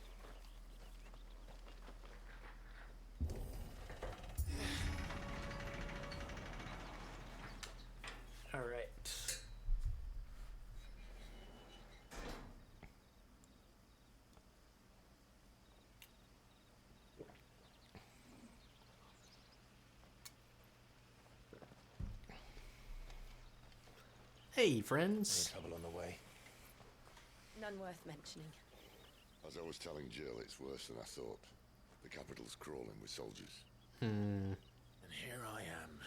All right. Hey, friends. Any trouble on the way? None worth mentioning. As I was telling Jill, it's worse than I thought. The capital's crawling with soldiers. And here I am,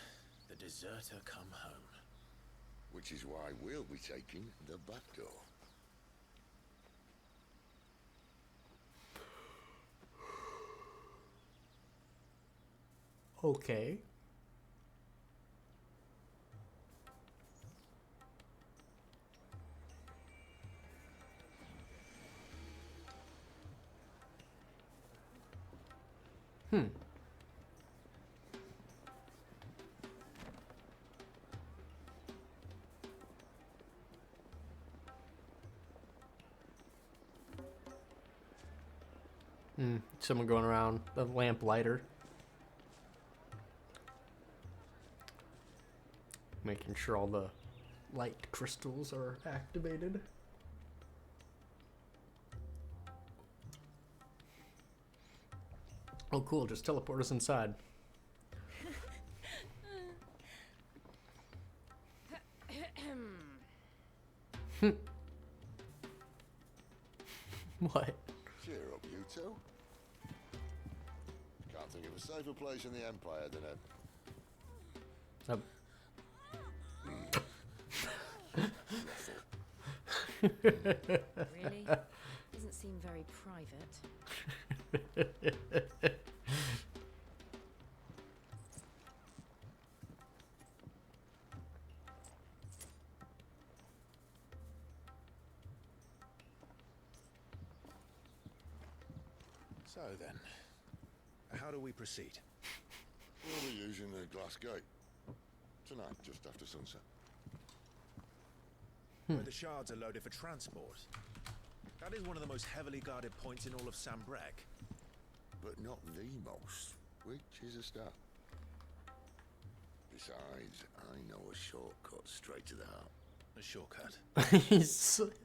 the deserter come home. Which is why we'll be taking the back door. Okay. Someone going around the lamp lighter. Making sure all the light crystals are activated. Oh, cool. Just teleport us inside. What? Cheer up, you two. Can't think of a safer place in the Empire than a Really? Doesn't seem very private. So then, how do we proceed? We'll be using the glass gate. Tonight, just after sunset. Where the shards are loaded for transport. That is one of the most heavily guarded points in all of Sambrek. But not the most, which is a start. Besides, I know a shortcut straight to the heart. A shortcut?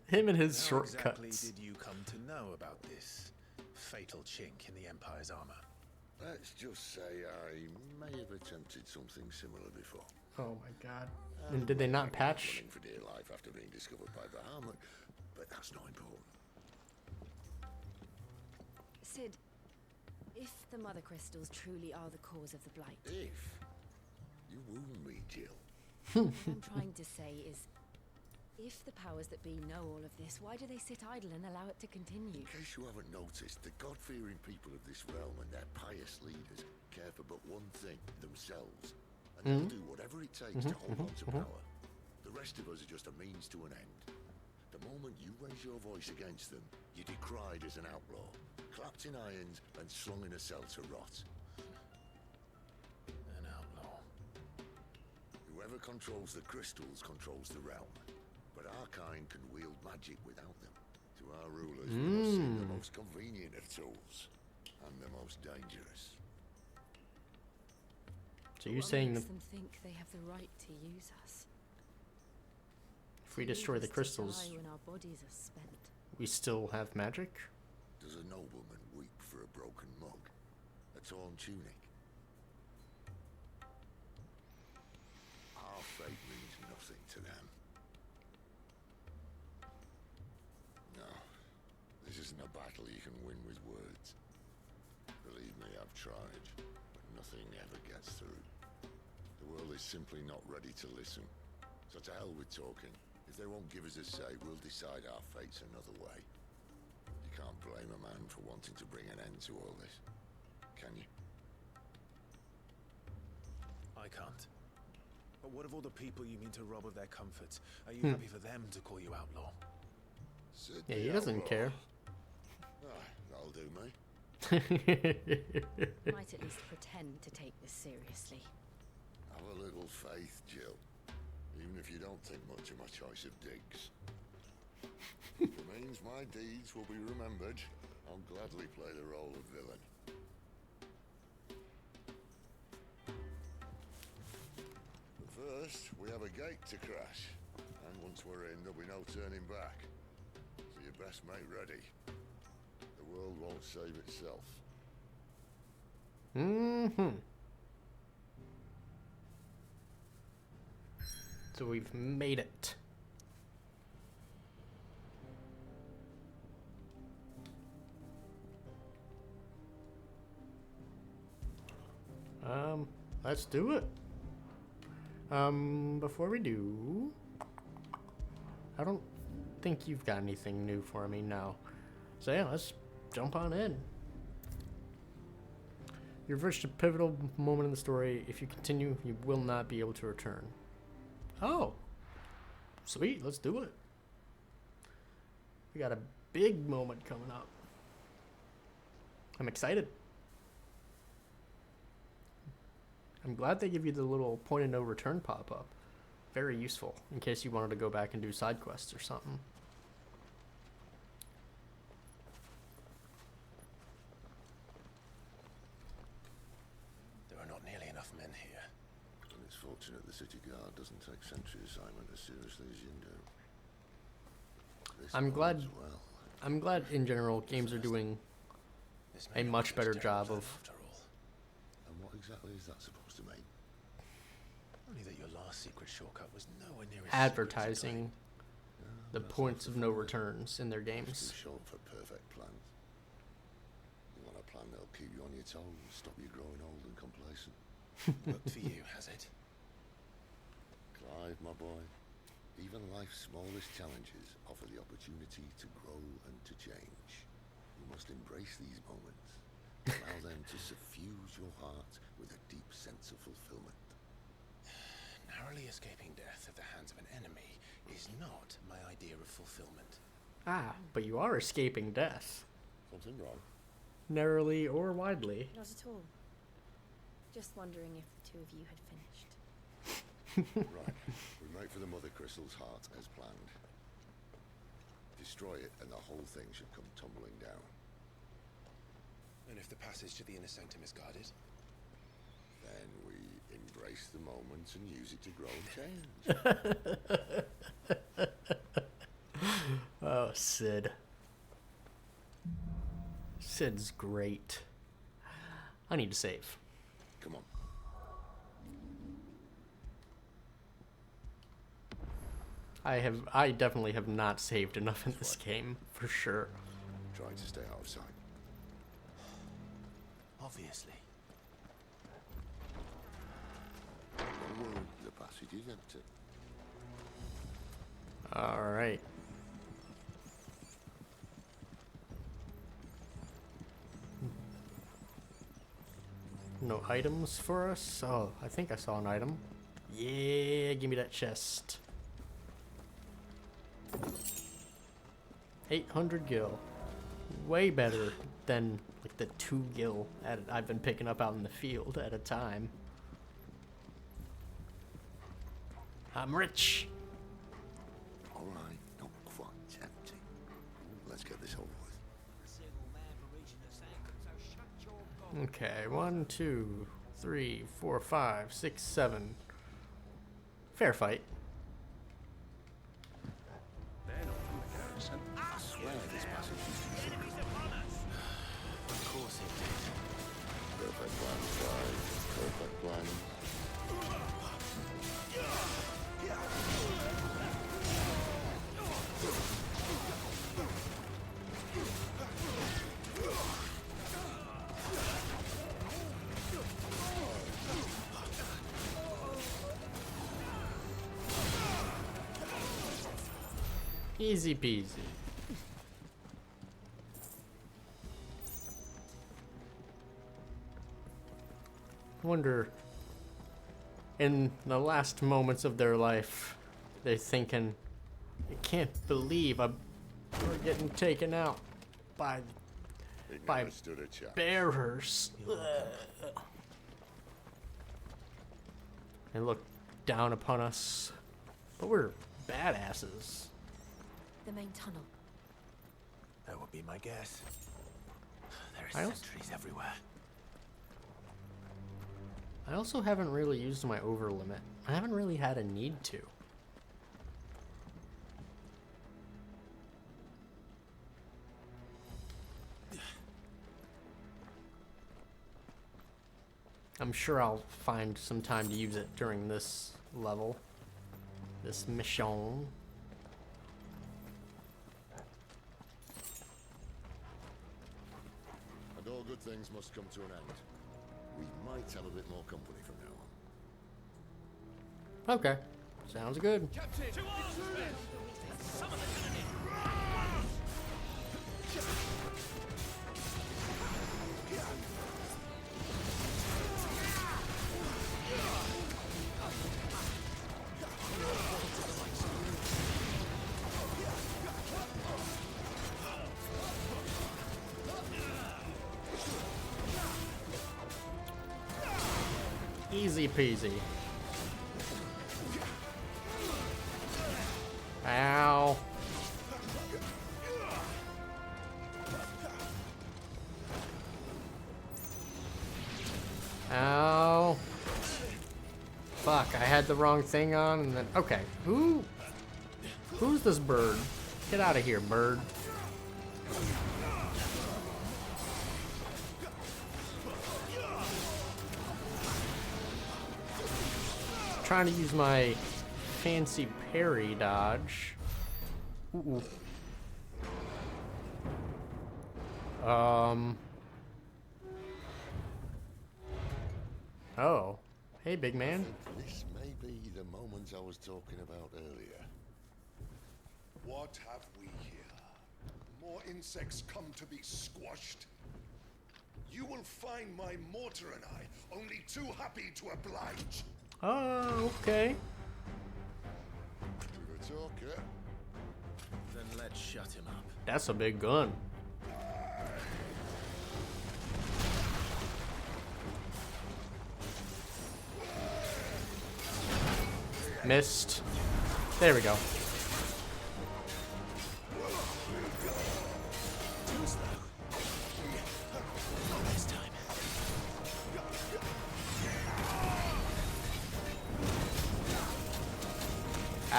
Him and his How shortcuts. exactly did you come to know about this fatal chink in the Empire's armor? Let's just say I may have attempted something similar before. Oh my god. And did they not patch? Running for dear life after being discovered by Bahamut, but that's not important. Sid, if the Mother Crystals truly are the cause of the Blight... If? You wound me, Jill. What I'm trying to say is, if the powers that be know all of this, why do they sit idle and allow it to continue? In case you haven't noticed, the God-fearing people of this realm and their pious leaders care for but one thing, themselves. And they'll do whatever it takes to hold on to power. The rest of us are just a means to an end. The moment you raise your voice against them, you're decried as an outlaw, clapped in irons and slung in a cell to rot. An outlaw. Whoever controls the crystals controls the realm. But our kind can wield magic without them. To our rulers, we must seem the most convenient of tools. And the most dangerous. So you're saying What makes them think they have the right to use us? if we destroy the crystals, Die when our bodies are spent. we still have magic? Does a nobleman weep for a broken mug? A torn tunic? Our fate means nothing to them. No, this isn't a battle you can win with words. Believe me, I've tried, but nothing ever gets through. The world is simply not ready to listen. So to hell with talking. If they won't give us a say, we'll decide our fates another way. You can't blame a man for wanting to bring an end to all this, can you? I can't. But what of all the people you mean to rob of their comforts? Are you happy for them to call you outlaw? Yeah, he doesn't care. That'll do me. Might at least pretend to take this seriously. Have a little faith, Jill. Even if you don't think much of my choice of digs. If it means my deeds will be remembered, I'll gladly play the role of villain. But first, we have a gate to crash. And once we're in, there'll be no turning back. So you best make ready. The world won't save itself. So we've made it. Let's do it. Before we do, I don't think you've got anything new for me now. So yeah, let's jump on in. You've reached a pivotal moment in the story. If you continue, you will not be able to return. Oh, sweet, let's do it. We got a big moment coming up. I'm excited. I'm glad they give you the little point of no return pop-up. Very useful, in case you wanted to go back and do side quests or something. There are not nearly enough men here. And it's fortunate the city guard doesn't take sentry assignment as seriously as you do. This I'm glad. bodes well. I'm glad in general games are doing a much better job of. And what exactly is that supposed to mean? Only that your last secret shortcut was nowhere near as Advertising the points of no returns in their It's games. too short for perfect plans. You want a plan that'll keep you on your toes and stop you growing old and complacent. Worked for you, has it? Clive, my boy, Even life's smallest challenges offer the opportunity to grow and to change. You must embrace these moments. Allow them to suffuse your heart with a deep sense of fulfillment. Narrowly escaping death at the hands of an enemy is not my idea of fulfillment. Ah, but you are escaping death. Something wrong? Narrowly or widely. Not at all. Just wondering if the two of you had finished. Right. We make for the Mother Crystal's heart as planned. Destroy it and the whole thing should come tumbling down. And if the passage to the inner sanctum is guarded? Then we embrace the moment and use it to grow and change. Oh, Sid. Sid's great. I need to save. Come on. I definitely have not saved enough in this game, for sure. Trying to stay out of sight. Obviously. Don't worry, the passage is empty. Alright. No items for us? Oh, I think I saw an item. Yeah, give me that chest. 800 gil. Way better than like the 2 gil I've been picking up out in the field at a time. I'm rich. Alright, not quite empty. Let's get this over with. Okay, 1, 2, 3, 4, 5, 6, 7. Fair fight. I swear this passage used to be secret. Of course it did. Perfect plan, Clive. Perfect plan. Easy peasy. I wonder, in the last moments of their life, they're thinking, I can't believe we're getting taken out by bearers. They look down upon us, but we're badasses. The main tunnel. That would be my guess. There I are also- sentries everywhere. I also haven't really used my over limit. I haven't really had a need to. I'm sure I'll find some time to use it during this level. This mission. And all good things must come to an end. We might have a bit more company from now on. Okay. Sounds good. Captain! To arms, men! Some of the enemy! Easy peasy. Ow. Ow. Fuck, I had the wrong thing on and then... Okay, who's this bird? Get out of here, bird. Trying to use my fancy parry dodge. Ooh. Oh. Hey, big man. This may be the moment I was talking about earlier. What have we here? More insects come to be squashed? You will find my mortar and I only too happy to oblige. Oh, okay. We were talking. Then let's shut him up. That's a big gun. Missed. There we go.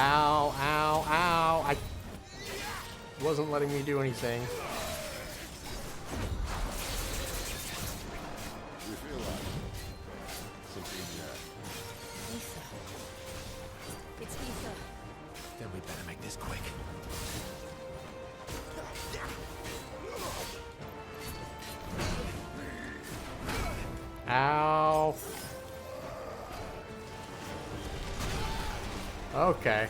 Ow, ow, ow. I wasn't letting me do anything. You feel like something, Ether. It's ether. Then we better make this quick. Ow. Okay.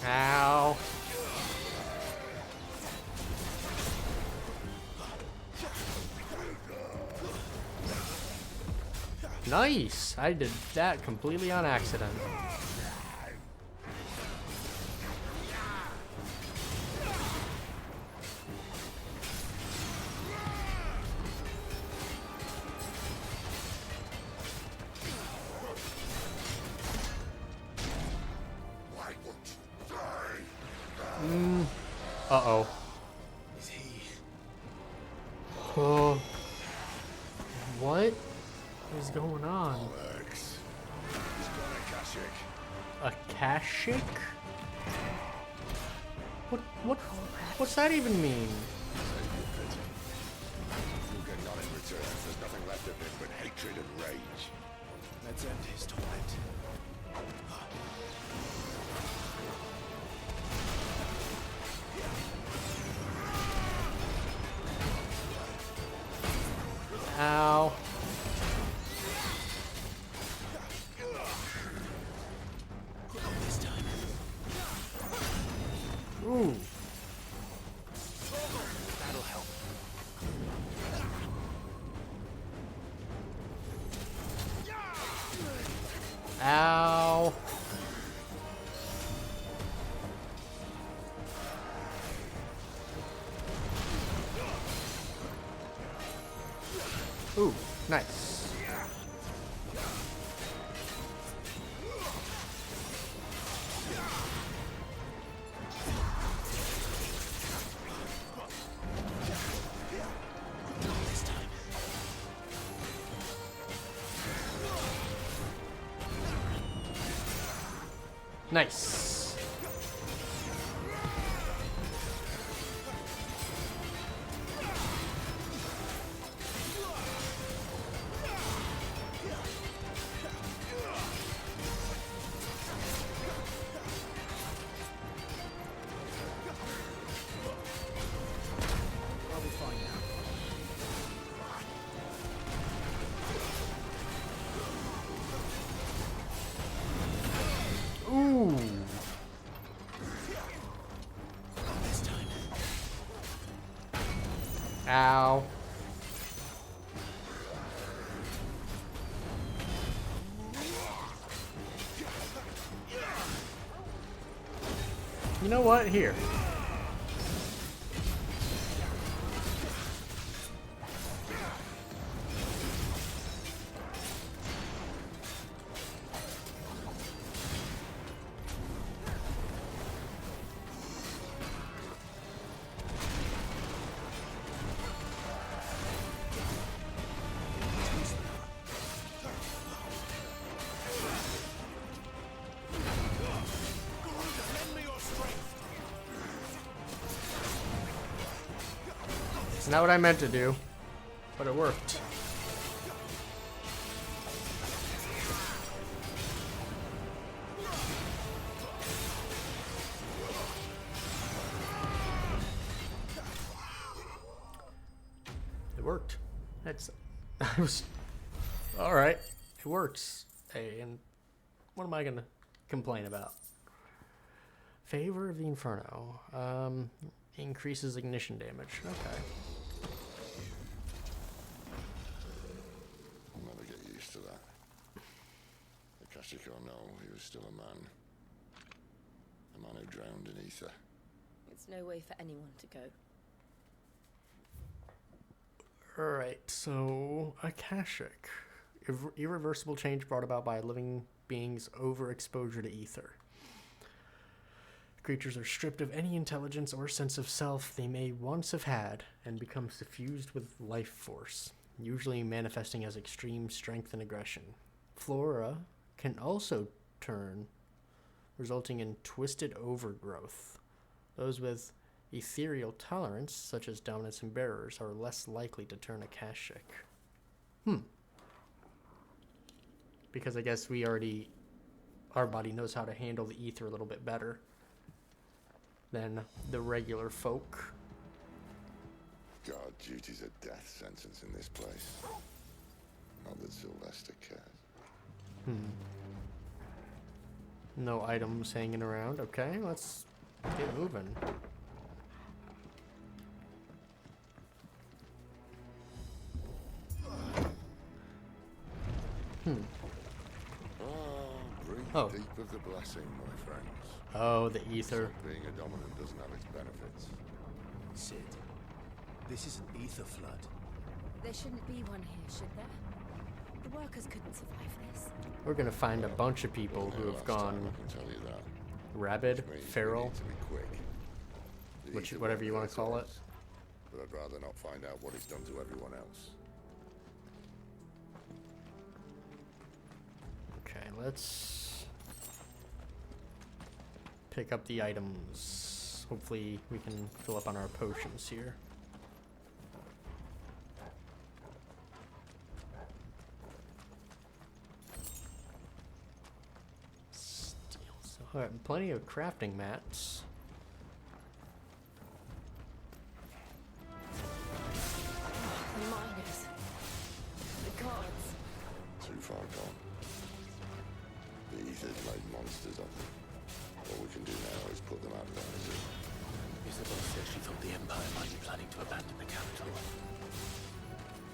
Ow. Nice. I did that completely on accident. Uh-oh. Is he? Oh. What is going on? Alex. He's got a Kashik. A Kashik? What's that even mean? Save your pity. You get none in return. There's nothing left of him but hatred and rage. Let's end his torment. Ow. This time. Ooh. That'll help. Ow. Ooh, nice. Nice. I'll be fine now. Ooh. This time. Ow. You know what? Here. It's not what I meant to do, but it worked. It worked. That's... I was... Alright. It works. Hey, and what am I going to complain about? Favor of the Inferno. Increases ignition damage. Okay. I'll never get used to that. Akashic or no, he was still a man. A man who drowned in ether. It's no way for anyone to go. Alright, so Akashic. Irreversible change brought about by a living being's overexposure to ether. Creatures are stripped of any intelligence or sense of self they may once have had and become suffused with life force, usually manifesting as extreme strength and aggression. Flora can also turn, resulting in twisted overgrowth. Those with ethereal tolerance, such as dominants and bearers, are less likely to turn Akashic. Because I guess our body knows how to handle the ether a little bit better than the regular folk. Guard duty's a death sentence in this place. Not that Sylvester cares. No items hanging around. Okay, let's get moving. Breathe deep of the blessing, my friends. Oh, the ether. Being a dominant doesn't have its benefits. Sid, this is an ether flood. There shouldn't be one here, should there? The workers couldn't survive this. We're gonna find a bunch of people who have gone I can tell you that. rabid, feral, To be quick. whatever you want to call it. But I'd rather not find out what he's done to everyone else. Okay, let's pick up the items. Hopefully we can fill up on our potions here. Alright, plenty of crafting mats. The miners. The guards. Too far gone. The ether's made monsters of them. All we can do now is put them out of their misery. Isabel said she thought the Empire might be planning to abandon the capital.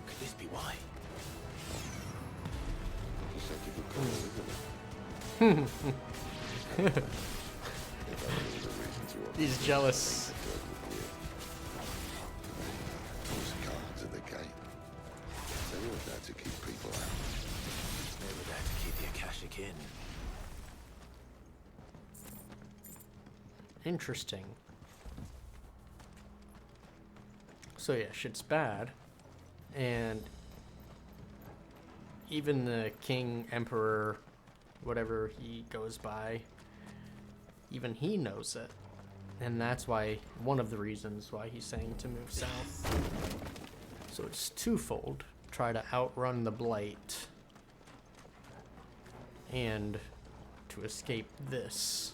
Could this be why? Just such a good cause, isn't it? He's jealous. Those guards at the gate. They were there to keep people out. They were there to keep the Akashic in. Interesting. So yeah, shit's bad. And even the king, emperor, whatever he goes by, even he knows it. And that's why, one of the reasons why he's saying to move south. So it's twofold. Try to outrun the blight. And to escape this.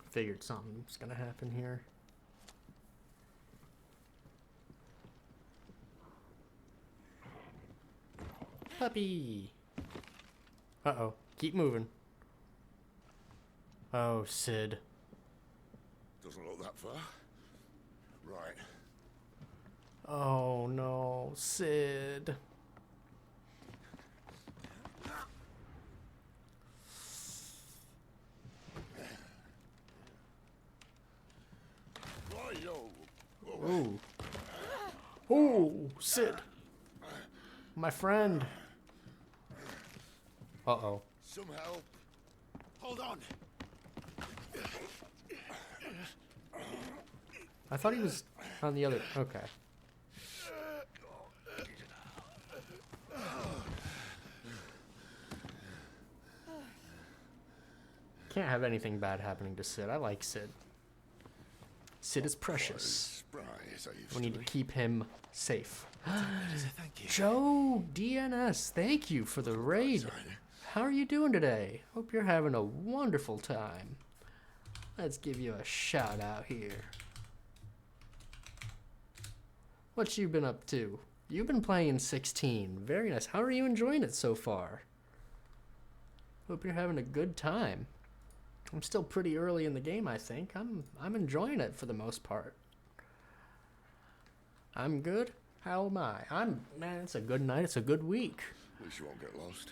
Figured something's gonna happen here. Puppy! Uh-oh. Keep moving. Oh, Sid. Doesn't look that far. Right. Oh, no. Sid. Ooh. Ooh, Sid. My friend. Uh-oh. Some help. Hold on. I thought he was on the other... Okay. Can't have anything bad happening to Sid. I like Sid. Sid is precious. We need to keep him safe. Joe DNS, thank you for the raid. How are you doing today? Hope you're having a wonderful time. Let's give you a shout out here. What you been up to? You've been playing 16. Very nice. How are you enjoying it so far? Hope you're having a good time. I'm still pretty early in the game, I think. I'm enjoying it for the most part. I'm good. How am I? Man, it's a good night. It's a good week. At least you won't get lost.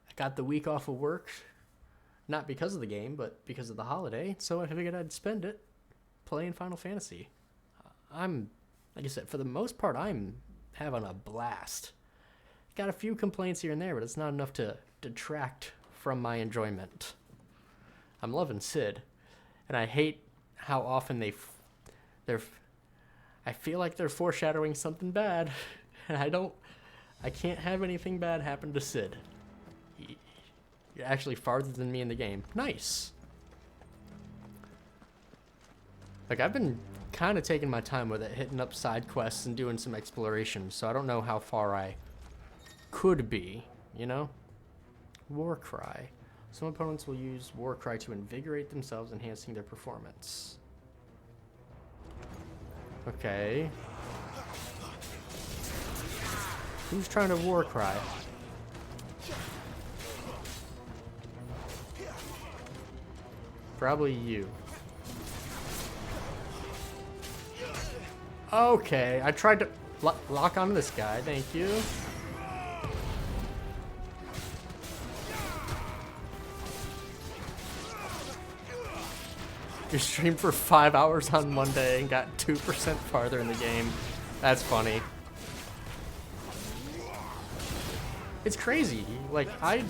I got the week off of work. Not because of the game, but because of the holiday. So I figured I'd spend it playing Final Fantasy. Like I said, for the most part, I'm having a blast. Got a few complaints here and there, but it's not enough to detract from my enjoyment. I'm loving Sid, and I hate how often I feel like they're foreshadowing something bad, and I can't have anything bad happen to Sid. You're actually farther than me in the game. Nice. Like, I've been kind of taking my time with it, hitting up side quests and doing some exploration, so I don't know how far I could be, you know? Warcry. Some opponents will use Warcry to invigorate themselves, enhancing their performance. Okay. Who's trying to Warcry? Probably you. Okay, I tried to lock onto this guy, thank you. You streamed for 5 hours on Monday and got 2% farther in the game. That's funny. It's crazy. Like, I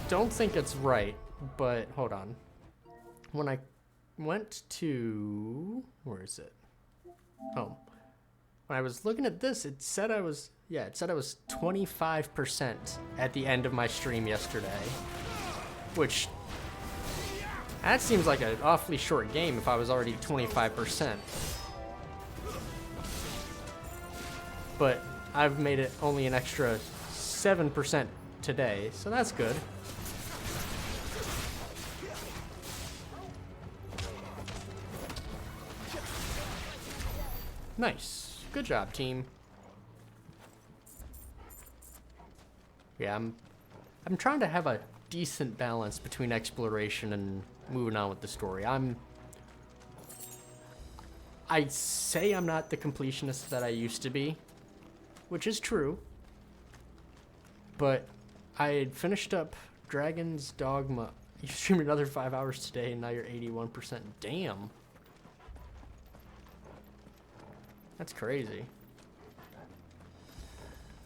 don't think it's right, but hold on. When I went to... where is it? Home. When I was looking at this, it said I was... yeah, it said I was 25% at the end of my stream yesterday. Which... that seems like an awfully short game if I was already 25%. But I've made it only an extra 7% today, so that's good. Nice. Good job, team. Yeah, I'm trying to have a decent balance between exploration and moving on with the story. I say I'm not the completionist that I used to be, which is true, but I had finished up Dragon's Dogma. You streamed another 5 hours today, and now you're 81%. Damn. That's crazy.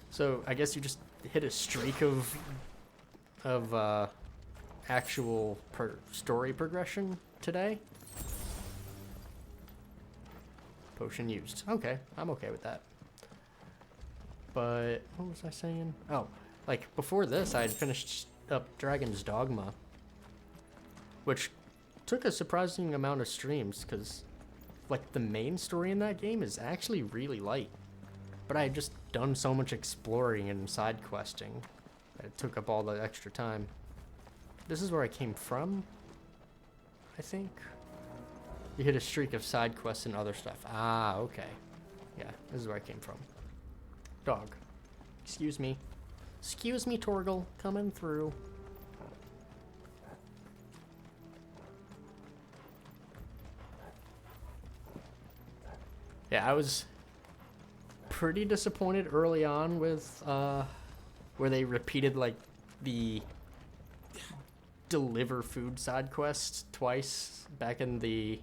So, I guess you just hit a streak of actual story progression today? Potion used. Okay, I'm okay with that. But, what was I saying? Oh, like, before this, I had finished up Dragon's Dogma, which took a surprising amount of streams, because, like, the main story in that game is actually really light. But I had just done so much exploring and side questing that it took up all the extra time. This is where I came from, I think. You hit a streak of side quests and other stuff. Ah, okay. Yeah, this is where I came from. Dog. Excuse me. Excuse me, Torgal. Coming through. Yeah, I was pretty disappointed early on with where they repeated like the deliver food side quest twice back in the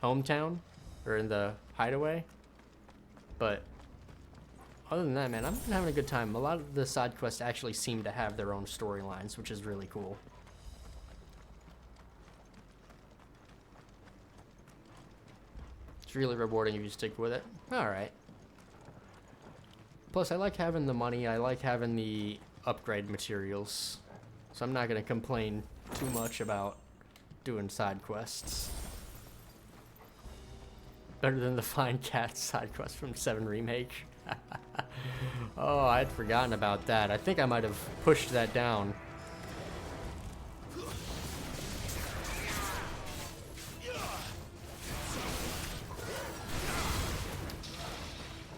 hometown or in the hideaway. But other than that, man, I'm having a good time. A lot of the side quests actually seem to have their own storylines, which is really cool. It's really rewarding if you stick with it. Alright. Plus, I like having the money. I like having the upgrade materials. So I'm not going to complain too much about doing side quests. Better than the Find Cat side quest from 7 Remake. Oh, I'd forgotten about that. I think I might have pushed that down.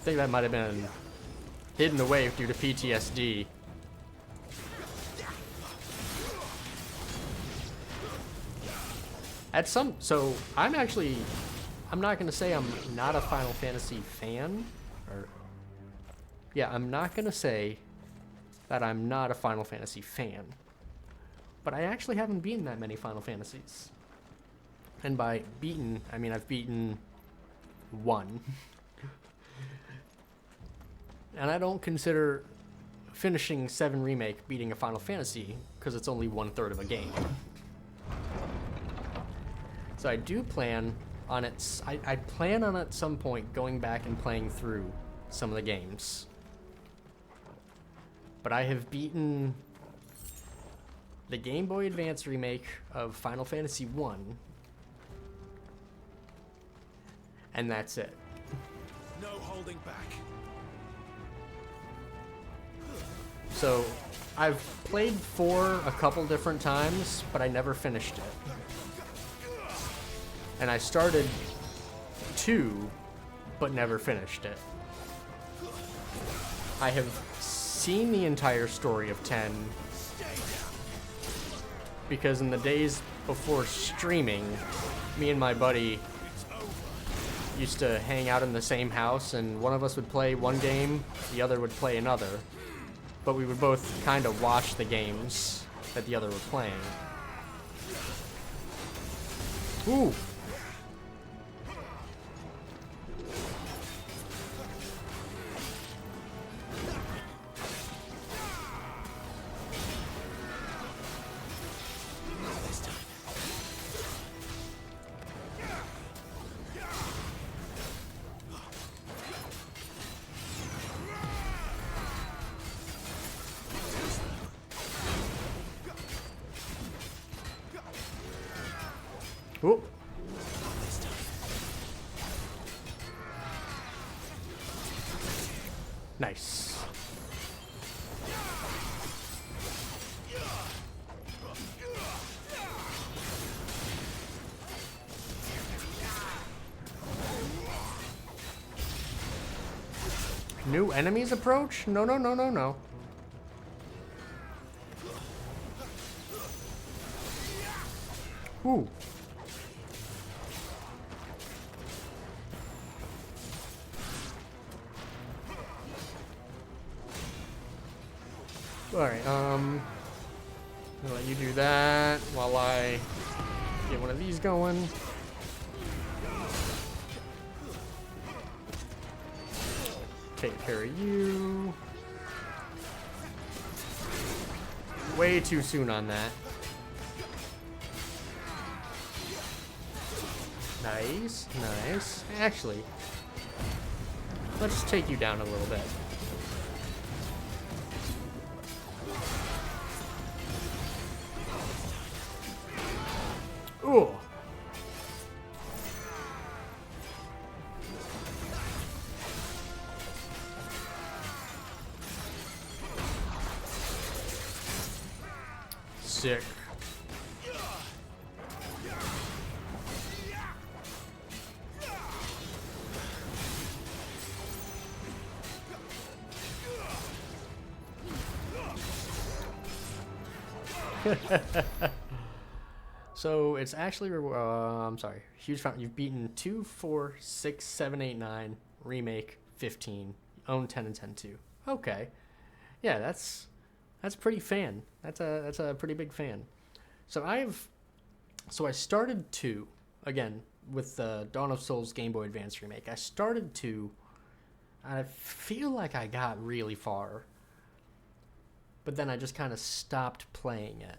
think that might have been hidden away due to PTSD. So I'm not gonna say I'm not a Final Fantasy fan, I'm not gonna say that I'm not a Final Fantasy fan, but I actually haven't beaten that many Final Fantasies. And by beaten, I mean I've beaten one. And I don't consider finishing 7 Remake beating a Final Fantasy, because it's only 1/3 of a game. So I do plan on it. I plan on at some point going back and playing through some of the games. But I have beaten the Game Boy Advance remake of Final Fantasy 1. And that's it. No holding back. So I've played 4 a couple different times, but I never finished it. And I started 2, but never finished it. I have seen the entire story of 10, because in the days before streaming, me and my buddy used to hang out in the same house, and one of us would play one game, the other would play another, but we would both kind of watch the games that the other were playing. Ooh! Ooh. Nice. New enemies approach? No, no, no, no, no. Ooh. Alright, I'll let you do that while I get one of these going. Take care of you. Way too soon on that. Nice, nice. Actually, let's take you down a little bit. Ooh. Sick. So it's actually, I'm sorry, huge fountain. You've beaten 2, 4, 6, 7, 8, 9, remake 15, own 10 and 10 too. Okay, yeah, that's pretty fan. That's a pretty big fan. So I started 2 again with the Dawn of Souls Game Boy Advance remake. I started 2. I feel like I got really far, but then I just kind of stopped playing it.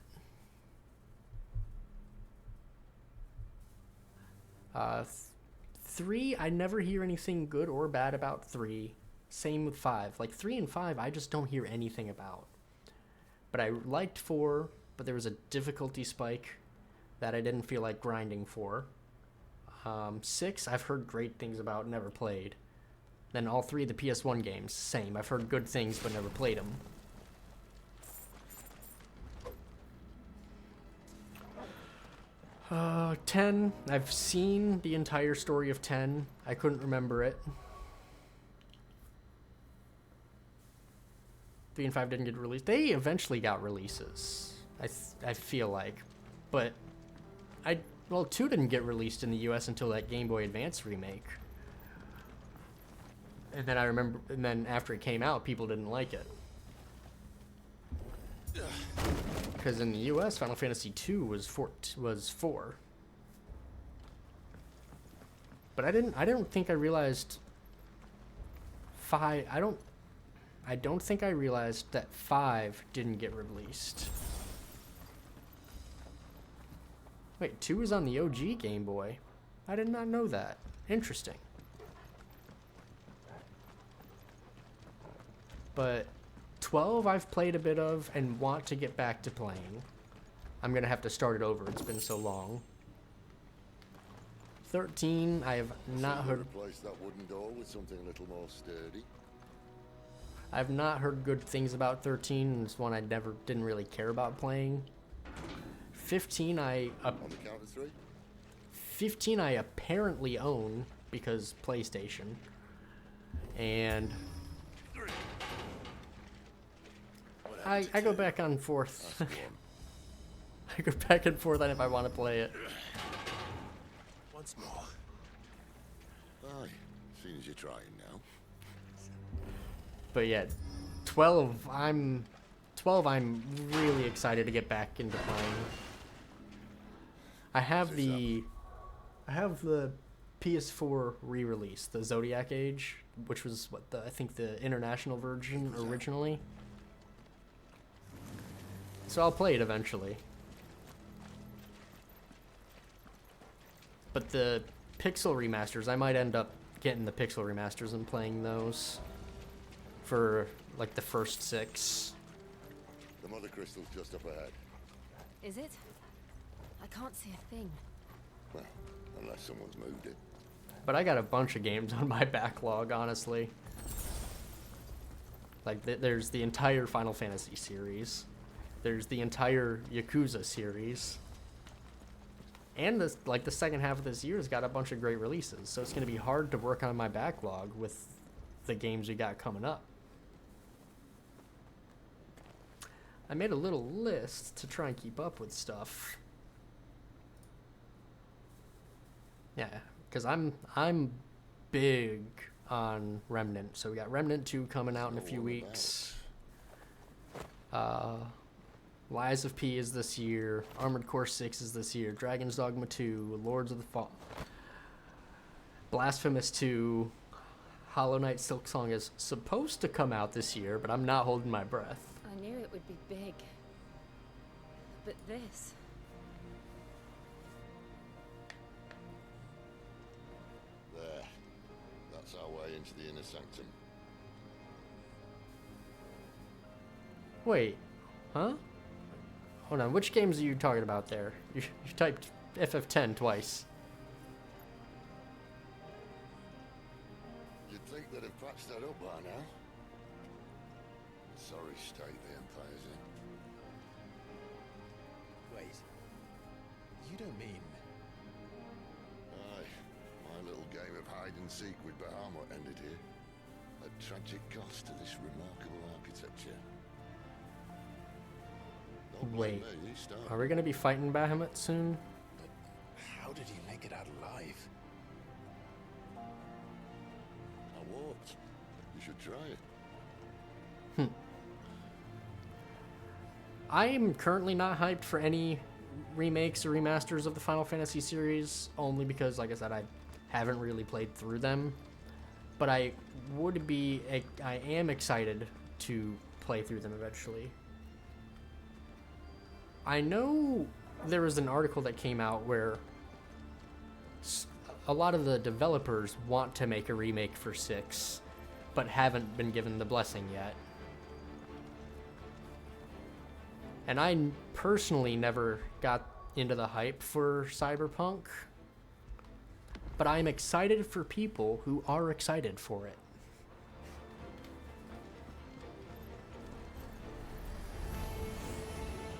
3, I never hear anything good or bad about 3. Same with 5. Like 3 and 5, I just don't hear anything about. But I liked 4, but there was a difficulty spike that I didn't feel like grinding for. 6, I've heard great things about, never played. Then all 3 of the PS1 games, same. I've heard good things, but never played them. 10, I've seen the entire story of 10. I couldn't remember it. 3 and 5 didn't get released. They eventually got releases, I feel like. But, well, 2 didn't get released in the US until that Game Boy Advance remake. And then I remember, and then after it came out, people didn't like it. Because in the US, Final Fantasy II was 4. But I don't think I realized 5. I don't think I realized that 5 didn't get released. Wait, 2 was on the OG Game Boy. I did not know that. Interesting. But 12 I've played a bit of and want to get back to playing. I'm gonna have to start it over. It's been so long. 13 I have not heard. Replace that wooden door with something a little more sturdy. I've not heard good things about 13. It's one I didn't really care about playing. 15 on the count of 3. 15 I apparently own because PlayStation. And I go back and forth. I go back and forth on if I want to play it. Once more. Aye, seeing as you're trying now. But yeah, 12 I'm really excited to get back into playing. I have the PS4 re-release, the Zodiac Age, which was I think the international version originally. So I'll play it eventually. But the Pixel remasters, I might end up getting the Pixel remasters and playing those for like the first 6. The Mother Crystal's just up ahead. Is it? I can't see a thing. Well, unless someone's moved it. But I got a bunch of games on my backlog, honestly. Like, there's the entire Final Fantasy series. There's the entire Yakuza series. And the second half of this year has got a bunch of great releases. So it's going to be hard to work on my backlog with the games we got coming up. I made a little list to try and keep up with stuff. Yeah, because I'm big on Remnant. So we got Remnant 2 coming out in a few weeks. Lies of P is this year. Armored Core 6 is this year. Dragon's Dogma 2. Lords of the Fall. Blasphemous 2. Hollow Knight Silksong is supposed to come out this year, but I'm not holding my breath. I knew it would be big. But this... There. That's our way into the inner sanctum. Wait. Huh? Hold on. Which games are you talking about there? You typed FF10 twice. You'd think they'd have patched that up by now. Sorry state the Empire's in. Wait. You don't mean... Aye. My little game of hide-and-seek with Bahamut ended here. A tragic cost to this remarkable architecture. Wait. Are we going to be fighting Bahamut soon? But how did he make it out alive? I walked. You should try it. I am currently not hyped for any remakes or remasters of the Final Fantasy series, only because, like I said, I haven't really played through them. But I am excited to play through them eventually. I know there was an article that came out where a lot of the developers want to make a remake for 6, but haven't been given the blessing yet. And I personally never got into the hype for Cyberpunk, but I'm excited for people who are excited for it.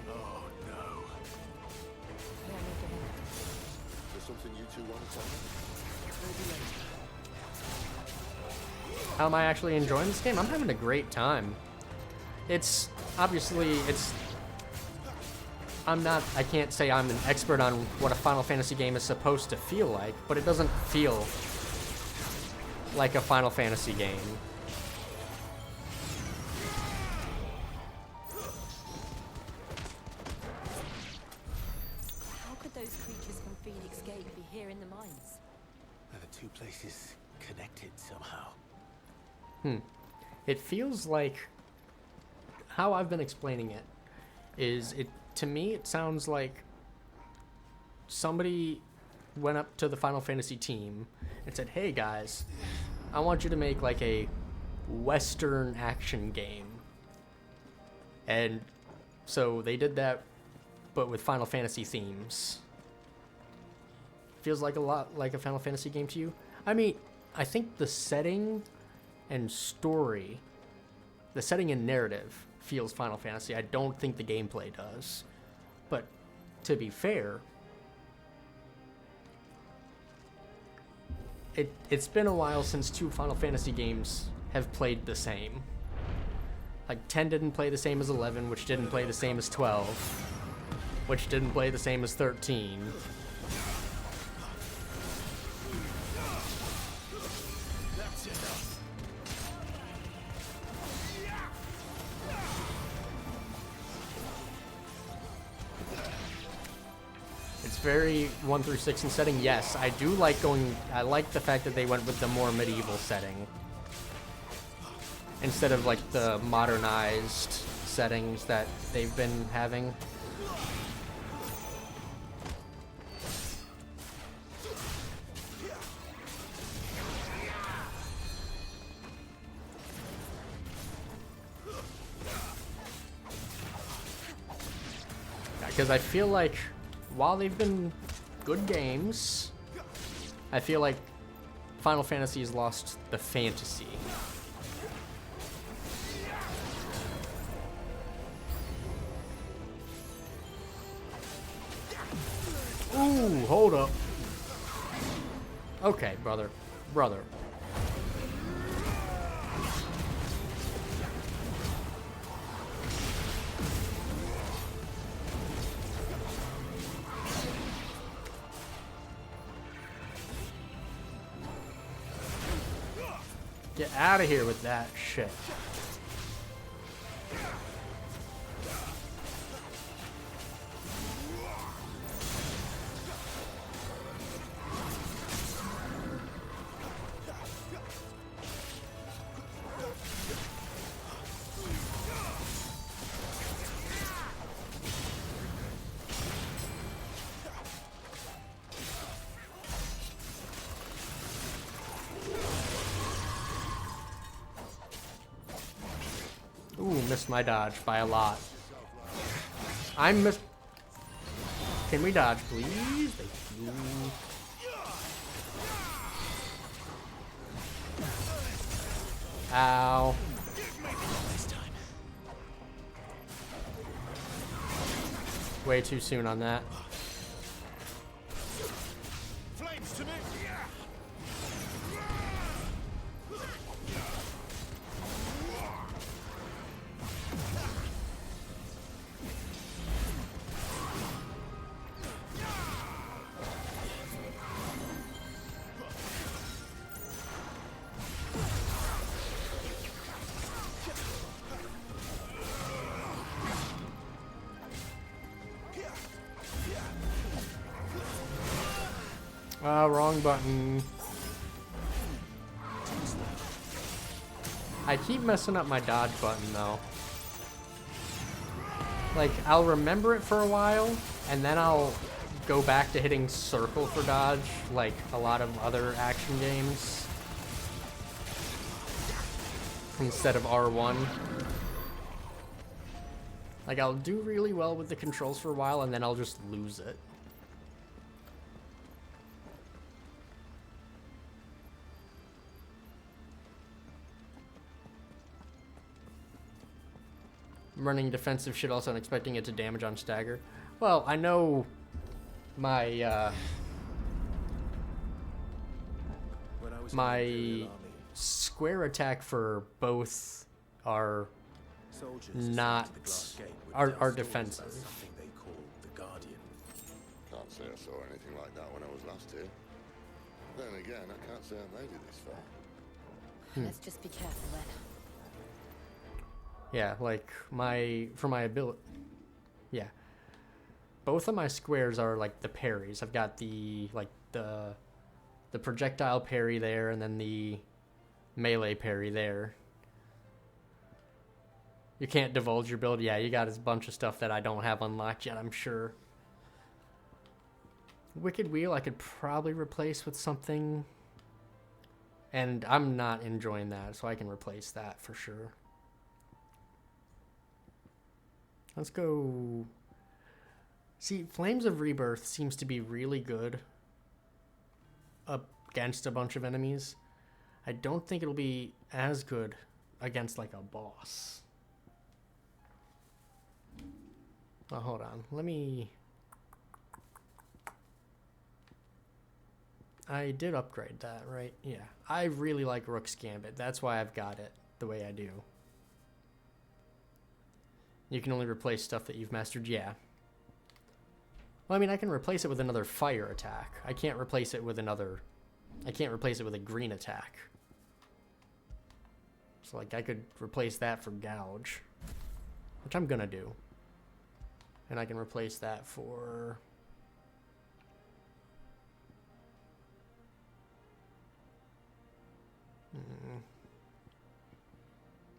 Oh no. Is there something you two want to talk How am I actually enjoying this game? I'm having a great time. it's obviously I can't say I'm an expert on what a Final Fantasy game is supposed to feel like, but it doesn't feel like a Final Fantasy game. How could those creatures from Phoenix Gate be here in the mines? Are the two places connected somehow? It feels like, how I've been explaining it is, to me it sounds like somebody went up to the Final Fantasy team and said, hey guys, I want you to make like a Western action game. And so they did that, but with Final Fantasy themes. Feels like a lot like a Final Fantasy game to you? I mean, I think the setting and story, the setting and narrative feels Final Fantasy. I don't think the gameplay does. But to be fair, it's been a while since two Final Fantasy games have played the same. Like 10 didn't play the same as 11, which didn't play the same as 12, which didn't play the same as 13. That's enough. It's very 1 through 6 in setting. Yes, I do like I like the fact that they went with the more medieval setting instead of like the modernized settings that they've been having. Because I feel like while they've been good games, I feel like Final Fantasy has lost the fantasy. Ooh, hold up. Okay, brother. Get out of here with that shit. Ooh, missed my dodge by a lot. Can we dodge, please? Thank you. Ow. Way too soon on that. Flames to me. Wrong button. I keep messing up my dodge button though. Like, I'll remember it for a while, and then I'll go back to hitting circle for dodge, like a lot of other action games, instead of R1. Like, I'll do really well with the controls for a while, and then I'll just lose it. Running defensive shit also and expecting it to damage on stagger. Well, I know my my square attack for both are not our defensive. Something they call the Guardian. Can't say I saw anything like that when I was last here. Then again, I can't say I made it this far. Let's just be careful then. Yeah, like for my ability. Yeah. Both of my squares are like the parries. I've got the projectile parry there, and then the melee parry there. You can't divulge your build. Yeah, you got a bunch of stuff that I don't have unlocked yet, I'm sure. Wicked Wheel I could probably replace with something. And I'm not enjoying that, so I can replace that for sure. Let's go... See, Flames of Rebirth seems to be really good against a bunch of enemies. I don't think it'll be as good against like a boss. Oh, hold on. Let me... I did upgrade that, right? Yeah. I really like Rook's Gambit. That's why I've got it the way I do. You can only replace stuff that you've mastered. Yeah. Well, I mean, I can replace it with another fire attack. I can't replace it with another... I can't replace it with a green attack. So, like, I could replace that for Gouge. Which I'm gonna do. And I can replace that for...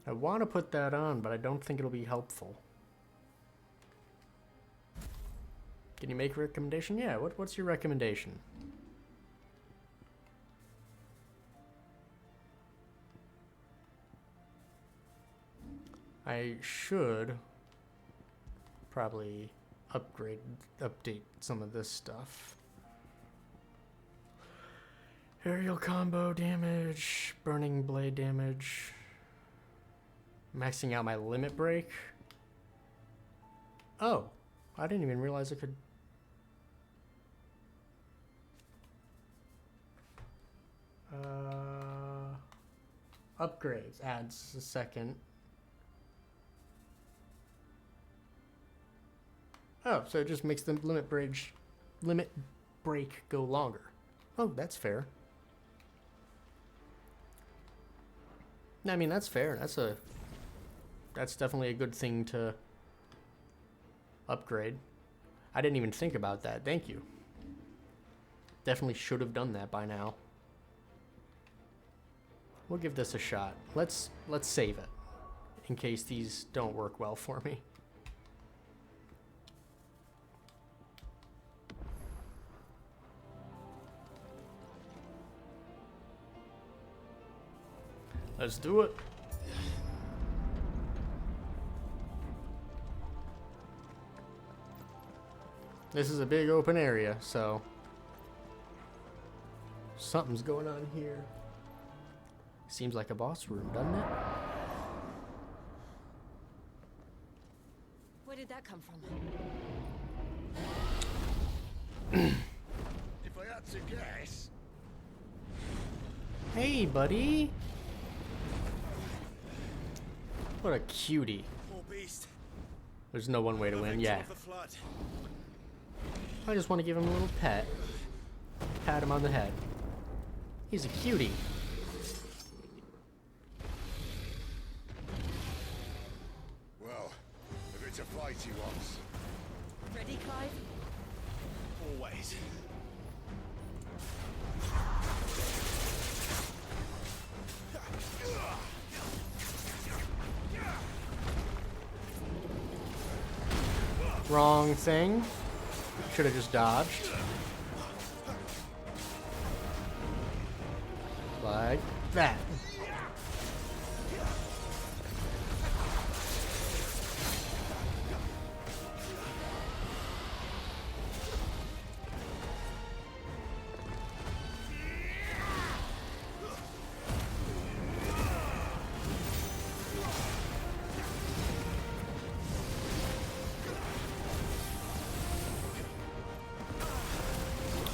I want to put that on, but I don't think it'll be helpful. Can you make a recommendation? Yeah, what's your recommendation? I should probably update some of this stuff. Aerial combo damage, burning blade damage, maxing out my limit break. Oh, I didn't even realize I could. Upgrades adds a second. Oh, so it just makes the limit break go longer. Oh, that's fair. I mean, that's fair. That's definitely a good thing to upgrade. I didn't even think about that. Thank you. Definitely should have done that by now. We'll give this a shot. Let's save it in case these don't work well for me. Let's do it. This is a big open area, so something's going on here. Seems like a boss room, doesn't it? Where did that come from? If I had to guess... Hey, buddy. What a cutie. Poor beast. There's no one way to win. Yeah. I just want to give him a little pet. Pat him on the head. He's a cutie. Well, if it's a fight he wants. Ready, Clive? Always. Wrong thing. Should have just dodged. Like that.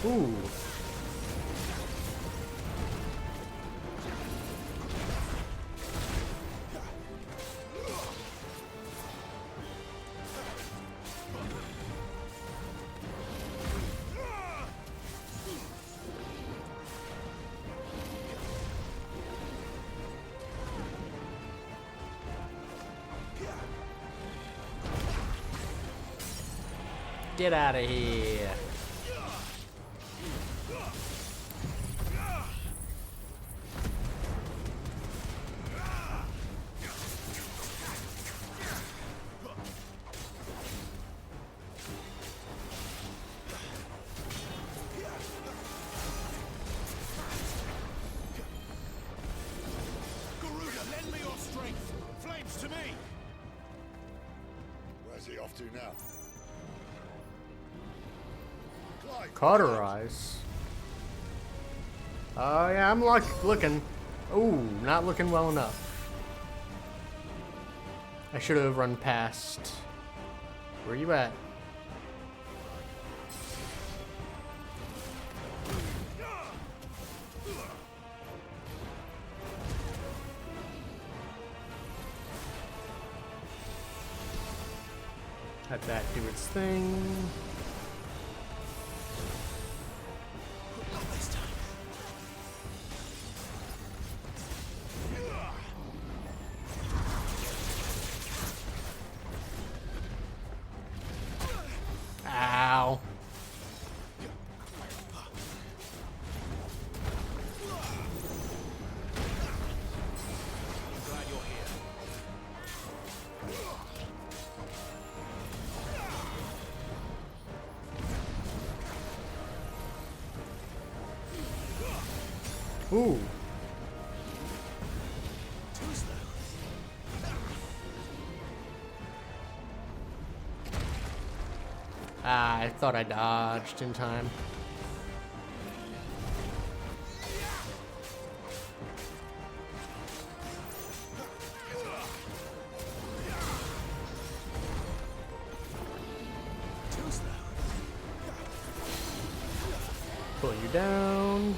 Ooh. Get out of here. Cauterize. Oh yeah, I'm looking. Ooh, not looking well enough. I should have run past. Where you at? Let that do its thing. Ow. Glad you're here. Ooh. Ah, I thought I dodged in time. Pull you down.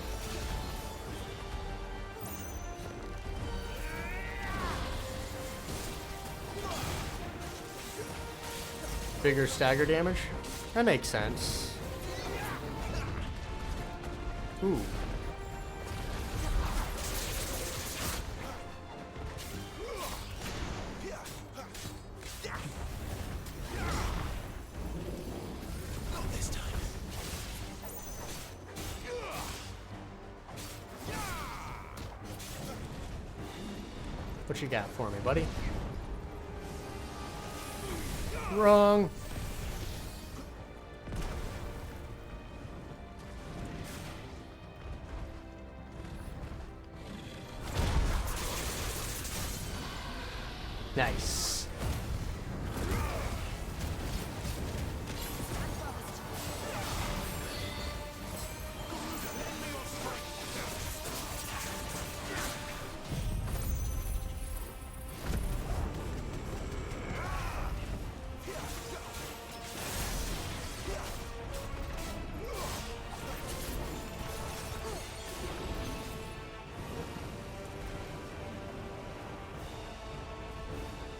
Bigger stagger damage? That makes sense. Ooh. What you got for me, buddy? Wrong. Nice.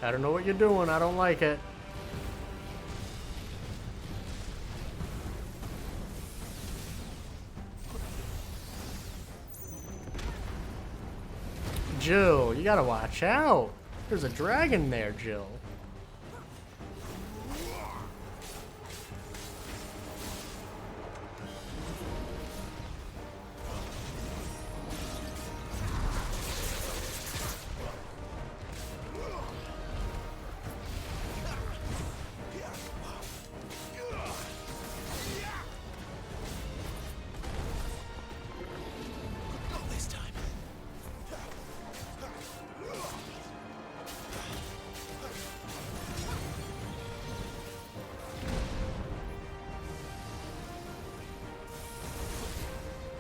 I don't know what you're doing. I don't like it. Jill, you gotta watch out. There's a dragon there, Jill.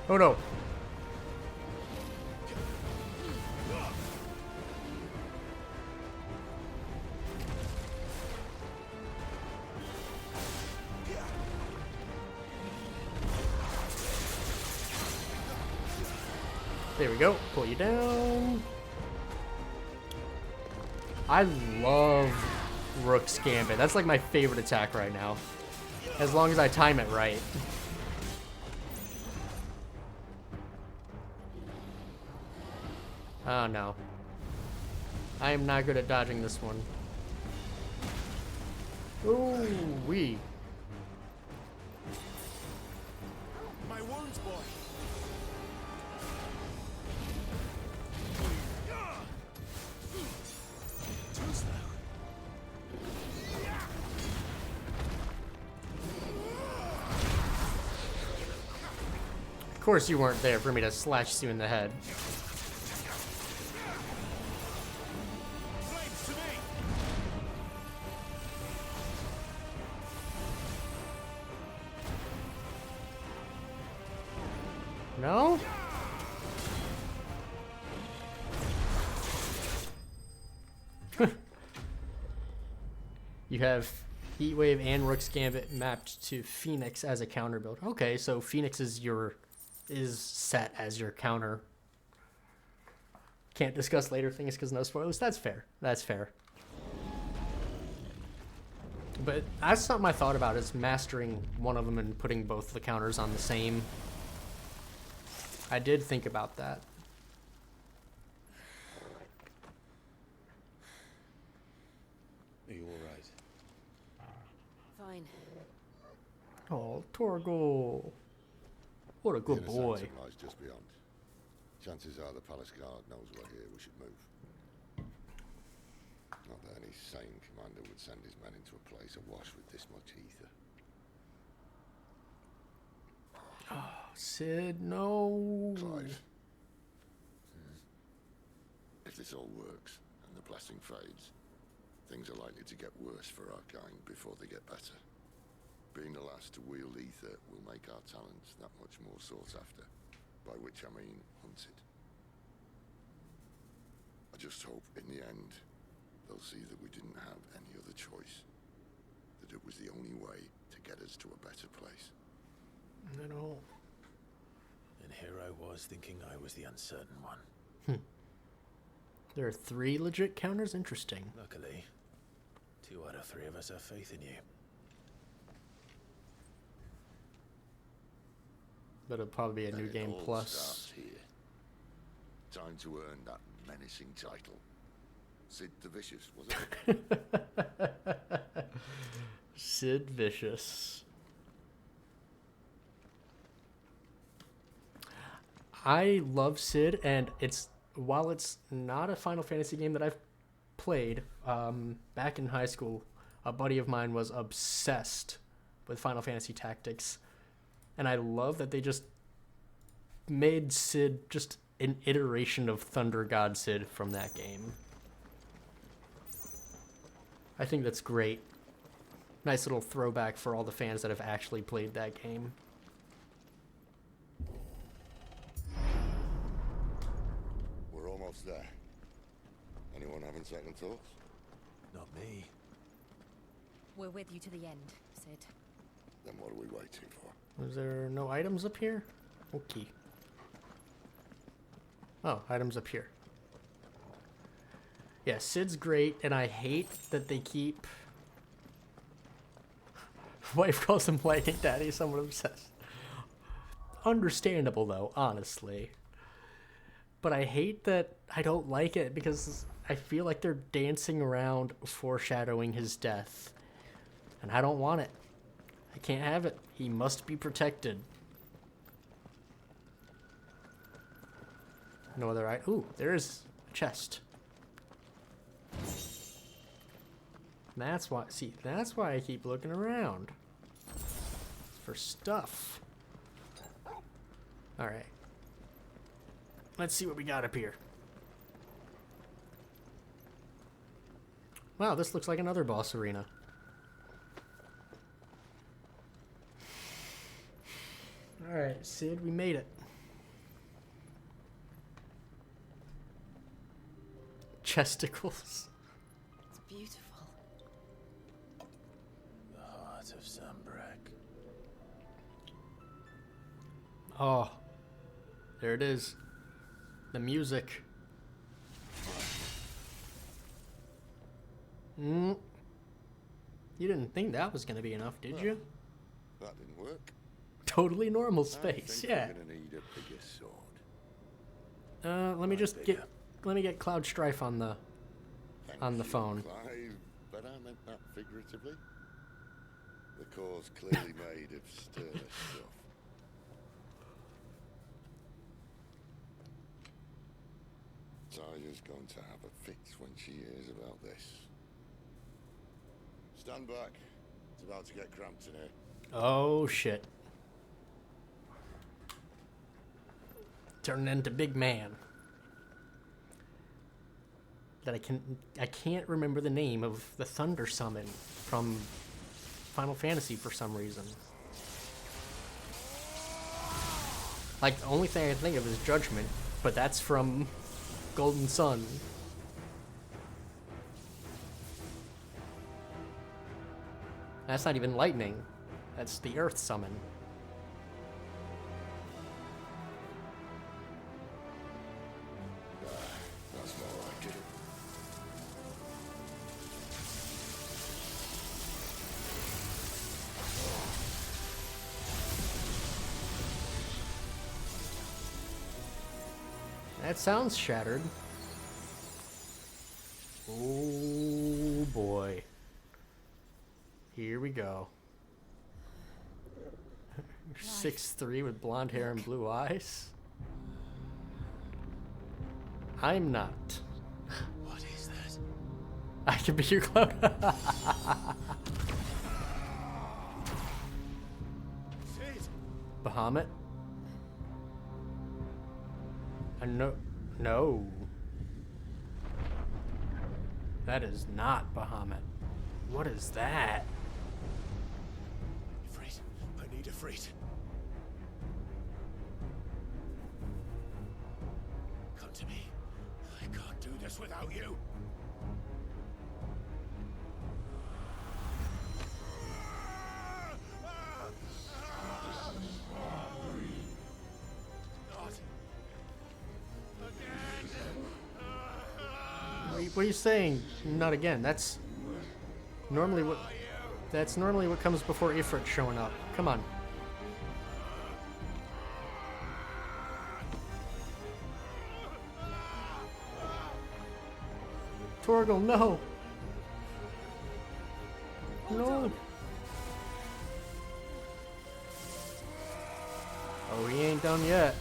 Oh no. There we go. Pull you down. I love Rook's Gambit. That's like my favorite attack right now. As long as I time it right. Oh no. I am not good at dodging this one. Ooh wee. wounds, boy. Too slow. Of course you weren't there for me to slash you in the head. Flames to me. No? You have Heatwave and Rook's Gambit mapped to Phoenix as a counter build. Okay, so Phoenix is set as your counter. Can't discuss later things because no spoilers. That's fair. That's fair. But that's something I thought about, is mastering one of them and putting both the counters on the same. I did think about that. Are you alright? Fine. Oh, Torgal. What a good The boy. Sanctum lies just beyond. Chances are the palace guard knows we're here. We should move. Not that any sane commander would send his men into a place awash with this much ether. Oh, Sid, no. Clive. If this all works and the blessing fades, things are likely to get worse for our kind before they get better. Being the last to wield ether will make our talents that much more sought after, by which I mean hunted. I just hope in the end they'll see that we didn't have any other choice, that it was the only way to get us to a better place. No. And here I was thinking I was the uncertain one. There are 3 legit counters? Interesting. Luckily, 2 out of 3 of us have faith in you. But it'll probably be a new It game all plus. starts here. Time to earn that menacing title. Sid the Vicious, was it? Sid Vicious. I love Sid, and while it's not a Final Fantasy game that I've played, back in high school, a buddy of mine was obsessed with Final Fantasy Tactics, and I love that they just made Sid just an iteration of Thunder God Sid from that game. I think that's great. Nice little throwback for all the fans that have actually played that game. We're almost there. Anyone having second thoughts? Not me. We're with you to the end, Sid. Then what are we waiting for? Is there no items up here? Okay. Oh, items up here. Yeah, Sid's great, and I hate that they keep... Wife calls him Lightning Daddy, somewhat obsessed. Understandable, though, honestly. But I hate that I don't like it, because I feel like they're dancing around foreshadowing his death. And I don't want it. I can't have it. He must be protected. No other ooh, there is a chest. That's why, see, that's why I keep looking around. It's for stuff. Alright. Let's see what we got up here. Wow, this looks like another boss arena. Alright, Sid, we made it. Chesticles. It's beautiful. The heart of Sambrek. Oh, there it is. The music. You didn't think that was going to be enough, did you? That didn't work. Totally normal space, I think yeah. we're gonna need a bigger sword. Let me just get Cloud Strife on the phone. Clive, but I meant that figuratively. The core's clearly made of sterner stuff. Nataya's going to have a fix when she hears about this. Stand back. It's about to get cramped in here. Oh shit. Turning into big man. That I can't remember the name of the Thunder Summon from Final Fantasy for some reason. Like, the only thing I can think of is Judgment, but that's from Golden Sun. That's not even lightning. That's the Earth Summon. That's more like it. That sounds shattered. Oh boy. Here we go. 6'3" with blonde hair and blue eyes. I'm not. What is that? I can be your clone. Bahamut? No. That is not Bahamut. What is that? Ifrit, I need Ifrit. Come to me. I can't do this without you. What are you saying? Not again. That's normally what comes before Ifrit showing up. Come on. Torgal, no. No. Oh, he ain't done yet.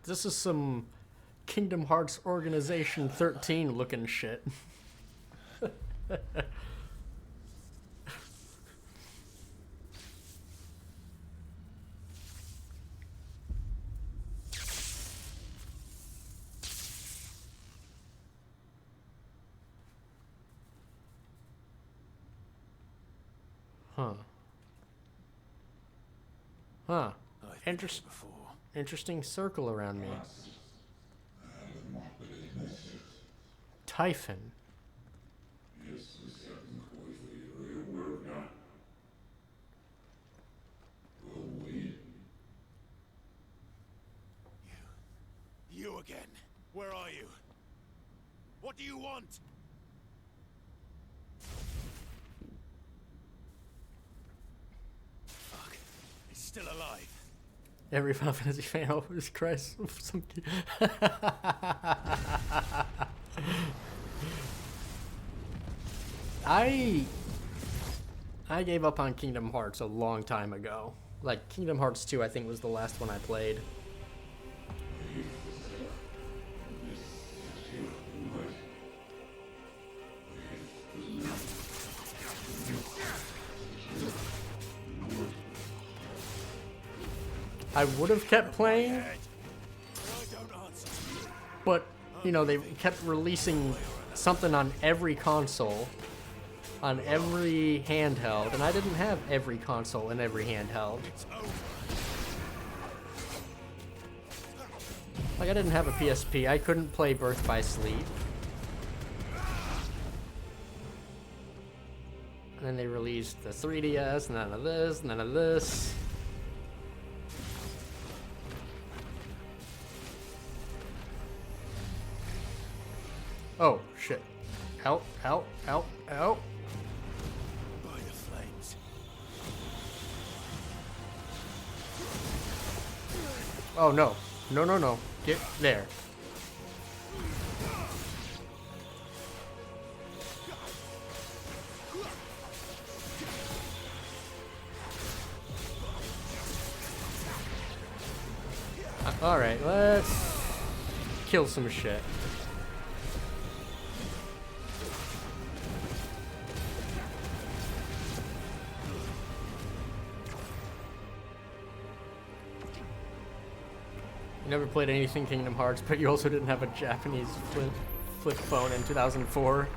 This is some Kingdom Hearts Organization 13 looking shit. Huh. Interesting circle around me. Typhon. You again. Where are you? What do you want? Fuck. He's still alive. Every Final Fantasy fan always cries. Some I gave up on Kingdom Hearts a long time ago. Like, Kingdom Hearts 2, I think, was the last one I played. I would have kept playing, but, you know, they kept releasing something on every console, on every handheld, and I didn't have every console and every handheld. Like, I didn't have a PSP, I couldn't play Birth by Sleep. And then they released the 3DS, none of this, none of this. Oh, shit. Out, out, out, out. By the flames. Oh, no. No, no, no. Get there. Alright, let's kill some shit. You never played anything Kingdom Hearts, but you also didn't have a Japanese flip phone in 2004.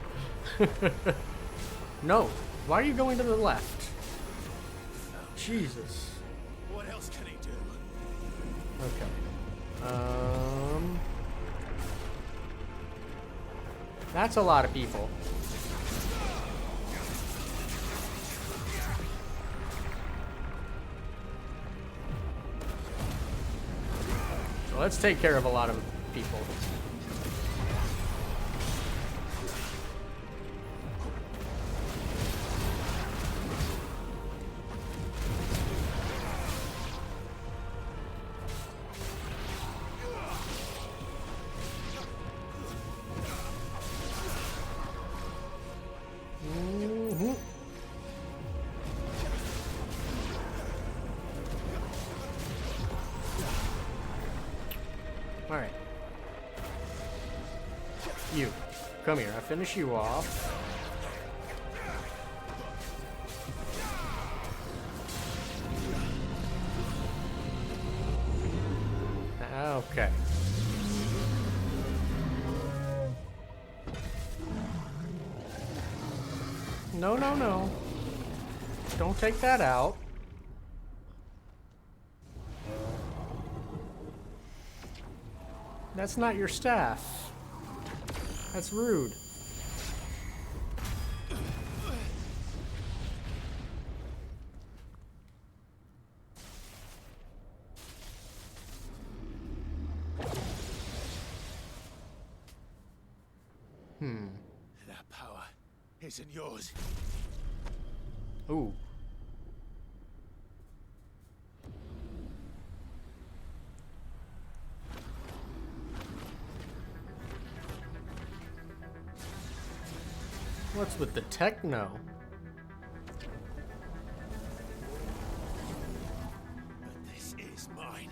No. Why are you going to the left? Jesus. What else can he do? Okay. That's a lot of people. So let's take care of a lot of people. Alright. You. Come here. I'll finish you off. Okay. No, no, no. Don't take that out. That's not your staff. That's rude. That power isn't yours. Ooh. What's with the techno? But this is mine.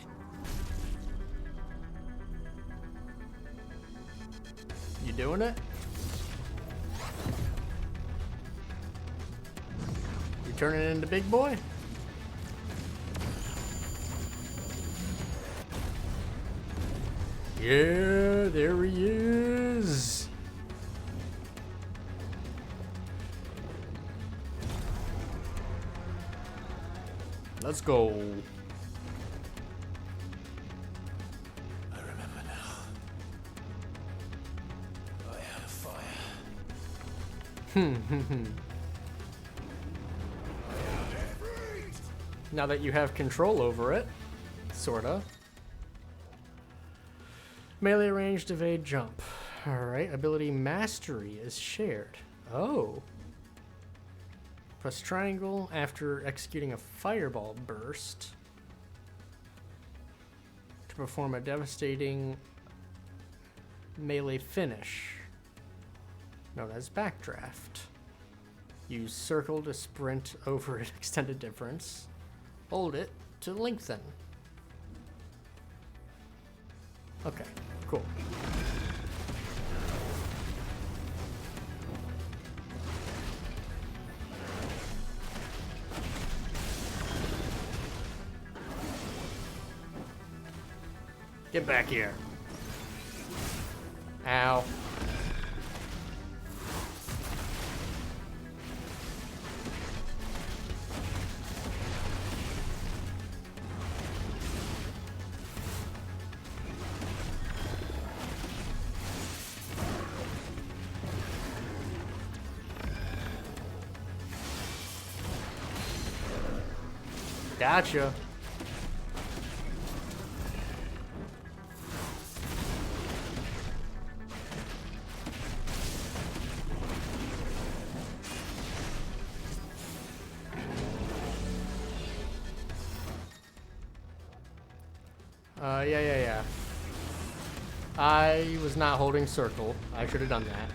You doing it? You turning into big boy? Yeah, there he is. Let's go. I remember now. I had a fire. Now that you have control over it, sorta. Melee ranged, evade, jump. Alright, ability mastery is shared. Oh. Press triangle after executing a fireball burst to perform a devastating melee finish known as backdraft. Use circle to sprint over an extended difference. Hold it to lengthen. Okay, cool. Get back here. Ow. Gotcha. Yeah. I was not holding circle. I should have done that.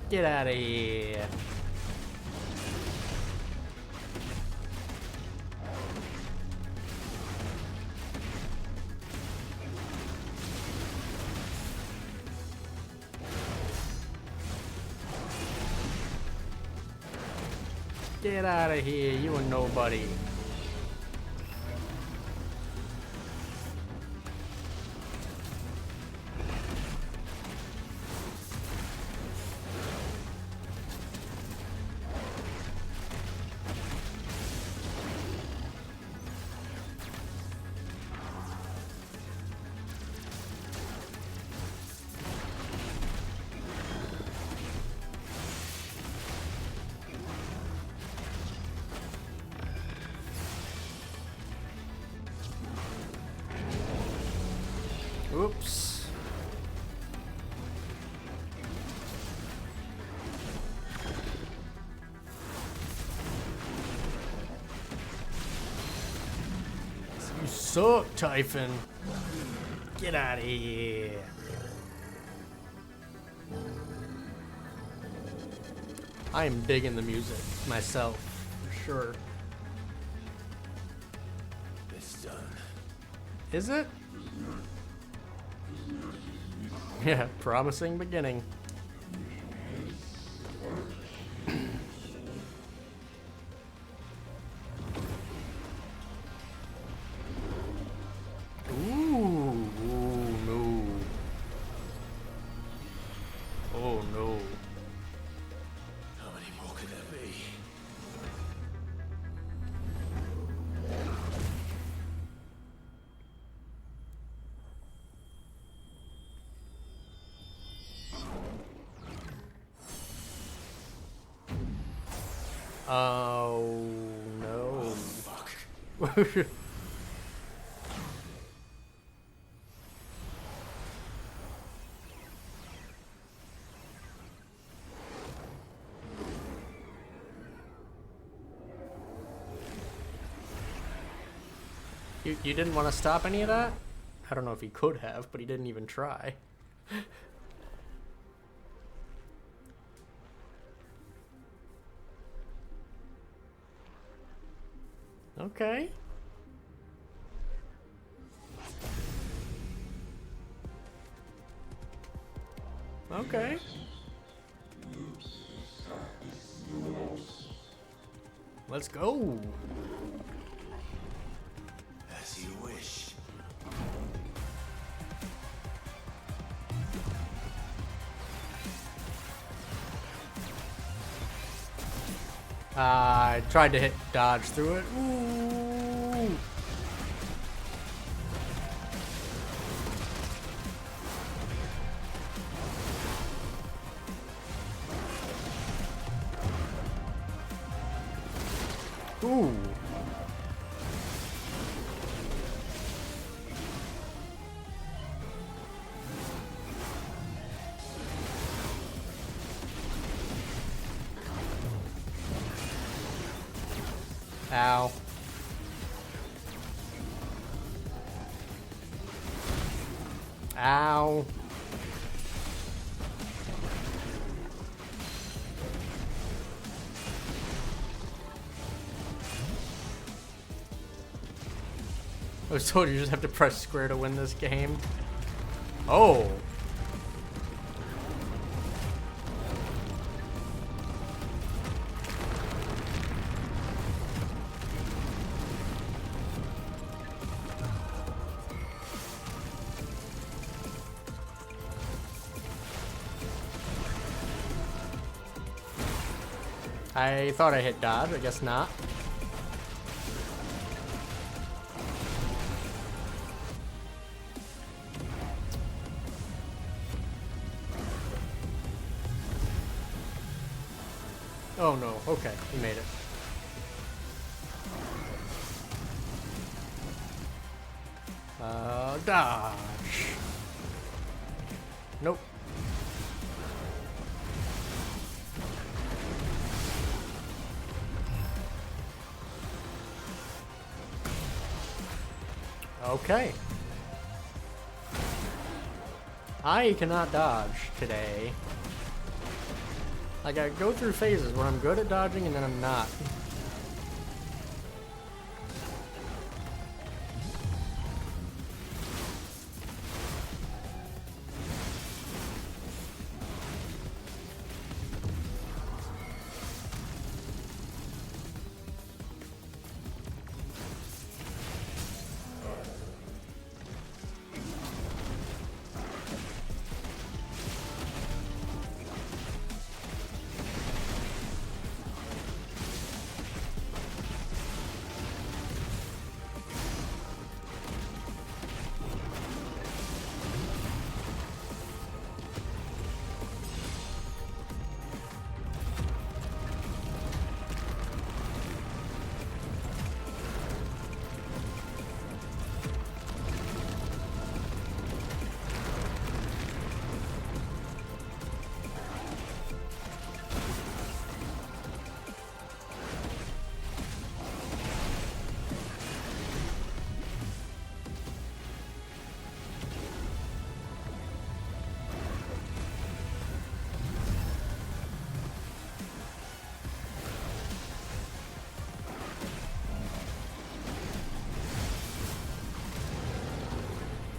Get out of here. Get out of here, you a nobody. Oops. You suck, Typhon. Get out of here. I am digging the music myself, for sure. It's done. Is it? Yeah, promising beginning. Ooh, no. Oh no. How many more could there be? Oh no. Oh, fuck. You didn't want to stop any of that? I don't know if he could have, but he didn't even try. Okay. Okay. Let's go. As you wish. I tried to hit dodge through it. Ooh. Ooh. Ow. Ow. I was told you just have to press square to win this game. Oh. I thought I hit dodge, I guess not. Oh no, okay, he made it. Dodge. Nope. Okay. I cannot dodge today. Like, I go through phases where I'm good at dodging and then I'm not.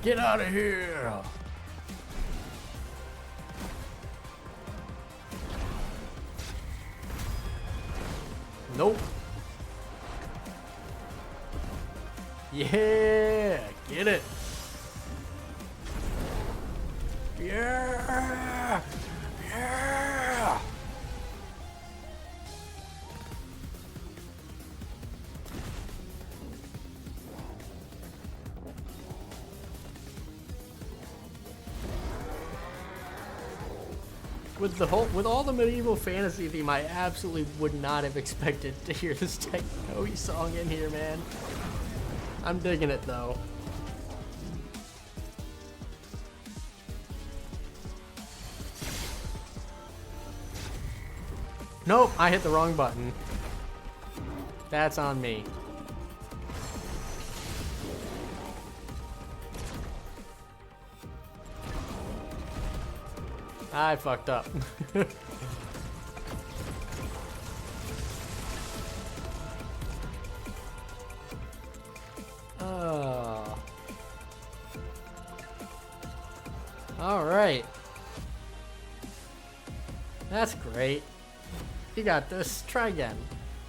Get out of here! Nope. Yeah! Get it! Yeah! Yeah! With all the medieval fantasy theme, I absolutely would not have expected to hear this techno song in here, man. I'm digging it though. Nope, I hit the wrong button. That's on me. I fucked up. Oh. All right. That's great. You got this. Try again.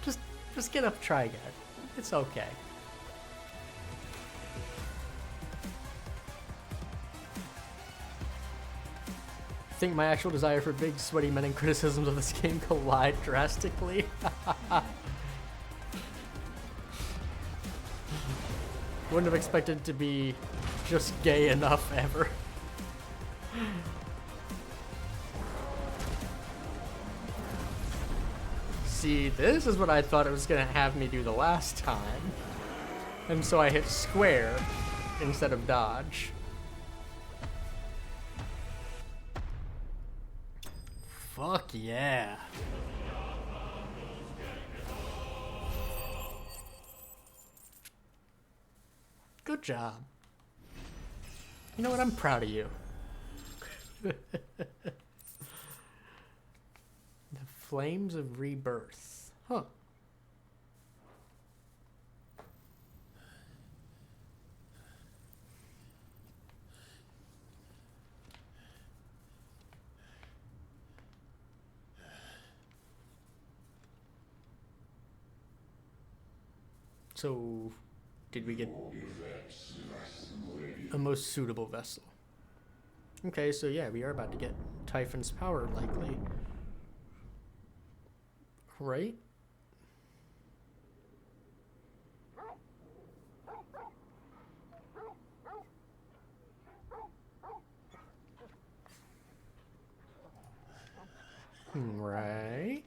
Just get up, try again. It's okay. I think my actual desire for big sweaty men and criticisms of this game collide drastically. Wouldn't have expected to be just gay enough ever. See, this is what I thought it was gonna have me do the last time. And so I hit square instead of dodge. Fuck yeah. Good job. You know what? I'm proud of you. The Flames of Rebirth. Huh. So, did we get a most suitable vessel? Okay, so yeah, we are about to get Typhon's power, likely. Right? Right?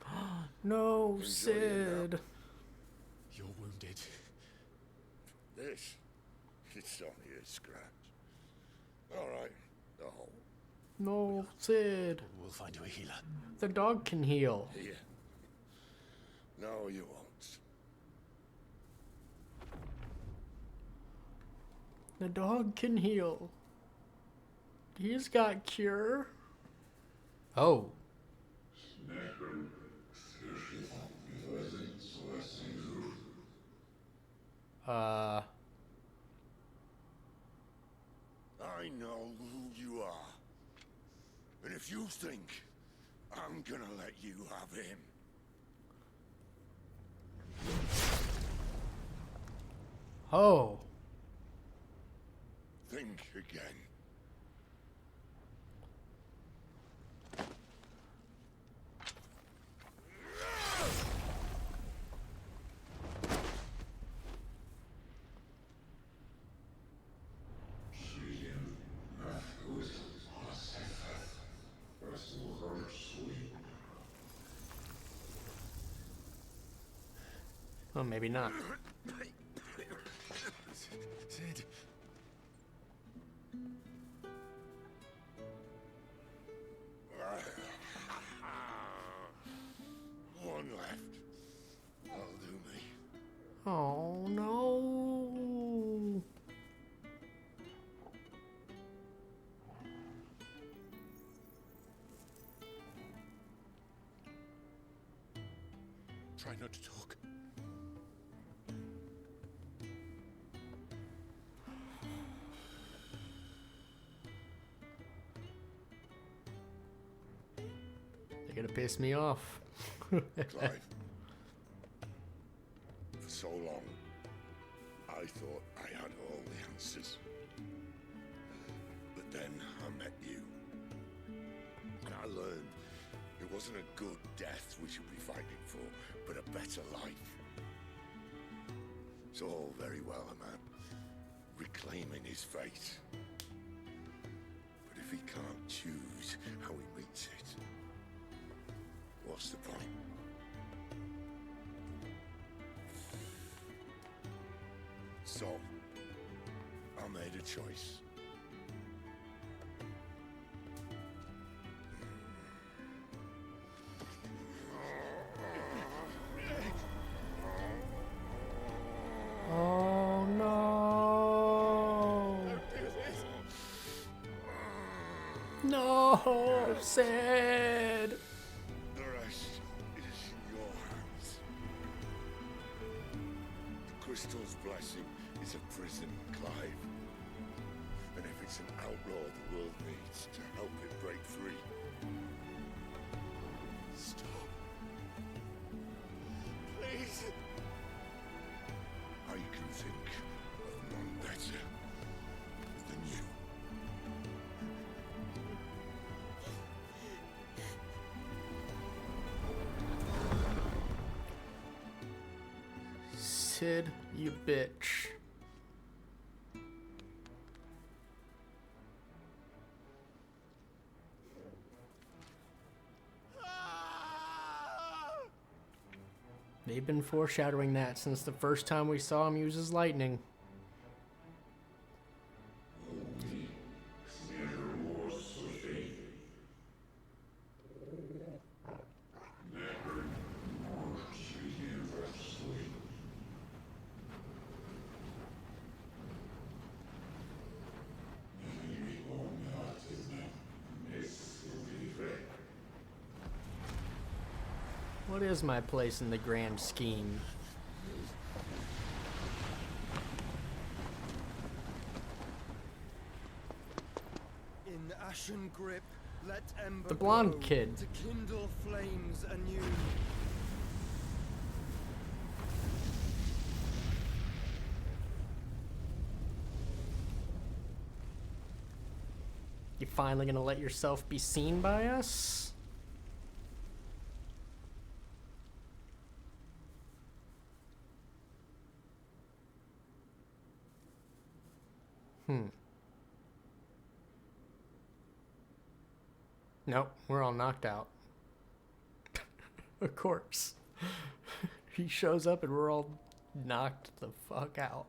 Clive. No, Sid. You're wounded. This? It's only a scratch. All right, No. No, Sid. We'll find you a healer. The dog can heal. Here. No, you won't. The dog can heal. He's got cure. Oh. I know who you are. And if you think I'm gonna let you have him. Oh. Think again. Well, maybe not. Sid. One left. That'll do me. Oh, no. Try not to talk. They're gonna piss me off. Clive. For so long, I thought I had all the answers. But then I met you. And I learned it wasn't a good death we should be fighting for, but a better life. It's all very well, a man reclaiming his fate. But if he can't choose how he meets it, what's the point? So, I made a choice. Oh, no. No, Sid. The rest is in your hands. The crystal's blessing is a prison, Clive. And if it's an outlaw the world needs to help it break free. Stop. Please. I can think of none better than you. Sid, you bitch. They've been foreshadowing that since the first time we saw him use his lightning. What is my place in the grand scheme? In ashen grip, let ember The blonde glow kid. to kindle flames anew. You finally gonna let yourself be seen by us? Nope, we're all knocked out. Of course. He shows up and we're all knocked the fuck out.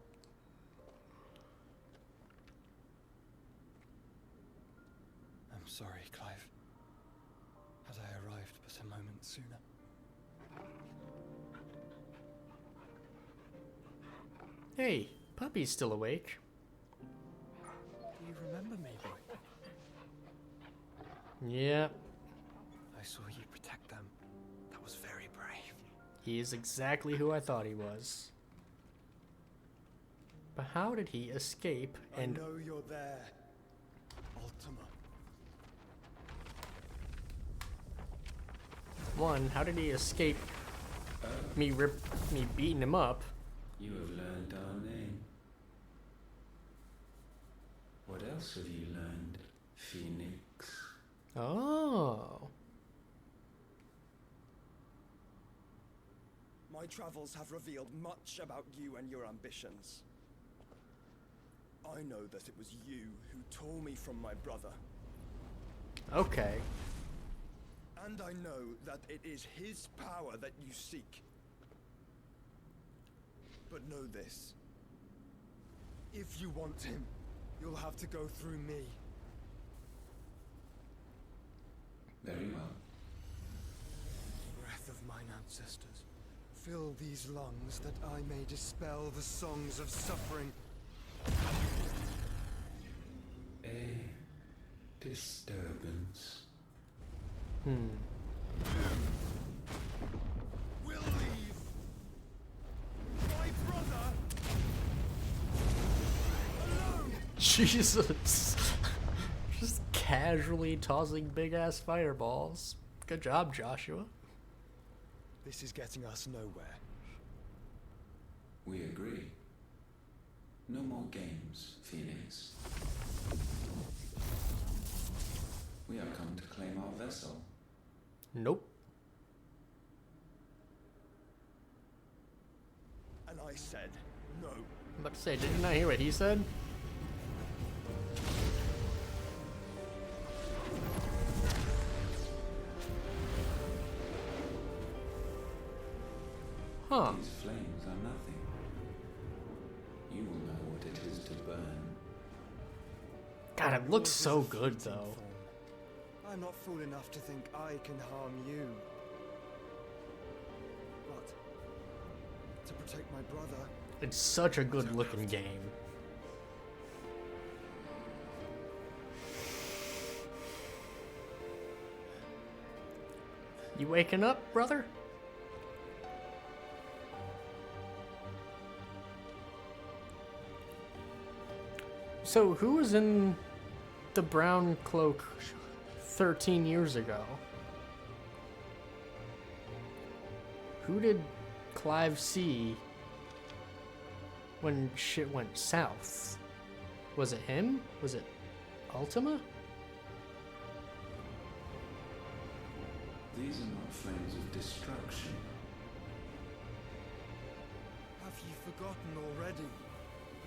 sorry, Clive. Had I arrived but a moment sooner. Hey, puppy's still awake. Do you remember me, boy? Yep. I saw you protect them. That was very brave. He is exactly who I thought he was. But how did he escape and... I know you're there, Ultima. One, how did he escape me beating him up? You have learned our name. What else have you learned, Phoenix? Oh. My travels have revealed much about you and your ambitions. I know that it was you who tore me from my brother. Okay. And I know that it is his power that you seek. But know this. If you want him, you'll have to go through me. Very well. Breath of mine ancestors, fill these lungs that I may dispel the songs of suffering. A disturbance. We'll leave. My brother alone. Jesus. Just casually tossing big ass fireballs. Good job, Joshua. This is getting us nowhere. We agree. No more games, Phoenix. We have come to claim our vessel. Nope. And I said no. I'm about to say, didn't I hear what he said? Huh. These flames are nothing. You will know what it is to burn. God, it looks so good, though. I'm not fool enough to think I can harm you. But to protect my brother... It's such a good looking game. You waking up, brother? So, who was in the brown cloak 13 years ago? Who did Clive see when shit went south? Was it him? Was it Ultima? These are not flames of destruction. Have you forgotten already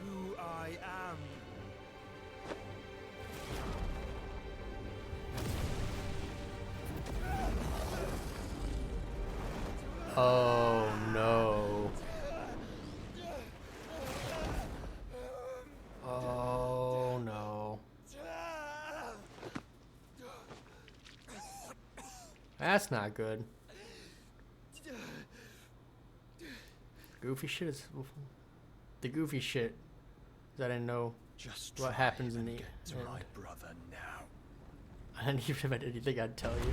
who I am? Oh no. Oh no. That's not good. Goofy shit is the goofy shit that I know just what happens in the to end. my brother now. I didn't even have anything I'd tell you.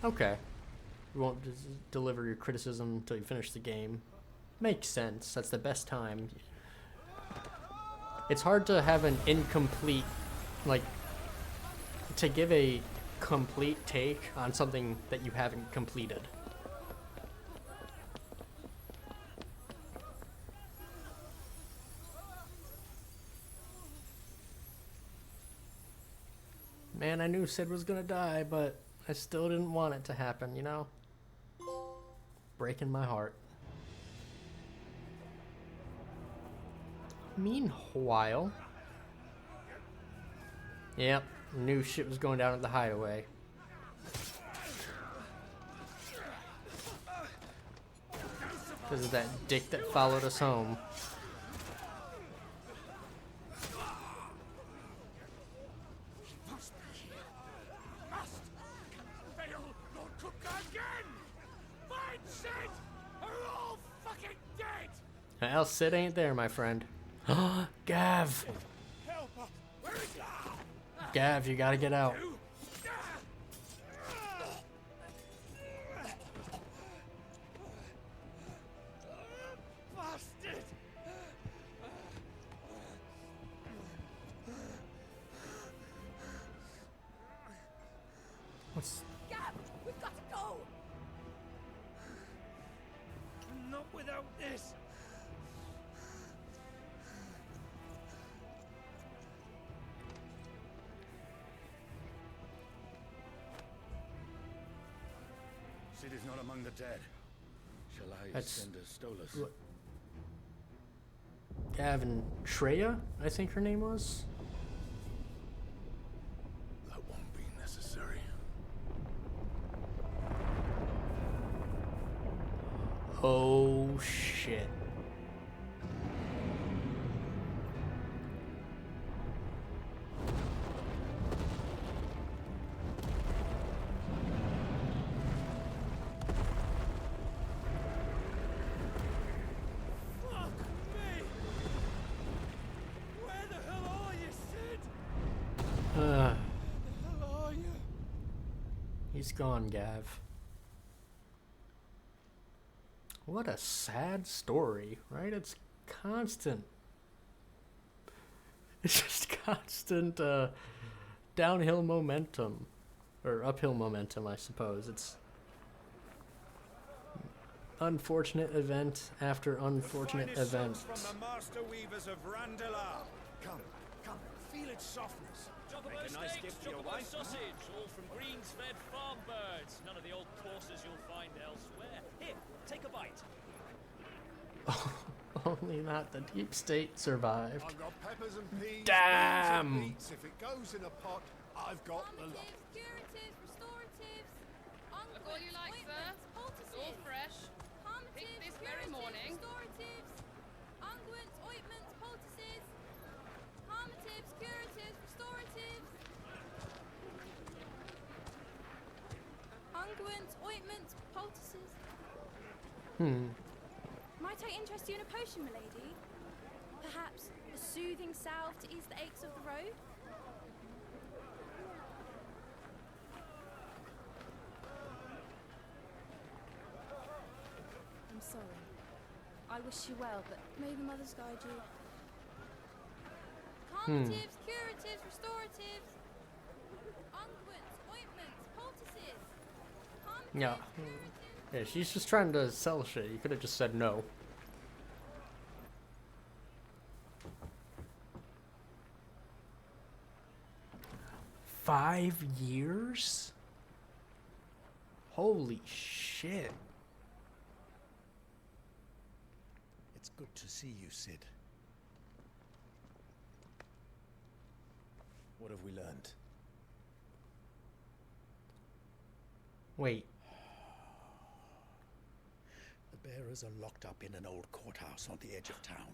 Okay. You won't deliver your criticism until you finish the game. Makes sense. That's the best time. It's hard to have an incomplete, like, to give a complete take on something that you haven't completed. Man, I knew Sid was gonna die, but I still didn't want it to happen, you know? Breaking my heart. Meanwhile... Yep, knew shit was going down at the hideaway. Because of that dick that followed us home. Sid are all fucking dead! Well, Sid ain't there, my friend. Gav! Help us! Where is he? Gav, you gotta get out. Bastard! What's... Gab, we've got to go! Not without this! Sid is not among the dead. Shall I send a Stolas? Gav and Treya, I think her name was. That won't be necessary. Oh shit. Fuck me! Where the hell are you, Sid? Uh, Where the hell are you? he's gone, Gav. What a sad story, right? It's constant. It's just constant downhill momentum. Or uphill momentum, I suppose. It's unfortunate event after unfortunate event. From the master weavers of Randalar. Come, feel its softness. Chocobo Make a nice steaks, gift for your chocobo wife. sausage, all from greens-fed farm birds. None of the old courses you'll find elsewhere. Here, take a bite. Only not the deep state survived. I've got peppers and peas, Damn. beans and beets. If it goes in a pot, I've got the lot. Curatives, restoratives, Look all you like, sir. It's all fresh. Picked this very morning. Restoratives, unguents, ointments, poultices, palmatives, curatives, restoratives, unguents, ointments, poultices. Might I interest you in a potion, milady? Perhaps a soothing salve to ease the aches of the road? I'm sorry. I wish you well, but may the mothers guide you. Calmatives, curatives, restoratives, unguents, ointments, poultices. Yeah. Yeah, she's just trying to sell shit. You could have just said no. $5 years? Holy shit. It's good to see you, Sid. What have we learned? Wait. The bearers are locked up in an old courthouse on the edge of town.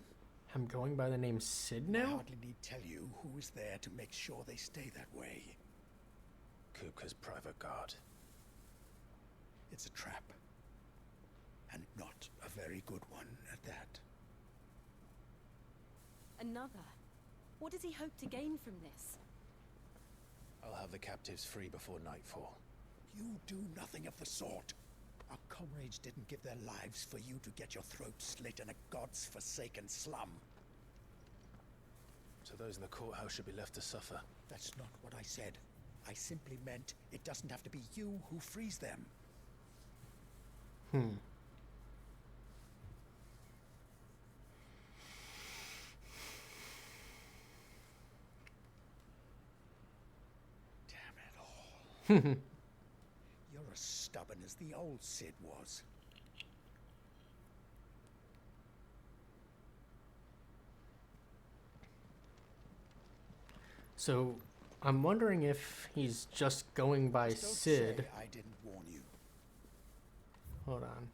I'm going by the name Sid I now? hardly need tell you who is there to make sure they stay that way. Kupka's private guard. It's a trap. And not a very good one at that. Another? What does he hope to gain from this? I'll have the captives free before nightfall. You do nothing of the sort. Our comrades didn't give their lives for you to get your throat slit in a god's forsaken slum. So those in the courthouse should be left to suffer. That's not what I said. I simply meant it doesn't have to be you who frees them. Damn it all. You're as stubborn as the old Sid was. So, I'm wondering if he's just going by Don't Sid. say I didn't warn you. Hold on.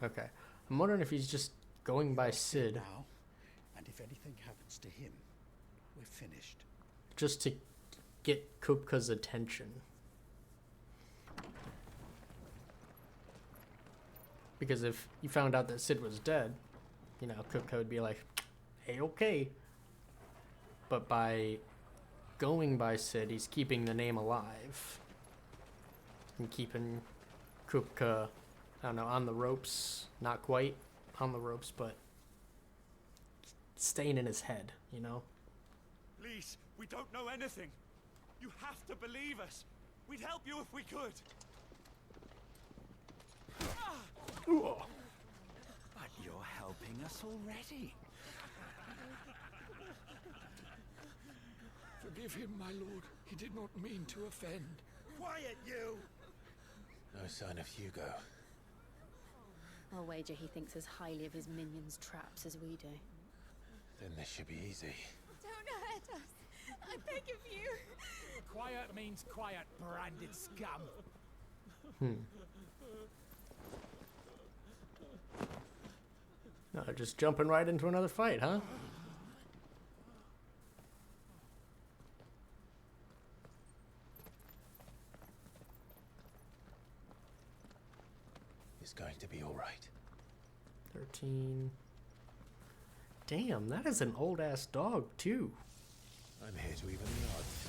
Okay. I'm wondering if he's just going by Sid Now, and if anything happens to him, we're finished. just to get Kupka's attention. Because if you found out that Sid was dead, you know, Kupka would be like, hey, okay. But by going by Sid, he's keeping the name alive. And keeping Kupka, I don't know, on the ropes. Not quite on the ropes, but staying in his head, you know? Please, we don't know anything. You have to believe us. We'd help you if we could. But you're helping us already. Forgive him, my lord. He did not mean to offend. Quiet, you! No sign of Hugo. I'll wager he thinks as highly of his minions' traps as we do. Then this should be easy. Don't hurt us. I beg of you. Quiet means quiet, branded scum. No, just jumping right into another fight, huh? It's going to be all right. 13. Damn, that is an old-ass dog, too. I'm here to even the odds.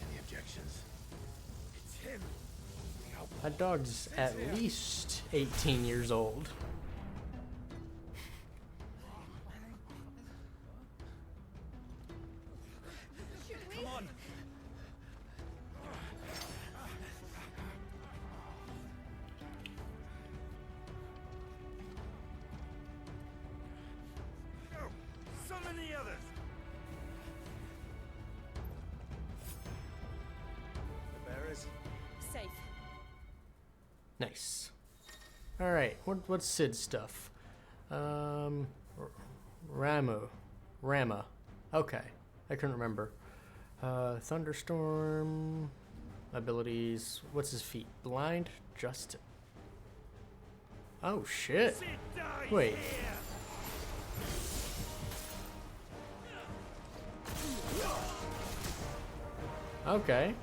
Any objections? It's him. That dog's at least 18 years old. Come on. So many others. The bearers. Safe. Nice. All right, what's Sid's stuff? Rama. Okay, I couldn't remember. Thunderstorm. Abilities. What's his feat? Blind. Just. Oh shit. Wait. Okay.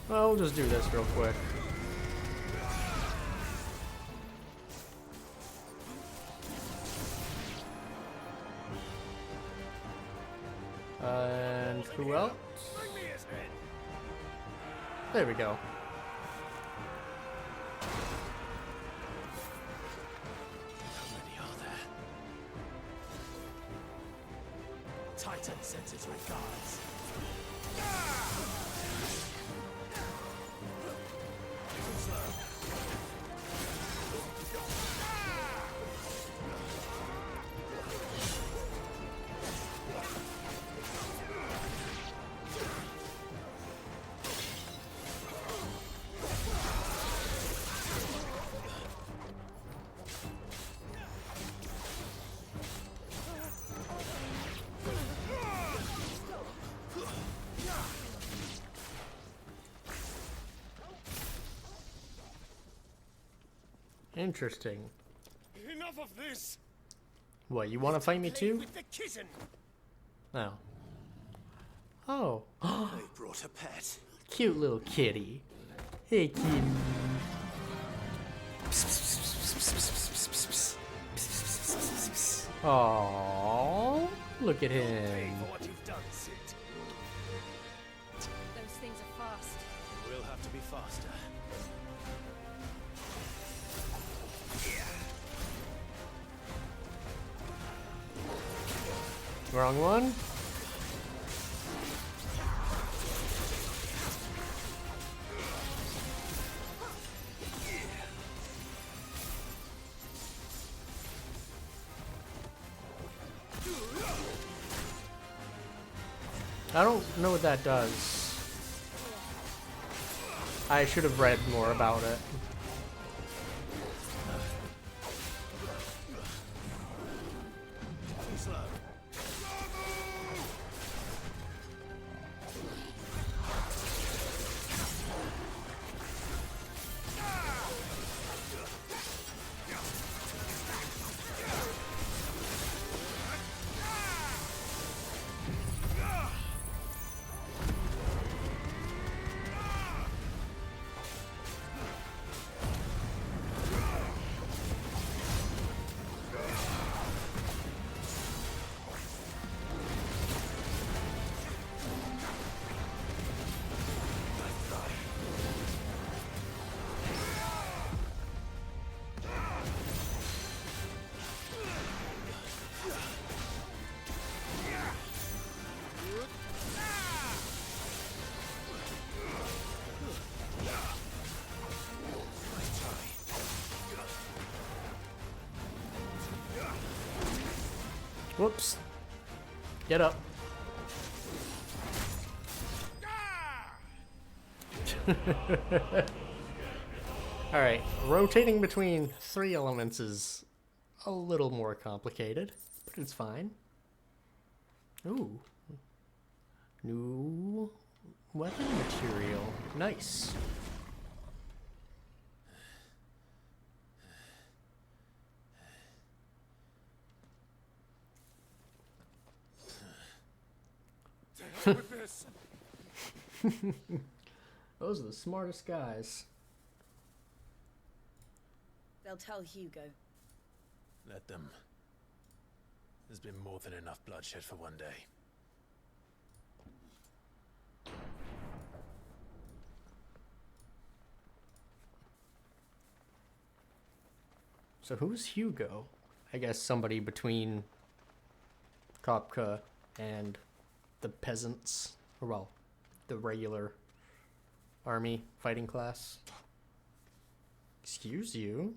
Well, we'll just do this real quick. And who else? There we go. How many are there? Titan sends its regards. Interesting. Enough of this. What, you want to fight me too? With the kitten. No. Oh. They brought a pet. Cute little kitty. Hey, kitty. Aww. Look at him. For what you've done, Sid. Those things are fast. We'll have to be faster. Wrong one. I don't know what that does. I should have read more about it. Whoops. Get up. Alright, rotating between 3 elements is a little more complicated, but it's fine. Ooh. New weapon material. Nice. With this. Those are the smartest guys. They'll tell Hugo. Let them. There's been more than enough bloodshed for one day. So who's Hugo? I guess somebody between Kopka and the peasants, or well, the regular army fighting class. Excuse you?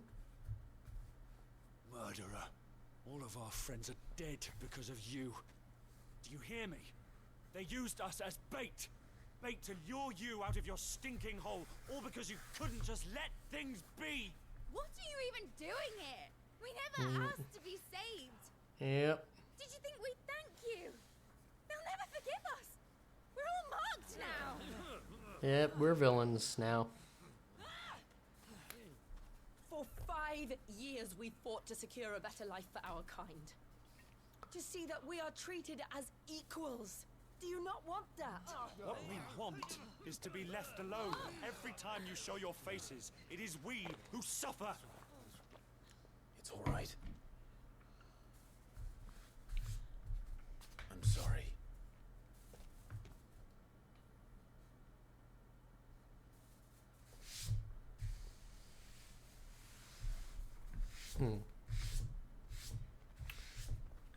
Murderer. All of our friends are dead because of you. Do you hear me? They used us as bait. Bait to lure you out of your stinking hole, all because you couldn't just let things be. What are you even doing here? We never asked to be saved. Yep. Did you think we'd thank you? They'll never forgive us. We're all marked now. Yep, we're villains now. For 5 years we fought to secure a better life for our kind. To see that we are treated as equals. Do you not want that? What we want is to be left alone. Every time you show your faces, it is we who suffer. It's all right. I'm sorry.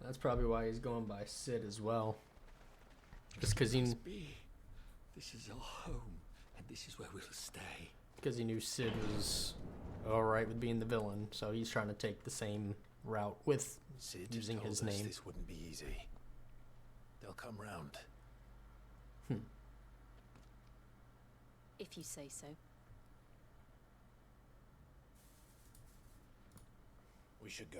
That's probably why he's going by Sid as well. Just because he... This is our home, and this is where we'll stay. Because he knew Sid was alright with being the villain, so he's trying to take the same route with Sid using told his us name. This wouldn't be easy. They'll come round. If you say so. We should go.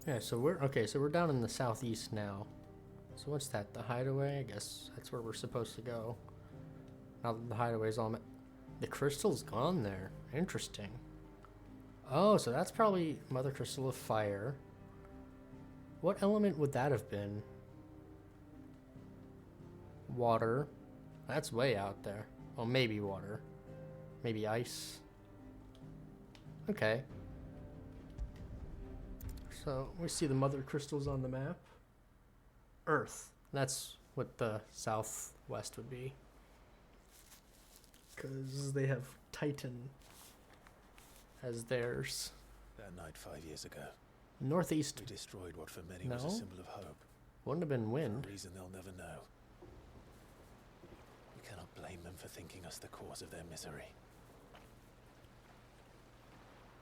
Yeah, so we're down in the southeast now. So what's that? The hideaway? I guess that's where we're supposed to go. Now that the hideaway's all the crystal's gone there. Interesting. Oh, so that's probably Mother Crystal of Fire. What element would that have been? Water. That's way out there. Well, maybe water. Maybe ice. Okay. So we see the mother crystals on the map. Earth. That's what the southwest would be. Because they have Titan as theirs. That night 5 years ago. Northeast. We destroyed what for many was a symbol of hope. Wouldn't have been wind. For a reason they'll never know. We cannot blame them for thinking us the cause of their misery.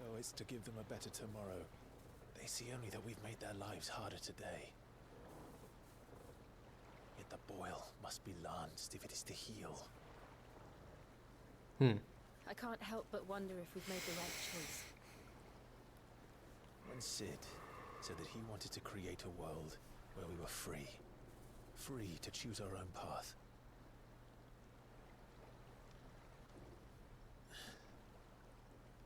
Oh, it's to give them a better tomorrow. They see only that we've made their lives harder today. Yet the boil must be lanced if it is to heal. I can't help but wonder if we've made the right choice. When Sid said that he wanted to create a world where we were free. Free to choose our own path.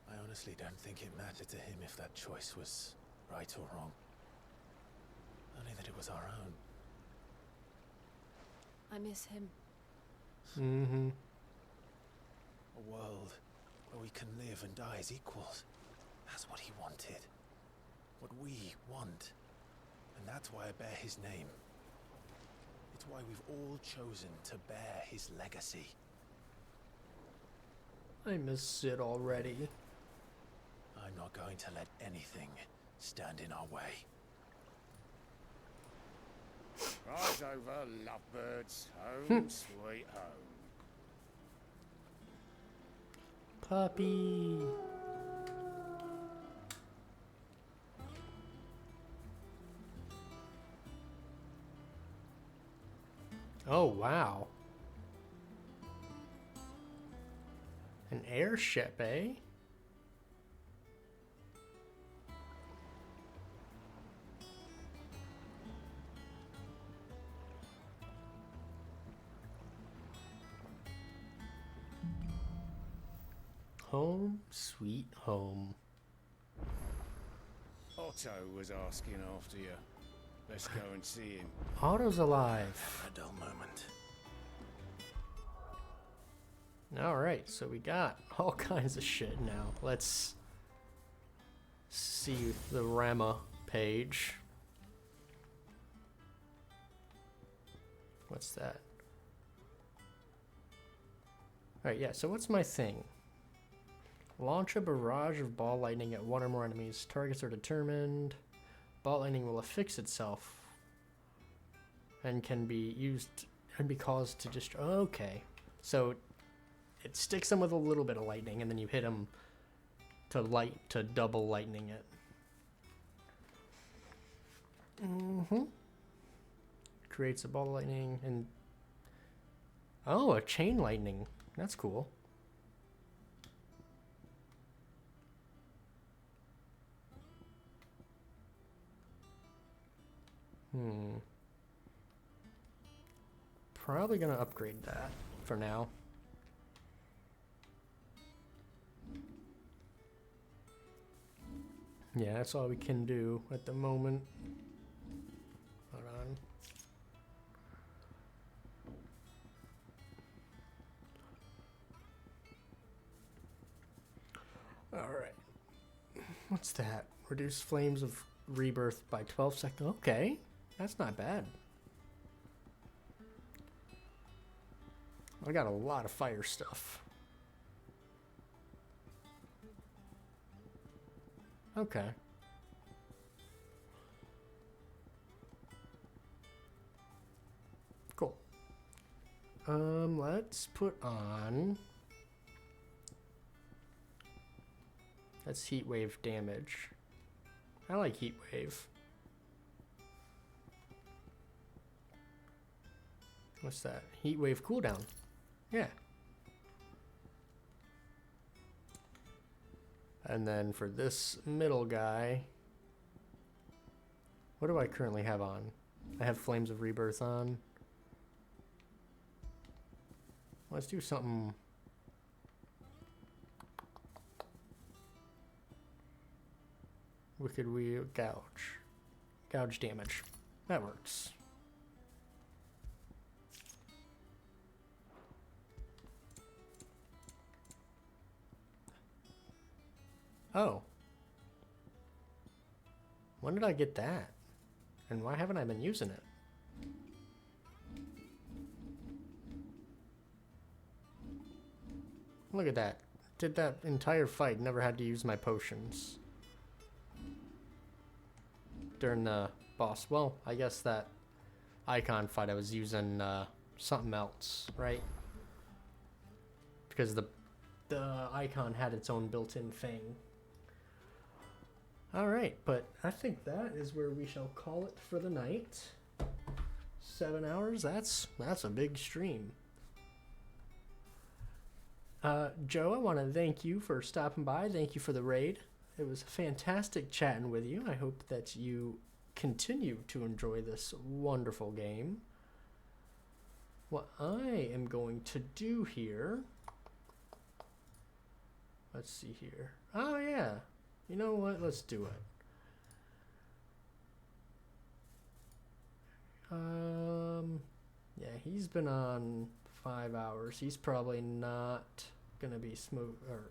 I honestly don't think it mattered to him if that choice was right or wrong. Only that it was our own. I miss him. Mm-hmm. A world where we can live and die as equals. That's what he wanted. What we want. And that's why I bear his name. It's why we've all chosen to bear his legacy. I miss Sid already. I'm not going to let anything stand in our way. Rise over, lovebirds. Home, sweet home. Puppy. Oh, wow. An airship, eh? Home, sweet home. Otto was asking after you. Let's go and see him. Otto's alive. A dull moment. Alright, so we got all kinds of shit now. Let's see the Rama page. What's that? Alright, yeah, so what's my thing? Launch a barrage of ball lightning at one or more enemies. Targets are determined. Ball lightning will affix itself and can be used and be caused to destroy. Okay, so it sticks them with a little bit of lightning, and then you hit them to double lightning it. Creates a ball of lightning and a chain lightning. That's cool. Probably gonna upgrade that for now. Yeah, that's all we can do at the moment. Hold on. Alright. What's that? Reduce flames of rebirth by 12 seconds. Okay, that's not bad. I got a lot of fire stuff. Okay. Cool. Let's put on... That's heat wave damage. I like heat wave. What's that? Heat wave cooldown. Yeah. And then for this middle guy, what do I currently have on? I have Flames of Rebirth on. Let's do something. Wicked Wheel Gouge. Gouge damage. That works. Oh. When did I get that? And why haven't I been using it? Look at that. Did that entire fight, never had to use my potions. During the boss. Well, I guess that icon fight I was using something else, right? Because the icon had its own built-in fang. Alright, but I think that is where we shall call it for the night. 7 hours, that's a big stream. Joe, I want to thank you for stopping by. Thank you for the raid. It was fantastic chatting with you. I hope that you continue to enjoy this wonderful game. What I am going to do here... Let's see here. Oh, yeah. You know what? Let's do it. Yeah, he's been on 5 hours. He's probably not gonna be smooth or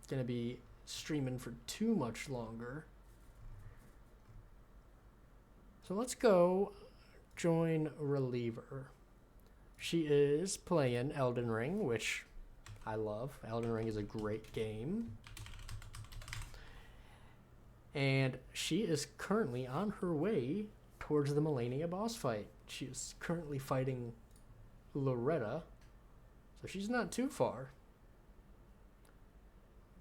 gonna be streaming for too much longer. So let's go join Reliever. She is playing Elden Ring, which I love. Elden Ring is a great game. And she is currently on her way towards the Melania boss fight. She is currently fighting Loretta, so she's not too far.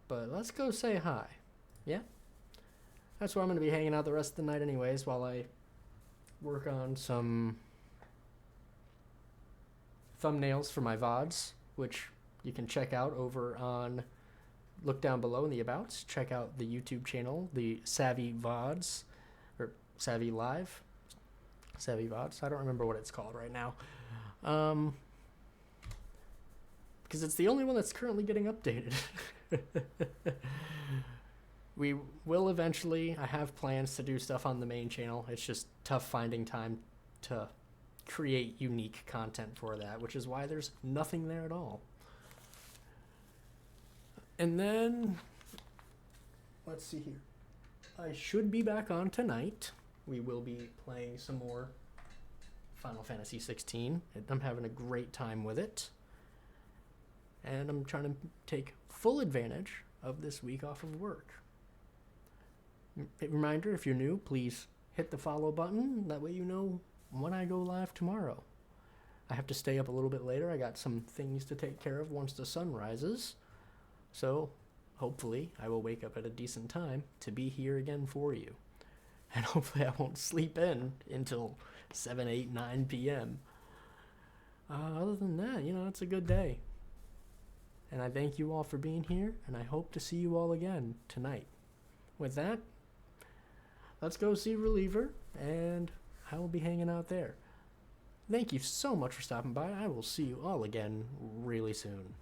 But let's go say hi. Yeah? That's where I'm going to be hanging out the rest of the night anyways, while I work on some thumbnails for my VODs, which you can check out over on, look down below in the Abouts. Check out the YouTube channel, the Savvy VODs, or Savvy Live. Savvy VODs. I don't remember what it's called right now. Because it's the only one that's currently getting updated. We will eventually. I have plans to do stuff on the main channel. It's just tough finding time to create unique content for that, which is why there's nothing there at all. And then, let's see here. I should be back on tonight. We will be playing some more Final Fantasy XVI. I'm having a great time with it. And I'm trying to take full advantage of this week off of work. Reminder, if you're new, please hit the follow button. That way you know when I go live tomorrow. I have to stay up a little bit later. I got some things to take care of once the sun rises. So, hopefully, I will wake up at a decent time to be here again for you. And hopefully I won't sleep in until 7, 8, 9 p.m. Other than that, it's a good day. And I thank you all for being here, and I hope to see you all again tonight. With that, let's go see Reliever, and I will be hanging out there. Thank you so much for stopping by. I will see you all again really soon.